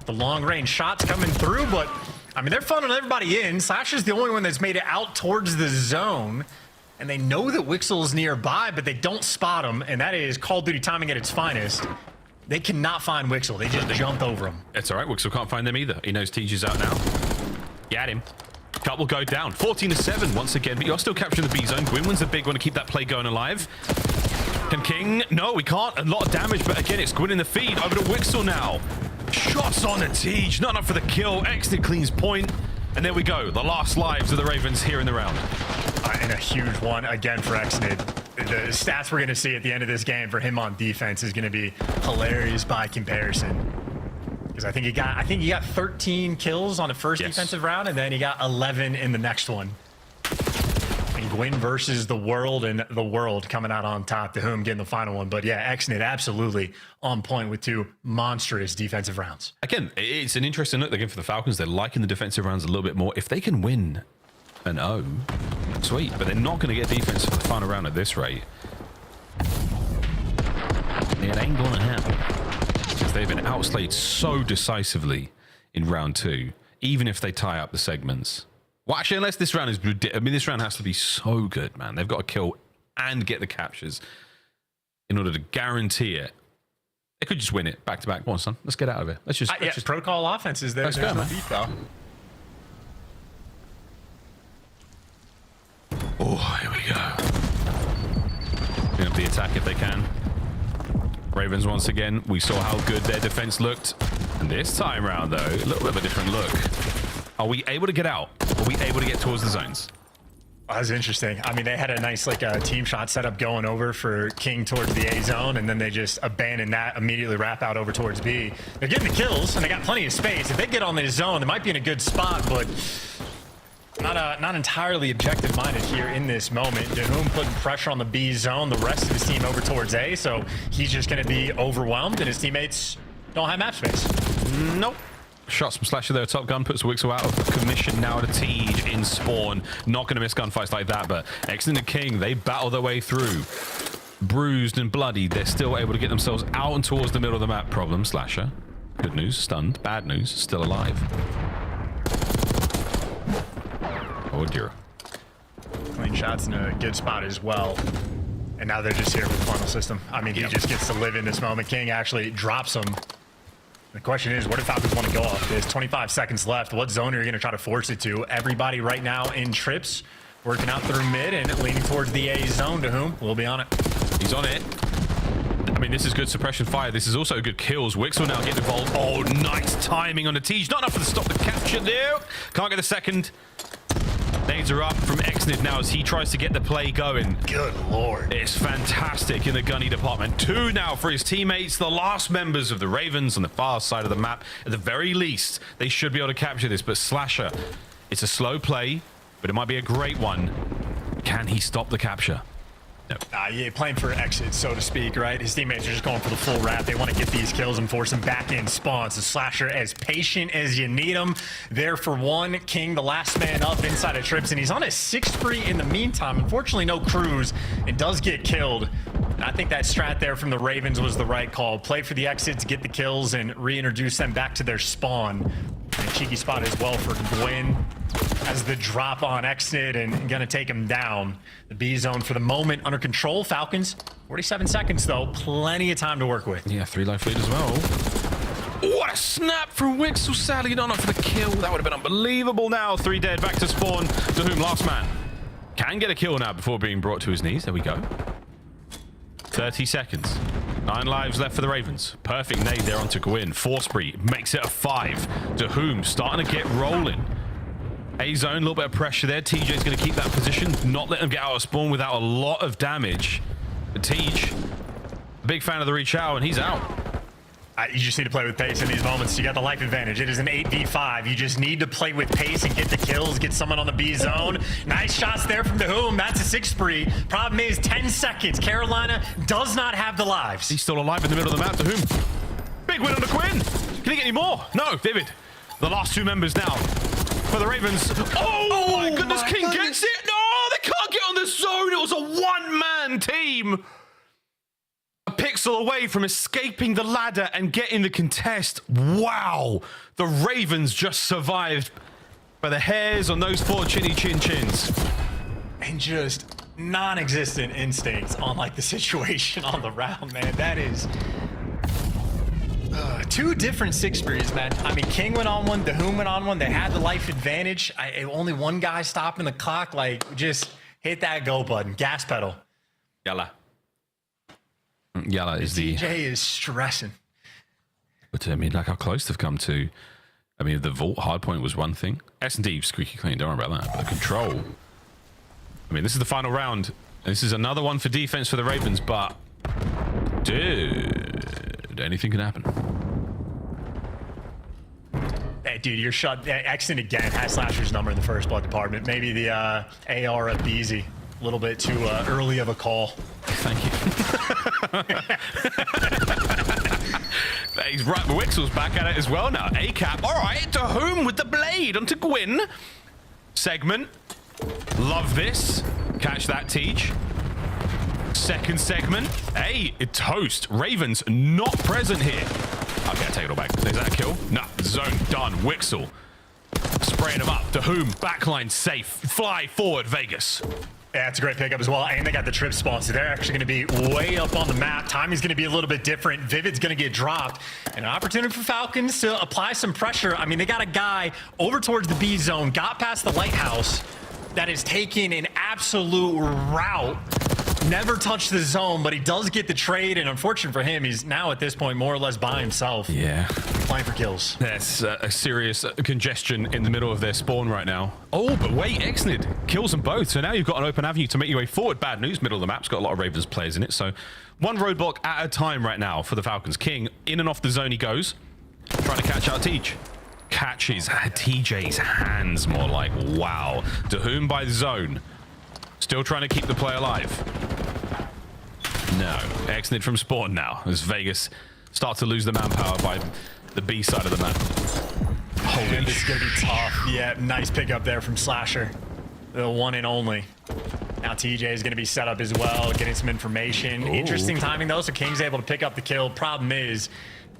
the long-range shots coming through, but I mean, they're funneling everybody in. Slash is the only one that's made it out towards the zone, and they know that Wixel's nearby, but they don't spot him, and that is Call of Duty timing at its finest. They cannot find Wixel. They just jumped over him. It's all right. Wixel can't find them either. He knows TJ's out now. Got him. Cut will go down. 14 to 7 once again, but you're still capturing the B zone. Gwyn wins the big one to keep that play going alive. Can King? No, we can't. A lot of damage, but again, it's Gwyn in the feed. Over to Wixel now. Shots on the Tej. Not enough for the kill. Exton cleans point. And there we go. The last lives of the Ravens here in the round. And a huge one again for Exnid. The stats we're going to see at the end of this game for him on defense is going to be hilarious by comparison. Because I think he got 13 kills on the first defensive round, and then he got 11 in the next one. And Gwyn versus the world, and the world coming out on top, to whom getting the final one. But yeah, XNIT absolutely on point with 2 monstrous defensive rounds. Again, it's an interesting look again for the Falcons. They're liking the defensive rounds a little bit more. If they can win an O, sweet. But they're not going to get defense for the final round at this rate. It ain't going to happen. They've been outslayed so decisively in round 2, even if they tie up the segments. Well, actually, unless this round is... I mean, this round has to be so good, man. They've got to kill and get the captures in order to guarantee it. They could just win it back-to-back. Come on, son. Let's get out of it. Let's just... protocol offense is there. Let's go, man. Oh, here we go. Bring up the attack if they can. Ravens, once again, we saw how good their defense looked. And this time around, though, a little bit of a different look. Are we able to get out? Are we able to get towards the zones? Oh, that's interesting. I mean, they had a nice team shot setup going over for King towards the A zone, and then they just abandoned that, immediately wrap out over towards B. They're getting the kills, and they got plenty of space. If they get on the zone, they might be in a good spot, but not entirely objective-minded here in this moment. Dahum putting pressure on the B zone, the rest of his team over towards A, so he's just going to be overwhelmed, and his teammates don't have map space. Nope. Shots from Slasher there. Top Gun puts Wixel out of commission now to Tej in spawn. Not going to miss gunfights like that, but Exton and King, they battle their way through. Bruised and bloody, they're still able to get themselves out and towards the middle of the map. Problem, Slasher. Good news, stunned. Bad news, still alive. Oh dear. Clean shots in a good spot as well. And now they're just here with the funnel system. I mean, he just gets to live in this moment. King actually drops him. The question is, where do Falcons want to go off this? 25 seconds left. What zone are you going to try to force it to? Everybody right now in trips, working out through mid and leaning towards the A zone. Dahum will be on it. He's on it. I mean, this is good suppression fire. This is also good kills. Wix will now get involved. Oh, nice timing on the Tej. Not enough to stop the capture there. Can't get the second. Nades are up from Exnid now as he tries to get the play going. Good lord. It's fantastic in the gunny department. 2 now for his teammates, the last members of the Ravens on the far side of the map. At the very least, they should be able to capture this, but Slasher, it's a slow play, but it might be a great one. Can he stop the capture? No. Yeah, playing for exit, so to speak, right? His teammates are just going for the full wrap. They want to get these kills and force him back in spawn. So Slasher, as patient as you need him, there for one. King, the last man up inside of trips, and he's on his 6th free in the meantime. Unfortunately, no cruise, and does get killed. I think that strat there from the Ravens was the right call. Play for the exits, get the kills, and reintroduce them back to their spawn. And a cheeky spot as well for Gwyn as the drop on Exnid and gonna take him down. The B zone for the moment under control. Falcons, 47 seconds though. Plenty of time to work with. Yeah, 3 life lead as well. What a snap from Wixel. Sadly not enough for the kill. That would have been unbelievable now. 3 dead, back to spawn. Dahum, last man. Can get a kill now before being brought to his knees. There we go. 30 seconds. 9 lives left for the Ravens. Perfect nade there onto Gwyn. Forspree makes it a 5. Dahum starting to get rolling. A zone, a little bit of pressure there. TJ's going to keep that position, not let them get out of spawn without a lot of damage. But Tej, big fan of the reach out, and he's out. You just need to play with pace in these moments. You got the life advantage. It is an 8v5. You just need to play with pace and get the kills, get someone on the B zone. Nice shots there from Dahum. That's a 6 spree. Problem is 10 seconds. Carolina does not have the lives. He's still alive in the middle of the map. Dahum. Big win on the Quinn. Can he get any more? No, Vivid. The last 2 members now for the Ravens. Oh my goodness, King gets it. No, they can't get on the zone. It was a 1-man team. A pixel away from escaping the ladder and getting the contest. Wow. The Ravens just survived by the hairs on those 4 chinny chin chins. And just non-existent instincts on like the situation on the round, man. That is 2 different 6 sprees, man. I mean, King went on one, Dahum went on one. They had the life advantage. Only one guy stopping the clock. Like, just hit that go button. Gas pedal. Yalla. Yalla is the... TJ is stressing. But I mean, like how close they've come to... I mean, the vault hardpoint was one thing. S&D squeaky clean, don't worry about that. But the control... I mean, this is the final round. This is another one for defense for the Ravens, but... Dude, anything can happen. Hey, dude, you're shut. Exton again has Slasher's number in the first blood department. Maybe the AR up easy. A little bit too early of a call. Thank you. He's right. Wixel's back at it as well now. A-cap. All right. Dahum with the blade onto Gwyn. Segment. Love this. Catch that, Tej. Second segment. Hey, toast. Ravens not present here. Okay, I take it all back. Is that a kill? No. Zone done. Wixel. Spraying him up. Dahum. Backline safe. Fly forward, Vegas. Yeah, it's a great pickup as well. And they got the trip spawn, so they're actually going to be way up on the map. Timing's going to be a little bit different. Vivid's going to get dropped. And an opportunity for Falcons to apply some pressure. I mean, they got a guy over towards the B zone, got past the lighthouse, that is taking an absolute route never touched the zone, but he does get the trade, and unfortunate for him, he's now at this point more or less by himself. Yeah. Playing for kills. There's a serious congestion in the middle of their spawn right now. Oh, but wait, Exnid kills them both. So now you've got an open avenue to make your way forward. Bad news, middle of the map's got a lot of Ravens players in it. So one roadblock at a time right now for the Falcons. King, in and off the zone he goes. Trying to catch out Teach. Catches TJ's hands more like, wow. Dahum by the zone. Still trying to keep the play alive. No. Exnid from spawn now as Vegas start to lose the manpower by the B side of the map. Holy, this is going to be tough. Yeah, nice pickup there from Slasher. The one and only. Now TJ is going to be set up as well, getting some information. Ooh. Interesting timing though, so King's able to pick up the kill. Problem is,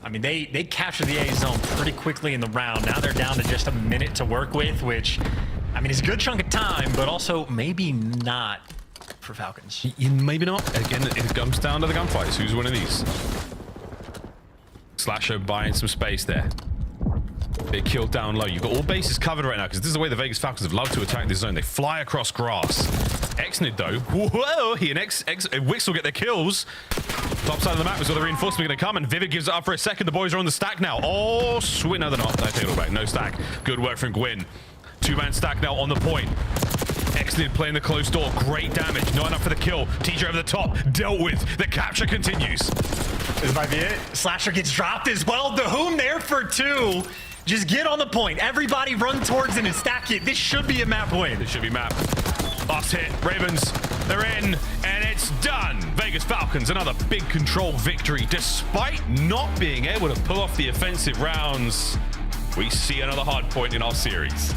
I mean, they captured the A zone pretty quickly in the round. Now they're down to just a minute to work with, which, I mean, it's a good chunk of time, but also maybe not for Falcons. Maybe not. Again, it comes down to the gunfights. Who's winning these? Slasher buying some space there. Big kill down low. You've got all bases covered right now because this is the way the Vegas Falcons have loved to attack this zone. They fly across grass. Exnid though, whoa, he and Wix will get their kills. Top side of the map is where the reinforcement going to come, and Vivid gives it up for a second. The boys are on the stack now. Oh, sweet. No, they're not. I take it all back. No stack. Good work from Gwyn. Two-man stack now on the point. Exnid playing the close door. Great damage. Not enough for the kill. TJ over the top. Dealt with. The capture continues. This might be it. Slasher gets dropped as well. Dahum there for 2. Just get on the point. Everybody run towards it and stack it. This should be a map win. This should be map. Last hit. Ravens, they're in, and it's done. Vegas Falcons, another big control victory. Despite not being able to pull off the offensive rounds, we see another hard point in our series.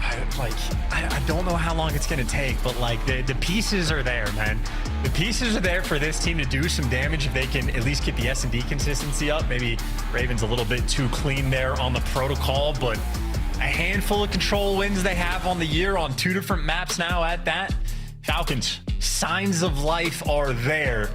I don't know how long it's going to take, but like the pieces are there, man. The pieces are there for this team to do some damage if they can at least get the S&D consistency up. Maybe Ravens a little bit too clean there on the protocol, but a handful of control wins they have on the year on 2 different maps now at that. Falcons, signs of life are there.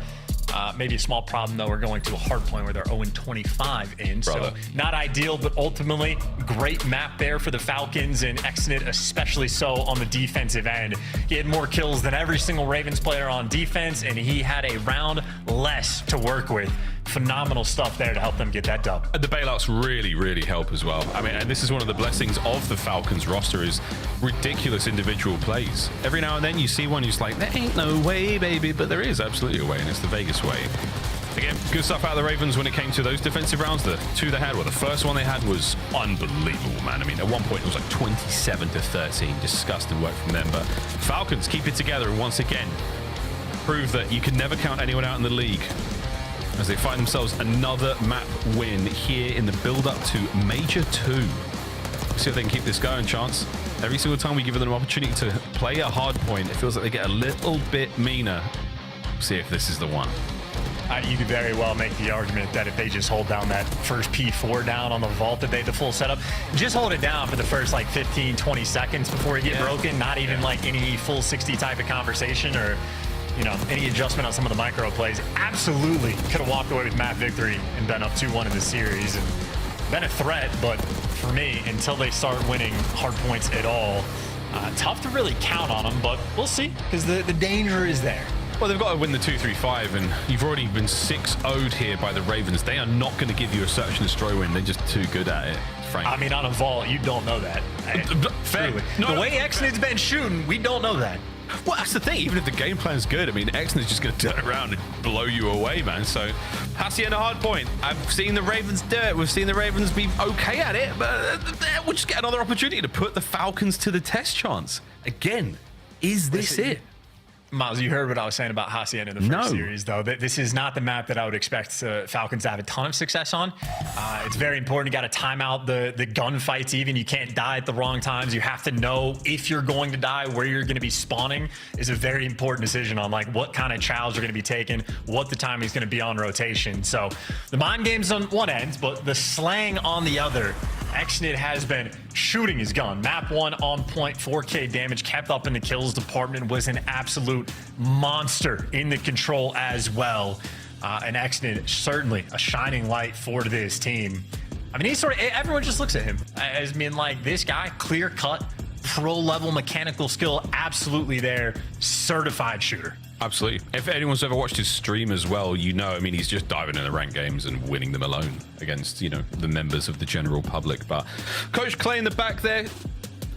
Maybe a small problem, though. We're going to a hard point where they're 0-25 in. Brother. So not ideal, but ultimately great map there for the Falcons, and Exnid especially so on the defensive end. He had more kills than every single Ravens player on defense, and he had a round less to work with. Phenomenal stuff there to help them get that dub. The bailouts really help as well. I mean, and this is one of the blessings of the Falcons roster is ridiculous individual plays. Every now and then you see one, you're just like, there ain't no way, baby, but there is absolutely a way, and it's the Vegas way. Again, good stuff out of the Ravens when it came to those defensive rounds. The 2 they had, well, the first one they had was unbelievable, man. I mean, at one point it was like 27-13. Disgusting work from them, but Falcons keep it together and once again prove that you can never count anyone out in the league as they find themselves another map win here in the build-up to Major 2. Let's see if they can keep this going, Chance. Every single time we give them an opportunity to play a hard point, it feels like they get a little bit meaner. See if this is the one. You could very well make the argument that if they just hold down that first P4 down on the vault that they the full setup, just hold it down for the first like 15-20 seconds before it get broken, not even like any full 60 type of conversation or any adjustment on some of the micro plays, absolutely could have walked away with map victory and been up 2-1 in the series and been a threat. But for me, until they start winning hard points at all, tough to really count on them, but we'll see because the danger is there. Well, they've got to win the 2-3-5, and you've already been 6-0'd here by the Ravens. They are not going to give you a search and destroy win. They're just too good at it, frankly. I mean, on a vault, you don't know that. Fair. The way Exnid's been shooting, we don't know that. Well, that's the thing. Even if the game plan's good, I mean, Exnid's just going to turn around and blow you away, man. So, Hacienda hard point. I've seen the Ravens do it. We've seen the Ravens be okay at it, but we'll just get another opportunity to put the Falcons to the test, Chance. Again, is this it? Miles, you heard what I was saying about Hacienda in the first series, though. This is not the map that I would expect Falcons to have a ton of success on. It's very important. You got to time out the gunfights even. You can't die at the wrong times. You have to know if you're going to die, where you're going to be spawning is a very important decision on like what kind of chows are going to be taken, what the timing is going to be on rotation. So the mind game's on one end, but the slang on the other. Exnid has been shooting his gun. Map 1 on point, 4K damage, kept up in the kills department, was an absolute monster in the control as well. And Exnid, certainly a shining light for this team. I mean, everyone just looks at him as being like, this guy, clear cut, pro level mechanical skill, absolutely there, certified shooter. Absolutely. If anyone's ever watched his stream as well, you know, I mean, he's just diving in the ranked games and winning them alone against, you know, the members of the general public. But Coach Clay in the back there,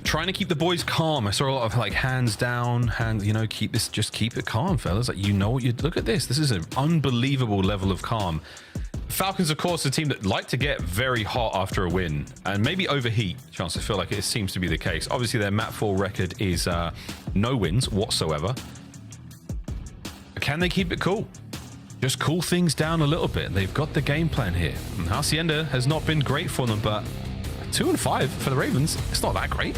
trying to keep the boys calm. I saw a lot of like hands down, you know, just keep it calm, fellas. Like, you know what you look at this. This is an unbelievable level of calm. Falcons, of course, a team that like to get very hot after a win and maybe overheat. Chance, I feel like it seems to be the case. Obviously, their map 4 record is no wins whatsoever. But can they keep it cool? Just cool things down a little bit. They've got the game plan here. And Hacienda has not been great for them, but 2-5 for the Ravens, it's not that great.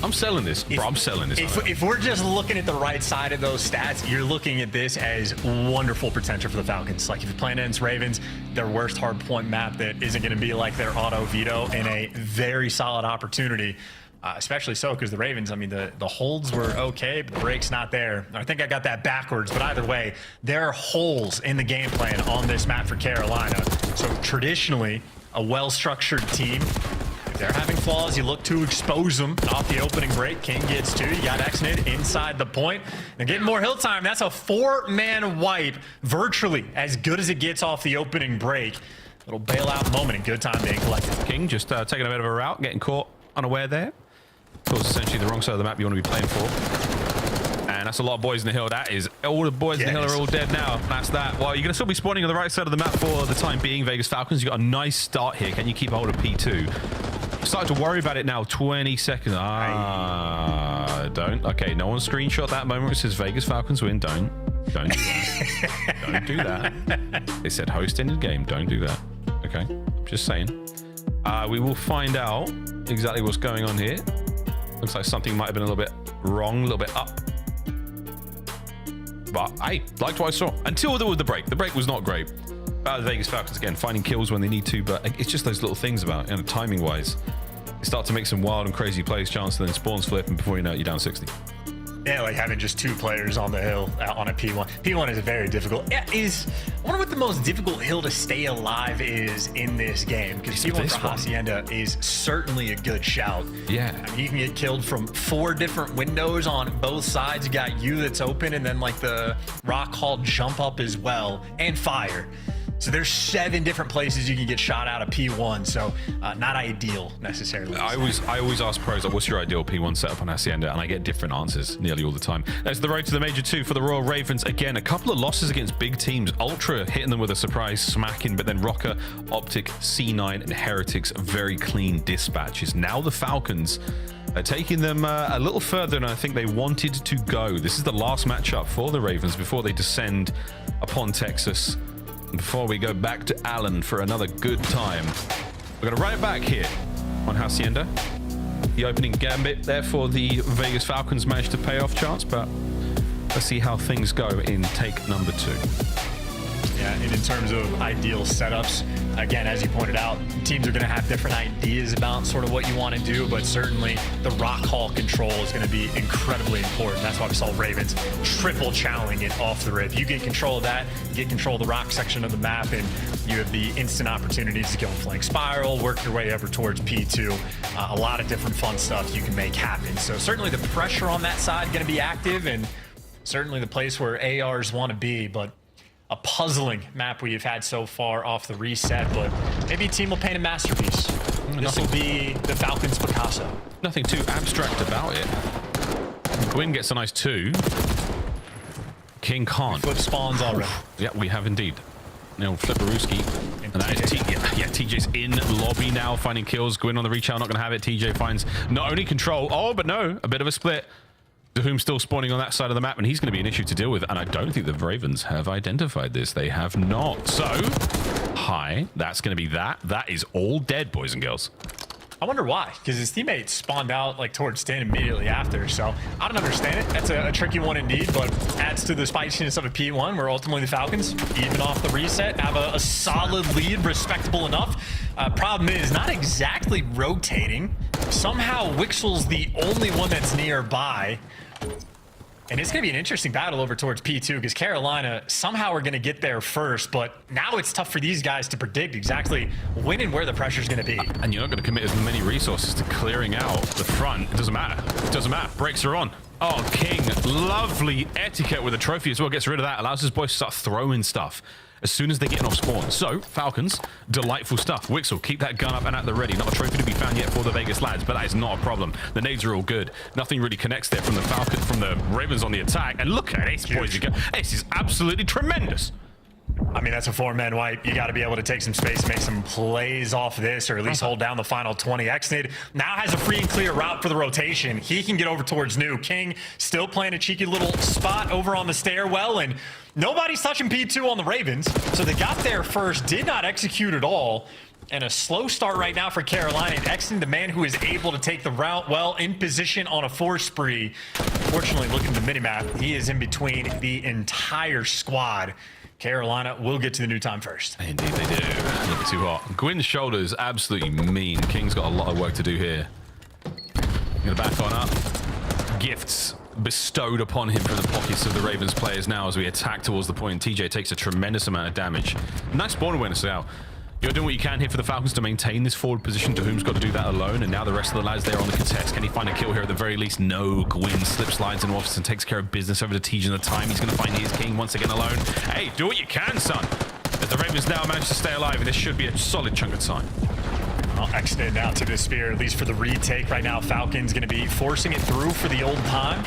I'm selling this, bro. I'm selling this. If we're just looking at the right side of those stats, you're looking at this as wonderful potential for the Falcons. Like, if you're playing against Ravens, their worst hardpoint map that isn't going to be like their auto veto, and a very solid opportunity. Especially so because the Ravens, I mean, the holds were okay, but the break's not there. I think I got that backwards, but either way, there are holes in the game plan on this map for Carolina. So traditionally, a well-structured team, if they're having flaws, you look to expose them off the opening break. King gets 2. You got Xnid inside the point. And getting more hill time. That's a 4-man wipe, virtually as good as it gets off the opening break. Little bailout moment and good time being collected. King just taking a bit of a route, getting caught unaware there. Of course, essentially the wrong side of the map you want to be playing for. And that's a lot of boys in the hill. That is, all the boys in the hill are all dead now. That's that. Well, you're going to still be spawning on the right side of the map for the time being, Vegas Falcons. You got a nice start here. Can you keep hold of P2? Starting to worry about it now. 20 seconds. Don't. Okay, no one screenshot that moment. It says Vegas Falcons win. Don't do that. Don't do that. They said host ended game. Don't do that. Okay, just saying. We will find out exactly what's going on here. Looks like something might have been a little bit wrong, a little bit up. But I liked what I saw until there was the break. The break was not great. The Vegas Falcons, again, finding kills when they need to, but it's just those little things about, you know, timing-wise. They start to make some wild and crazy plays, chance, and then spawns flip, and before you know it, you're down 60. Yeah, like having just 2 players on the hill on a P1. P1 is very difficult. I wonder what the most difficult hill to stay alive is in this game, because P1 for Hacienda is certainly a good shout. Yeah. I mean, you can get killed from 4 different windows on both sides. You got you that's open, and then like the rock hall jump up as well, and fire. So there's 7 different places you can get shot out of P1, so not ideal necessarily. I always ask pros, like, what's your ideal P1 setup on Hacienda? And I get different answers nearly all the time. That's the road to the Major 2 for the Royal Ravens. Again, a couple of losses against big teams. Ultra hitting them with a surprise smacking, but then Rocker, Optic, C9, and Heretics, very clean dispatches. Now the Falcons are taking them a little further than I think they wanted to go. This is the last matchup for the Ravens before they descend upon Texas. Before we go back to Allen for another good time, we're going to run it back here on Hacienda. The opening gambit there for the Vegas Falcons managed to pay off, chance, but let's see how things go in take number 2. Yeah, and in terms of ideal setups, again, as you pointed out, teams are going to have different ideas about sort of what you want to do, but certainly the rock hall control is going to be incredibly important. That's why we saw Ravens triple challenging it off the rip. You get control of that, get control of the rock section of the map, and you have the instant opportunities to go flank spiral, work your way over towards P2. A lot of different fun stuff you can make happen. So certainly the pressure on that side going to be active, and certainly the place where ARs want to be, but a puzzling map we've had so far off the reset, but maybe a team will paint a masterpiece. This will be the Falcons' Picasso. Nothing too abstract about it. Gwyn gets a nice 2. King can't. Flip spawns already. Yeah, we have indeed. Now Flipperooski. And that is TJ's in lobby now, finding kills. Gwyn on the reach out, not going to have it. TJ finds not only control, but no, a bit of a split. Whom still spawning on that side of the map, and he's going to be an issue to deal with, and I don't think the Ravens have identified this. They have not. So, that's going to be that. That is all dead, boys and girls. I wonder why, because his teammates spawned out like towards 10 immediately after, so I don't understand it. That's a tricky one indeed, but adds to the spiciness of a P1, where ultimately the Falcons, even off the reset, have a solid lead, respectable enough. Problem is, not exactly rotating. Somehow Wixel's the only one that's nearby. And it's going to be an interesting battle over towards P2 because Carolina somehow are going to get there first, but now it's tough for these guys to predict exactly when and where the pressure is going to be. And you're not going to commit as many resources to clearing out the front. It doesn't matter. It doesn't matter. Brakes are on. Oh, King, lovely etiquette with a trophy as well. Gets rid of that. Allows his boys to start throwing stuff as soon as they get in off spawn. So, Falcons, delightful stuff. Wixel, keep that gun up and at the ready. Not a trophy to be found yet for the Vegas lads, but that is not a problem. The nades are all good. Nothing really connects there from the Falcons, from the Ravens on the attack. And look at this, boys. This is absolutely tremendous. I mean, that's a 4-man wipe. You got to be able to take some space, make some plays off this, or at least hold down the final 20. Xnid now has a free and clear route for the rotation. He can get over towards New. King still playing a cheeky little spot over on the stairwell, and nobody's touching P2 on the Ravens. So they got there first, did not execute at all. And a slow start right now for Carolina. And Xnid, the man who is able to take the route well in position on a 4 spree. Fortunately, looking at the minimap, he is in between the entire squad. Carolina will get to the new time first. Indeed they do. Looking too hot. Gwyn's shoulder is absolutely mean. King's got a lot of work to do here. Gonna back on up. Gifts bestowed upon him from the pockets of the Ravens players now as we attack towards the point. TJ takes a tremendous amount of damage. Nice spawn awareness now. You're doing what you can here for the Falcons to maintain this forward position. Dohoom's got to do that alone, and now the rest of the lads there on the contest. Can he find a kill here at the very least? No. Gwyn slip slides in office and takes care of business over to TJ in the time. He's going to find his King once again alone. Hey, do what you can, son. As the Ravens now manage to stay alive, and this should be a solid chunk of time. Well, Xnid now to the spear, at least for the retake right now. Falcons going to be forcing it through for the old time.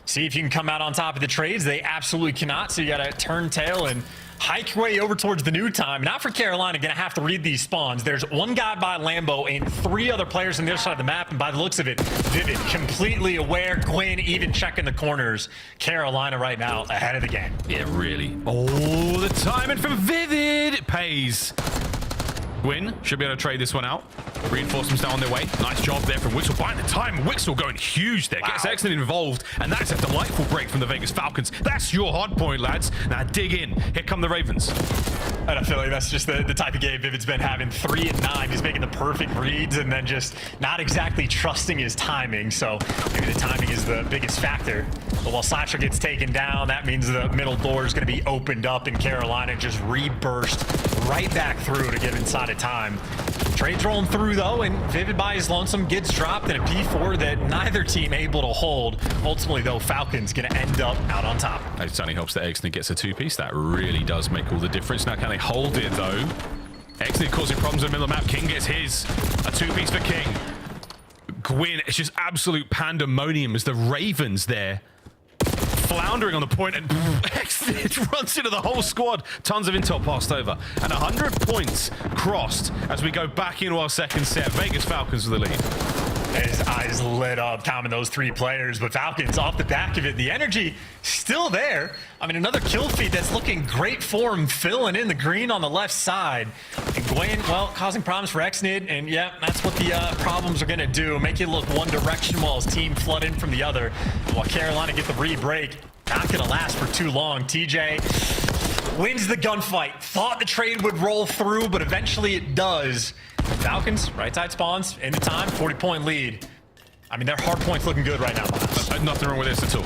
See if you can come out on top of the trades. They absolutely cannot, so you got to turn tail and hike your way over towards the new time. Now for Carolina, going to have to read these spawns. There's one guy by Lambo and 3 other players on the other side of the map, and by the looks of it, Vivid completely aware. Gwyn even checking the corners. Carolina right now ahead of the game. Yeah, really. Oh, the timing from Vivid. It pays. Gwyn should be able to trade this one out. Reinforcements now on their way. Nice job there from Wixel. Buying the time. Wixel going huge there. Gets Xnid involved. And that's a delightful break from the Vegas Falcons. That's your hard point, lads. Now dig in. Here come the Ravens. I feel like that's just the type of game Vivid's been having. 3 and 9. He's making the perfect reads and then just not exactly trusting his timing. So maybe the timing is the biggest factor. But while Slasher gets taken down, that means the middle door is going to be opened up and Carolina just reburst right back through to get inside of time. Trades rolling through though, and Vivid by his lonesome gets dropped in a P4 that neither team able to hold. Ultimately though, Falcons going to end up out on top. It certainly helps that Xnid gets a 2-piece. That really does make all the difference. Now can they hold it though? Xnid causing problems in the middle of the map. King gets his. A 2-piece for King. Gwyn, it's just absolute pandemonium as the Ravens there floundering on the point, and Xnid runs into the whole squad. Tons of intel passed over, and 100 points crossed as we go back into our second set. Vegas Falcons with the lead. His eyes lit up, counting those 3 players, but Falcons off the back of it. The energy still there. I mean, another kill feed that's looking great for him, filling in the green on the left side. And Gwyn, well, causing problems for Xnid, and yeah, that's what the problems are going to do. Make it look one direction while his team flood in from the other. And while Carolina get the re-break, not going to last for too long. TJ wins the gunfight. Thought the trade would roll through, but eventually it does. Falcons, right side spawns, into time, 40-point lead. I mean, their hard points looking good right now. Nothing wrong with this at all.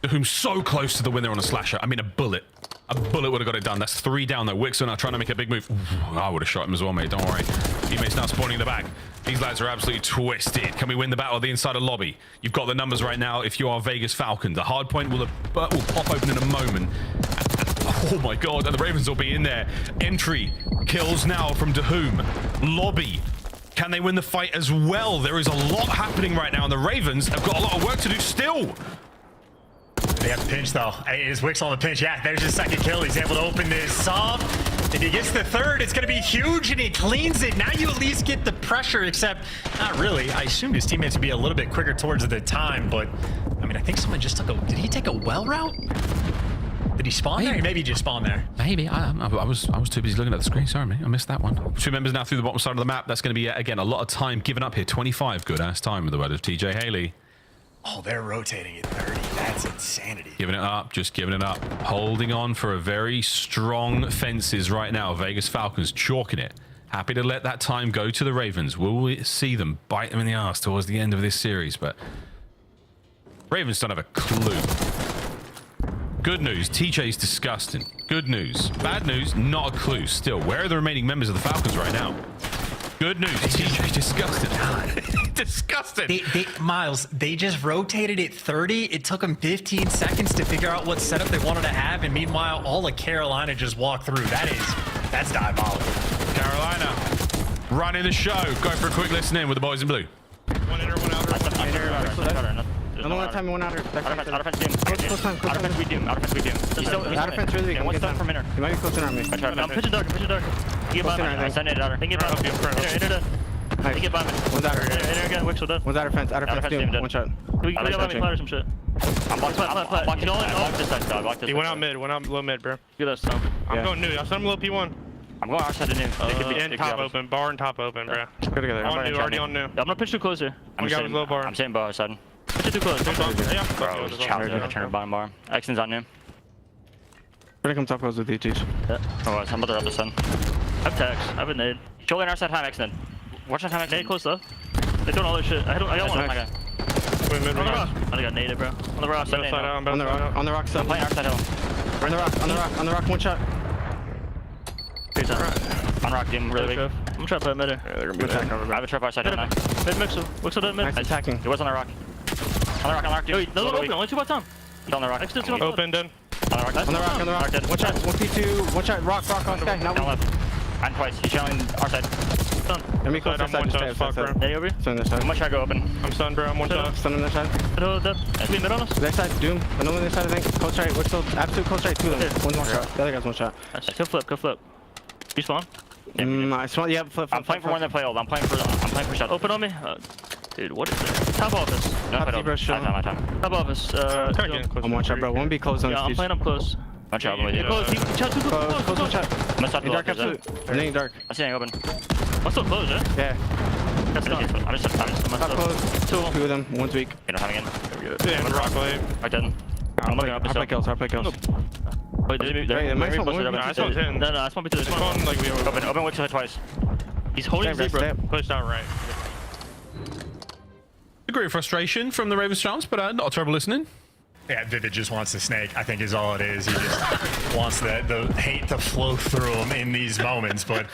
Whom so close to the win there on a slasher. I mean, a bullet. A bullet would have got it done. That's 3 down though. Wixel now trying to make a big move. Ooh, I would have shot him as well, mate. Don't worry. Teammates now spawning in the back. These lads are absolutely twisted. Can we win the battle at the inside of lobby? You've got the numbers right now if you are Vegas Falcons. The hard point will pop open in a moment. Oh my god, and the Ravens will be in there. Entry kills now from Dahoom. Lobby. Can they win the fight as well? There is a lot happening right now, and the Ravens have got a lot of work to do still. They have the pinch though. Hey, is Wix on the pinch? Yeah, there's his second kill. He's able to open this up. If he gets the third, it's going to be huge, and he cleans it. Now you at least get the pressure, except not really. I assumed his teammates would be a little bit quicker towards the time, but I mean, I think someone just took a... Did he take a well route? Did he spawn there? Maybe he just spawned there. Maybe. I was too busy looking at the screen. Sorry, mate. I missed that one. 2 members now through the bottom side of the map. That's going to be, again, a lot of time given up here. 25 good-ass time with the word of TJ Haley. Oh, they're rotating at 30. That's insanity. Giving it up. Just giving it up. Holding on for a very strong fences right now. Vegas Falcons chalking it. Happy to let that time go to the Ravens. Will we see them bite them in the ass towards the end of this series? But Ravens don't have a clue. Good news, TJ's disgusting. Good news. Bad news, not a clue still. Where are the remaining members of the Falcons right now? Good news, TJ disgusting. Disgusting. Miles, they just rotated it 30. It took them 15 seconds to figure out what setup they wanted to have, and meanwhile, all of Carolina just walked through. That's diabolical. Carolina running the show. Go for a quick listen in with the boys in blue. One inner, one outer. Another one time, one outer. Out of fence team. Out of fence we doom. Out of fence we doom. He's out of fence really. One step from inner. He might be close in on me. I'm pitching dark. He get by me. I send it outer. He get by me. Inner done. He get by me. One's outer. Inner again. Wixel done. One's outer fence. Outer fence doom. One shot. We got by me. Flat or some shit. I'm blocked. You know what? Block this side. Block this. He went out mid. Went out low mid, bro. Get us some. I'm going new. I'll send him low P1. I'm going outside the new. In top open, bar and top open, bro. Go together. On new, already on new. I'm gonna pitch too close here. We got low bar. I'm sitting bar outside. Pitch it too close. Yeah. Bro, he's challenging to turn bottom bar. Exton's on new. We're gonna come top close with you, Teach. Yeah. Oh, I'm about to rub the sun. I have tags. I have a nade. Shoulder our side time, Exton. Watch that time, Exton. Nade close though. They're doing all this shit. I got one on my guy. On the rock. I got naded, bro. On the rock. On the rock side. I'm playing our side hill. We're in the rock. On the rock. One shot. He's on rock, team, really big. I'm trying to play mid. Yeah, they're gonna be back over. I have a trap outside hill now. Mid mixer. What's up, mid? He's attacking. He was on the rock. On the rock, dude. No, open. Only 2 by time. He's on the rock. Open, done. On the rock. Dead. One shot. 1P2. One shot. Rock on sky. Now left. And twice. He's showing our side. Stun. Let me close this side. Just fuck, bro. Daddy over here. Stun this side. I'm gonna try to go open. I'm stunned, bro. I'm one shot. Stun on this side. Dead. Can we mid on us? This side. Doom. Another this side, I think. Close right. Wixel. Absolute close right. 2 of them. One's one shot. The other guy's one shot. Go flip. You spawn? I spawn. Yeah, flip. I'm playing for one that play old. I'm playing for shot. Open on me. Dude, what is this? Top office. No, my time. Top office. I'm one shot, bro. Won't be close on this. Yeah, I'm playing up close. One shot, close. He shot too close. Close, one shot. I'm gonna start dark, absolute. Everything dark. I see anything open. I'm still close, yeah? Yeah. That's done. I'm just close. 2 of them. One's weak. You're not having in. Yeah, rock wave. I didn't. I'm looking up. I'll play kills. Wait, I saw him. No, I spawned between the Open Wixel twice. He's holding zebra. Pushed out right. Degree of frustration from the Ravens chance, but not trouble listening. Yeah, Vivid just wants the snake, I think is all it is. He just wants the hate to flow through him in these moments. But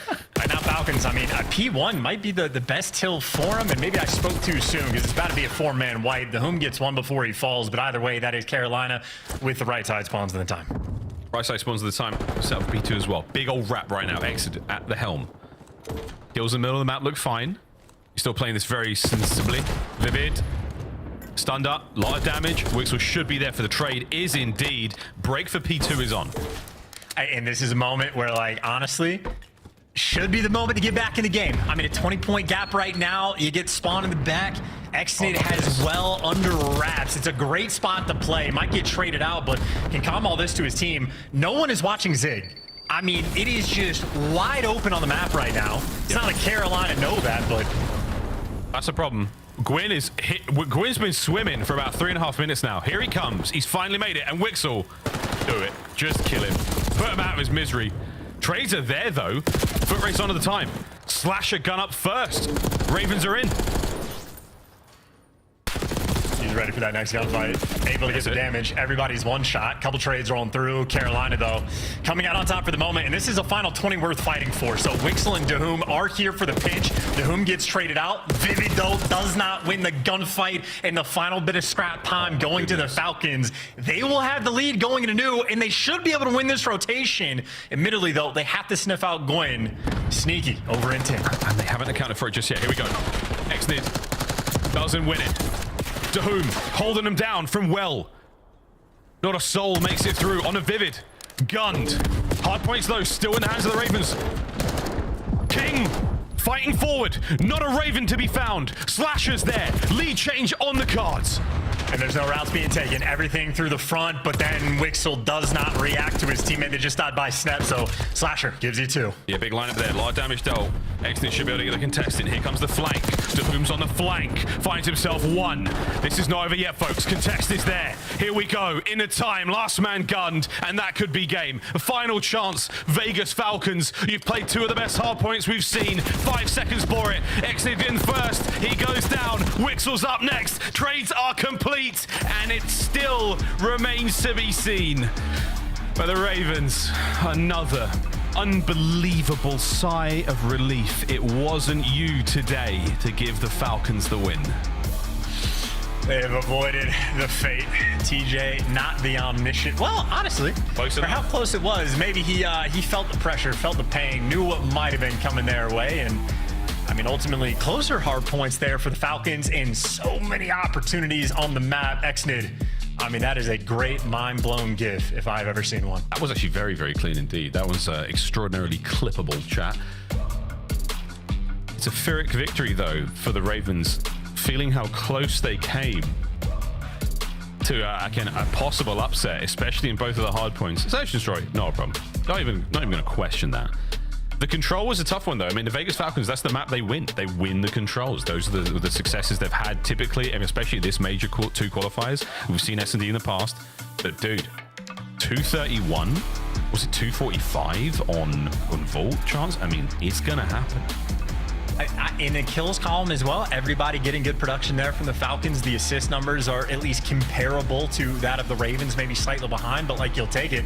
now Falcons, I mean, P1 might be the best hill for him, and maybe I spoke too soon because it's about to be a 4-man wipe. The Whom gets one before he falls, but either way, that is Carolina with the right side spawns at the time. Right side spawns at the time. Set up P2 as well. Big old wrap right now. Exit at the helm. Kills in the middle of the map look fine. He's still playing this very sensibly. Vivid. Stunned up. A lot of damage. Wixel should be there for the trade. Is indeed. Break for P2 is on. And this is a moment where, like, honestly, should be the moment to get back in the game. I mean, a 20-point gap right now. You get spawned in the back. Exnid has well under wraps. It's a great spot to play. Might get traded out, but can calm all this to his team. No one is watching Zig. I mean, it is just wide open on the map right now. It's not like Carolina know that, but that's a problem. Gwyn's been swimming for about 3.5 minutes now. Here he comes. He's finally made it, and Wixel, do it. Just kill him. Put him out of his misery. Trades are there, though. Foot race on at the time. Slasher gun up first. Ravens are in. He's ready for that next gunfight. Able to get the damage. Everybody's one shot. Couple trades rolling through. Carolina, though, coming out on top for the moment. And this is a final 20 worth fighting for. So Wixel and Dahoom are here for the pinch. Dahoom gets traded out. Vivid, though, does not win the gunfight in the final bit of scrap time going to the Falcons. They will have the lead going into new, and they should be able to win this rotation. Admittedly, though, they have to sniff out Gwyn. Sneaky over in 10. And they haven't accounted for it just yet. Here we go. Exnid doesn't win it. Dahoom holding him down from well. Not a soul makes it through on a Vivid. Gunned. Hard points though, still in the hands of the Ravens. King fighting forward. Not a Raven to be found. Slashers there. Lead change on the cards. And there's no routes being taken. Everything through the front, but then Wixel does not react to his teammate that just died by Snap, so Slasher gives you 2. Yeah, big lineup there. A lot of damage though. Exnid should be able to get the contestant. Here comes the flank. Dahoom's on the flank. Finds himself one. This is not over yet, folks. Contest is there. Here we go. Inner time. Last man gunned. And that could be game. A final chance. Vegas Falcons. You've played 2 of the best hard points we've seen. 5 seconds for it. Exnid in first. He goes down. Wixel's up next. Trades are complete. And it still remains to be seen. But the Ravens, another unbelievable sigh of relief. It wasn't you today to give the Falcons the win. They have avoided the fate. TJ, not the omniscient. Well, honestly, for how close it was, maybe he felt the pressure, felt the pain, knew what might have been coming their way, and I mean, ultimately, closer hard points there for the Falcons and so many opportunities on the map. Exnid, I mean, that is a great mind-blown GIF if I've ever seen one. That was actually very, very clean indeed. That was extraordinarily clippable, chat. It's a Pyrrhic victory, though, for the Ravens, feeling how close they came to, again, a possible upset, especially in both of the hard points. Search and destroy, not a problem. Not even going to question that. The control was a tough one, though. I mean, the Vegas Falcons, that's the map they win. They win the controls. Those are the successes they've had typically, and especially this major 2 qualifiers. We've seen S&D in the past. But, dude, 231? Was it 245 on Vault chance? I mean, it's going to happen. In the kills column as well, everybody getting good production there from the Falcons. The assist numbers are at least comparable to that of the Ravens, maybe slightly behind, but like, you'll take it.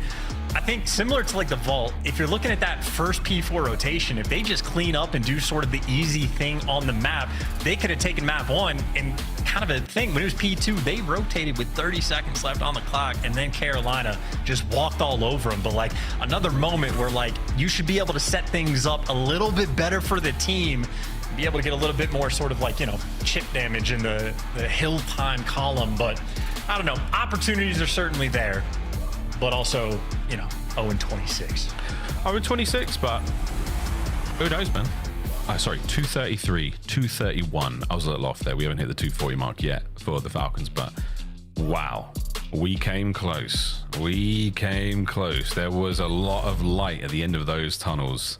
I think similar to like the Vault, if you're looking at that first P4 rotation, if they just clean up and do sort of the easy thing on the map, they could have taken map 1 and kind of a thing. When it was P2, they rotated with 30 seconds left on the clock, and then Carolina just walked all over them. But like, another moment where like, you should be able to set things up a little bit better for the team, be able to get a little bit more sort of like, you know, chip damage in the hill time column. But I don't know, opportunities are certainly there, but also, you know, 0-26. 0-26, but who knows, man? Sorry, 233, 231. I was a little off there. We haven't hit the 240 mark yet for the Falcons, but wow. We came close. We came close. There was a lot of light at the end of those tunnels.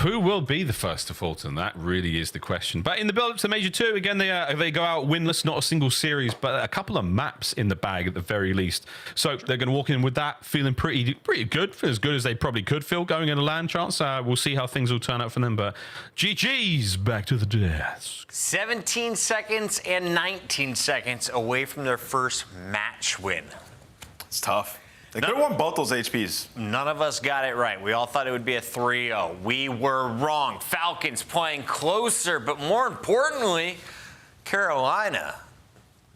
Who will be the first to Fulton? That really is the question. But in the build-up to Major 2, again, they go out winless, not a single series, but a couple of maps in the bag at the very least. So they're going to walk in with that, feeling pretty good, as good as they probably could feel going in a land chance. We'll see how things will turn out for them, but GG's back to the desk. 17 seconds and 19 seconds away from their first match win. It's tough. They could have won both those HPs. None of us got it right. We all thought it would be a 3-0. We were wrong. Falcons playing closer, but more importantly, Carolina,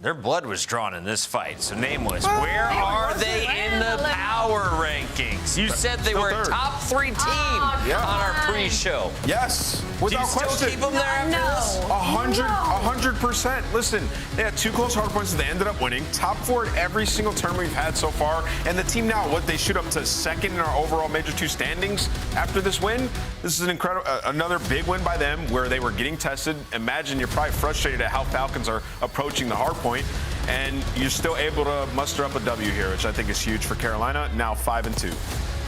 their blood was drawn in this fight. So Nameless, where are they in the power rankings? You said they were a top 3 team on our pre-show. Yes, without question. Still keep them there after this? 100%. Listen, they had 2 close hard points that they ended up winning. Top 4 at every single tournament we've had so far. And the team now, they shoot up to 2nd in our overall Major 2 standings after this win. This is an incredible, another big win by them where they were getting tested. Imagine you're probably frustrated at how Falcons are approaching the hard point, and you're still able to muster up a W here, which I think is huge for Carolina, now 5-2.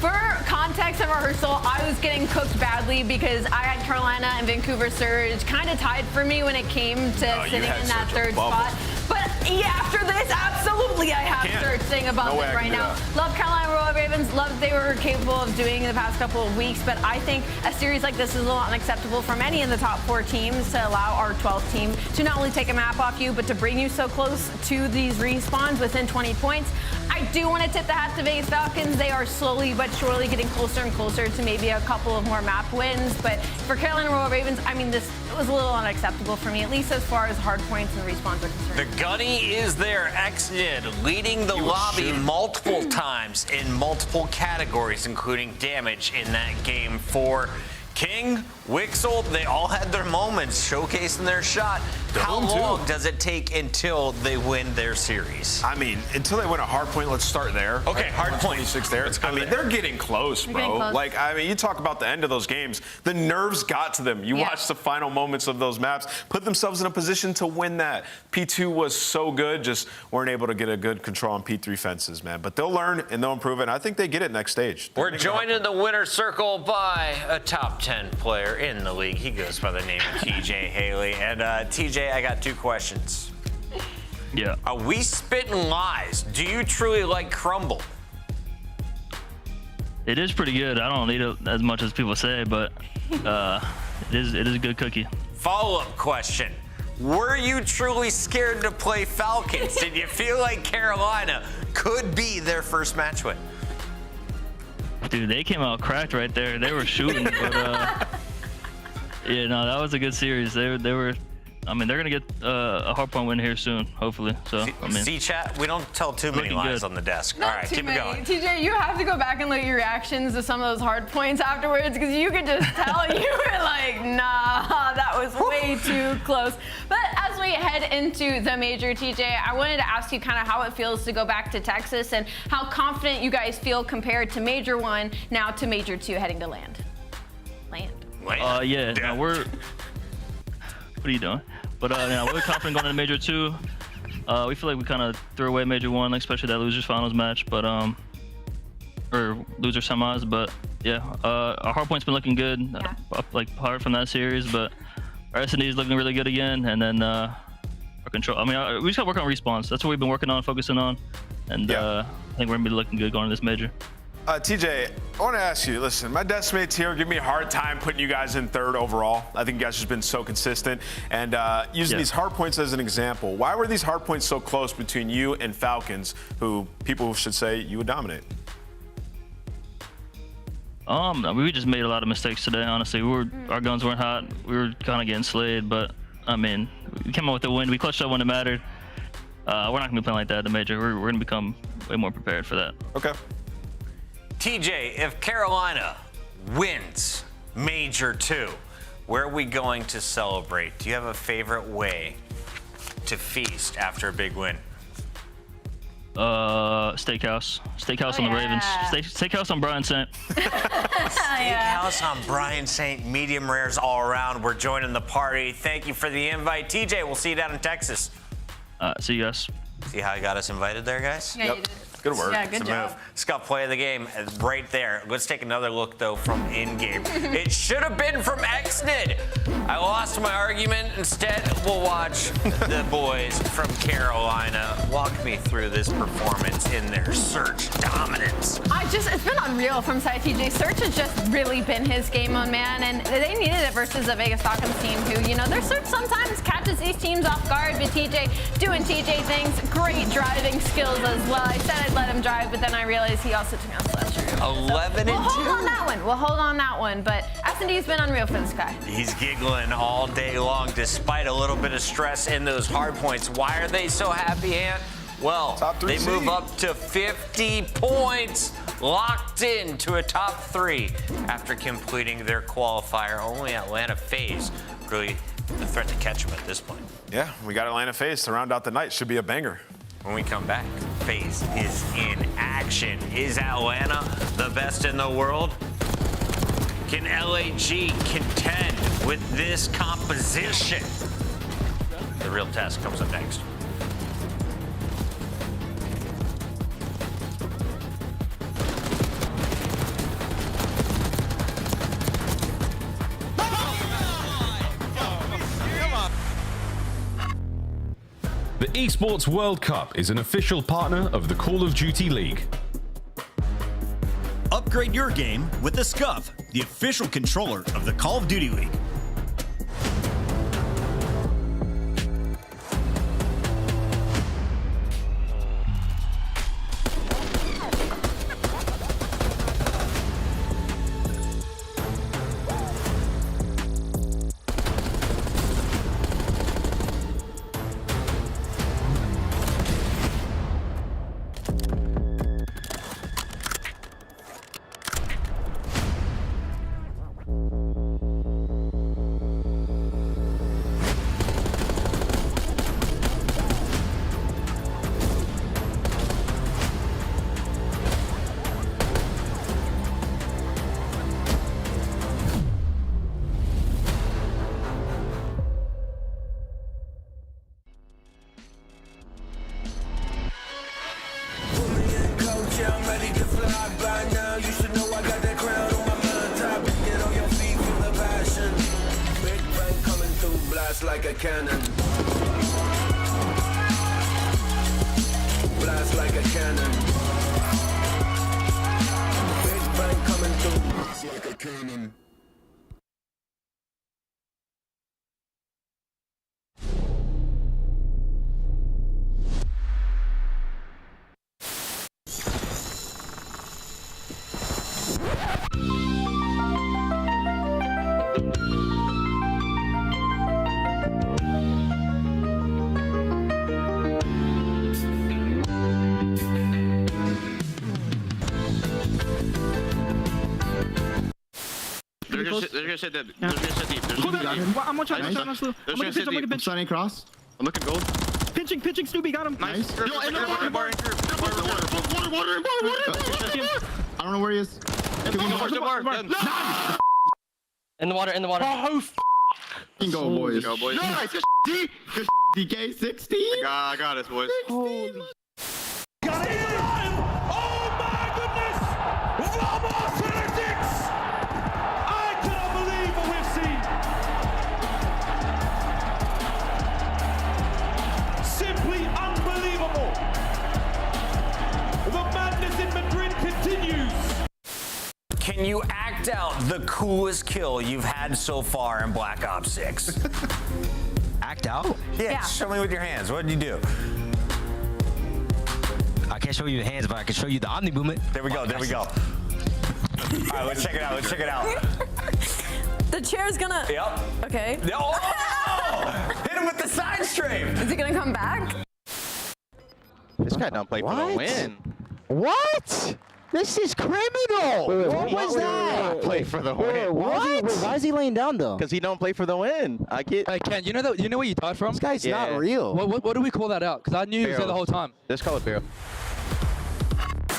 For context and rehearsal, I was getting cooked badly because I had Carolina and Vancouver Surge kind of tied for me when it came to sitting in that 3rd spot. But yeah, after this, absolutely, I have Surge saying about them right now. Love Carolina Royal Ravens. Love they were capable of doing in the past couple of weeks. But I think a series like this is a little unacceptable from any in the top 4 teams to allow our 12th team to not only take a map off you, but to bring you so close to these respawns within 20 points. I do want to tip the hat to Vegas Falcons. They are slowly but surely getting closer and closer to maybe a couple of more map wins. But for Carolina Royal Ravens, I mean, this was a little unacceptable for me, at least as far as hard points and respawns are concerned. The Gunny is there. Exnid leading the lobby multiple times in multiple categories, including damage in that game for King, Wixel. They all had their moments showcasing their shot. How long does it take until they win their series? I mean, until they win a hard point, let's start there. Okay, hard point. 26 there. I mean, they're getting close, bro. Like, I mean, you talk about the end of those games. The nerves got to them. You watch the final moments of those maps, put themselves in a position to win that. P2 was so good, just weren't able to get a good control on P3 fences, man. But they'll learn and they'll improve it. And I think they get it next stage. We're joined in the winner's circle by a top top 10 player in the league. He goes by the name of TJ Haley. And TJ, I got 2 questions. Yeah. Are we spitting lies? Do you truly like crumble? It is pretty good. I don't eat it as much as people say, but it is a good cookie. Follow-up question. Were you truly scared to play Falcons? Did you feel like Carolina could be their first match win? Dude, they came out cracked right there. They were shooting, but yeah, no, that was a good series. They were. I mean, they're gonna get a hardpoint win here soon, hopefully. So I mean, see, chat. We don't tell too many lies on the desk. Not all right, too keep many. it going. TJ, you have to go back and look at your reactions to some of those hard points afterwards, because you could just tell you were like, nah, that was way too close. But as we head into the major, TJ, I wanted to ask you kind of how it feels to go back to Texas and how confident you guys feel compared to Major 1 now to Major 2 heading to land. yeah, no, we're. What are you doing? But yeah, we're confident going into Major 2. We feel like we kind of threw away Major 1, especially that losers finals match, but or loser semis. But yeah, our hardpoint's been looking good, apart from that series. But our S&D is looking really good again, and then our control. I mean, we just got to work on respawns. That's what we've been working on, focusing on, and I think we're gonna be looking good going to this major. TJ, I want to ask you, listen, my deskmates here give me a hard time putting you guys in 3rd overall. I think you guys have just been so consistent. And using these hard points as an example, why were these hard points so close between you and Falcons, who people should say you would dominate? We just made a lot of mistakes today, honestly. Our guns weren't hot. We were kind of getting slayed, but I mean, we came out with the win. We clutched up when it mattered. We're not going to be playing like that at the major. We're going to become way more prepared for that. Okay. TJ, if Carolina wins Major 2, where are we going to celebrate? Do you have a favorite way to feast after a big win? Steakhouse on the Ravens. Steakhouse on Brian Saint. Steakhouse on Brian Saint, medium rares all around. We're joining the party. Thank you for the invite. TJ, we'll see you down in Texas. See you guys. See how I got us invited there, guys? Yeah, you did. Good work. Yeah, good job. Move. Scott, play of the game right there. Let's take another look, though, from in-game. It should have been from XNID. I lost my argument. Instead, we'll watch the boys from Carolina walk me through this performance in their Search dominance. It's been unreal from side TJ. Search has just really been his game on, man, and they needed it versus the Vegas Falcons team who, you know, their Search sometimes catches these teams off guard, but TJ doing TJ things, great driving skills as well. I said I'd let him drive, but then I realized he also took me on Slasher. 11 We'll and hold 2. on that one. We'll hold on that one, but S&D's been unreal for this guy. He's giggling all day long despite a little bit of stress in those hard points. Why are they so happy, Ant? Well, they move up to 50 points, locked in to a top 3 after completing their qualifier. Only Atlanta FaZe really the threat to catch them at this point. Yeah, we got Atlanta FaZe to round out the night. Should be a banger. When we come back, FaZe is in action. Is Atlanta the best in the world? Can LAG contend with this composition? The real test comes up next. The Esports World Cup is an official partner of the Call of Duty League. Upgrade your game with the Scuff, the official controller of the Call of Duty League. Blast like a cannon. Blast like a cannon. Big bang coming through. Blast like a cannon. They're gonna sit deep. They're gonna sit deep. I'm one shot. I'm gonna pinch. Signing cross. I'm looking gold. Pinching, Snoopy, got him. Nice. Yo, I don't know where he is. In the water, in the water. Oh, go, boys. Go, boys. Nice. DK 60. I got us, boys. Holy. Got it! Oh my goodness! Vamos, Heretics! I cannot believe what we've seen. Simply unbelievable. The madness in Madrid continues. Can you act out the coolest kill you've had so far in Black Ops 6? Act out? Yeah, show me with your hands. What did you do? I can't show you the hands, but I can show you the Omni movement. There we go, there we go. All right, let's check it out, let's check it out. The chair's gonna... Yep. Okay. Oh! Hit him with the side strafe! Is he gonna come back? This guy don't play for the win. What? This is criminal! What was that? Play for the win. What? Why is he laying down though? Because he don't play for the win. I get. Hey Ken, you know where you died from? This guy's not real. What do we call that out? Because I knew he was there the whole time. Let's call it Barrel.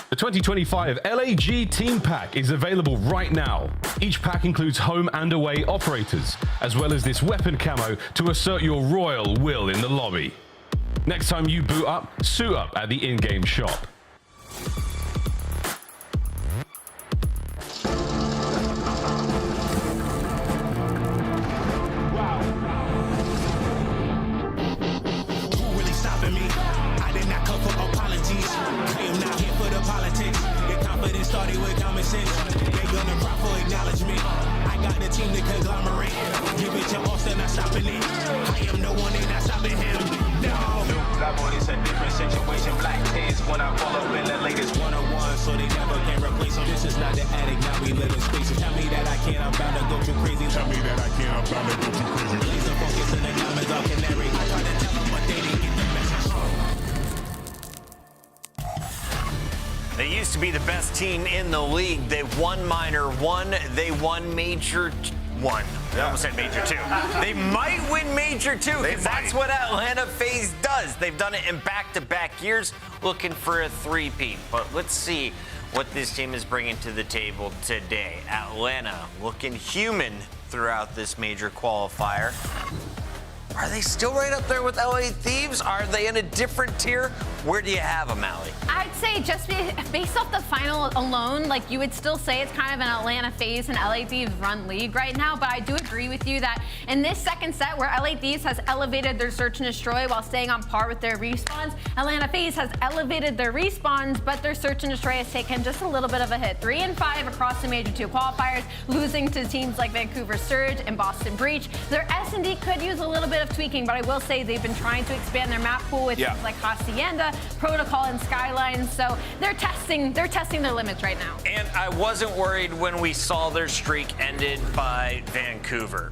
The 2025 LAG Team Pack is available right now. Each pack includes home and away operators, as well as this weapon camo to assert your royal will in the lobby. Next time you boot up, suit up at the in-game shop. Started with common sense. They gonna cry for acknowledgement. I got the team to conglomerate. Give it to Austin, not stopping it. I am the one, they not stopping him. No. Black boy, it's a different situation. Black kids when I pull up in the latest 101, so they never can replace them. This is not the attic, now we live in space. Tell me that I can't, I'm bound to go too crazy. Tell me that I can't, I'm bound to go too crazy. Laser focus in the diamonds, all canary. I try to tell them, but they didn't get the message. They used to be the best team in the league. They won Minor 1. They won Major 1. I almost said Major 2. They might win Major 2 because that's what Atlanta FaZe does. They've done it in back-to-back years, looking for a three-peat. But let's see what this team is bringing to the table today. Atlanta looking human throughout this major qualifier. Are they still right up there with LA Thieves? Are they in a different tier? Where do you have them, Allie? I'd say just based off the final alone, like you would still say it's kind of an Atlanta FaZe and LA Thieves run league right now, but I do agree with you that in this second set where LA Thieves has elevated their search and destroy while staying on par with their respawns, Atlanta FaZe has elevated their respawns, but their search and destroy has taken just a little bit of a hit. 3 and 5 across the Major 2 qualifiers, losing to teams like Vancouver Surge and Boston Breach. Their S&D could use a little bit of tweaking, but I will say they've been trying to expand their map pool with things like Hacienda, Protocol, and Skyline, so they're testing their limits right now. And I wasn't worried when we saw their streak ended by Vancouver,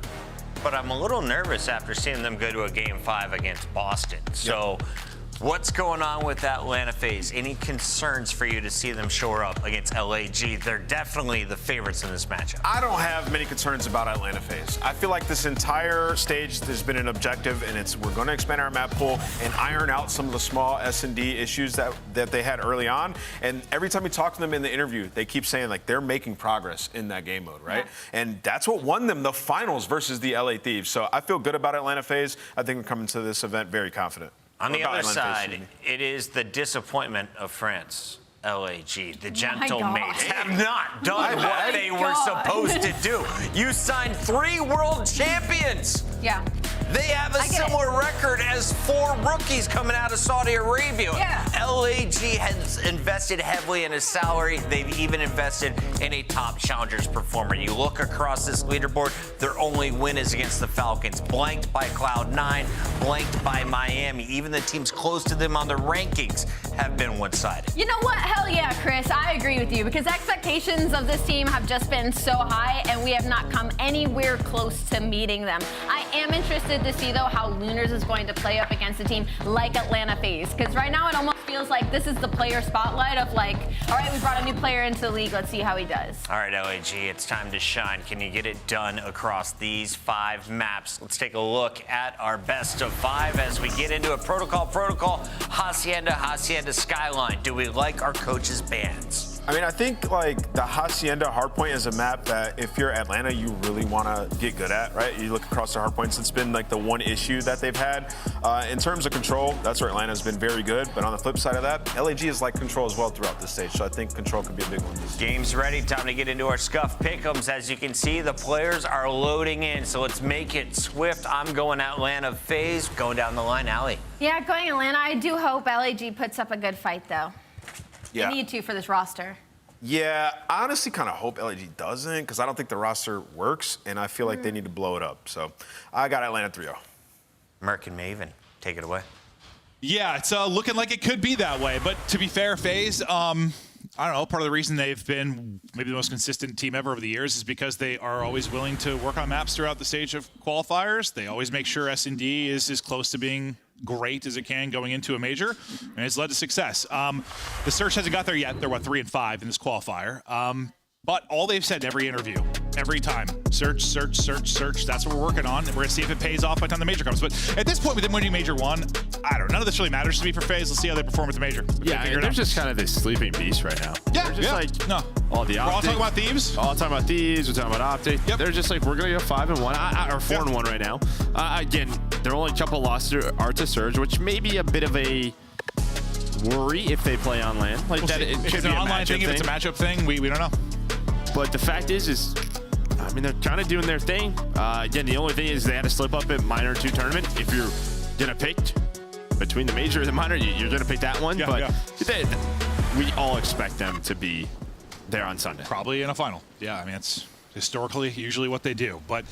but I'm a little nervous after seeing them go to a Game 5 against Boston. So what's going on with Atlanta FaZe? Any concerns for you to see them shore up against LAG? They're definitely the favorites in this matchup. I don't have many concerns about Atlanta FaZe. I feel like this entire stage there's been an objective, and it's we're going to expand our map pool and iron out some of the small S&D issues that they had early on. And every time we talk to them in the interview, they keep saying like they're making progress in that game mode, right? Yeah. And that's what won them the finals versus the LA Thieves. So I feel good about Atlanta FaZe. I think we're coming to this event very confident. On the other side, it is the disappointment of France. LAG, the gentle mates, have not done what they were supposed to do. You signed 3 world champions. Yeah. They have a similar record as 4 rookies coming out of Saudi Arabia. Yeah. LAG has invested heavily in his salary. They've even invested in a top challengers performer. You look across this leaderboard, their only win is against the Falcons. Blanked by Cloud9, blanked by Miami. Even the teams close to them on the rankings have been one-sided. You know what? Hell yeah, Chris. I agree with you because expectations of this team have just been so high and we have not come anywhere close to meeting them. I am interested to see, though, how Lunars is going to play up against a team like Atlanta FaZe because right now it almost feels like this is the player spotlight of like, all right, we brought a new player into the league. Let's see how he does. All right, LAG, it's time to shine. Can you get it done across these 5 maps? Let's take a look at our best of 5 as we get into a protocol, Hacienda, Skyline. Do we like our coaches' bans? I mean, I think like the Hacienda Hardpoint is a map that if you're Atlanta, you really want to get good at, right? You look across the hardpoints, it's been like the one issue that they've had. In terms of control, that's where Atlanta's been very good. But on the flip side of that, LAG is like control as well throughout this stage. So I think control could be a big one. Game's ready. Time to get into our Scuff Pick'ems. As you can see, the players are loading in. So let's make it swift. I'm going Atlanta FaZe. Going down the line, Allie. Yeah, going Atlanta. I do hope LAG puts up a good fight, though. Yeah. They need to for this roster. Yeah, I honestly kind of hope LAG doesn't because I don't think the roster works, and I feel like they need to blow it up. So I got Atlanta 3-0. American Maven, take it away. Yeah, it's looking like it could be that way. But to be fair, FaZe, I don't know, part of the reason they've been maybe the most consistent team ever over the years is because they are always willing to work on maps throughout the stage of qualifiers. They always make sure S&D is as close to being great as it can going into a major, and it's led to success. The search hasn't got there yet. They're, 3-5 in this qualifier. But all they've said in every interview, every time, search. That's what we're working on. We're going to see if it pays off by the time the major comes. But at this point, with them winning Major 1, I don't know. None of this really matters to me for FaZe. Let's see how they perform at the major. Yeah, they're just kind of this sleeping beast right now. Yeah, they're just like, no. All the We're all talking about Thieves. All talking about Thieves. We're talking about Optic. Yep. They're just like, we're going to go 5-1, or 4-1 right now. Again, their only couple losses are to Surge, which may be a bit of a worry if they play on LAN. Like that, it if could it's be an a online thing, if it's a matchup thing, we don't know. But the fact is, I mean, they're kind of doing their thing. Again, the only thing is they had to slip up at Minor 2 tournament. If you're going to pick between the major and the minor, you're going to pick that one. Yeah, we all expect them to be there on Sunday. Probably in a final. Yeah, I mean, it's historically usually what they do. But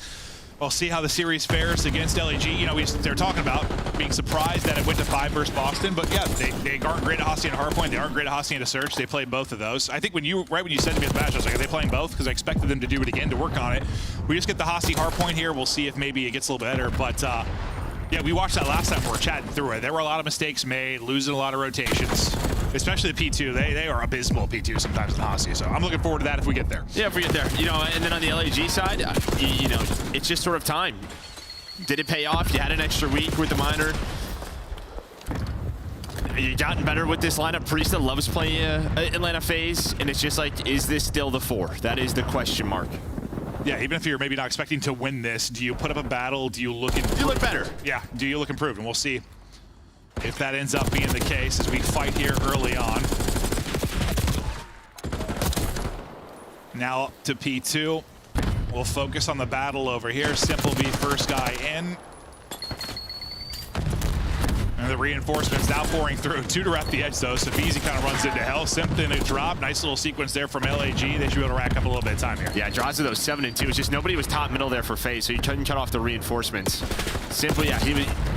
we'll see how the series fares against LAG. You know, they're talking about being surprised that it went to 5 versus Boston. But yeah, they aren't great at Hacienda Hardpoint. They aren't great at Hacienda Search. They played both of those. I think when you said to me at the match, I was like, are they playing both? Because I expected them to do it again to work on it. We just get the Hasi Hardpoint here. We'll see if maybe it gets a little better. But yeah, we watched that last time. We were chatting through it. There were a lot of mistakes made, losing a lot of rotations, especially the P2. They are abysmal P2 sometimes in Hasi. So I'm looking forward to that if we get there. Yeah, if we get there. You know, and then on the LAG side, you know, it's just sort of time. Did it pay off? You had an extra week with the minor. You gotten better with this lineup. Priesta loves playing Atlanta FaZe, and it's just like, is this still the 4? That is the question mark. Yeah, even if you're maybe not expecting to win this, do you put up a battle? Do you look improved? You look better. Yeah, do you look improved? And we'll see if that ends up being the case as we fight here early on. Now up to P2. We'll focus on the battle over here. Simple be first guy in. And the reinforcements now pouring through. 2 to wrap the edge, though. So Beezy kind of runs into hell. Something to drop. Nice little sequence there from LAG. They should be able to rack up a little bit of time here. Yeah, draws to those 7 and 2. It's just nobody was top middle there for FaZe, so you couldn't cut off the reinforcements. Simply, yeah,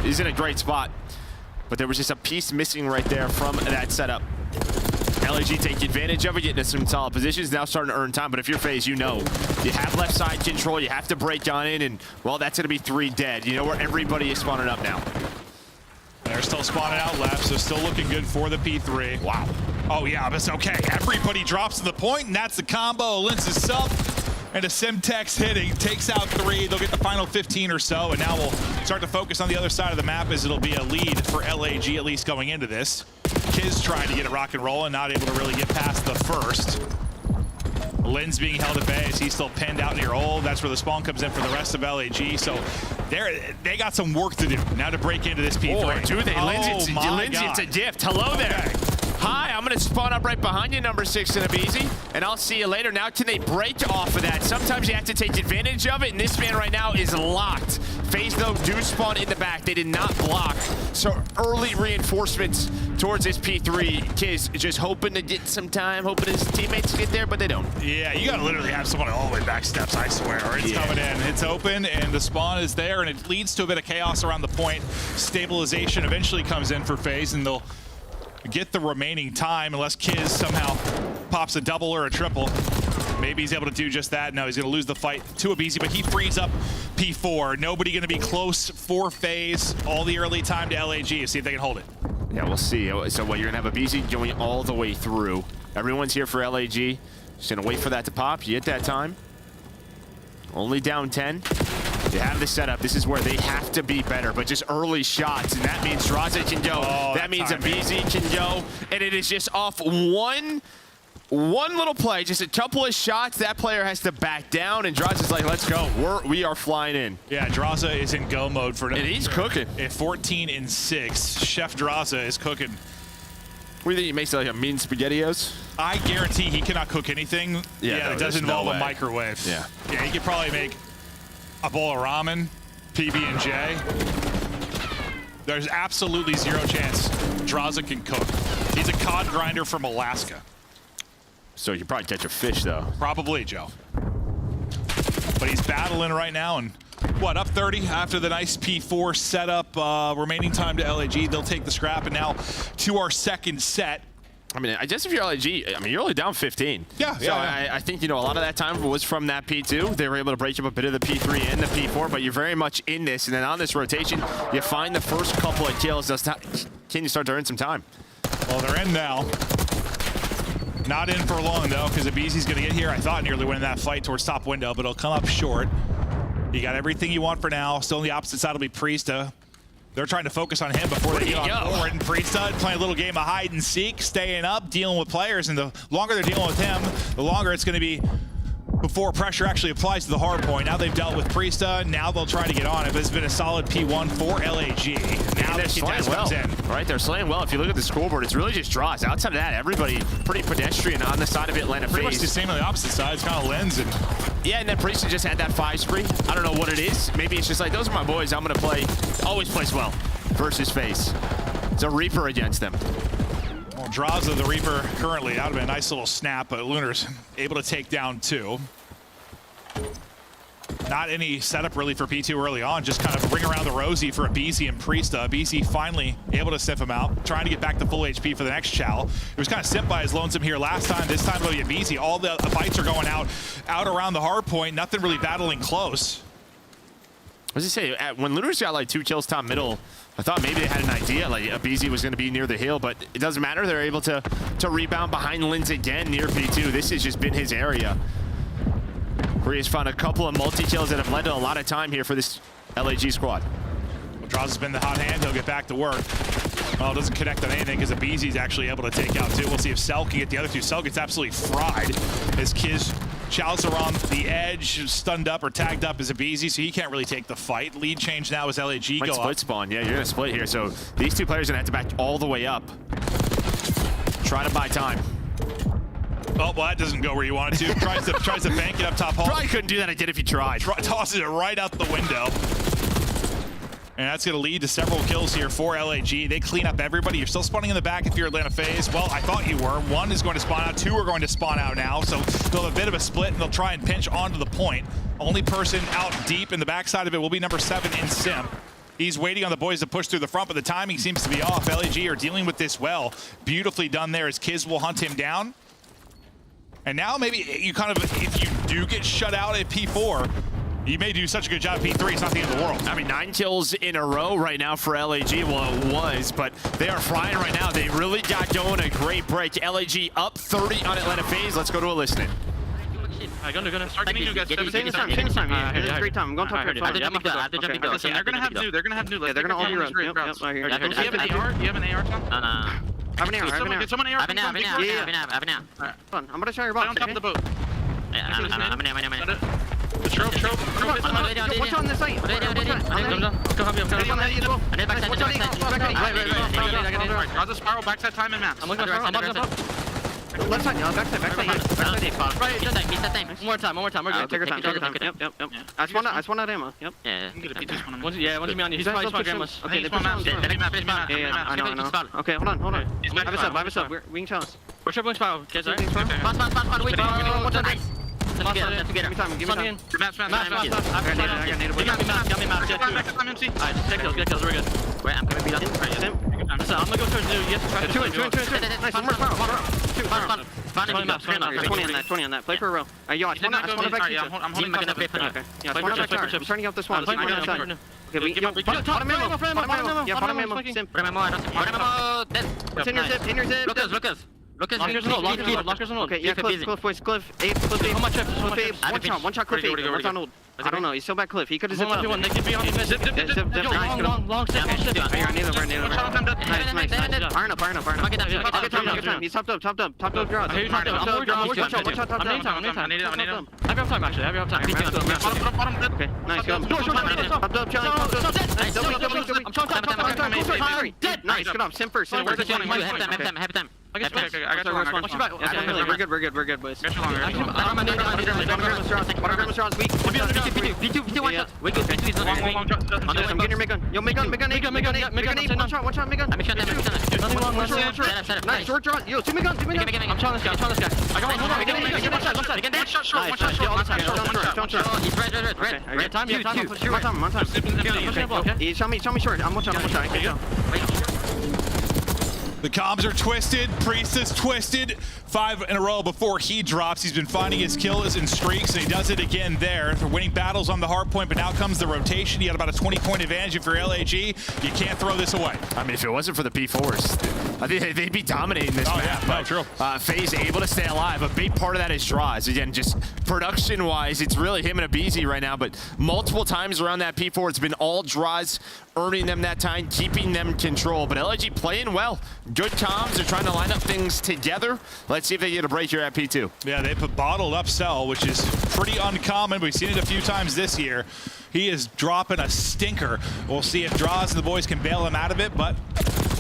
he's in a great spot. But there was just a piece missing right there from that setup. LAG taking advantage of it, getting in some solid positions, now starting to earn time. But if you're FaZe, you know you have left side control, you have to break on in, and, well, that's going to be 3 dead. You know where everybody is spawning up now. They're still spawning out left, so still looking good for the P3. Wow. Oh, yeah, but it's okay. Everybody drops to the point, and that's the combo. Linz is sub, and a Simtex hitting. Takes out 3. They'll get the final 15 or so, and now we'll start to focus on the other side of the map as it'll be a lead for LAG, at least going into this. Kiz trying to get it rock and roll and not able to really get past the first. Linz being held at bay as he's still pinned out near Old. That's where the spawn comes in for the rest of LAG. So they got some work to do now to break into this P3. Oh, do they? Oh, Lindsay, my Lindsay, God. it's a gift. Hello there. Hi, I'm going to spawn up right behind you, number 6 in Abizi, and I'll see you later. Now, can they break off of that? Sometimes you have to take advantage of it, and this man right now is locked. FaZe, though, do spawn in the back. They did not block. So early reinforcements towards this P3. Kiz just hoping to get some time, hoping his teammates get there, but they don't. Yeah, you got to literally have someone all the way back steps, I swear, or it's coming in. It's open, and the spawn is there, and it leads to a bit of chaos around the point. Stabilization eventually comes in for FaZe, and they'll get the remaining time unless Kiz somehow pops a double or a triple. Maybe he's able to do just that. No, he's going to lose the fight to Abizi, but he frees up P4. Nobody going to be close for FaZe. All the early time to LAG. See if they can hold it. Yeah, we'll see. So what, you're going to have Abizi going all the way through. Everyone's here for LAG. Just going to wait for that to pop. You hit that time. Only down 10. You have the setup. This is where they have to be better, but just early shots, and that means Draza can go. That means Abizi can go, and it is just off one little play, just a couple of shots. That player has to back down, and Draza's like, let's go. We are flying in. Yeah, Draza is in go mode for now. And he's cooking. At 14-6, Chef Draza is cooking. What do you think he makes, like a mean SpaghettiOs? I guarantee he cannot cook anything. Yeah, it does involve a microwave. Yeah. Yeah, he could probably make a bowl of ramen, PB&J. There's absolutely zero chance Draza can cook. He's a cod grinder from Alaska. So you could probably catch a fish, though. Probably, Joe. But he's battling right now, and what, up 30 after the nice P4 setup. Remaining time to LAG. They'll take the scrap, and now to our second set. I mean, I guess if you're LAG, I mean, you're only down 15. Yeah, so I think, you know, a lot of that time was from that P2. They were able to break up a bit of the P3 and the P4, but you're very much in this. And then on this rotation, you find the first couple of kills. Can you start to earn some time? Well, they're in now. Not in for long, though, because Abizi's going to get here. I thought nearly winning that fight towards top window, but it'll come up short. You got everything you want for now. Still on the opposite side will be Priesta. They're trying to focus on him before they get on board. And Priesta playing a little game of hide and seek, staying up, dealing with players. And the longer they're dealing with him, the longer it's going to be before pressure actually applies to the hard point. Now they've dealt with Priesta. Now they'll try to get on it. But it's been a solid P1 for LAG. Now they're slaying well. Right, they're slaying well. If you look at the scoreboard, it's really just draws. Outside of that, everybody pretty pedestrian on the side of Atlanta FaZe. Pretty much the same on the opposite side. It's kind of lens. And yeah, and then Priesta just had that 5 spree. I don't know what it is. Maybe it's just like, those are my boys. I'm going to play. Always plays well versus FaZe. It's a Reaper against them. Well, Draza, the Reaper, currently out of a nice little snap, but Lunar's able to take down 2. Not any setup really for P2 early on, just kind of ring around the rosy for Abizi and Priesta. Abizi finally able to sniff him out, trying to get back to full HP for the next chow. It was kind of snipped by his lonesome here last time. This time it'll be Abizi. All the fights are going out around the hard point, nothing really battling close. I was gonna say, when Lunar's got like 2 kills top middle, I thought maybe they had an idea, like Abizi was going to be near the hill, but it doesn't matter. They're able to rebound behind Lins again near P2. This has just been his area. Korea's found a couple of multi-kills that have led to a lot of time here for this LAG squad. Well, Draza's been the hot hand. He'll get back to work. Well, it doesn't connect on anything because Abizi's actually able to take out 2. We'll see if Cell can get the other 2. Cell gets absolutely fried as Kiz chows are on the edge, stunned up or tagged up as Abizi, so he can't really take the fight. Lead change now as LAG Might go split up. Spawn. Yeah, you're going to split here. So these 2 players are going to have to back all the way up. Try to buy time. Oh, well, that doesn't go where you want it to. Tries to bank it up top hall. Probably couldn't do that again if he tried. Tosses it right out the window. And that's going to lead to several kills here for LAG. They clean up everybody. You're still spawning in the back if you're Atlanta FaZe. Well, I thought you were. 1 is going to spawn out. 2 are going to spawn out now. So they'll have a bit of a split, and they'll try and pinch onto the point. Only person out deep in the backside of it will be number 7 in Simp. He's waiting on the boys to push through the front, but the timing seems to be off. LAG are dealing with this well. Beautifully done there as Kiz will hunt him down. And now maybe you kind of, if you do get shut out at P4, you may do such a good job at P3, it's not the end of the world. I mean, 9 kills in a row right now for LAG. Well, it was, but they are flying right now. They really got going a great break. LAG up 30 on Atlanta FaZe. Let's go to a listening. I'm gonna start taking you guys. Same time. Yeah, great time. I'm going top. They're gonna have new. They're gonna have new. Yeah, they're gonna all be around. Yep, right here. Do you have an AR? Do you have an AR, Tom? I have an AR. Get someone AR. I have an AR. Alright, fun. I'm gonna try your box. On top of the boat. I'm Trope. Watch on this side. Go help you. I need backside. Draws a spiral, backside time and maps. I'm looking at left side, backside. Right, One more time. We're good. Take your time. Yep. I spawned out ammo. Yep. Yeah. Once you be on you, he's probably spawned grandmas. Okay, yeah, I know. Okay, hold on. Have us up. We can challenge. We're tripling spiral. Okay, sorry. Spawn. Wait. Nice. Let's get him. Give me time. Maps. I got need a map. Alright, get kills. We're good. Wait, I'm gonna beat up. So I'm gonna go towards you. Yes, Two. Nice, one more spiral. Two. 20 on that. Play for a row. Yo, I spawned back to you. I'm holding back. Okay. Yeah, spawn back tower. I'm turning up this one. Okay, we bottom ammo. Yeah, bottom ammo. What's in your zip? Lucas. Lockers on hold. Okay, yeah, Cliff, boys. Cliff, 8. How much? One shot, Cliff 8. What's on hold? I don't know. He's still back, Cliff. He could have zipped up. They can be on the zip. Long step. I need over. Nice. Iron up. He's topped up. Top up, draws. Watch out. I'm time. Have your time, actually. Okay, nice. Go. Top up, challenge. I'm dead. Nice, good up. Simper. Have time. I got We're good, boys. I'm getting your mid gun. Yo, mid gun. One shot, mid gun. Nice, short draw. Yo, two mid gun. I'm trying this guy. I got one. He's red. Time. Show me short. I'm one shot. The comms are twisted. Priest is twisted. 5 in a row before he drops. He's been finding his kills and streaks, and he does it again there. They're winning battles on the hard point, but now comes the rotation. You got about a 20-point advantage if you're LAG. You can't throw this away. I mean, if it wasn't for the P4s, I think they'd be dominating this map. Yeah, true. FaZe able to stay alive. A big part of that is draws. Again, just production-wise, it's really him and Abizi right now, but multiple times around that P4, it's been all draws, earning them that time, keeping them control. But LAG playing well. Good comms. They're trying to line up things together. Let's see if they get a break here at P2. Yeah, they put bottled up Cell, which is pretty uncommon. We've seen it a few times this year. He is dropping a stinker. We'll see if Draws and the boys can bail him out of it, but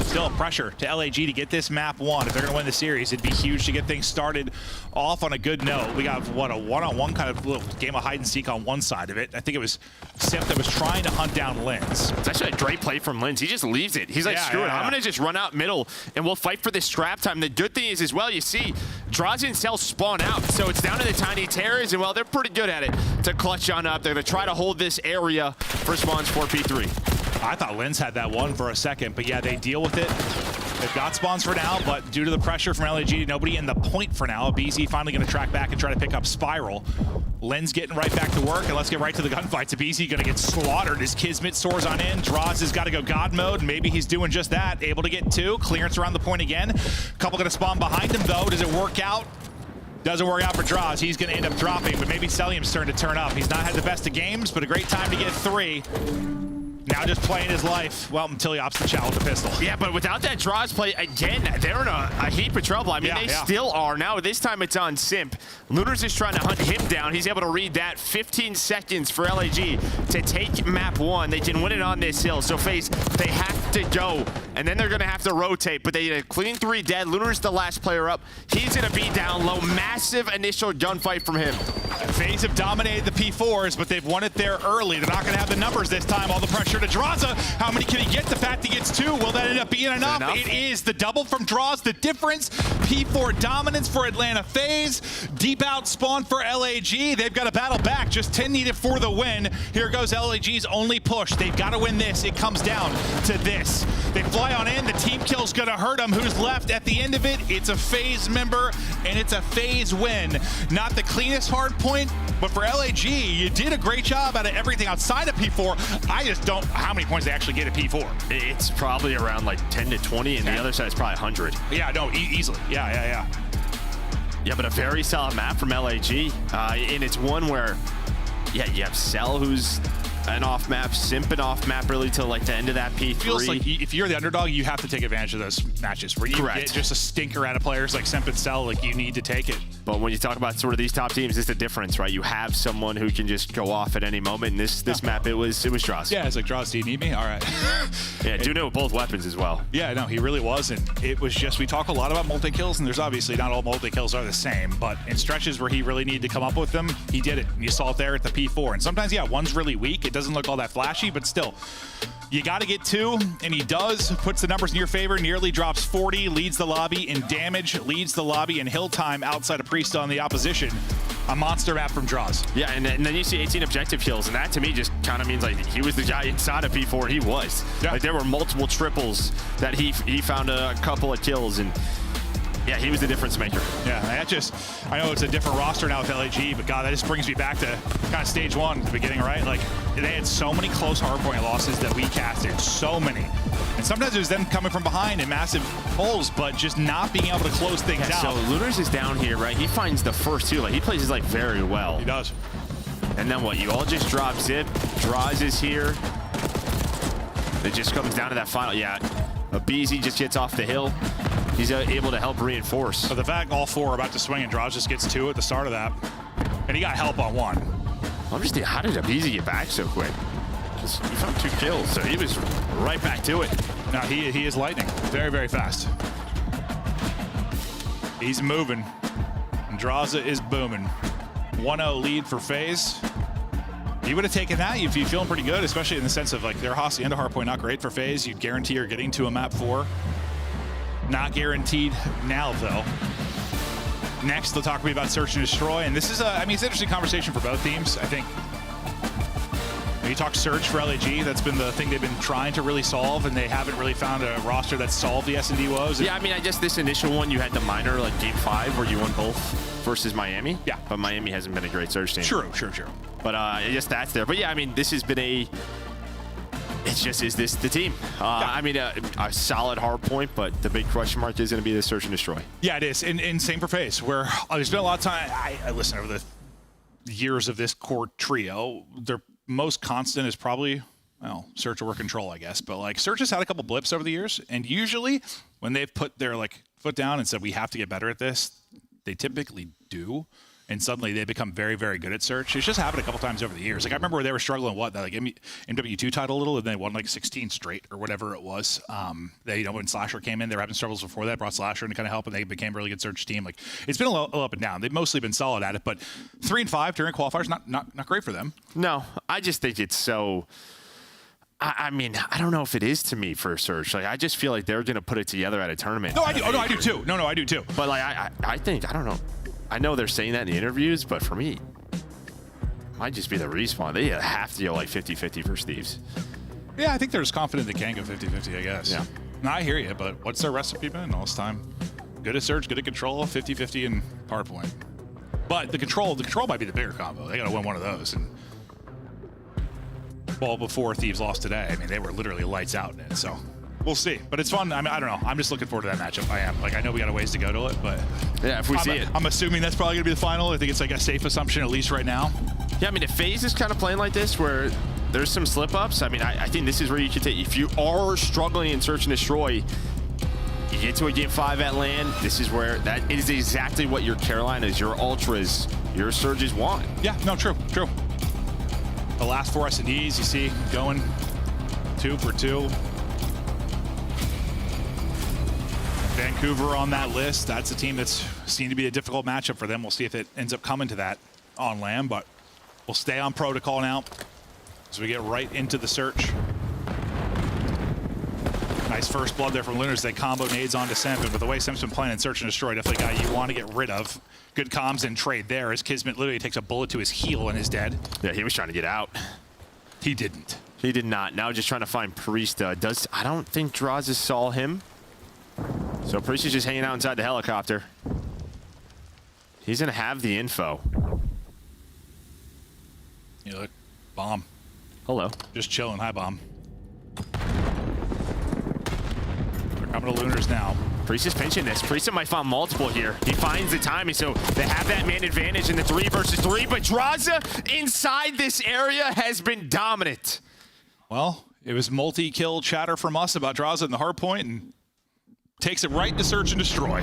still pressure to LAG to get this map won. If they're going to win the series, it'd be huge to get things started off on a good note. We got, what, a one-on-one kind of little game of hide-and-seek on one side of it. I think it was Simp that was trying to hunt down Lens. It's actually a great play from Lens. He just leaves it. He's like, screw it. I'm going to just run out middle, and we'll fight for this scrap time. The good thing is, as well, you see, Draws and Cell spawn out, so it's down to the tiny terrors, and, well, they're pretty good at it to clutch on up. They're going to try to hold this area for spawns for P3. I thought Lens had that one for a second, but yeah, they deal with it. They've got spawns for now, but due to the pressure from LAG, nobody in the point for now. BZ finally going to track back and try to pick up Spiral. Lens getting right back to work, and let's get right to the gunfights. BZ going to get slaughtered as Kismet soars on in. Draws has got to go God mode. Maybe he's doing just that. Able to get 2. Clearance around the point again. Couple going to spawn behind him, though. Does it work out? Doesn't work out for Draws. He's going to end up dropping, but maybe Celium's turn to turn up. He's not had the best of games, but a great time to get 3. Now just playing his life. Well, until he opts to chow with the pistol. Yeah, but without that Draws play, again, they're in a heap of trouble. I mean, they still are. Now, this time it's on Simp. Lunar's just trying to hunt him down. He's able to read that. 15 seconds for LAG to take map 1. They can win it on this hill. So, FaZe, they have to go. And then they're going to have to rotate. But they get a clean 3 dead. Lunar's the last player up. He's going to be down low. Massive initial gunfight from him. FaZe have dominated the P4s, but they've won it there early. They're not going to have the numbers this time. All the pressure to Draza. How many can he get? The fact he gets 2, will that end up being enough? It is the double from Draws. The difference, P4 dominance for Atlanta FaZe. Deep out spawn for LAG. They've got to battle back. Just 10 needed for the win. Here goes LAG's only push. They've got to win this. It comes down to this. They fly on in. The team kill's going to hurt them. Who's left at the end of it? It's a FaZe member, and it's a FaZe win. Not the cleanest hard point, but for LAG, you did a great job out of everything outside of P4. I just don't know how many points they actually get at P4. It's probably around like 10 to 20, and the other side is probably 100. Yeah, no, easily. Yeah. Yeah, but a very solid map from LAG. And it's one where, yeah, you have Cell, who's an off map, simping off map really till like the end of that P3. Feels like if you're the underdog, you have to take advantage of those matches where you get just a stinker out of players like Simp and Cell. Like you need to take it. But when you talk about sort of these top teams, it's the difference, right? You have someone who can just go off at any moment. And this map, it was Draws. Yeah, it's like Draws. Do you need me? All right. Yeah, Juno with both weapons as well. Yeah, no, he really was. And it was just, we talk a lot about multi-kills, and there's obviously not all multi-kills are the same, but in stretches where he really needed to come up with them, he did it. And you saw it there at the P4. And sometimes, yeah, one's really weak. It doesn't look all that flashy, but still, you got to get 2, and he does. Puts the numbers in your favor, nearly drops 40, leads the lobby in damage, leads the lobby in hill time outside of Priest on the opposition. A monster map from Draws. Yeah, and then you see 18 objective kills, and that to me just kind of means like he was the guy inside of P4. He was. Yeah. Like there were multiple triples that he found a couple of kills, and yeah, he was the difference maker. Yeah, that just, I know it's a different roster now with LAG, but God, that just brings me back to kind of stage 1 at the beginning, right? Like they had so many close hardpoint losses that we casted, so many. And sometimes it was them coming from behind in massive holes, but just not being able to close things out. So Lunars is down here, right? He finds the first 2. Like he plays like very well. He does. And then what? You all just drop Zip. Draws is here. It just comes down to that final. Yeah, Abizi just gets off the hill. He's able to help reinforce. But the fact all 4 are about to swing and Draws just gets 2 at the start of that. And he got help on 1. I'm just thinking, how did Abizi get back so quick? He found 2 kills, so he was right back to it. No, he is lightning. Very, very fast. He's moving. And Draza is booming. 1-0 lead for FaZe. You would have taken that if you're feeling pretty good, especially in the sense of like their Hossie and hardpoint not great for FaZe. You'd guarantee you're getting to a map 4. Not guaranteed now, though. Next, they'll talk to me about Search and Destroy. And this is, I mean, it's an interesting conversation for both teams. I think when you talk Search for LAG, that's been the thing they've been trying to really solve, and they haven't really found a roster that's solved the S&D woes. Yeah, I mean, I guess this initial one, you had the minor, like Game 5, where you won both versus Miami. Yeah. But Miami hasn't been a great Search team. True. But I guess that's there. But yeah, I mean, this has been a... It's just, is this the team? I mean, a solid hard point, but the big question mark is going to be the Search and Destroy. Yeah, it is. And same for FaZe, where there's been a lot of time. I listen, over the years of this core trio, their most constant is probably, well, Search or Control, I guess. But like Search has had a couple blips over the years. And usually when they've put their like foot down and said, we have to get better at this, they typically do. And suddenly they become very, very good at Search. It's just happened a couple times over the years. Like I remember where they were struggling, like MW2 title a little, and they won like 16 straight or whatever it was. They, when Slasher came in, they were having struggles before that, brought Slasher in to kind of help, and they became a really good Search team. Like it's been a little up and down. They've mostly been solid at it, but 3 and 5 during qualifiers, not great for them. No, I just think it's so. I mean, I don't know if it is to me for Search. Like I just feel like they're going to put it together at a tournament. No, I do. Oh, no, I do too. No, I do too. But like I think, I don't know. I know they're saying that in the interviews, but for me, it might just be the respawn. They have to go like 50-50 for Steves. Yeah, I think they're as confident they can go 50-50, I guess. Yeah. No, I hear you, but what's their recipe been all this time? Good at Search, good at Control, 50-50 in hardpoint. But the control might be the bigger combo. They got to win one of those. And well, before Thieves lost today, I mean, they were literally lights out in it, so we'll see. But it's fun. I mean, I don't know. I'm just looking forward to that matchup. I am. Like, I know we got a ways to go to it, but yeah, if we see it. I'm assuming that's probably going to be the final. I think it's like a safe assumption, at least right now. Yeah, I mean, if FaZe is kind of playing like this, where there's some slip-ups, I mean, I think this is where you can take, if you are struggling in Search and Destroy, you get to a Game 5 at LAN, this is where, that is exactly what your Carolinas, your Ultras, your Surges want. Yeah, no, true. The last 4 S&Ds, you see, going 2 for 2. Vancouver on that list. That's a team that's seen to be a difficult matchup for them. We'll see if it ends up coming to that on LAN, but we'll stay on protocol now as we get right into the Search. Nice first blood there from Lunars. They combo nades onto Sempin, but the way Sempin's been playing in Search and Destroy, definitely a guy you want to get rid of. Good comms and trade there as Kismet literally takes a bullet to his heel and is dead. Yeah, he was trying to get out. He didn't. He did not. Now just trying to find Priesta. I don't think Draws saw him. So Priest is just hanging out inside the helicopter. He's going to have the info. You look, Bomb. Hello. Just chilling. Hi, Bomb. They're coming to Lunars now. Priest is pinching this. Priest might find multiple here. He finds the timing, so they have that man advantage in the 3 versus 3, but Draza inside this area has been dominant. Well, it was multi-kill chatter from us about Draza in the hard point, and takes it right to search and destroy.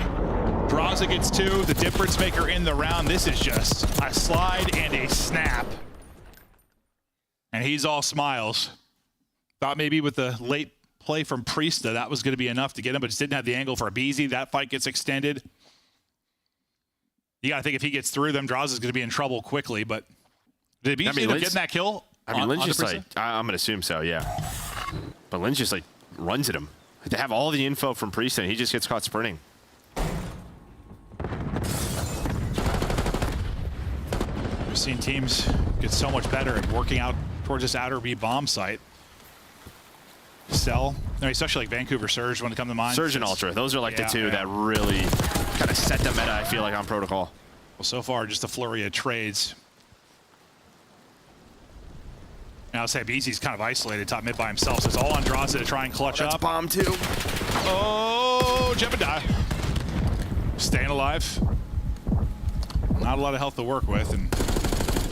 Draza gets 2, the difference maker in the round. This is just a slide and a snap. And he's all smiles. Thought maybe with the late play from Priesta, that was going to be enough to get him, but just didn't have the angle for BZ. That fight gets extended. You got to think if he gets through them, Draza's going to be in trouble quickly, but did BZ end up getting that kill? I mean, Lynn's just like, I'm going to assume so, yeah. But Lynn's just like runs at him. They have all the info from Priesta, and he just gets caught sprinting. We've seen teams get so much better at working out towards this outer B bomb site. Cell, especially like Vancouver Surge when it comes to mind. Surge and Ultra, those are like the two that really kind of set the meta, I feel like, on Protocol. Well, so far, just a flurry of trades. Now, I'll say BZ's kind of isolated top mid by himself, so it's all on Draza to try and clutch up. Bomb too. Oh, Jebediah. Staying alive. Not a lot of health to work with, and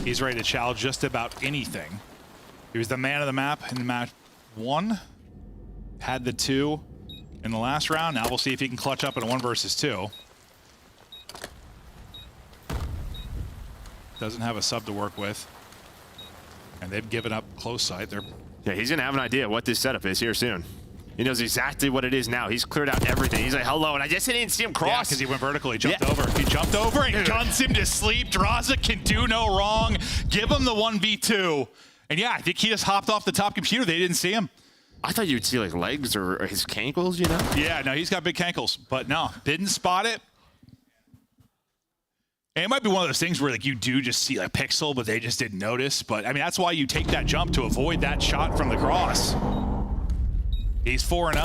he's ready to challenge just about anything. He was the man of the map in match 1. Had the 2 in the last round. Now we'll see if he can clutch up in a 1 versus 2. Doesn't have a sub to work with. And they've given up close sight. Yeah, he's going to have an idea what this setup is here soon. He knows exactly what it is now. He's cleared out everything. He's like, hello, and I just didn't see him cross. Yeah, because he went vertical. He jumped over. He jumped over and guns him to sleep. Draza can do no wrong. Give him the 1v2. And yeah, I think he just hopped off the top computer. They didn't see him. I thought you'd see like legs or his cankles, you know? Yeah, no, he's got big cankles. But no, didn't spot it. And it might be one of those things where like you do just see a pixel, but they just didn't notice. But I mean, that's why you take that jump to avoid that shot from the cross. He's 4-0,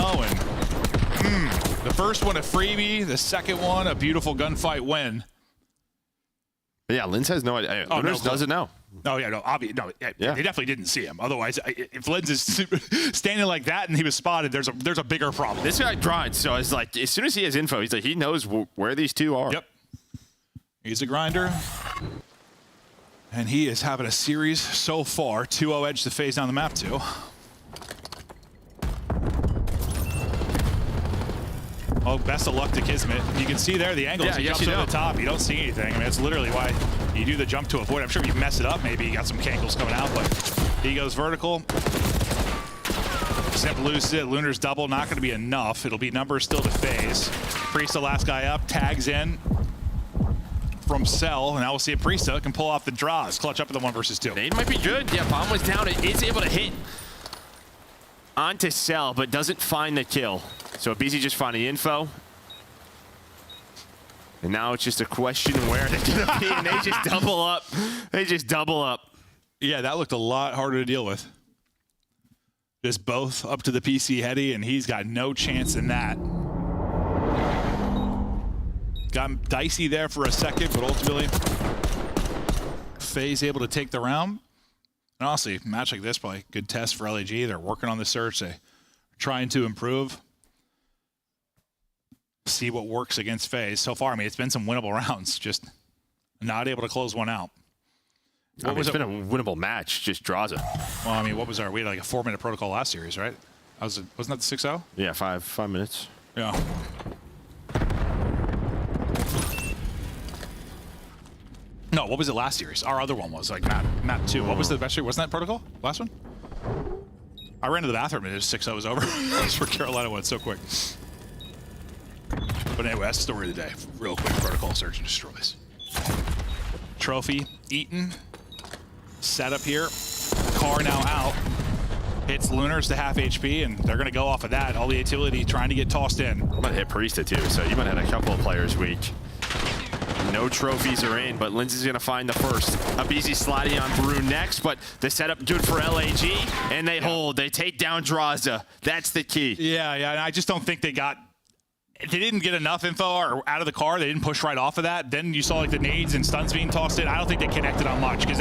and the first one a freebie, the second one a beautiful gunfight win. But yeah, Linz has no idea. Lunas doesn't know. Oh yeah, no, obviously, no. Yeah, they definitely didn't see him. Otherwise, if Linz is standing like that and he was spotted, there's a bigger problem. This guy grinds, so it's like as soon as he has info, he's like he knows where these two are. Yep. He's a grinder, and he is having a series so far. 2-0 edge to phase down the map to. Oh, best of luck to Kismet. You can see there the angle. He jumps over the top. You don't see anything. I mean, that's literally why you do the jump to avoid. I'm sure if you mess it up, maybe you got some cankles coming out, but he goes vertical. Simp loses it. Lunar's double, not going to be enough. It'll be numbers still to phase. Priest, the last guy up, tags in from Cell, and now we'll see if Priesta can pull off the draws. Clutch up in the 1 versus 2. Nade might be good. Yeah, bomb was down. It is able to hit onto Cell, but doesn't find the kill. So BZ just found the info. And now it's just a question where they're going to be, and they just double up. They just double up. Yeah, that looked a lot harder to deal with. Just both up to the PC heady, and he's got no chance in that. Got him dicey there for a second, but ultimately, FaZe able to take the round. And honestly, a match like this, probably a good test for LAG. They're working on the search. They're trying to improve. See what works against FaZe. So far, I mean, it's been some winnable rounds, just not able to close one out. It's been a winnable match, just draws it. Well, I mean, what was we had like a 4-minute protocol last series, right? Wasn't that the 6-0? Yeah, five minutes. Yeah. No, what was it last series? Our other one was like map 2. What was the best series? Wasn't that protocol? Last one? I ran to the bathroom and it was 6-0 was over. That's where Carolina went so quick. But anyway, that's the story of the day. Real quick, protocol search and destroys. Trophy eaten. Set up here. Car now out. Hits Lunars to half HP, and they're going to go off of that. All the utility trying to get tossed in. I'm going to hit Priesta too, so you might have had a couple of players weak. No trophies are in, but Lindsay's going to find the first. A BZ sliding on through next, but the setup good for LAG, and they hold. They take down Draza. That's the key. Yeah, and I just don't think they didn't get enough info or out of the car. They didn't push right off of that. Then you saw like the nades and stuns being tossed in. I don't think they connected on much because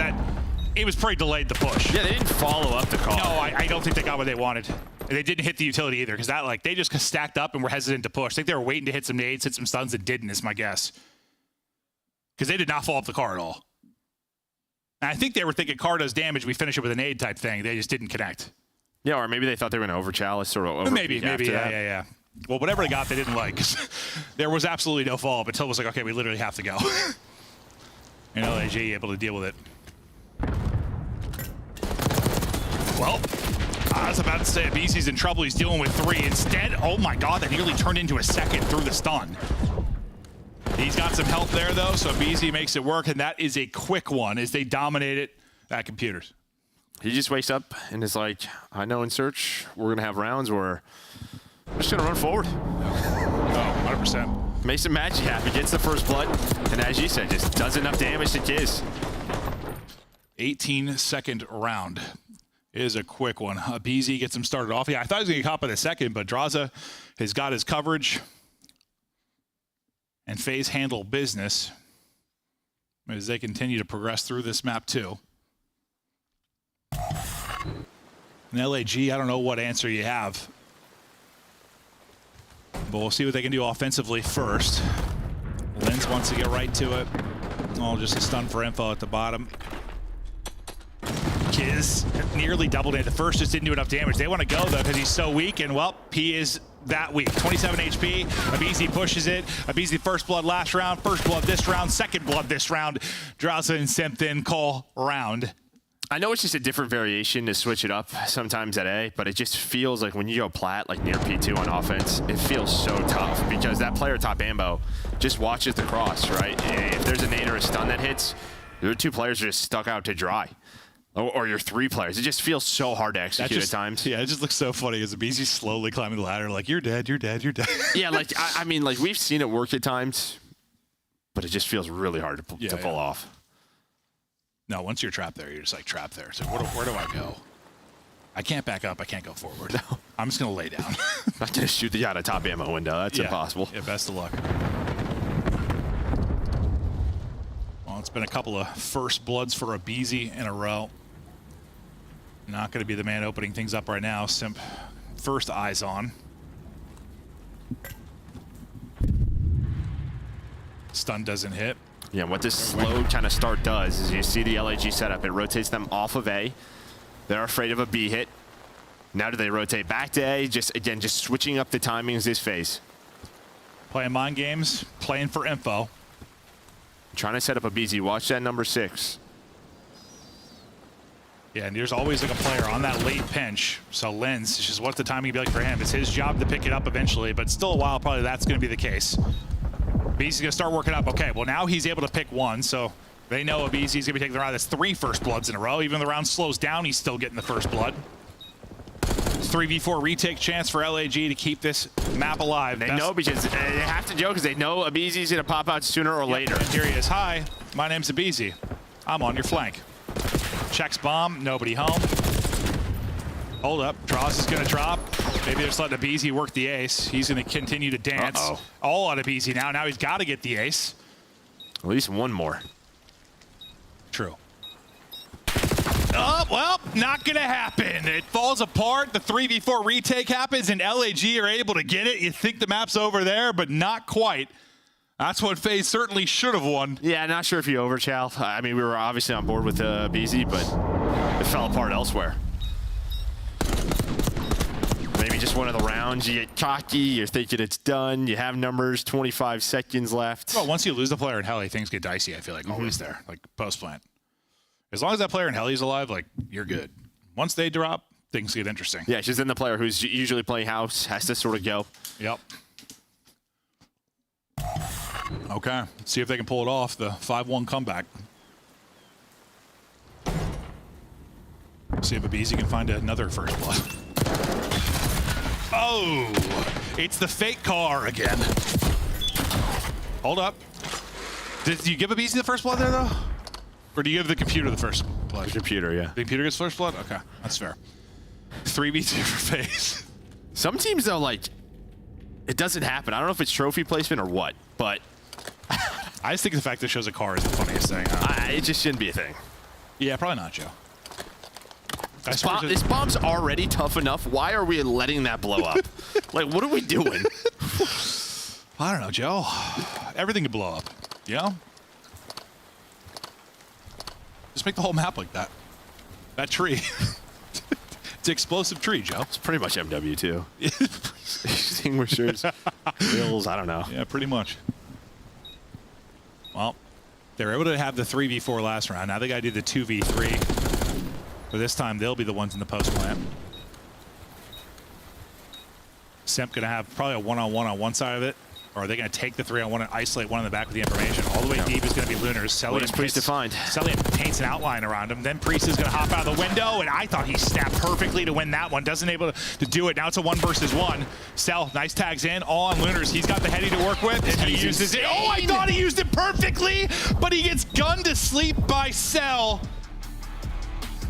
it was pretty delayed the push. Yeah, they didn't follow up the call. No, I don't think they got what they wanted. And they didn't hit the utility either because that, like, they just stacked up and were hesitant to push. I think they were waiting to hit some nades, hit some stuns, and didn't, is my guess. Because they did not fall off the car at all. And I think they were thinking car does damage, we finish it with a nade type thing. They just didn't connect. Yeah, or maybe they thought they were going to over chalice or over. Maybe, yeah. Well, whatever they got, they didn't like. There was absolutely no fall up until it was like, okay, we literally have to go. And LAG able to deal with it. Well, I was about to say BC's in trouble. He's dealing with 3. Instead, oh my God, that nearly turned into a second through the stun. He's got some help there, though, so BZ makes it work, and that is a quick one as they dominate it at computers. He just wakes up and is like, I know in search, we're going to have rounds where we're just going to run forward. Oh, 100%. Makes him magic happy, gets the first blood, and as you said, just does enough damage to Kiz. 18-second round is a quick one. BZ gets him started off. Yeah, I thought he was going to get caught by the second, but Draza has got his coverage. And FaZe handle business as they continue to progress through this map too. And LAG, I don't know what answer you have. But we'll see what they can do offensively first. Lens wants to get right to it. Oh, just a stun for info at the bottom. Kiz nearly doubled it. The first just didn't do enough damage. They want to go, though, because he's so weak, and, well, he is that weak. 27 HP. Abizi pushes it. Abizi first blood last round, first blood this round, second blood this round. Drowsa and Simpton call round. I know it's just a different variation to switch it up sometimes at A, but it just feels like when you go plat, like near P2 on offense, it feels so tough because that player top ambo just watches the cross, right? If there's a nade or a stun that hits, your 2 players are just stuck out to dry. Or your 3 players. It just feels so hard to execute at times. Yeah, it just looks so funny as Abizi's slowly climbing the ladder like, you're dead, you're dead, you're dead. Yeah, like, I mean, like, we've seen it work at times, but it just feels really hard to pull off. No, once you're trapped there, you're just like trapped there. So where do I go? I can't back up. I can't go forward. No. I'm just going to lay down. Not to shoot the out of top ammo window. That's impossible. Yeah, best of luck. Well, it's been a couple of first bloods for Abizi in a row. Not going to be the man opening things up right now. Simp first eyes on. Stun doesn't hit. Yeah, what this slow kind of start does is you see the LAG setup. It rotates them off of A. They're afraid of a B hit. Now do they rotate back to A? Just switching up the timings is FaZe. Playing mind games, playing for info. Trying to set up a BZ. Watch that number 6. Yeah, and there's always like a player on that late pinch. So Lens, it's just what's the timing be like for him? It's his job to pick it up eventually, but still a while probably that's going to be the case. Abizi's going to start working up. Okay, well now he's able to pick 1, so they know Abizi's going to be taking the round. That's 3 first bloods in a row. Even if the round slows down, he's still getting the first blood. 3v4 retake chance for LAG to keep this map alive. They know because they have to joke because they know Abizi's going to pop out sooner or later. And here he is. Hi, my name's Abizi. I'm on your flank. Checks bomb, nobody home. Hold up, Dross is going to drop. Maybe they're just letting Abizi work the ace. He's going to continue to dance. All on Abizi now. Now he's got to get the ace. At least one more. True. Oh, well, not going to happen. It falls apart. The 3v4 retake happens, and LAG are able to get it. You think the map's over there, but not quite. That's what FaZe certainly should have won. Yeah, not sure if you overchal. I mean, we were obviously on board with BZ, but it fell apart elsewhere. Maybe just one of the rounds, you get cocky, you're thinking it's done, you have numbers, 25 seconds left. Well, once you lose the player in Heli, things get dicey, I feel like, always there, like post-plant. As long as that player in Heli's alive, like, you're good. Once they drop, things get interesting. Yeah, she's in the player who's usually playing house, has to sort of go. Yep. Okay, let's see if they can pull it off, the 5-1 comeback. See if Abizi can find another first blood. Oh, it's the fake car again. Hold up. Did you give Abizi the first blood there, though? Or do you give the computer the first blood? The computer, yeah. The computer gets first blood? Okay, that's fair. 3v2 for FaZe. Some teams, though, like, it doesn't happen. I don't know if it's trophy placement or what, but... I just think the fact that it shows a car is the funniest thing. It just shouldn't be a thing. Yeah, probably not, Joe. This bomb's already tough enough. Why are we letting that blow up? Like, what are we doing? I don't know, Joe. Everything could blow up, you know? Just make the whole map like that. That tree. It's an explosive tree, Joe. It's pretty much MW, too. Extinguishers, wheels, I don't know. Yeah, pretty much. Well, they were able to have the 3v4 last round. Now they got to do the 2v3. But this time, they'll be the ones in the post plant. Simp going to have probably a one-on-one on one side of it. Or are they going to take the 3-on-1 and isolate one in the back with the information? All the way deep is going to be Lunars. What is Priest to find? Cellium paints an outline around him. Then Priest is going to hop out of the window, and I thought he snapped perfectly to win that one. Doesn't able to do it. Now it's a 1 versus 1. Cell, nice tags in. All on Lunars. He's got the heady to work with, and he uses it. Oh, I thought he used it perfectly, but he gets gunned to sleep by Cell.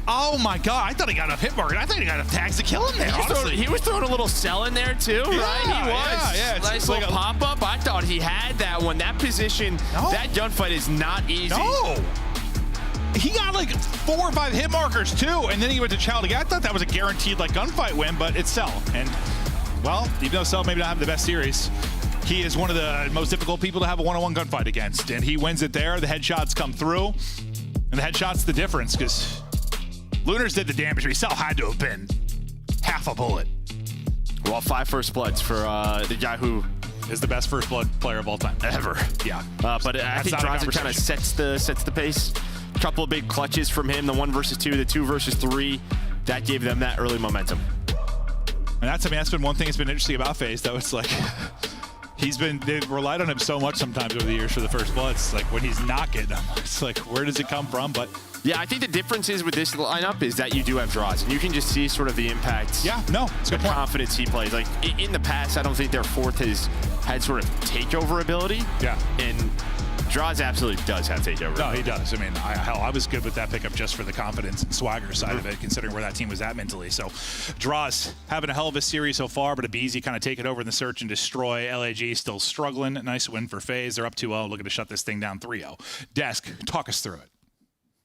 Oh my God, I thought he got enough hit marker. I thought he got enough tags to kill him there, honestly. He was throwing a little cell in there too, right? He was. Yeah, it's nice like little pop-up. I thought he had that one. That position, that gunfight is not easy. No. He got like 4 or 5 hit markers too, and then he went to Child again. I thought that was a guaranteed like gunfight win, but it's Cell. And well, even though Cell maybe not have the best series, he is one of the most difficult people to have a one-on-one gunfight against. And he wins it there. The headshots come through, and the headshots the difference because Lunars did the damage, but Cell had to have been half a bullet. Well, 5 first bloods for the guy who is the best first blood player of all time. Ever. Yeah. But I think Drazen kind of sets the pace. A couple of big clutches from him, the 1 versus 2, the 2 versus 3. That gave them that early momentum. And that's been one thing that's been interesting about FaZe, though. It's like they've relied on him so much sometimes over the years for the first bloods. Like when he's not getting them, it's like, where does it come from? But yeah, I think the difference is with this lineup is that you do have draws, and you can just see sort of the impact. Yeah, no, it's the good confidence he plays. Like in the past, I don't think their fourth has had sort of takeover ability. Yeah, and Draws absolutely does have takeover. No, he does. I mean, I was good with that pickup just for the confidence and swagger side of it, considering where that team was at mentally. So, Draws having a hell of a series so far, but Abizi kind of taking over in the search and destroy. LAG still struggling. Nice win for FaZe. They're up 2-0, looking to shut this thing down 3-0. Desk, talk us through it.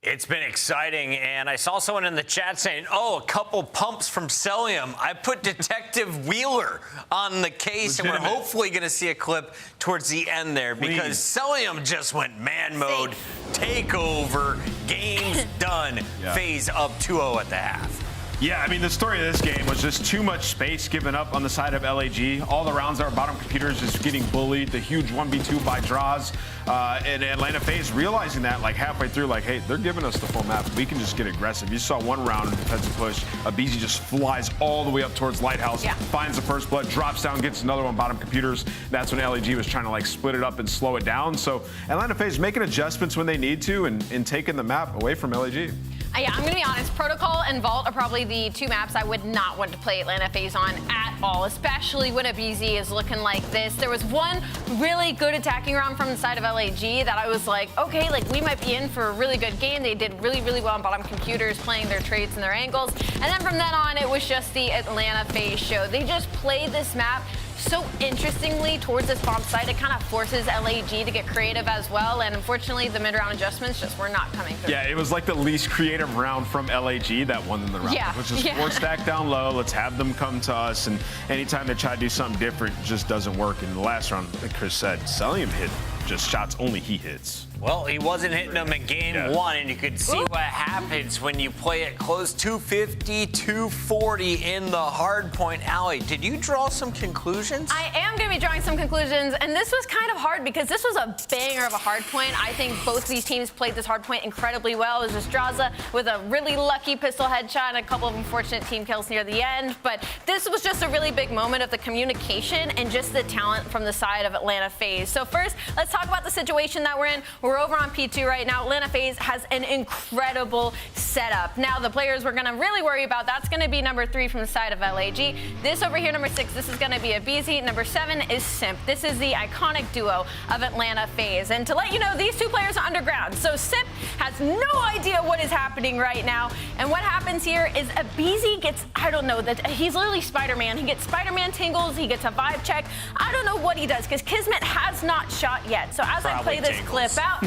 It's been exciting, and I saw someone in the chat saying, oh, a couple pumps from Cellium. I put Detective Wheeler on the case, and we're hopefully going to see a clip towards the end there because Cellium just went man mode, takeover, game's done, FaZe up 2-0 at the half. Yeah, I mean, the story of this game was just too much space given up on the side of LAG. All the rounds that were bottom computers just getting bullied. The huge 1v2 by Draws. And Atlanta FaZe realizing that like halfway through, like, hey, they're giving us the full map. We can just get aggressive. You saw one round in defensive push. Abizi just flies all the way up towards Lighthouse, finds the first blood, drops down, gets another one bottom computers. That's when LAG was trying to like split it up and slow it down. So Atlanta FaZe making adjustments when they need to and taking the map away from LAG. Yeah, I'm going to be honest. Protocol and Vault are probably the two maps I would not want to play Atlanta FaZe on at all, especially when Abizi is looking like this. There was one really good attacking round from the side of LAG that I was like, okay, like we might be in for a really good game. They did really, really well on bottom computers, playing their trades and their angles. And then from then on, it was just the Atlanta FaZe show. They just played this map so interestingly towards this bomb site. It kind of forces LAG to get creative as well, and unfortunately the mid-round adjustments just were not coming through. Yeah, it was like the least creative round from LAG that won them the round. Yeah. Which is 4 stack down low, let's have them come to us, and anytime they try to do something different, it just doesn't work. In the last round, like Chris said, Cellium hit just shots only he hits. Well, he wasn't hitting them in game one, and you could see what happens when you play it close. 250, 240 in the hard point alley. Did you draw some conclusions? I am going to be drawing some conclusions, and this was kind of hard because this was a banger of a hard point. I think both these teams played this hard point incredibly well. It was just Draza with a really lucky pistol headshot and a couple of unfortunate team kills near the end, but this was just a really big moment of the communication and just the talent from the side of Atlanta FaZe. So first, let's talk about the situation that we're in. We're over on P2 right now. Atlanta FaZe has an incredible setup. Now, the players we're going to really worry about, that's going to be number 3 from the side of LAG. This over here, number 6, this is going to be Abizi. Number 7 is Simp. This is the iconic duo of Atlanta FaZe. And to let you know, these two players are underground. So Simp has no idea what is happening right now. And what happens here is Abizi gets, I don't know, that he's literally Spider-Man. He gets Spider-Man tingles. He gets a vibe check. I don't know what he does because Kismet has not shot yet. So as I play this clip out, out.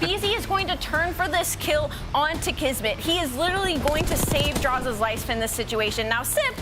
BZ is going to turn for this kill onto Kismet. He is literally going to save Draw's life in this situation. Now, Sip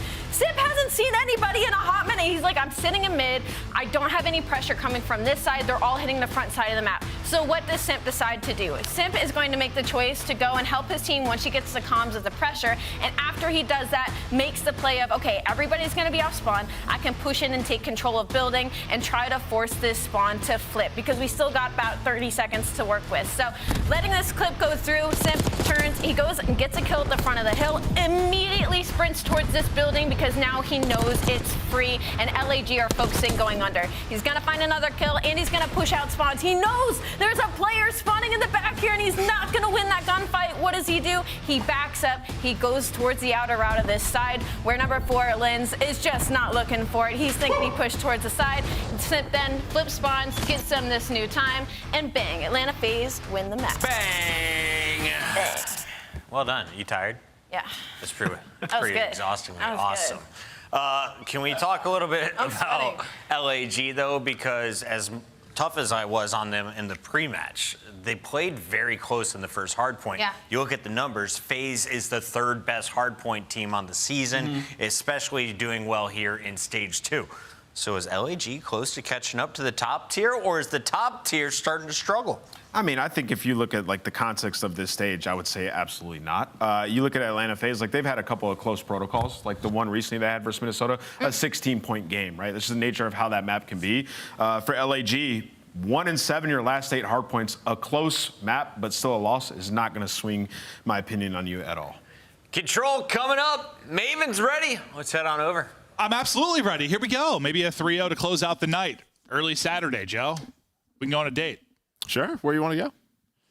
hasn't seen anybody in a hot minute. He's like, I'm sitting in mid. I don't have any pressure coming from this side. They're all hitting the front side of the map. So what does Simp decide to do? Simp is going to make the choice to go and help his team once he gets the comms of the pressure. And after he does that, makes the play of, okay, everybody's going to be off spawn. I can push in and take control of building and try to force this spawn to flip because we still got about 30 seconds to work with. So letting this clip go through, Simp turns, he goes and gets a kill at the front of the hill, immediately sprints towards this building because now he knows it's free and LAG are focusing going under. He's going to find another kill and he's going to push out spawns. He knows there's a player spawning in the back here and he's not going to win that gunfight. What does he do? He backs up. He goes towards the outer route of this side where number 4, Lins, is just not looking for it. He's thinking he pushed towards the side. Simp then flips spawns, gets them this new time, and bang, Atlanta FaZe win the match. Bang! Well done. You tired? Yeah. That's pretty good. exhaustingly That was awesome. Can we talk a little bit about LAG, though? Because as tough as I was on them in the pre-match, they played very close in the first hardpoint. Yeah. You look at the numbers, FaZe is the 3rd best hardpoint team on the season, especially doing well here in Stage 2. So is LAG close to catching up to the top tier, or is the top tier starting to struggle? I mean, I think if you look at like the context of this stage, I would say absolutely not. You look at Atlanta FaZe, like they've had a couple of close protocols, like the one recently they had versus Minnesota, a 16-point game, right? This is the nature of how that map can be. For LAG, 1-7 your last 8 hardpoints, a close map, but still a loss is not going to swing my opinion on you at all. Control coming up. Maven's ready. Let's head on over. I'm absolutely ready. Here we go. Maybe a 3-0 to close out the night. Early Saturday, Joe. We can go on a date. Sure. Where you want to go?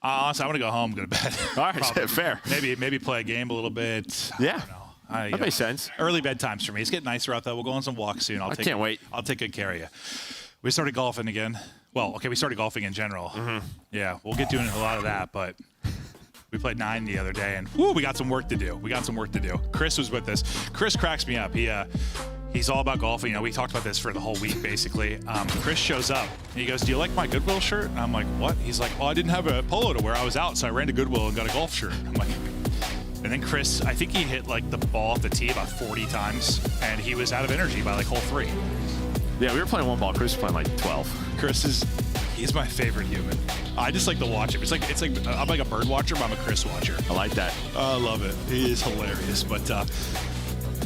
Honestly, I want to go home, go to bed. All right, fair. Maybe play a game a little bit. Yeah. I don't know. That makes sense. Early bedtimes for me. It's getting nicer out there. We'll go on some walks soon. I can't wait. I'll take good care of you. We started golfing again. Well, okay, we started golfing in general. Yeah, we'll get doing a lot of that, but we played 9 the other day, and whoo, we got some work to do. Chris was with us. Chris cracks me up. He's all about golfing. You know, we talked about this for the whole week, basically. Chris shows up. And he goes, do you like my Goodwill shirt? And I'm like, what? He's like, well, I didn't have a polo to wear. I was out, so I ran to Goodwill and got a golf shirt. I'm like, and then Chris, I think he hit like the ball off the tee about 40 times, and he was out of energy by like hole 3. Yeah, we were playing one ball. Chris was playing like 12. He's my favorite human. I just like to watch him. It's like I'm like a bird watcher, but I'm a Chris watcher. I like that. I love it. He is hilarious. But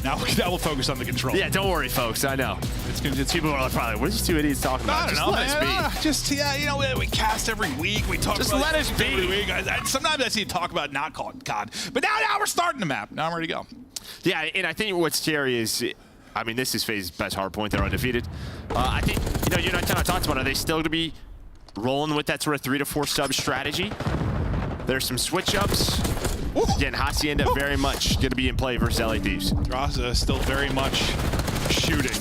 now we'll focus on the control. Yeah, don't worry, folks. I know. It's people are probably, what are these 2 idiots talking about? I don't know, man. We cast every week. We talk. Just about let us be. Every week. Sometimes I see you talk about not calling COD, but now we're starting the map. Now I'm ready to go. Yeah, and I think what's scary is, I mean, this is FaZe's best hardpoint. They're undefeated. I think, you and I kind of talked about, are they still going to be rolling with that sort of 3 to 4 sub strategy? There's some switch ups. Again, Hacienda very much going to be in play versus LA Thieves. Raza still very much shooting.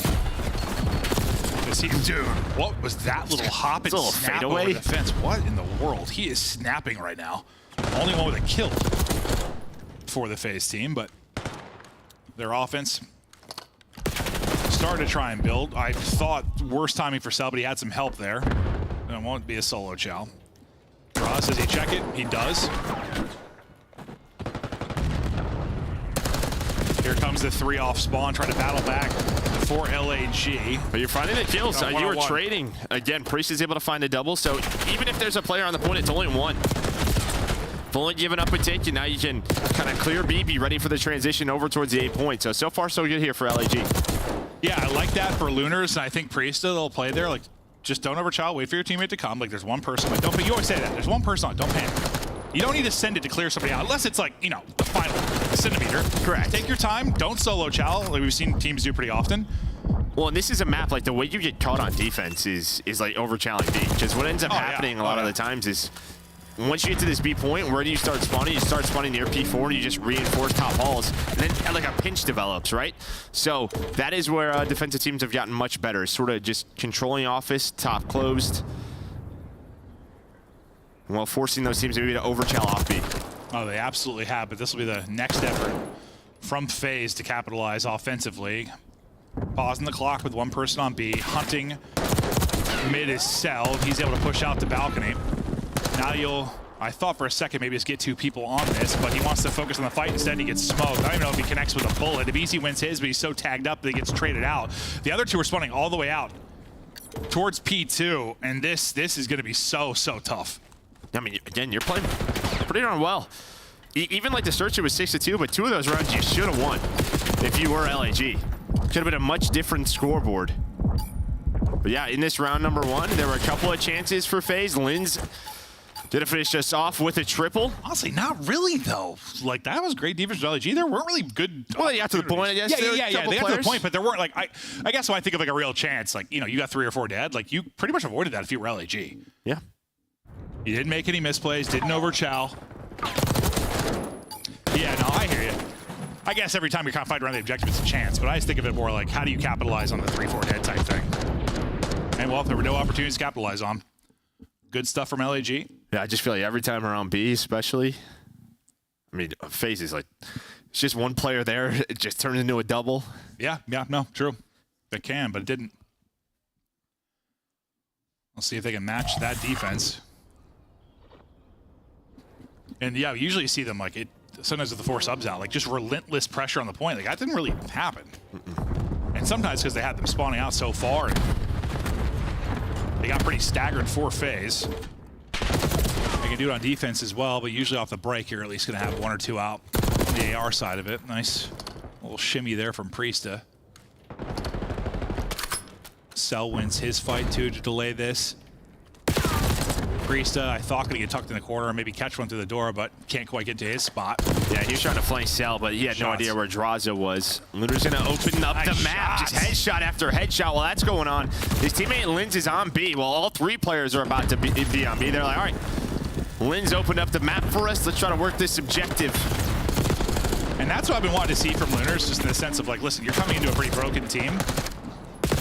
Dude, what was that little hop and snap over the fence? What in the world? He is snapping right now. Only one with a kill for the FaZe team, but their offense started to try and build. I thought worst timing for Cell, but he had some help there. And it won't be a solo chow. Ross, does he check it? He does. Here comes the 3 off spawn, trying to battle back for LAG. But you're finding the kills. You were trading. Again, Priest is able to find a double, so even if there's a player on the point, it's only 1. If only given up a tick, and now you can kind of clear B, be ready for the transition over towards the 8 points. So far, so good here for LAG. Yeah, I like that for Lunars, and I think Priest will play there. Like, just don't overchild, wait for your teammate to come. Like, there's one person, like, don't, but you always say that. There's one person on, don't panic. You don't need to send it to clear somebody out, unless it's like, the final centimeter. Correct. Take your time, don't solo chow, like we've seen teams do pretty often. Well, and this is a map, like, the way you get caught on defense is like over-challenging B. Because what ends up happening a lot of the times is, once you get to this B point, where do you start spawning? You start spawning near P4, and you just reinforce top halls, and then like a pinch develops, right? So that is where defensive teams have gotten much better, sort of just controlling office, top closed, while forcing those teams maybe to overchal off B. Oh, they absolutely have, but this will be the next effort from FaZe to capitalize offensively. Pausing the clock with one person on B, hunting mid is Cell. He's able to push out the balcony. Now I thought for a second maybe just get 2 people on this, but he wants to focus on the fight. Instead, he gets smoked. I don't even know if he connects with a bullet. If Easy wins his, but he's so tagged up that he gets traded out. The other 2 are spawning all the way out towards P2, and this is going to be so tough. I mean, again, you're playing pretty darn well. Even like the Searcher was 6-2, but 2 of those rounds you should have won if you were LAG. Could have been a much different scoreboard. But yeah, in this round number 1, there were a couple of chances for FaZe. Linz did finish us off with a triple. Honestly, not really, though. Like, that was great defense from LAG. There weren't really good. Well, they got to the point, I guess. Yeah. They got to the point, but there weren't, like, I guess when I think of, like, a real chance, like, you know, you got 3 or 4 dead. Like, you pretty much avoided that if you were LAG. Yeah. You didn't make any misplays, didn't overchow. Yeah, no, I hear you. I guess every time you're kind of fighting around the objective, it's a chance, but I just think of it more like, how do you capitalize on the 3-4 dead type thing? And, well, there were no opportunities to capitalize on. Good stuff from LAG. Yeah, I just feel like every time around B, especially, I mean, FaZe is like, it's just one player there. It just turns into a double. Yeah, no, true. They can, but it didn't. Let's see if they can match that defense. And, yeah, usually you see them, like, sometimes with the 4 subs out, like, just relentless pressure on the point. Like, that didn't really happen. And sometimes because they had them spawning out so far, and they got pretty staggered for FaZe. They can do it on defense as well, but usually off the break, you're at least going to have 1 or 2 out on the AR side of it. Nice little shimmy there from Priesta. Cell wins his fight, too, to delay this. Priesta, I thought, going to get tucked in the corner and maybe catch one through the door, but can't quite get to his spot. Yeah, he was trying to flank Cell, but he had no idea where Draza was. Luna's going to open up the map. Just headshot after headshot. While that's going on, his teammate Linz is on B. Well, all 3 players are about to be on B. They're like, all right, Linz opened up the map for us. Let's try to work this objective. And that's what I've been wanting to see from Lunars, just in the sense of, like, listen, you're coming into a pretty broken team.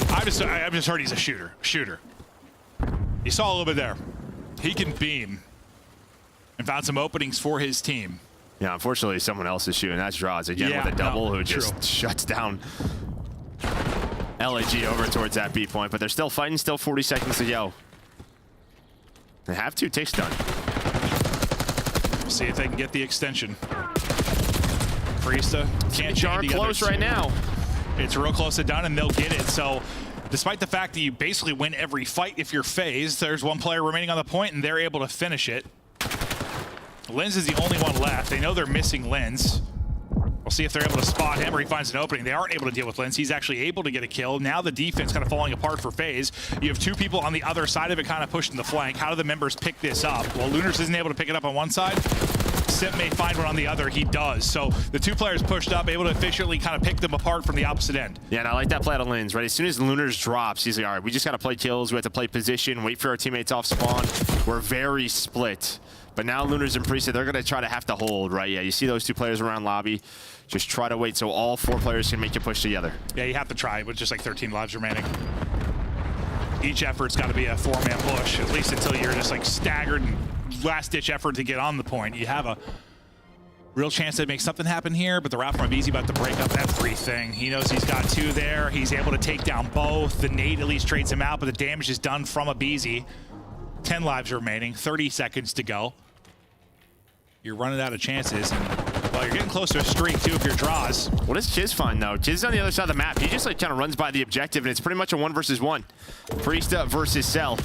I've just heard he's a shooter. You saw a little bit there. He can beam and found some openings for his team. Yeah, unfortunately, someone else is shooting. That's Draws again with a double who just shuts down LAG over towards that B point. But they're still fighting, still 40 seconds to go. They have 2 ticks done. We'll see if they can get the extension. Priesta can't darn close right now. It's real close to done, and they'll get it. So despite the fact that you basically win every fight if you're FaZe, there's 1 player remaining on the point, and they're able to finish it. Lenz is the only one left. They know they're missing Lenz. We'll see if they're able to spot him or he finds an opening. They aren't able to deal with Lenz. He's actually able to get a kill. Now the defense kind of falling apart for FaZe. You have 2 people on the other side of it kind of pushing the flank. How do the members pick this up? Well, Lunars isn't able to pick it up on one side. Simp may find one on the other. He does. So the 2 players pushed up, able to efficiently kind of pick them apart from the opposite end. Yeah, and I like that play out of Linz, right? As soon as Lunars drops, he's like, all right, we just got to play kills. We have to play position, wait for our teammates off spawn. We're very split. But now Lunars and Priesta, they're going to try to have to hold, right? Yeah, you see those 2 players around lobby. Just try to wait so all 4 players can make a push together. Yeah, you have to try with just like 13 lives remaining. Each effort's got to be a 4-man push, at least until you're just like staggered and last-ditch effort to get on the point. You have a real chance to make something happen here, but the route from Abizi about to break up everything. He knows he's got 2 there. He's able to take down both. The nade at least trades him out, but the damage is done from Abizi. 10 lives remaining, 30 seconds to go. You're running out of chances, and well, you're getting close to a streak too if you're Draws. What does Chiz find though? Chiz is on the other side of the map. He just like kind of runs by the objective, and it's pretty much a 1 versus 1. Priesta versus Cell.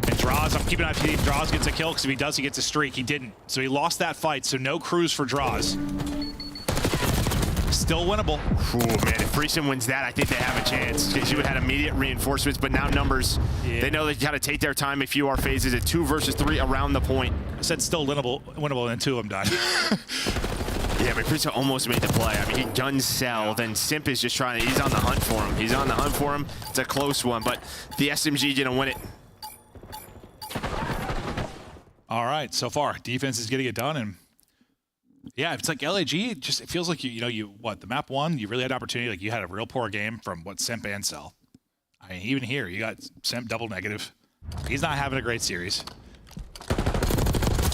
And Draws, I'm keeping an eye to see if Draws gets a kill, because if he does, he gets a streak. He didn't, so he lost that fight, so no cruise for Draws. Still winnable. Ooh, man, if Priesta wins that, I think they have a chance, because you would have immediate reinforcements, but now numbers, they know they got to take their time if you are phases at 2 versus 3 around the point. I said still winnable, and 2 of them done. Yeah, but Priesta almost made the play. I mean, he guns Cell, then Simp is just trying to, he's on the hunt for him. He's on the hunt for him. It's a close one, but the SMG didn't win it. All right, so far, defense is getting it done, and yeah, it's like LAG, it feels like the map 1, you really had an opportunity, like you had a real poor game from Simp and Cell. I mean, even here, you got Simp double negative. He's not having a great series.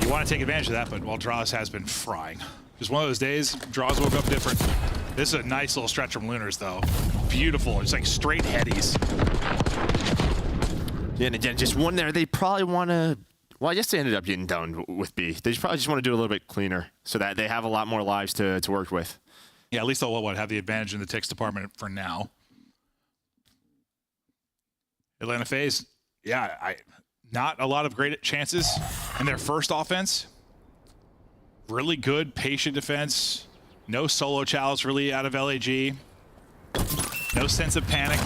You want to take advantage of that, but Draws has been frying. Just one of those days, Draws woke up different. This is a nice little stretch from Lunars, though. Beautiful, it's like straight headies. Yeah, and again, just one there, they probably want to Well, I guess they ended up getting done with B. They probably just want to do a little bit cleaner so that they have a lot more lives to work with. Yeah, at least they'll have the advantage in the ticks department for now. Atlanta FaZe, yeah, not a lot of great chances in their first offense. Really good, patient defense. No solo chows really out of LAG. No sense of panic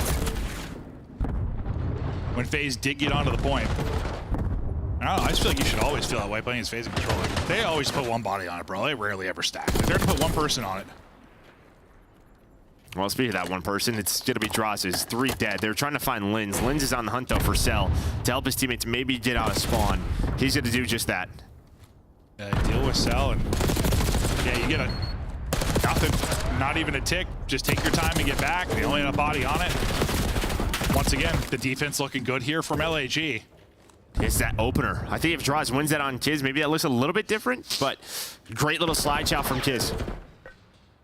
when FaZe did get onto the point. I don't know, I just feel like you should always feel that way playing as FaZe and controlling. They always put one body on it, bro. They rarely ever stack. If they're gonna put one person on it. Well, speaking of that one person, it's going to be Draws's 3 dead. They're trying to find Linz. Linz is on the hunt, though, for Cell to help his teammates maybe get out of spawn. He's going to do just that. Deal with Cell, and yeah, you get nothing, not even a tick. Just take your time and get back. They only have a body on it. Once again, the defense looking good here from LAG. It's that opener. I think if Draws wins that on Kiz, maybe that looks a little bit different, but great little slide chow from Kiz.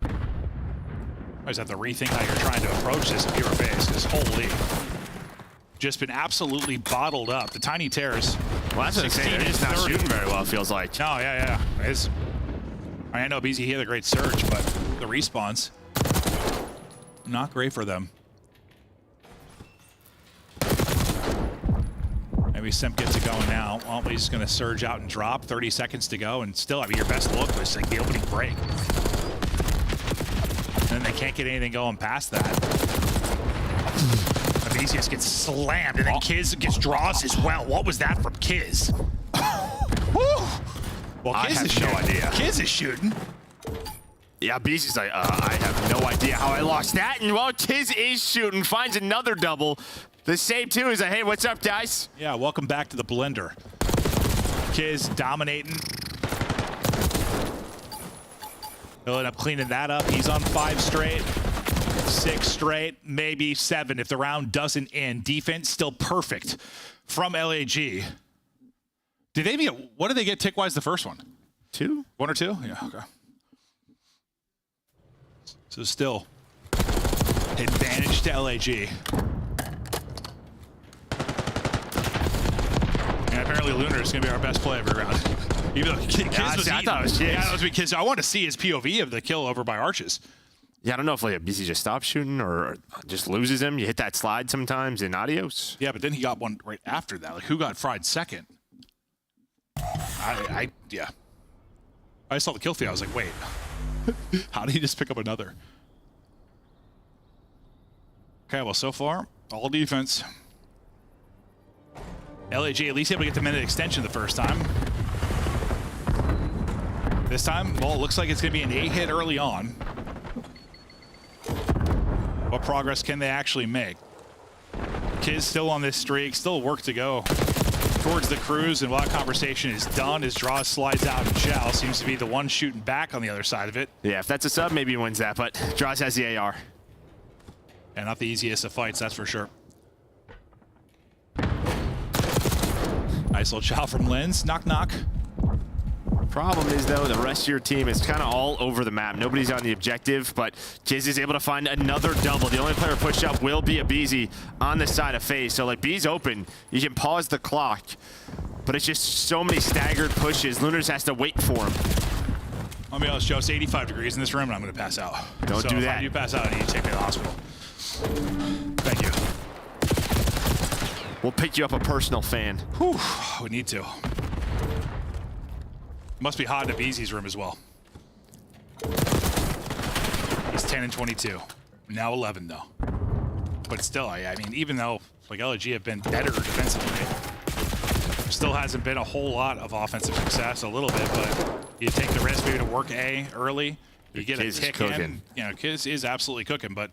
I just have to rethink how you're trying to approach this in pure FaZe, because holy, just been absolutely bottled up. The tiny tears. Well, that's what I'm saying. They're just not shooting very well, it feels like. No, yeah. I know BZ had a great surge, but the respawns, not great for them. Maybe Simp gets it going now. Well, he's just going to surge out and drop. 30 seconds to go, and still, I mean, your best look was like the opening break. And then they can't get anything going past that. Avicius gets slammed, and then Kiz gets draws as well. What was that from Kiz? Well, I have no idea. Kiz is shooting. Yeah, Beast is like, I have no idea how I lost that. And while Kiz is shooting, finds another double. The same too is like, hey, what's up, guys? Yeah, welcome back to the blender. Kiz dominating. He'll end up cleaning that up. He's on 5 straight, 6 straight, maybe 7 if the round doesn't end. Defense still perfect from LAG. What did they get tick-wise the first one? 2? 1 or 2? Yeah, okay. So still advantage to LAG. And apparently Lunar is going to be our best play every round. Even though Kiz was I thought it was Kiz. Yeah, it was because I want to see his POV of the kill over by Arches. Yeah, I don't know if like BC just stops shooting or just loses him. You hit that slide sometimes in adios. Yeah, but then he got one right after that. Like, who got fried second? Yeah. I saw the kill feed. I was like, wait, how did he just pick up another? Okay, well, so far, all defense. LAG at least able to get the minute extension the first time. This time, well, it looks like it's going to be an 8-hit early on. What progress can they actually make? Kiz still on this streak, still work to go towards the cruise, and while that conversation is done, as Draws slides out and Chow seems to be the one shooting back on the other side of it. Yeah, if that's a sub, maybe he wins that, but Draws has the AR. And not the easiest of fights, that's for sure. Nice little Chow from Linz. Knock, knock. Problem is, though, the rest of your team is kind of all over the map. Nobody's on the objective, but Kiz is able to find another double. The only player pushed up will be a BZ on the side of FaZe. So, like, B's open. You can pause the clock, but it's just so many staggered pushes. Lunars has to wait for him. I'll be honest, Joe, it's 85 degrees in this room, and I'm going to pass out. Don't do that. If you pass out, I need to take me to the hospital. Thank you. We'll pick you up a personal fan. Whew, we need to. Must be hot in BZ's room as well. He's 10 and 22. Now 11, though. But still, I mean, even though like LG have been better defensively, still hasn't been a whole lot of offensive success. A little bit, but you take the risk maybe to work A early. You get a tick in. You know, Kiz is absolutely cooking, but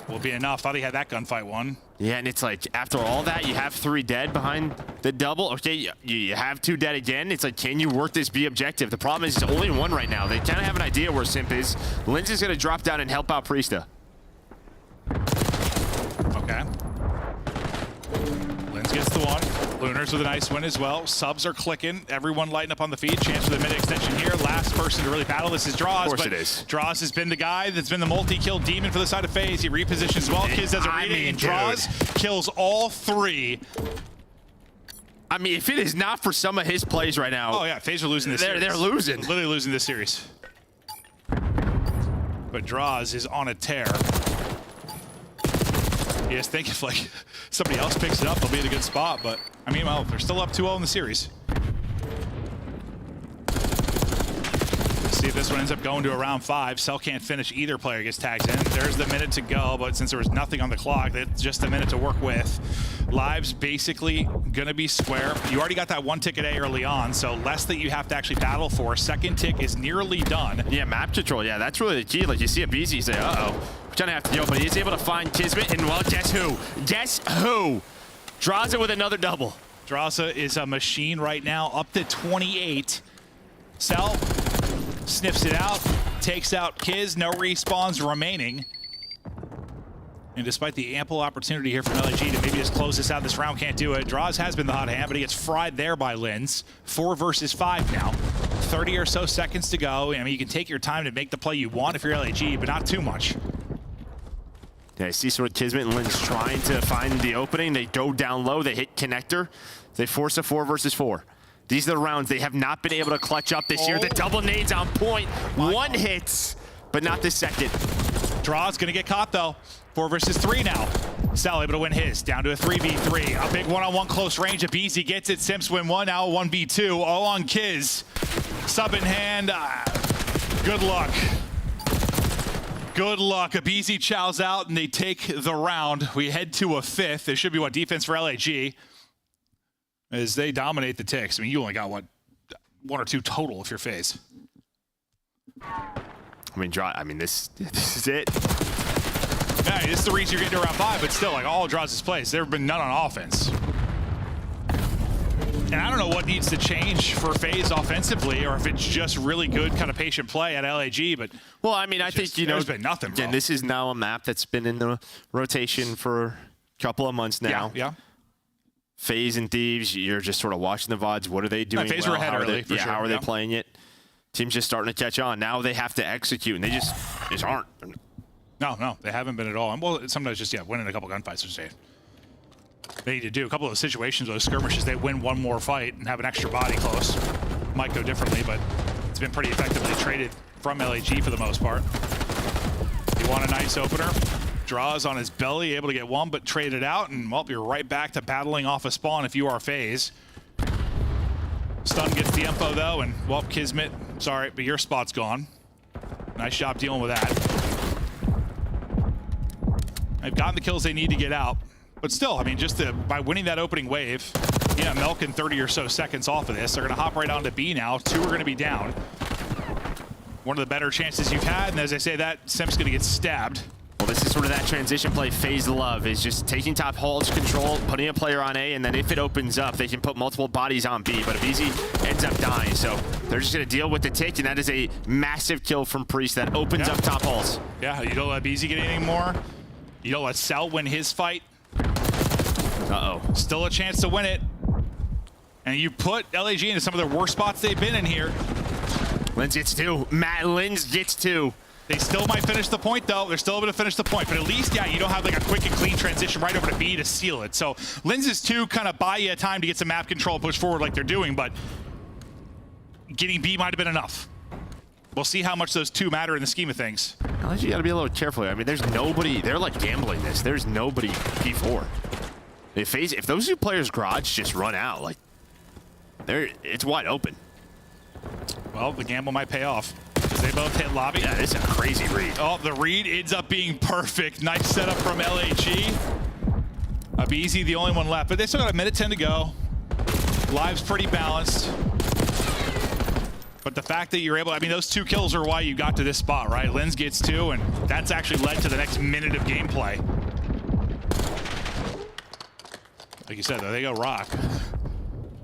will be enough. Thought he had that gunfight won. Yeah, and it's like, after all that, you have 3 dead behind the double. Okay, you have 2 dead again. It's like, can you work this B objective? The problem is, it's only 1 right now. They kind of have an idea where Simp is. Linz is going to drop down and help out Priesta. Okay. Linz gets the 1. Lunars with a nice win as well. Subs are clicking. Everyone lighting up on the feed. Chance for the mid-extension here. Last person to really battle this is Draws. Of course it is. Draws has been the guy that's been the multi-kill demon for the side of FaZe. He repositions well. Kiz does a reading, and Draws kills all 3. I mean, if it is not for some of his plays right now. Oh, yeah. FaZe are losing this series. They're losing. Literally losing this series. But Draws is on a tear. You just think if, like, somebody else picks it up, they'll be in a good spot. But, I mean, well, they're still up 2-0 in the series. See if this one ends up going to a round 5. Cell can't finish. Either player gets tagged in. There's the minute to go, but since there was nothing on the clock, that's just a minute to work with. Lives basically going to be square. You already got that 1 ticket A early on, so less that you have to actually battle for. Second tick is nearly done. Yeah, map control. Yeah, that's really the key. Like, you see a BZ, you say, uh-oh. We're going to have to deal, but he's able to find Kismet, and, well, guess who? Guess who? Draws it with another double. Draza is a machine right now, up to 28. Cell sniffs it out, takes out Kiz, no respawns remaining. And despite the ample opportunity here from LAG to maybe just close this out, this round can't do it. Draws has been the hot hand, but he gets fried there by Linz. 4 versus 5 now. 30 or so seconds to go. I mean, you can take your time to make the play you want if you're LAG, but not too much. Yeah, I see sort of Kismet and Linz trying to find the opening. They go down low, they hit connector. They force a 4 versus 4. These are the rounds they have not been able to clutch up this year. The double nades on point. One hits, but not the second. Draw's gonna get caught though. 4 versus 3 now. Sal able to win his, down to a 3v3. A big one-on-one close range. Abizi gets it. Simps win 1, now a 1v2. All on Kiz. Sub in hand. Good luck. Good luck. Abizi chows out and they take the round. We head to a 5th. It should be what, defense for LAG. As they dominate the ticks. I mean, you only got, what, 1 or 2 total if you're FaZe. I mean, this is it. Yeah, this is the reason you're getting to round 5, but still, like, all Draws' plays, there have been none on offense. And I don't know what needs to change for FaZe offensively, or if it's just really good kind of patient play at LAG, but... Well, I mean, I think, you know... There's been nothing, bro. Again, this is now a map that's been in the rotation for a couple of months now. Yeah. FaZe and Thieves, you're just sort of watching the VODs. What are they doing? FaZe were ahead early, for sure. How are they playing it? Team's just starting to catch on. Now they have to execute, and they just aren't. No, they haven't been at all. And well, sometimes just, winning a couple gunfights is they need to do a couple of situations, those skirmishes, they win one more fight and have an extra body close. Might go differently, but it's been pretty effectively traded from LAG for the most part. You want a nice opener. Draws on his belly, able to get 1, but traded out, and well, you're right back to battling off a spawn if you are FaZe. Stun gets the info though, and well, Kismet, sorry, but your spot's gone. Nice job dealing with that. They've gotten the kills they need to get out, but still, I mean, just by winning that opening wave, milking 30 or so seconds off of this, they're gonna hop right on to B now. 2 are gonna be down. One of the better chances you've had, and as I say that, Simp's gonna get stabbed. Well, this is sort of that transition play FaZe love, is just taking top hold control, putting a player on A, and then if it opens up, they can put multiple bodies on B, but Abizi ends up dying, so they're just going to deal with the tick, and that is a massive kill from Priest that opens up top holes. Yeah, you don't let Abizi get anything more. You don't let Sal win his fight. Uh-oh. Still a chance to win it. And you put LAG into some of the worst spots they've been in here. Linz gets 2. Matt Linz gets 2. They still might finish the point, though. They're still able to finish the point. But at least, you don't have like a quick and clean transition right over to B to seal it. So Linz's 2 kind of buy you time to get some map control and push forward like they're doing, but getting B might have been enough. We'll see how much those 2 matter in the scheme of things. You got to be a little careful. I mean, there's nobody. They're like gambling this. There's nobody P4. If those 2 players garage just run out, like, it's wide open. Well, the gamble might pay off. They both hit lobby. Yeah, this is a crazy read. Oh, the read ends up being perfect. Nice setup from LAG. Abizi, the only one left, but they still got a minute 10 to go. Lives pretty balanced. But the fact that you're able, I mean, those 2 kills are why you got to this spot, right? Linz gets 2, and that's actually led to the next minute of gameplay. Like you said, though, they go rock.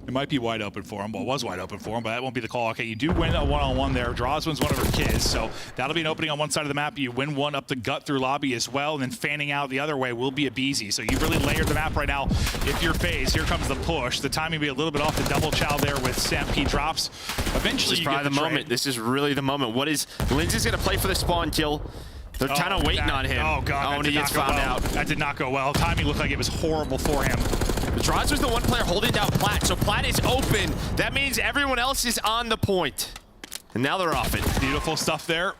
It might be wide open for him. Well, it was wide open for him, but that won't be the call. Okay, you do win a one-on-one there. Draws wins one over Kiz, so that'll be an opening on one side of the map. You win one up the gut through lobby as well, and then fanning out the other way will be Abizi. So you've really layered the map right now. If you're FaZe, here comes the push. The timing will be a little bit off the double chow there with Sam. He drops. Eventually, this is probably the moment. This is really the moment. What is Linz is going to play for the spawn kill. They're kind of waiting on him. Oh, God. Oh, and he gets found out. That did not go well. Timing looked like it was horrible for him. But Droz was the one player holding down Plat, so Plat is open. That means everyone else is on the point. And now they're off it. Beautiful stuff there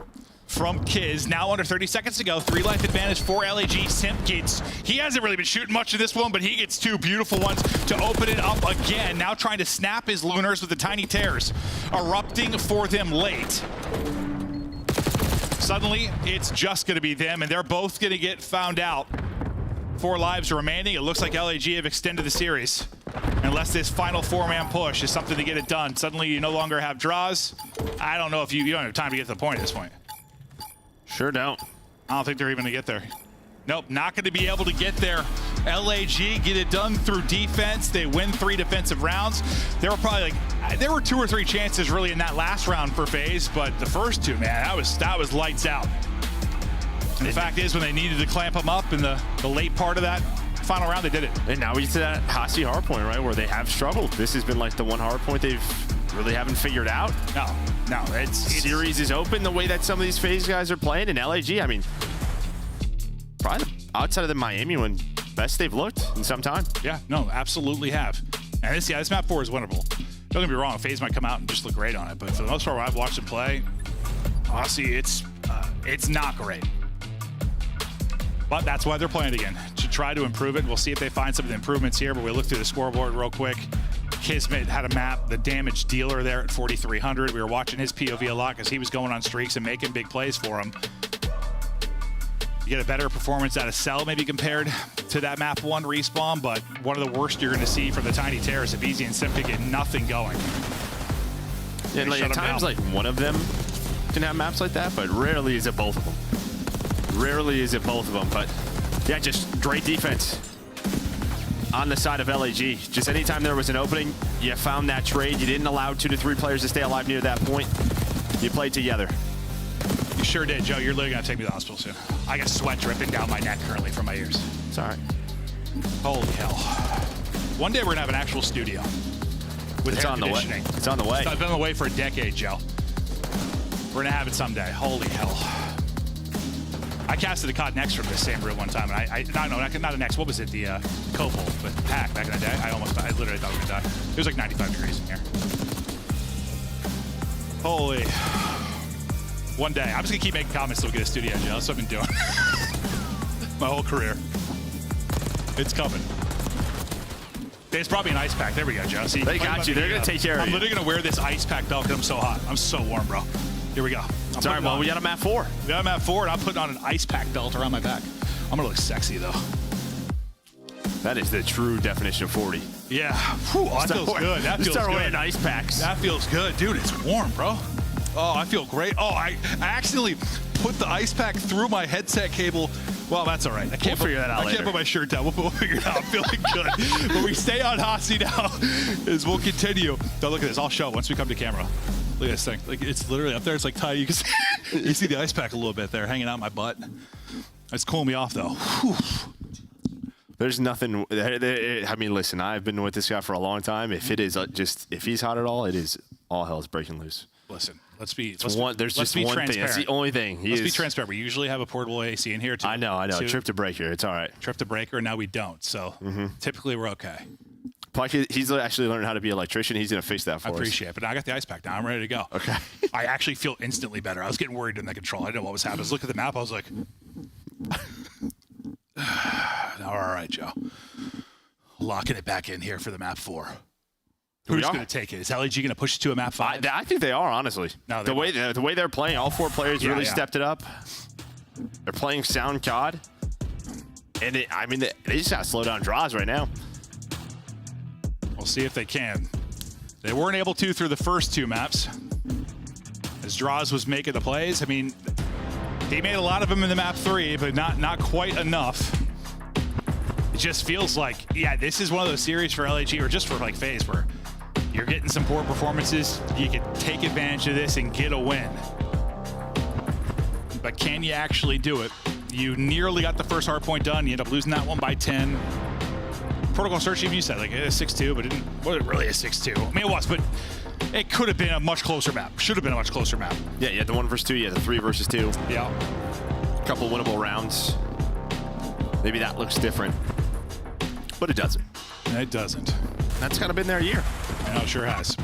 from Kiz. Now under 30 seconds to go. 3 life advantage for LAG. Simp gets, he hasn't really been shooting much of this one, but he gets 2 beautiful ones to open it up again. Now trying to snap his Lunars with the tiny tears. Erupting for them late. Suddenly, it's just going to be them, and they're both going to get found out. 4 lives remaining. It looks like LAG have extended the series. Unless this final 4-man push is something to get it done. Suddenly, you no longer have draws. I don't know if you don't have time to get to the point at this point. Sure don't. I don't think they're even going to get there. Nope, not going to be able to get there. LAG get it done through defense. They win 3 defensive rounds. There were probably there were 2 or 3 chances really in that last round for FaZe, but the first 2, man, that was lights out. And the fact is, when they needed to clamp them up in the late part of that final round, they did it. And now we get to that Hasi hard point, right, where they have struggled. This has been like the one hard point they've really haven't figured out. No, it's series is open the way that some of these FaZe guys are playing, and LAG, I mean, probably outside of the Miami one, best they've looked in some time. Yeah, no, absolutely have. And this map 4 is winnable. Don't get me wrong, FaZe might come out and just look great on it, but for the most part, when I've watched them play, honestly, it's not great. But that's why they're playing it again, to try to improve it. We'll see if they find some of the improvements here, but we'll look through the scoreboard real quick. Kismet had a map, the damage dealer there at 4,300. We were watching his POV a lot because he was going on streaks and making big plays for him. You get a better performance out of Cell maybe compared to that map 1 respawn, but one of the worst you're going to see from the Tiny Terrace if Easy and Simp can get nothing going. Yeah, like at times, like one of them can have maps like that, but rarely is it both of them. Rarely is it both of them, but yeah, just great defense on the side of LAG. Just anytime there was an opening, you found that trade. You didn't allow 2 to 3 players to stay alive near that point. You played together. You sure did, Joe. You're literally going to take me to the hospital soon. I got sweat dripping down my neck currently from my ears. It's all right. Holy hell. One day we're going to have an actual studio with it's air on the way. conditioning. It's on the way. It's been on the way for a decade, Joe. We're going to have it someday. Holy hell. I casted a COD Next from this same room one time, and not a Next. What was it? The Copal, but Pack back in the day. I literally thought I was gonna die. It was like 95 degrees in here. Holy. One day. I'm just gonna keep making comments till we get a studio, Joe. That's what I've been doing. My whole career. It's coming. It's probably an ice pack. There we go, Joe. See, they got you. They're gonna take care of you. I'm literally gonna wear this ice pack belt because I'm so hot. I'm so warm, bro. Here we go. Sorry, well, we got a map 4. We got a map 4, and I'm putting on an ice pack belt around my back. I'm gonna look sexy though. That is the true definition of 40. Yeah. Whew, that feels good. That feels start good. wearing ice packs. That feels good, dude. It's warm, bro. Oh, I feel great. Oh, I accidentally put the ice pack through my headset cable. Well, that's all right. I can't figure that out I can't put my shirt down. We'll figure it out. I'm feeling good. But we stay on Hasi now as we'll continue. Now look at this. I'll show it once we come to camera. Look at this thing. Like, it's literally up there. It's like tiny. You can see, you see the ice pack a little bit there hanging out my butt. It's cooling me off, though. Whew. There's nothing. I mean, listen, I've been with this guy for a long time. If it is if he's hot at all, it is all hell's breaking loose. Listen, let's be one thing. That's the only thing. Let's be transparent. We usually have a portable AC in here. I know. Trip to breaker. It's all right. Trip to breaker. Now we don't. So typically we're okay. He's actually learning how to be an electrician. He's going to fix that for us. I appreciate it. But now I got the ice pack now. I'm ready to go. Okay. I actually feel instantly better. I was getting worried in the control. I didn't know what was happening. I was looking at the map. I was like, all right, Joe. Locking it back in here for the map 4. Who's going to take it? Is LAG going to push it to a map 5? I think they are, honestly. No, the way they're playing, all 4 players really stepped it up. They're playing sound COD. And they just got to slow down draws right now. We'll see if they can. They weren't able to through the first 2 maps. As Draws was making the plays. I mean, he made a lot of them in the map 3, but not quite enough. It just feels like, yeah, this is one of those series for LAG, or just for like FaZe, where you're getting some poor performances. You can take advantage of this and get a win. But can you actually do it? You nearly got the first hard point done. You end up losing that one by 10. Protocol search, even you said, like, 6-2, but wasn't really a 6-2. I mean, it was, but it could have been a much closer map. Should have been a much closer map. Yeah, you had the 1 versus 2, you had the 3 versus 2. Yeah. A couple winnable rounds. Maybe that looks different, but it doesn't. It doesn't. That's kind of been their year. I know, it sure has.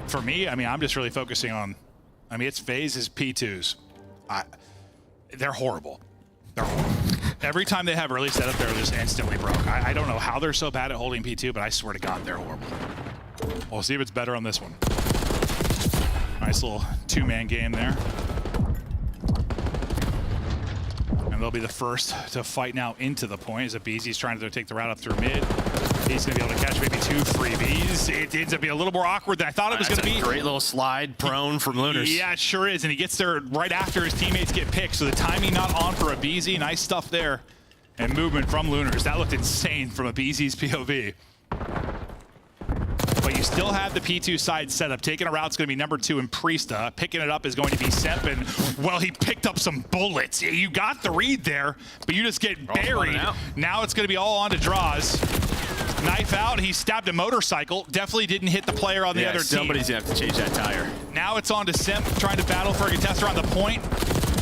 For me, I mean, I'm just really focusing on, I mean, it's phases, P2s. They're horrible. They're horrible. Every time they have early setup, they're just instantly broke. I don't know how they're so bad at holding P2, but I swear to God, they're horrible. We'll see if it's better on this one. Nice little two-man game there. And they'll be the first to fight now into the point as Abeezy's trying to take the route up through mid. He's going to be able to catch maybe 2 freebies. It ends up being a little more awkward than I thought it was going to be. Great little slide prone from Lunars. Yeah, it sure is. And he gets there right after his teammates get picked. So the timing not on for Abeezy. Nice stuff there. And movement from Lunars. That looked insane from Abeezy's POV. But you still have the P2 side set up. Taking a route's going to be number 2 in Priesta. Picking it up is going to be Semp. And, well, he picked up some bullets. You got the read there, but you just get buried. Now it's going to be all on to Draws. Knife out. He stabbed a motorcycle. Definitely didn't hit the player on the other team. Somebody's going to have to change that tire. Now it's on to Semp, trying to battle for a contester on the point.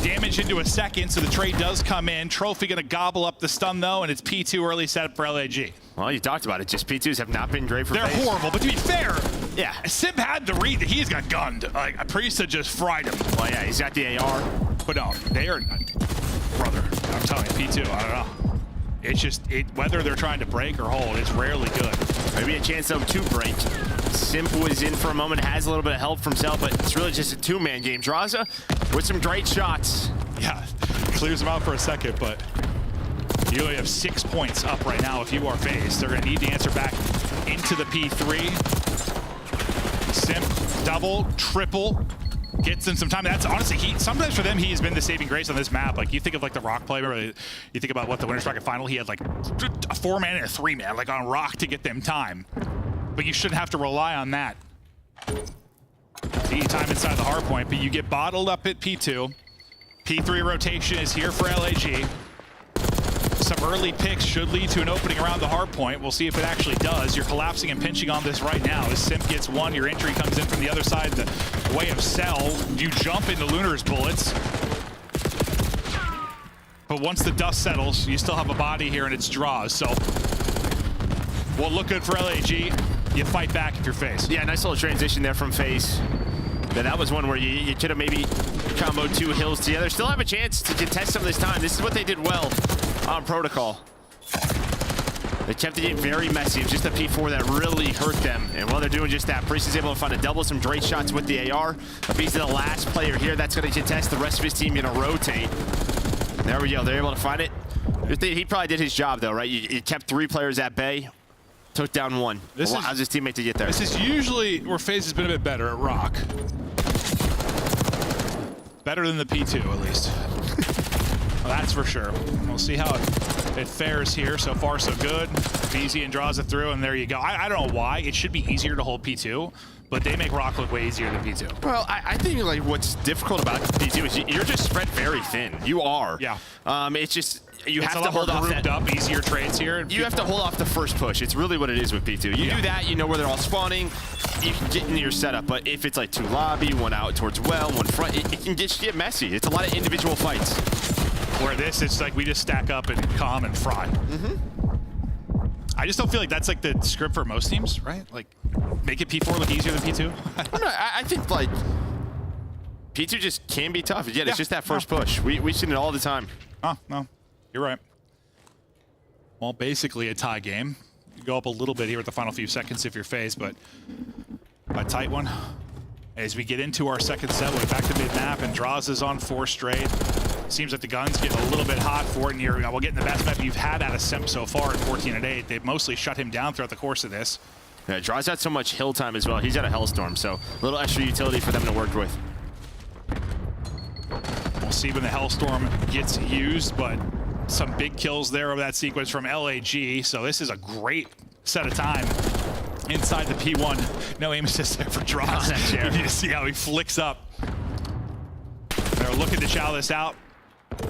Damage into a second, so the trade does come in. Trophy going to gobble up the stun, though, and it's P2 early setup for LAG. Well, you talked about it. Just P2s have not been great for They're horrible, but to be fair, yeah, Semp had the read that he's got gunned. Like, Priesta just fried him. Well, yeah, he's got the AR. But no, they are, brother, I'm telling you, P2, I don't know. It's just, whether they're trying to break or hold, it's rarely good. Maybe a chance, though, to break. Simp was in for a moment, has a little bit of help from Cell, but it's really just a two-man game. Draza with some great shots. Yeah, clears them out for a second, but you only have 6 points up right now if you are FaZe. They're going to need to answer back into the P3. Simp, double, triple. Gets them some time. That's honestly, sometimes for them, he has been the saving grace on this map. Like, you think of like the Rock play, or you think about what the Winners Bracket final, he had like a 4-man and a 3-man, like on Rock to get them time. But you shouldn't have to rely on that. Time inside the hard point, but you get bottled up at P2. P3 rotation is here for LAG. Some early picks should lead to an opening around the hard point. We'll see if it actually does. You're collapsing and pinching on this right now. As Simp gets one, your entry comes in from the other side, the way of Cell. You jump into Lunar's bullets. But once the dust settles, you still have a body here and it's Draws. So, will look good for LAG. You fight back if you're FaZe. Yeah, nice little transition there from FaZe. Yeah, that was one where you could have maybe comboed 2 hills together. Still have a chance to contest some of this time. This is what they did well on Protocol. They kept the game very messy. It was just a P4 that really hurt them. And while they're doing just that, Priest is able to find a double, some great shots with the AR. Abeezy the last player here that's going to contest. The rest of his team going to rotate. There we go. They're able to find it. He probably did his job, though, right? You kept 3 players at bay. Took down 1. How's his teammate to get there? This is usually where FaZe has been a bit better at Rock. Better than the P2, at least. Well, that's for sure. We'll see how it fares here. So far, so good. Easy and draws it through, and there you go. I don't know why. It should be easier to hold P2, but they make Rock look way easier than P2. Well, I think like what's difficult about P2 is you're just spread very thin. You are. Yeah. It's just you have to hold off that. Up, easier trades here. You have to hold off the first push. It's really what it is with P2. You do that, you know where they're all spawning. You can get into your setup, but if it's like 2 lobby, 1 out towards well, 1 front, it can get messy. It's a lot of individual fights. Where this, it's like we just stack up and calm and fry. I just don't feel like that's like the script for most teams, right? Like, make it P4 look easier than P2. I think like P2 just can be tough. Yeah, it's just that first push. We've seen it all the time. Oh, no, you're right. Well, basically a tie game. You go up a little bit here at the final few seconds if you're FaZe, but a tight one. As we get into our second set, we're back to mid-map, and Draws is on 4 straight. Seems like the gun's getting a little bit hot for it, and we're getting the best map you've had out of Simp so far at 14-8. They've mostly shut him down throughout the course of this. Yeah, Draws had so much hill time as well. He's got a Hellstorm, so a little extra utility for them to work with. We'll see when the Hellstorm gets used, but some big kills there over that sequence from LAG, so this is a great set of time inside the P1. No aim assist there for Draws. You see how he flicks up. They're looking to chow this out.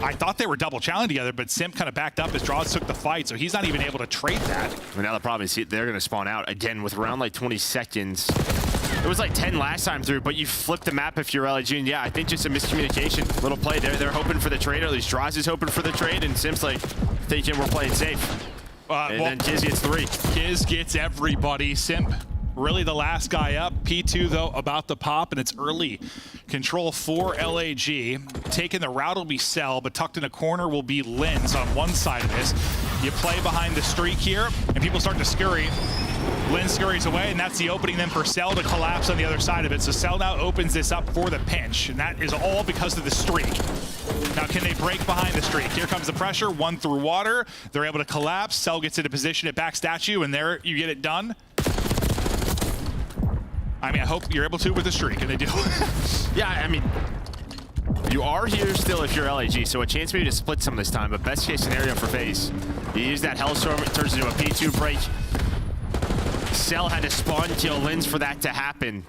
I thought they were double chowing together, but Simp kind of backed up as Draws took the fight, so he's not even able to trade that. Well, now the problem is they're going to spawn out again with around like 20 seconds. It was like 10 last time through, but you flip the map if you're LAG, and yeah, I think just a miscommunication. Little play there. They're hoping for the trade, or at least Draws is hoping for the trade, and Simp's like, thinking we're playing safe. And then Kiz gets 3. Kiz gets everybody. Simp, really the last guy up. P2, though, about to pop, and it's early. Control for LAG. Taking the route will be Cell, but tucked in a corner will be Lens on one side of this. You play behind the streak here, and people start to scurry. Lens scurries away, and that's the opening then for Cell to collapse on the other side of it. So Cell now opens this up for the pinch, and that is all because of the streak. Now, can they break behind the streak? Here comes the pressure, 1 through water. They're able to collapse. Cell gets into position at back statue, and there you get it done. I mean, I hope you're able to with the streak, and they do. Yeah, I mean, you are here still if you're LAG, so a chance maybe to split some of this time, but best case scenario for FaZe. You use that Hellstorm, it turns into a P2 break. Cell had to spawn kill Lens for that to happen.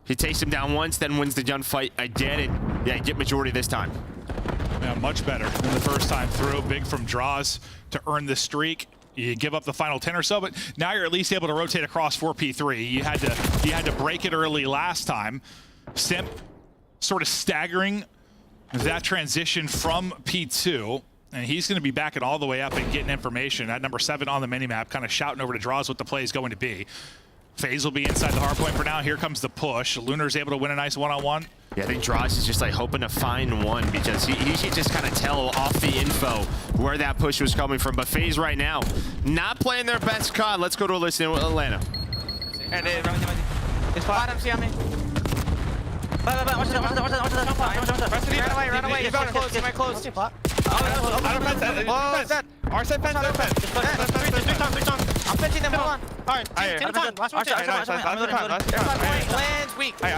He takes him down once, then wins the gunfight again, and yeah, get majority this time. Yeah, much better than the first time through. Big from draws to earn the streak. You give up the final 10 or so, but now you're at least able to rotate across for P3. You had to break it early last time. Simp sort of staggering that transition from P2, and he's going to be backing all the way up and getting information at number 7 on the minimap, kind of shouting over to draws what the play is going to be. FaZe will be inside the hard point for now. Here comes the push. Lunar's able to win a nice one-on-one. Yeah, I think Draws is just like hoping to find one because he should just kind of tell off the info where that push was coming from. But FaZe right now, not playing their best COD. Let's go to a listen with Atlanta. And it's bottom, see on me. Run away. He's on close, he's close. I'm pinching them all. Alright, last one. Lands weak. There's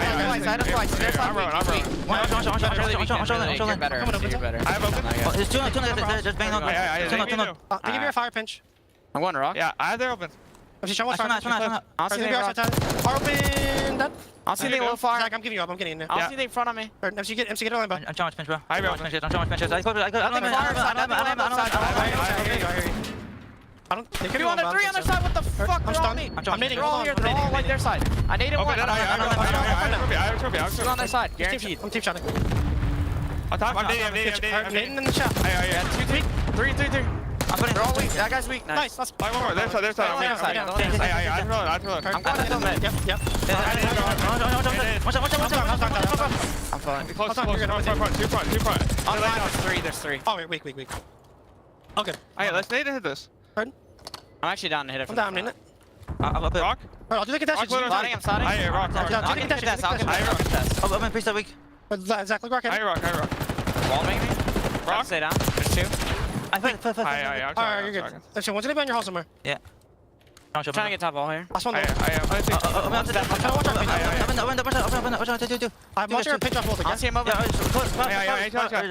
two just bang on. I'll give you a fire pinch. I'm going rock. Yeah, I have their open. I'll see the rock. Open. Done. I'll see the low fire. Zach, I'm giving you up. I'm getting in there. I'll see the in front of me. MC get a line, bro. I'm trying to pinch, bro. I hear you. They could be on the 3 on their side. What the fuck? They're on me. I'm nading. They're all here. They're all like their side. I naded one. I have a trophy. I'm on their side. Guaranteed. I'm team shotting. On top. I'm nading in the shot. 2, 3. I'm putting. They're all weak. That guy's weak. Nice. One more. Their side. I'm going to film it. Yep. I'm fine. Close. 2 front. On line. There's 3. Oh, wait. Weak. Okay. Alright, let's nade to hit this. Pardon? I'm actually down to hit it. I'm down in it. Rock? I'll do the contest. I'm starting. I hear rock. I'll do the contest. Oh, I'm pretty weak. Zach, look rock. I hear rock. Wall maybe? Rock. Stay down. There's 2. I put. Alright, you're good. There's 2. One's gonna be on your house somewhere. Yeah. I'm trying to get top wall here. Last one. I'm watching her pinch off both again. I'll see him over.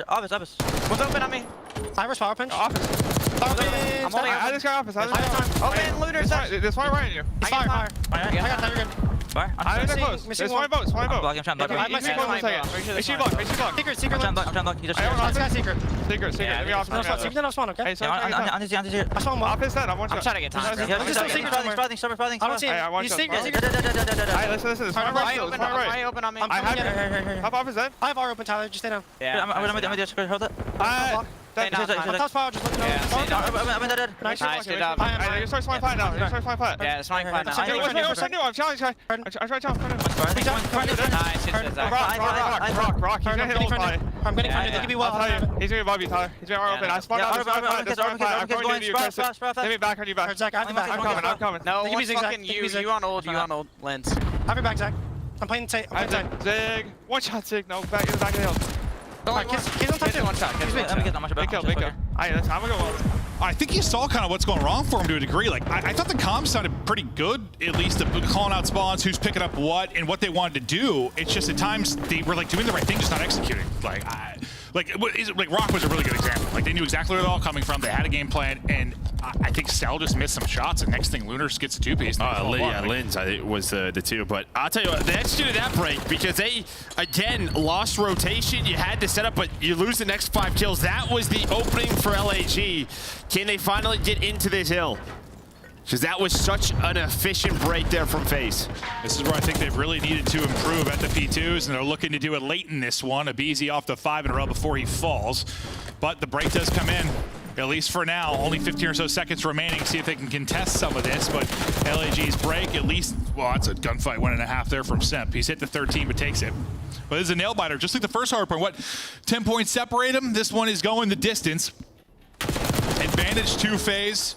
Office. What's open on me? Cyrus power pinch. Office. I'm holding. I just got office. Open, looters. There's fire right on you. He's fire. I got that. You're good. Fire. I'm close. There's 5 boats. I'm trying to block. I might see one second. Make sure you block. Secret. I'm trying to block. He just. Let's go secret. Let me off. Secret then I'll spawn, okay? I spawn one. Office that. I'm trying to get time. I don't see him. He's secret. Alright, listen. Fire open on me. I have top office then. I have R open, Tyler. Just stay down. Yeah. I'm just gonna hold it. I'm top power, just look down. Nice, good job. You're starting to find out. Yeah, it's fine now. What's new? I'm challenging. I try to challenge. Rock. He's gonna hit all five. I'm getting funded. They give me well. I'll tell you. He's gonna be above you, Tyler. He's gonna open. I spawned out. I'm going to you. Let me back on you back. Zach, I'm coming. No, one's fucking you. You on old Lens. Have your back, Zach. I'm playing tight. Zig. One shot, Zig. No, back in the back of the hill. He's on top 2. One shot. Big kill. Alright, I'm gonna go. I think you saw kind of what's going wrong for him to a degree. Like, I thought the comms sounded pretty good, at least calling out spawns, who's picking up what, and what they wanted to do. It's just at times they were like doing the right thing, just not executing. Like Rock was a really good example. Like, they knew exactly where they're all coming from. They had a game plan, and I think Cell just missed some shots. And next thing, Lunar gets a 2-piece. Lens was the 2. But I'll tell you what, they executed that break because they, again, lost rotation. You had to set up, but you lose the next 5 kills. That was the opening for LAG. Can they finally get into this hill? Because that was such an efficient break there from FaZe. This is where I think they've really needed to improve at the P2s, and they're looking to do it late in this one. Abizi off the 5 in a row before he falls. But the break does come in. at least for now. Only 15 or so seconds remaining. See if they can contest some of this, but LAG's break, at least, well, that's a gunfight 1.5 there from Simp. He's hit the 13, but takes it. But this is a nail-biter, just like the first hardpoint. What, 10 points separate him? This one is going the distance. Advantage to FaZe.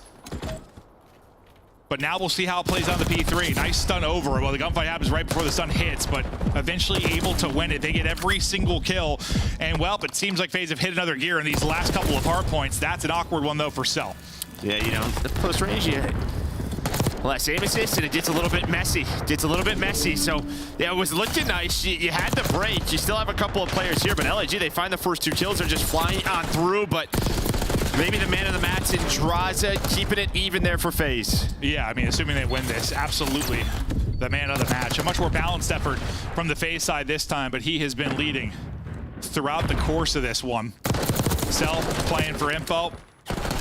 But now we'll see how it plays on the P3. Nice stun over. Well, the gunfight happens right before the stun hits, but eventually able to win it. They get every single kill. And, well, it seems like FaZe have hit another gear in these last couple of hardpoints. That's an awkward one, though, for Cell. Yeah, you know, the close range, less aim assist, and it gets a little bit messy. So, yeah, it was looking nice. You had the break. You still have a couple of players here, but LAG, they find the first 2 kills. They're just flying on through, but maybe the man of the match in Draza, keeping it even there for FaZe. Yeah, I mean, assuming they win this, absolutely the man of the match. A much more balanced effort from the FaZe side this time, but he has been leading throughout the course of this one. Cell playing for info.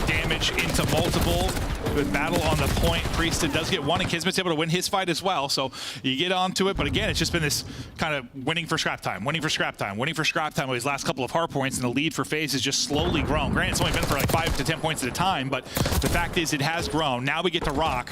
Damage into multiple. Good battle on the point. Priesthood does get one, and Kismet's able to win his fight as well. So you get onto it, but again, it's just been this kind of winning for scrap time with these last couple of hard points, and the lead for FaZe has just slowly grown. Granted, it's only been for like 5 to 10 points at a time, but the fact is it has grown. Now we get to Rock,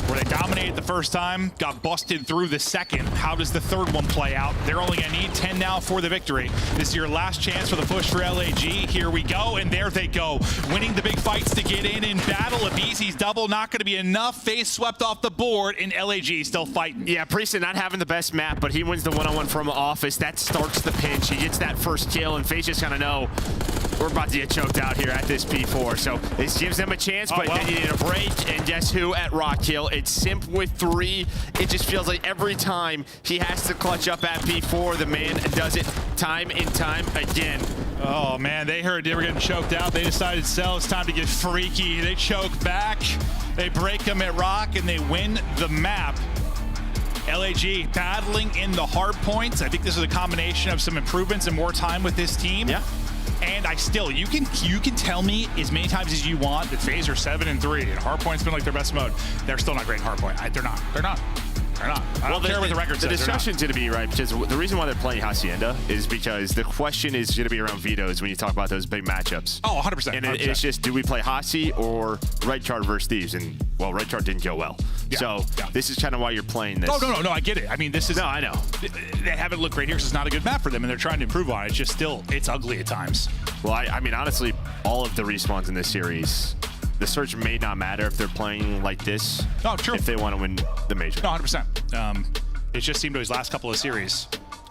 where they dominated the first time, got busted through the second. How does the third one play out? They're only going to need 10 now for the victory. This is your last chance for the push for LAG. Here we go, and there they go. Winning the big fights to get in battle. Easy's double not going to be enough. FaZe swept off the board, and LAG still fighting. Yeah, Priesthood not having the best map, but he wins the one-on-one from Office. That starts the pinch. He gets that first kill, and FaZe just kind of know we're about to get choked out here at this P4. So this gives them a chance, but then you need a break, and guess who at Rock Kill? It's Simp with 3. It just feels like every time he has to clutch up at P4, the man does it time and time again. Oh man, they heard they were getting choked out. They decided, Cell, it's time to get freaky. They choke back, they break them at Rock, and they win the map. LAG battling in the hard points. I think this is a combination of some improvements and more time with this team. Yeah. And you can tell me as many times as you want that FaZe are 7-3 and hardpoint's been like their best mode. They're still not great in hardpoint. They're not. I don't care what the record says. The discussion's going to be, right, because the reason why they're playing Hacienda is because the question is going to be around vetoes when you talk about those big matchups. Oh, 100%. And it's just, do we play Hasi or Red Chart versus Thieves? And, well, Red Chart didn't go well. Yeah, this is kind of why you're playing this. Oh, no, I get it. I mean, this is... No, I know. They haven't looked great here, so it's not a good map for them, and they're trying to improve on it. It's just still, it's ugly at times. Well, I mean, honestly, all of the respawns in this series, the search may not matter if they're playing like this. No, true. If they want to win the major. No, 100%. It just seemed to his last couple of series.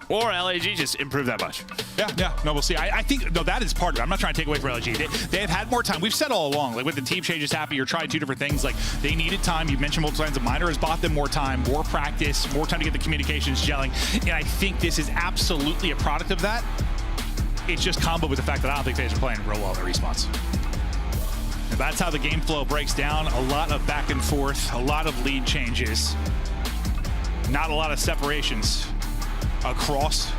Or LAG just improved that much. Yeah. No, we'll see. I think, no, that is part of it. I'm not trying to take away from LAG. They have had more time. We've said all along, like with the team changes happening, you're trying 2 different things. Like, they needed time. You mentioned multiple times, the Miner has bought them more time, more practice, more time to get the communications gelling. And I think this is absolutely a product of that. It's just combo with the fact that I don't think FaZe are playing real well in the respawns. And that's how the game flow breaks down. A lot of back and forth, a lot of lead changes. Not a lot of separations across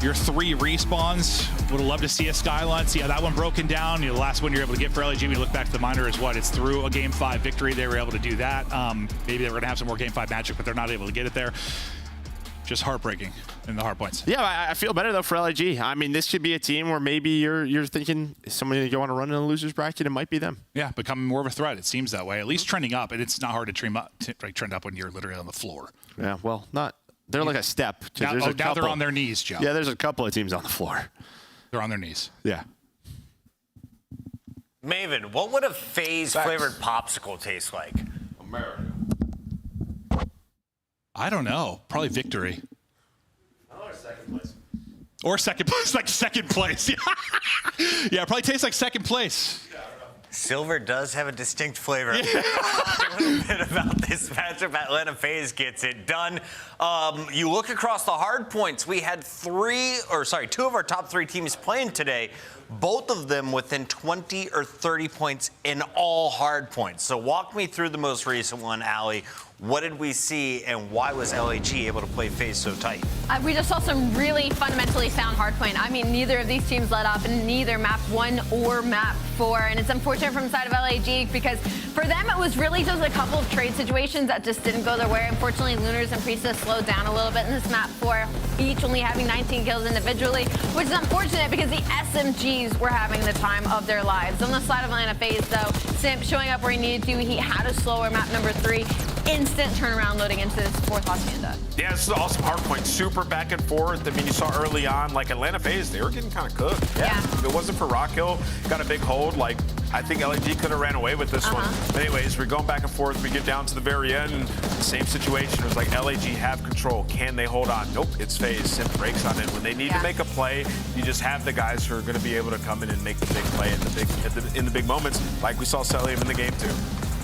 your 3 respawns. Would have loved to see a Skyline, see how that one broken down. The last one you're able to get for LAG, we look back to the Miner is what? It's through a Game 5 victory. They were able to do that. Maybe they were going to have some more Game 5 magic, but they're not able to get it there. Just heartbreaking in the hard points. Yeah, I feel better though for LAG. I mean, this could be a team where maybe you're thinking is somebody to go on a run in the losers bracket. It might be them. Yeah, becoming more of a threat. It seems that way. At least trending up, and it's not hard to trend up when you're literally on the floor. Yeah, well, not. They're like a step. Now they're on their knees, Joe. Yeah, there's a couple of teams on the floor. They're on their knees. Yeah. Maven, what would a FaZe-flavored popsicle taste like? America. I don't know. Probably victory. Or second place. Or second place, like second place. Yeah, probably tastes like second place. Silver does have a distinct flavor. Yeah. A little bit about this matchup. Atlanta FaZe gets it done. You look across the hard points. We had 2 of our top 3 teams playing today. Both of them within 20 or 30 points in all hard points. So walk me through the most recent one, Allie. What did we see, and why was LAG able to play FaZe so tight? We just saw some really fundamentally sound hardpoint. I mean, neither of these teams let up in neither map 1 or map 4, and it's unfortunate from the side of LAG because for them it was really just a couple of trade situations that just didn't go their way. Unfortunately, Lunars and Priestess slowed down a little bit in this map 4, each only having 19 kills individually, which is unfortunate because the SMGs were having the time of their lives. On the side of Atlanta FaZe, though, Simp showing up where he needed to. He had a slower map number 3. Instant turnaround loading into this 4th Hacienda. Yeah, this is an awesome hardpoint. Super back and forth. I mean, you saw early on, like Atlanta FaZe, they were getting kind of cooked. Yeah. If it wasn't for Rockhill, got a big hold. Like, I think LAG could have ran away with this one. But anyways, we're going back and forth. We get down to the very end. Same situation. It was like LAG have control. Can they hold on? Nope, it's FaZe. Simp breaks on it. When they need to make a play, you just have the guys who are going to be able to come in and make the big play in the big moments, like we saw Celium in the game too.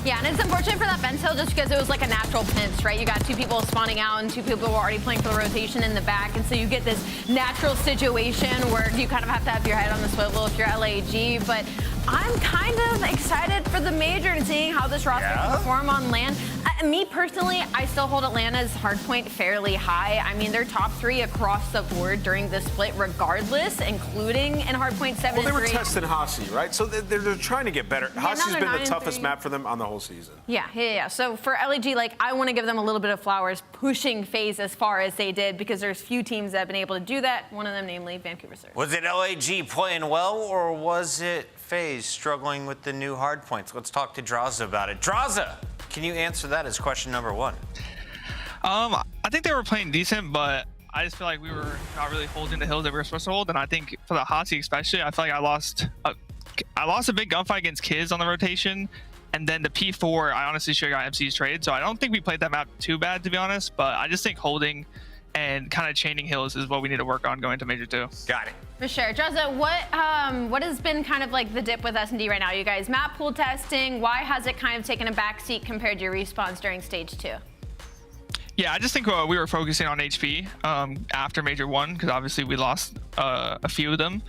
Yeah, and it's unfortunate for that vent hill just because it was like a natural pinch, right? You got 2 people spawning out and 2 people were already playing for the rotation in the back, and so you get this natural situation where you kind of have to have your head on the swivel if you're LAG, but I'm kind of excited for the major and seeing how this roster can perform on LAN. Me personally, I still hold Atlanta's hardpoint fairly high. I mean, they're top 3 across the board during the split regardless, including in hardpoint 7 and 3. Well, they were testing Hasi, right? So they're trying to get better. Yeah, Hasi's been the toughest 9-3. map for them on the whole season. Yeah. So for LAG, like, I want to give them a little bit of flowers pushing FaZe as far as they did because there's few teams that have been able to do that. One of them, namely Vancouver Surf. Was it LAG playing well, or was it FaZe struggling with the new hardpoints? Let's talk to Draza about it. Draza, can you answer that as question number 1? I think they were playing decent, but I just feel like we were not really holding the hills that we were supposed to hold. And I think for the Hasi especially, I feel like I lost a big gunfight against Kids on the rotation. And then the P4, I honestly should have got MC's trade. So I don't think we played that map too bad, to be honest. But I just think holding and kind of chaining hills is what we need to work on going to Major 2. Got it. For sure. Draza, what has been kind of like the dip with S&D right now, you guys? Map pool testing, why has it kind of taken a backseat compared to your respawns during stage 2? Yeah, I just think we were focusing on HP after Major 1 because obviously we lost a few of them.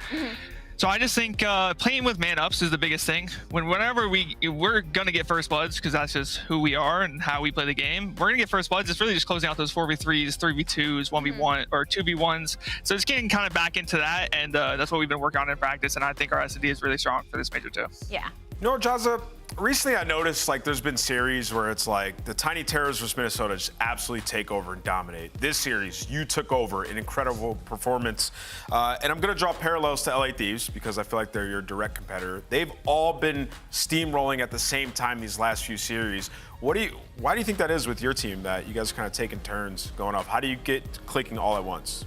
So I just think playing with man ups is the biggest thing. Whenever we're gonna get first bloods because that's just who we are and how we play the game. We're gonna get first bloods. It's really just closing out those 4v3s, 3v2s, 1v1 or 2v1s. So it's getting kind of back into that, and that's what we've been working on in practice. And I think our S&D is really strong for this Major 2. Yeah. You know, Jaza, recently I noticed like there's been series where it's like the Tiny Terrors versus Minnesota just absolutely take over and dominate. This series, you took over, an incredible performance. And I'm going to draw parallels to LA Thieves because I feel like they're your direct competitor. They've all been steamrolling at the same time these last few series. Why do you think that is with your team that you guys are kind of taking turns going off? How do you get clicking all at once?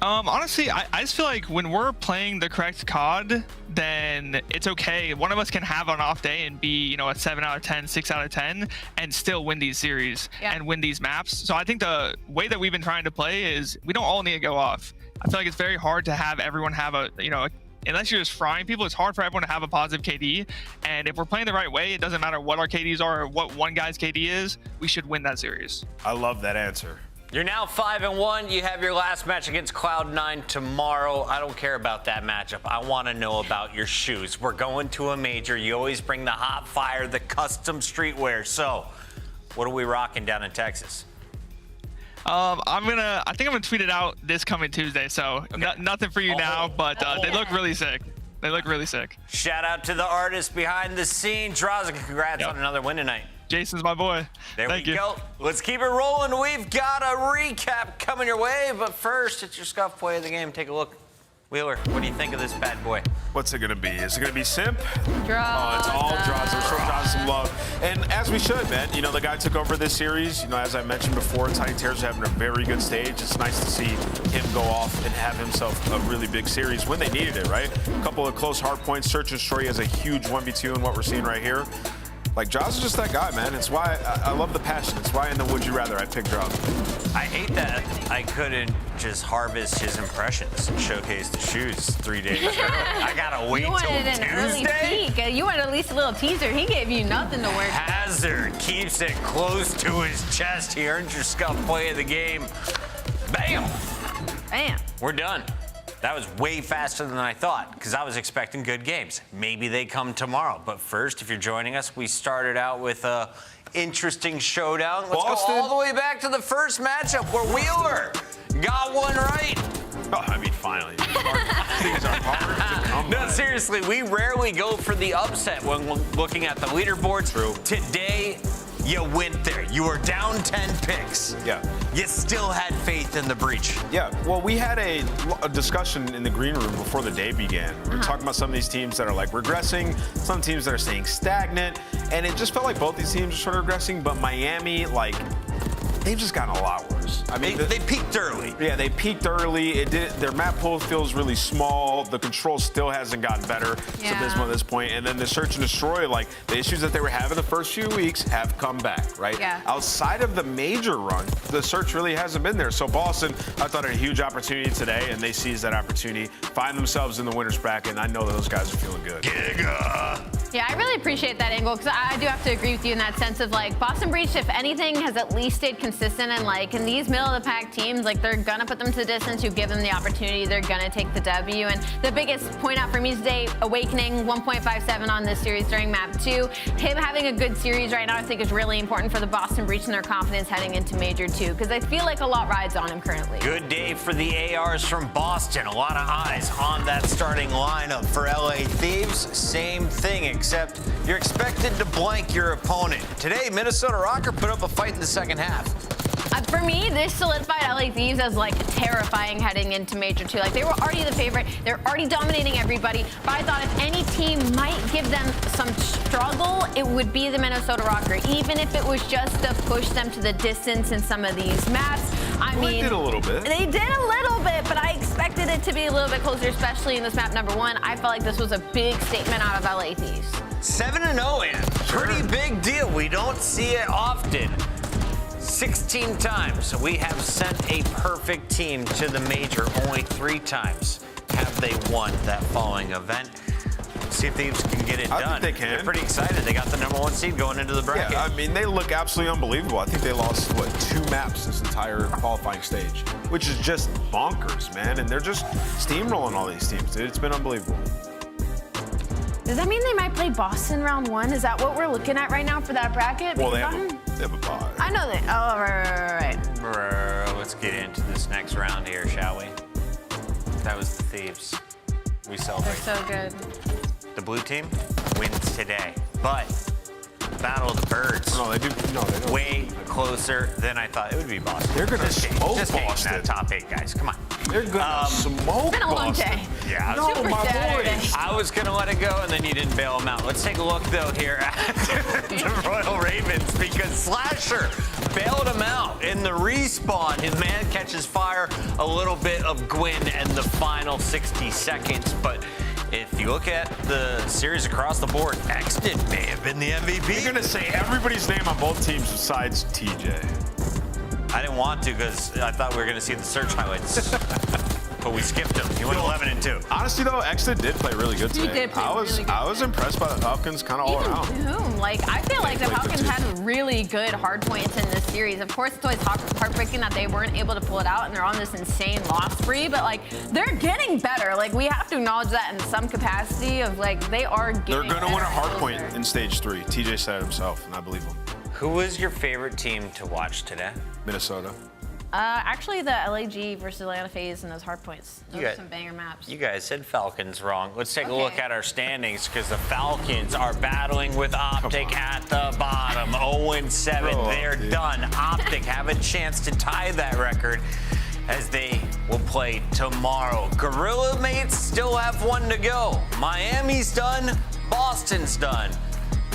Honestly, I just feel like when we're playing the correct COD, then it's okay. One of us can have an off day and be, a 7 out of 10, 6 out of 10, and still win these series and win these maps. So I think the way that we've been trying to play is we don't all need to go off. I feel like it's very hard to have everyone have unless you're just frying people, it's hard for everyone to have a positive KD. And if we're playing the right way, it doesn't matter what our KDs are or what one guy's KD is, we should win that series. I love that answer. You're now 5-1. You have your last match against Cloud9 tomorrow. I don't care about that matchup. I want to know about your shoes. We're going to a major. You always bring the hot fire, the custom streetwear. So, what are we rocking down in Texas? I think I'm gonna tweet it out this coming Tuesday. So nothing for you now, but they look really sick. They look really sick. Shout out to the artist behind the scene. Draza, congrats on another win tonight. Jason's my boy. Thank you. Go. Let's keep it rolling. We've got a recap coming your way, but first, it's your scuff play of the game. Take a look. Wheeler, what do you think of this bad boy? What's it gonna be? Is it gonna be Simp? Draza. Oh, it's all Draza. We're showing Draza some love. And as we should, man. The guy took over this series. As I mentioned before, Tiny Terrors are having a very good stage. It's nice to see him go off and have himself a really big series when they needed it, right? A couple of close hard points. Search and Destroy has a huge 1v2 in what we're seeing right here. Like, Jaws is just that guy, man. It's why I love the passion. It's why in the Would You Rather I picked Jaws. I hate that I couldn't just harvest his impressions and showcase the shoes 3 days early. I gotta wait till Tuesday. You wanted an early peek. You wanted at least a little teaser. He gave you nothing to work with. Hazard keeps it close to his chest. He earns your scuff play of the game. Bam! Bam. We're done. That was way faster than I thought because I was expecting good games. Maybe they come tomorrow. But first, if you're joining us, we started out with a interesting showdown. Let's go all the way back to the first matchup where Wheeler got one right. Oh, I mean, finally. Things are hard to come No, by. seriously, we rarely go for the upset when looking at the leaderboards. True. Today, you went there. You were down 10 picks. Yeah. You still had faith in the breach. Yeah, well, we had a discussion in the green room before the day began. We were talking about some of these teams that are like regressing, some teams that are staying stagnant, and it just felt like both these teams are sort of regressing, but Miami, like, they've just gotten a lot worse. I mean, they peaked early. Yeah, they peaked early. Their map pool feels really small. The control still hasn't gotten better. It's abysmal at this point. And then the search and destroy, like the issues that they were having the first few weeks have come back, right? Yeah. Outside of the major run, the search really hasn't been there. So Boston, I thought, had a huge opportunity today, and they seized that opportunity, find themselves in the winner's bracket, and I know that those guys are feeling good. Yeah, I really appreciate that angle because I do have to agree with you in that sense of like Boston Breach, if anything, has at least stayed consistent and like in these middle of the pack teams, like they're gonna put them to the distance. You give them the opportunity, they're gonna take the W. And the biggest point out for me today, Awakening 1.57 on this series during map 2. Him having a good series right now, I think is really important for the Boston Breach and their confidence heading into Major 2 because I feel like a lot rides on him currently. Good day for the ARs from Boston. A lot of eyes on that starting lineup for LA Thieves. Same thing, except you're expected to blank your opponent. Today, Minnesota Rocker put up a fight in the second half. For me, this solidified LA Thieves as like terrifying heading into Major 2. Like they were already the favorite, they're already dominating everybody. But I thought if any team might give them some struggle, it would be the Minnesota Rocker, even if it was just to push them to the distance in some of these maps. I mean, they did a little bit. They did a little bit, but I expected it to be a little bit closer, especially in this map number 1. I felt like this was a big statement out of LA Thieves. 7-0 in. Pretty big deal. We don't see it often. 16 times we have sent a perfect team to the major. Only 3 times have they won that following event. See if Thieves can get it done. I think they can. They're pretty excited. They got the number 1 seed going into the bracket. Yeah, I mean, they look absolutely unbelievable. I think they lost, 2 maps this entire qualifying stage, which is just bonkers, man. And they're just steamrolling all these teams, dude. It's been unbelievable. Does that mean they might play Boston round 1? Is that what we're looking at right now for that bracket? Well, they have a bye. I know they. Oh, right. Let's get into this next round here, shall we? That was the Thieves. We celebrate. They're so good. The blue team wins today, but Battle of the Birds. No, they do. No, they don't. Way closer than I thought it would be. Boston. They're gonna smoke Boston. That top 8 guys. Come on. They're gonna smoke. It's been a long day. Yeah. No, Super my Saturday. boys. I was gonna let it go, and then you didn't bail them out. Let's take a look though here at the Royal Ravens because Slasher bailed him out in the respawn. His man catches fire. A little bit of Gwyn in the final 60 seconds, but. If you look at the series across the board, Exton may have been the MVP. You're going to say everybody's name on both teams besides TJ. I didn't want to because I thought we were going to see the search highlights. But we skipped him. He went 11-2. Honestly, though, Exton did play really good today. He did play really good. I was impressed by the Falcons kind of all around. Boom. Like, I feel like the Falcons had really good hard points in this series. Of course, it's always heartbreaking that they weren't able to pull it out and they're on this insane loss spree, but, like, they're getting better. Like, we have to acknowledge that in some capacity of, like, they are getting They're going to win a hard point closer. in stage 3. TJ said it himself, and I believe him. Who was your favorite team to watch today? Minnesota. Actually, the LAG versus Atlanta FaZe and those hard points. Those are some banger maps. You guys said Falcons wrong. Let's take a look at our standings because the Falcons are battling with Optic at the bottom. 0-7. They're done. Optic have a chance to tie that record as they will play tomorrow. Gorilla Mates still have 1 to go. Miami's done. Boston's done.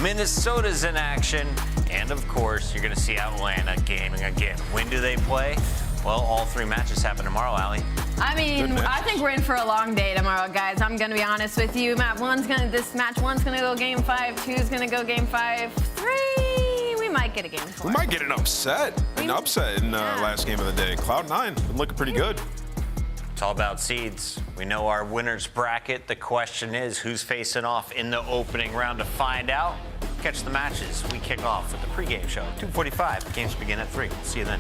Minnesota's in action. And, of course, you're going to see Atlanta gaming again. When do they play? Well, all 3 matches happen tomorrow, Allie. I mean, I think we're in for a long day tomorrow, guys. I'm going to be honest with you. This match 1's going to go game 5. 2's going to go game 5. 3, we might get a game 4. We might get an upset in the last game of the day. Cloud9 been looking pretty good. It's all about seeds. We know our winner's bracket. The question is, who's facing off in the opening round? To find out, catch the matches. We kick off with the pregame show. 2:45. Games begin at 3. See you then.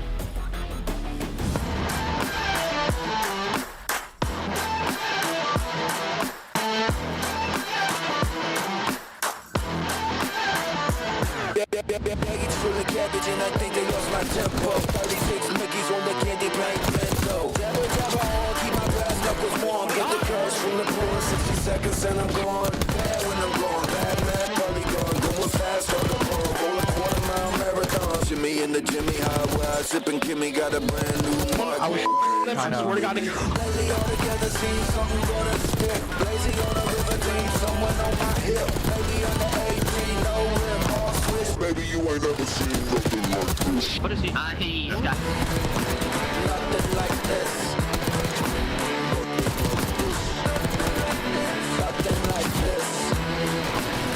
Baggage full of cabbage and I think they lost my tempo. 36 Mickeys on the candy paint bento. Dabba dabba on, keep my brass knuckles warm. Get the cash from the pool in 60 seconds and I'm gone. Bad when I'm gone, bad man, probably gone. Going fast on the ball, roll a quarter-mile marathon. Jimmy in the Jimmy Highway, sipping Kimmy got a brand new mark. I swear to God. Lately all together, see something gonna stick. Lazy on a river team, someone on my hip. Maybe on the AP, no rim, all switch. Baby, you ain't never seen nothing like this. What is he? He's got Nothing like this.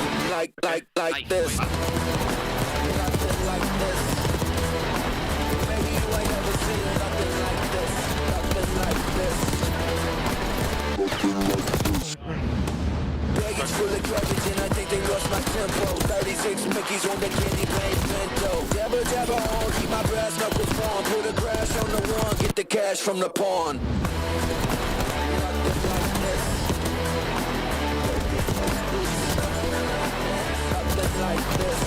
Nothing like this. Like this. Nothing like this. Maybe you ain't never seen nothing like this. Nothing like this. Nothing like this. Baggage full of cabbage and I think they lost my tempo. 36 Mickeys on the candy paint bento. Dabba dabba on, keep my brass knuckles warm. Put a crash on the run, get the cash from the pawn. Nothing like this. Nothing like this.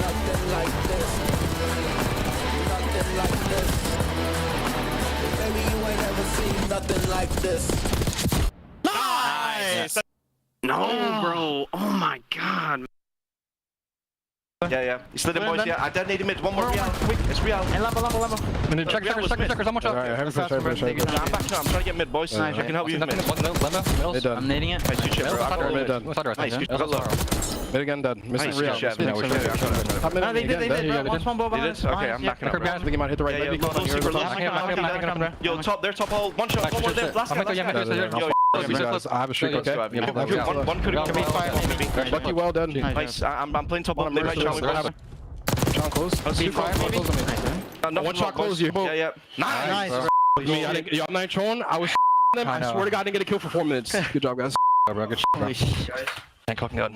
Nothing like this. Nothing like this. Baby, you ain't ever seen nothing like this. nice. No, bro. Oh my God. Yeah. He's slid in, boys. Yeah, I don't need him. It's one more real. Quick, it's real. And level. Checkers. I'm trying to get mid, boys. Nice. I can help you. I'm nading it. Nice, good shit, bro. Nice, good shit. Mid again, dead. Missing real. They did. Okay, I'm backing up. I think he might hit the right leg. Yo, top, they're top hole. One shot, one more there. Last guy. I have a streak, okay? One could have come in. Lucky, well done. Nice. I'm playing top one. They might try Sean close. one shot close you. Yeah. Nice. Yo, I'm Nitron. I was them. I swear to God, I didn't get a kill for 4 minutes. Good job, guys. Bro, good shit, bro. Thank fucking God.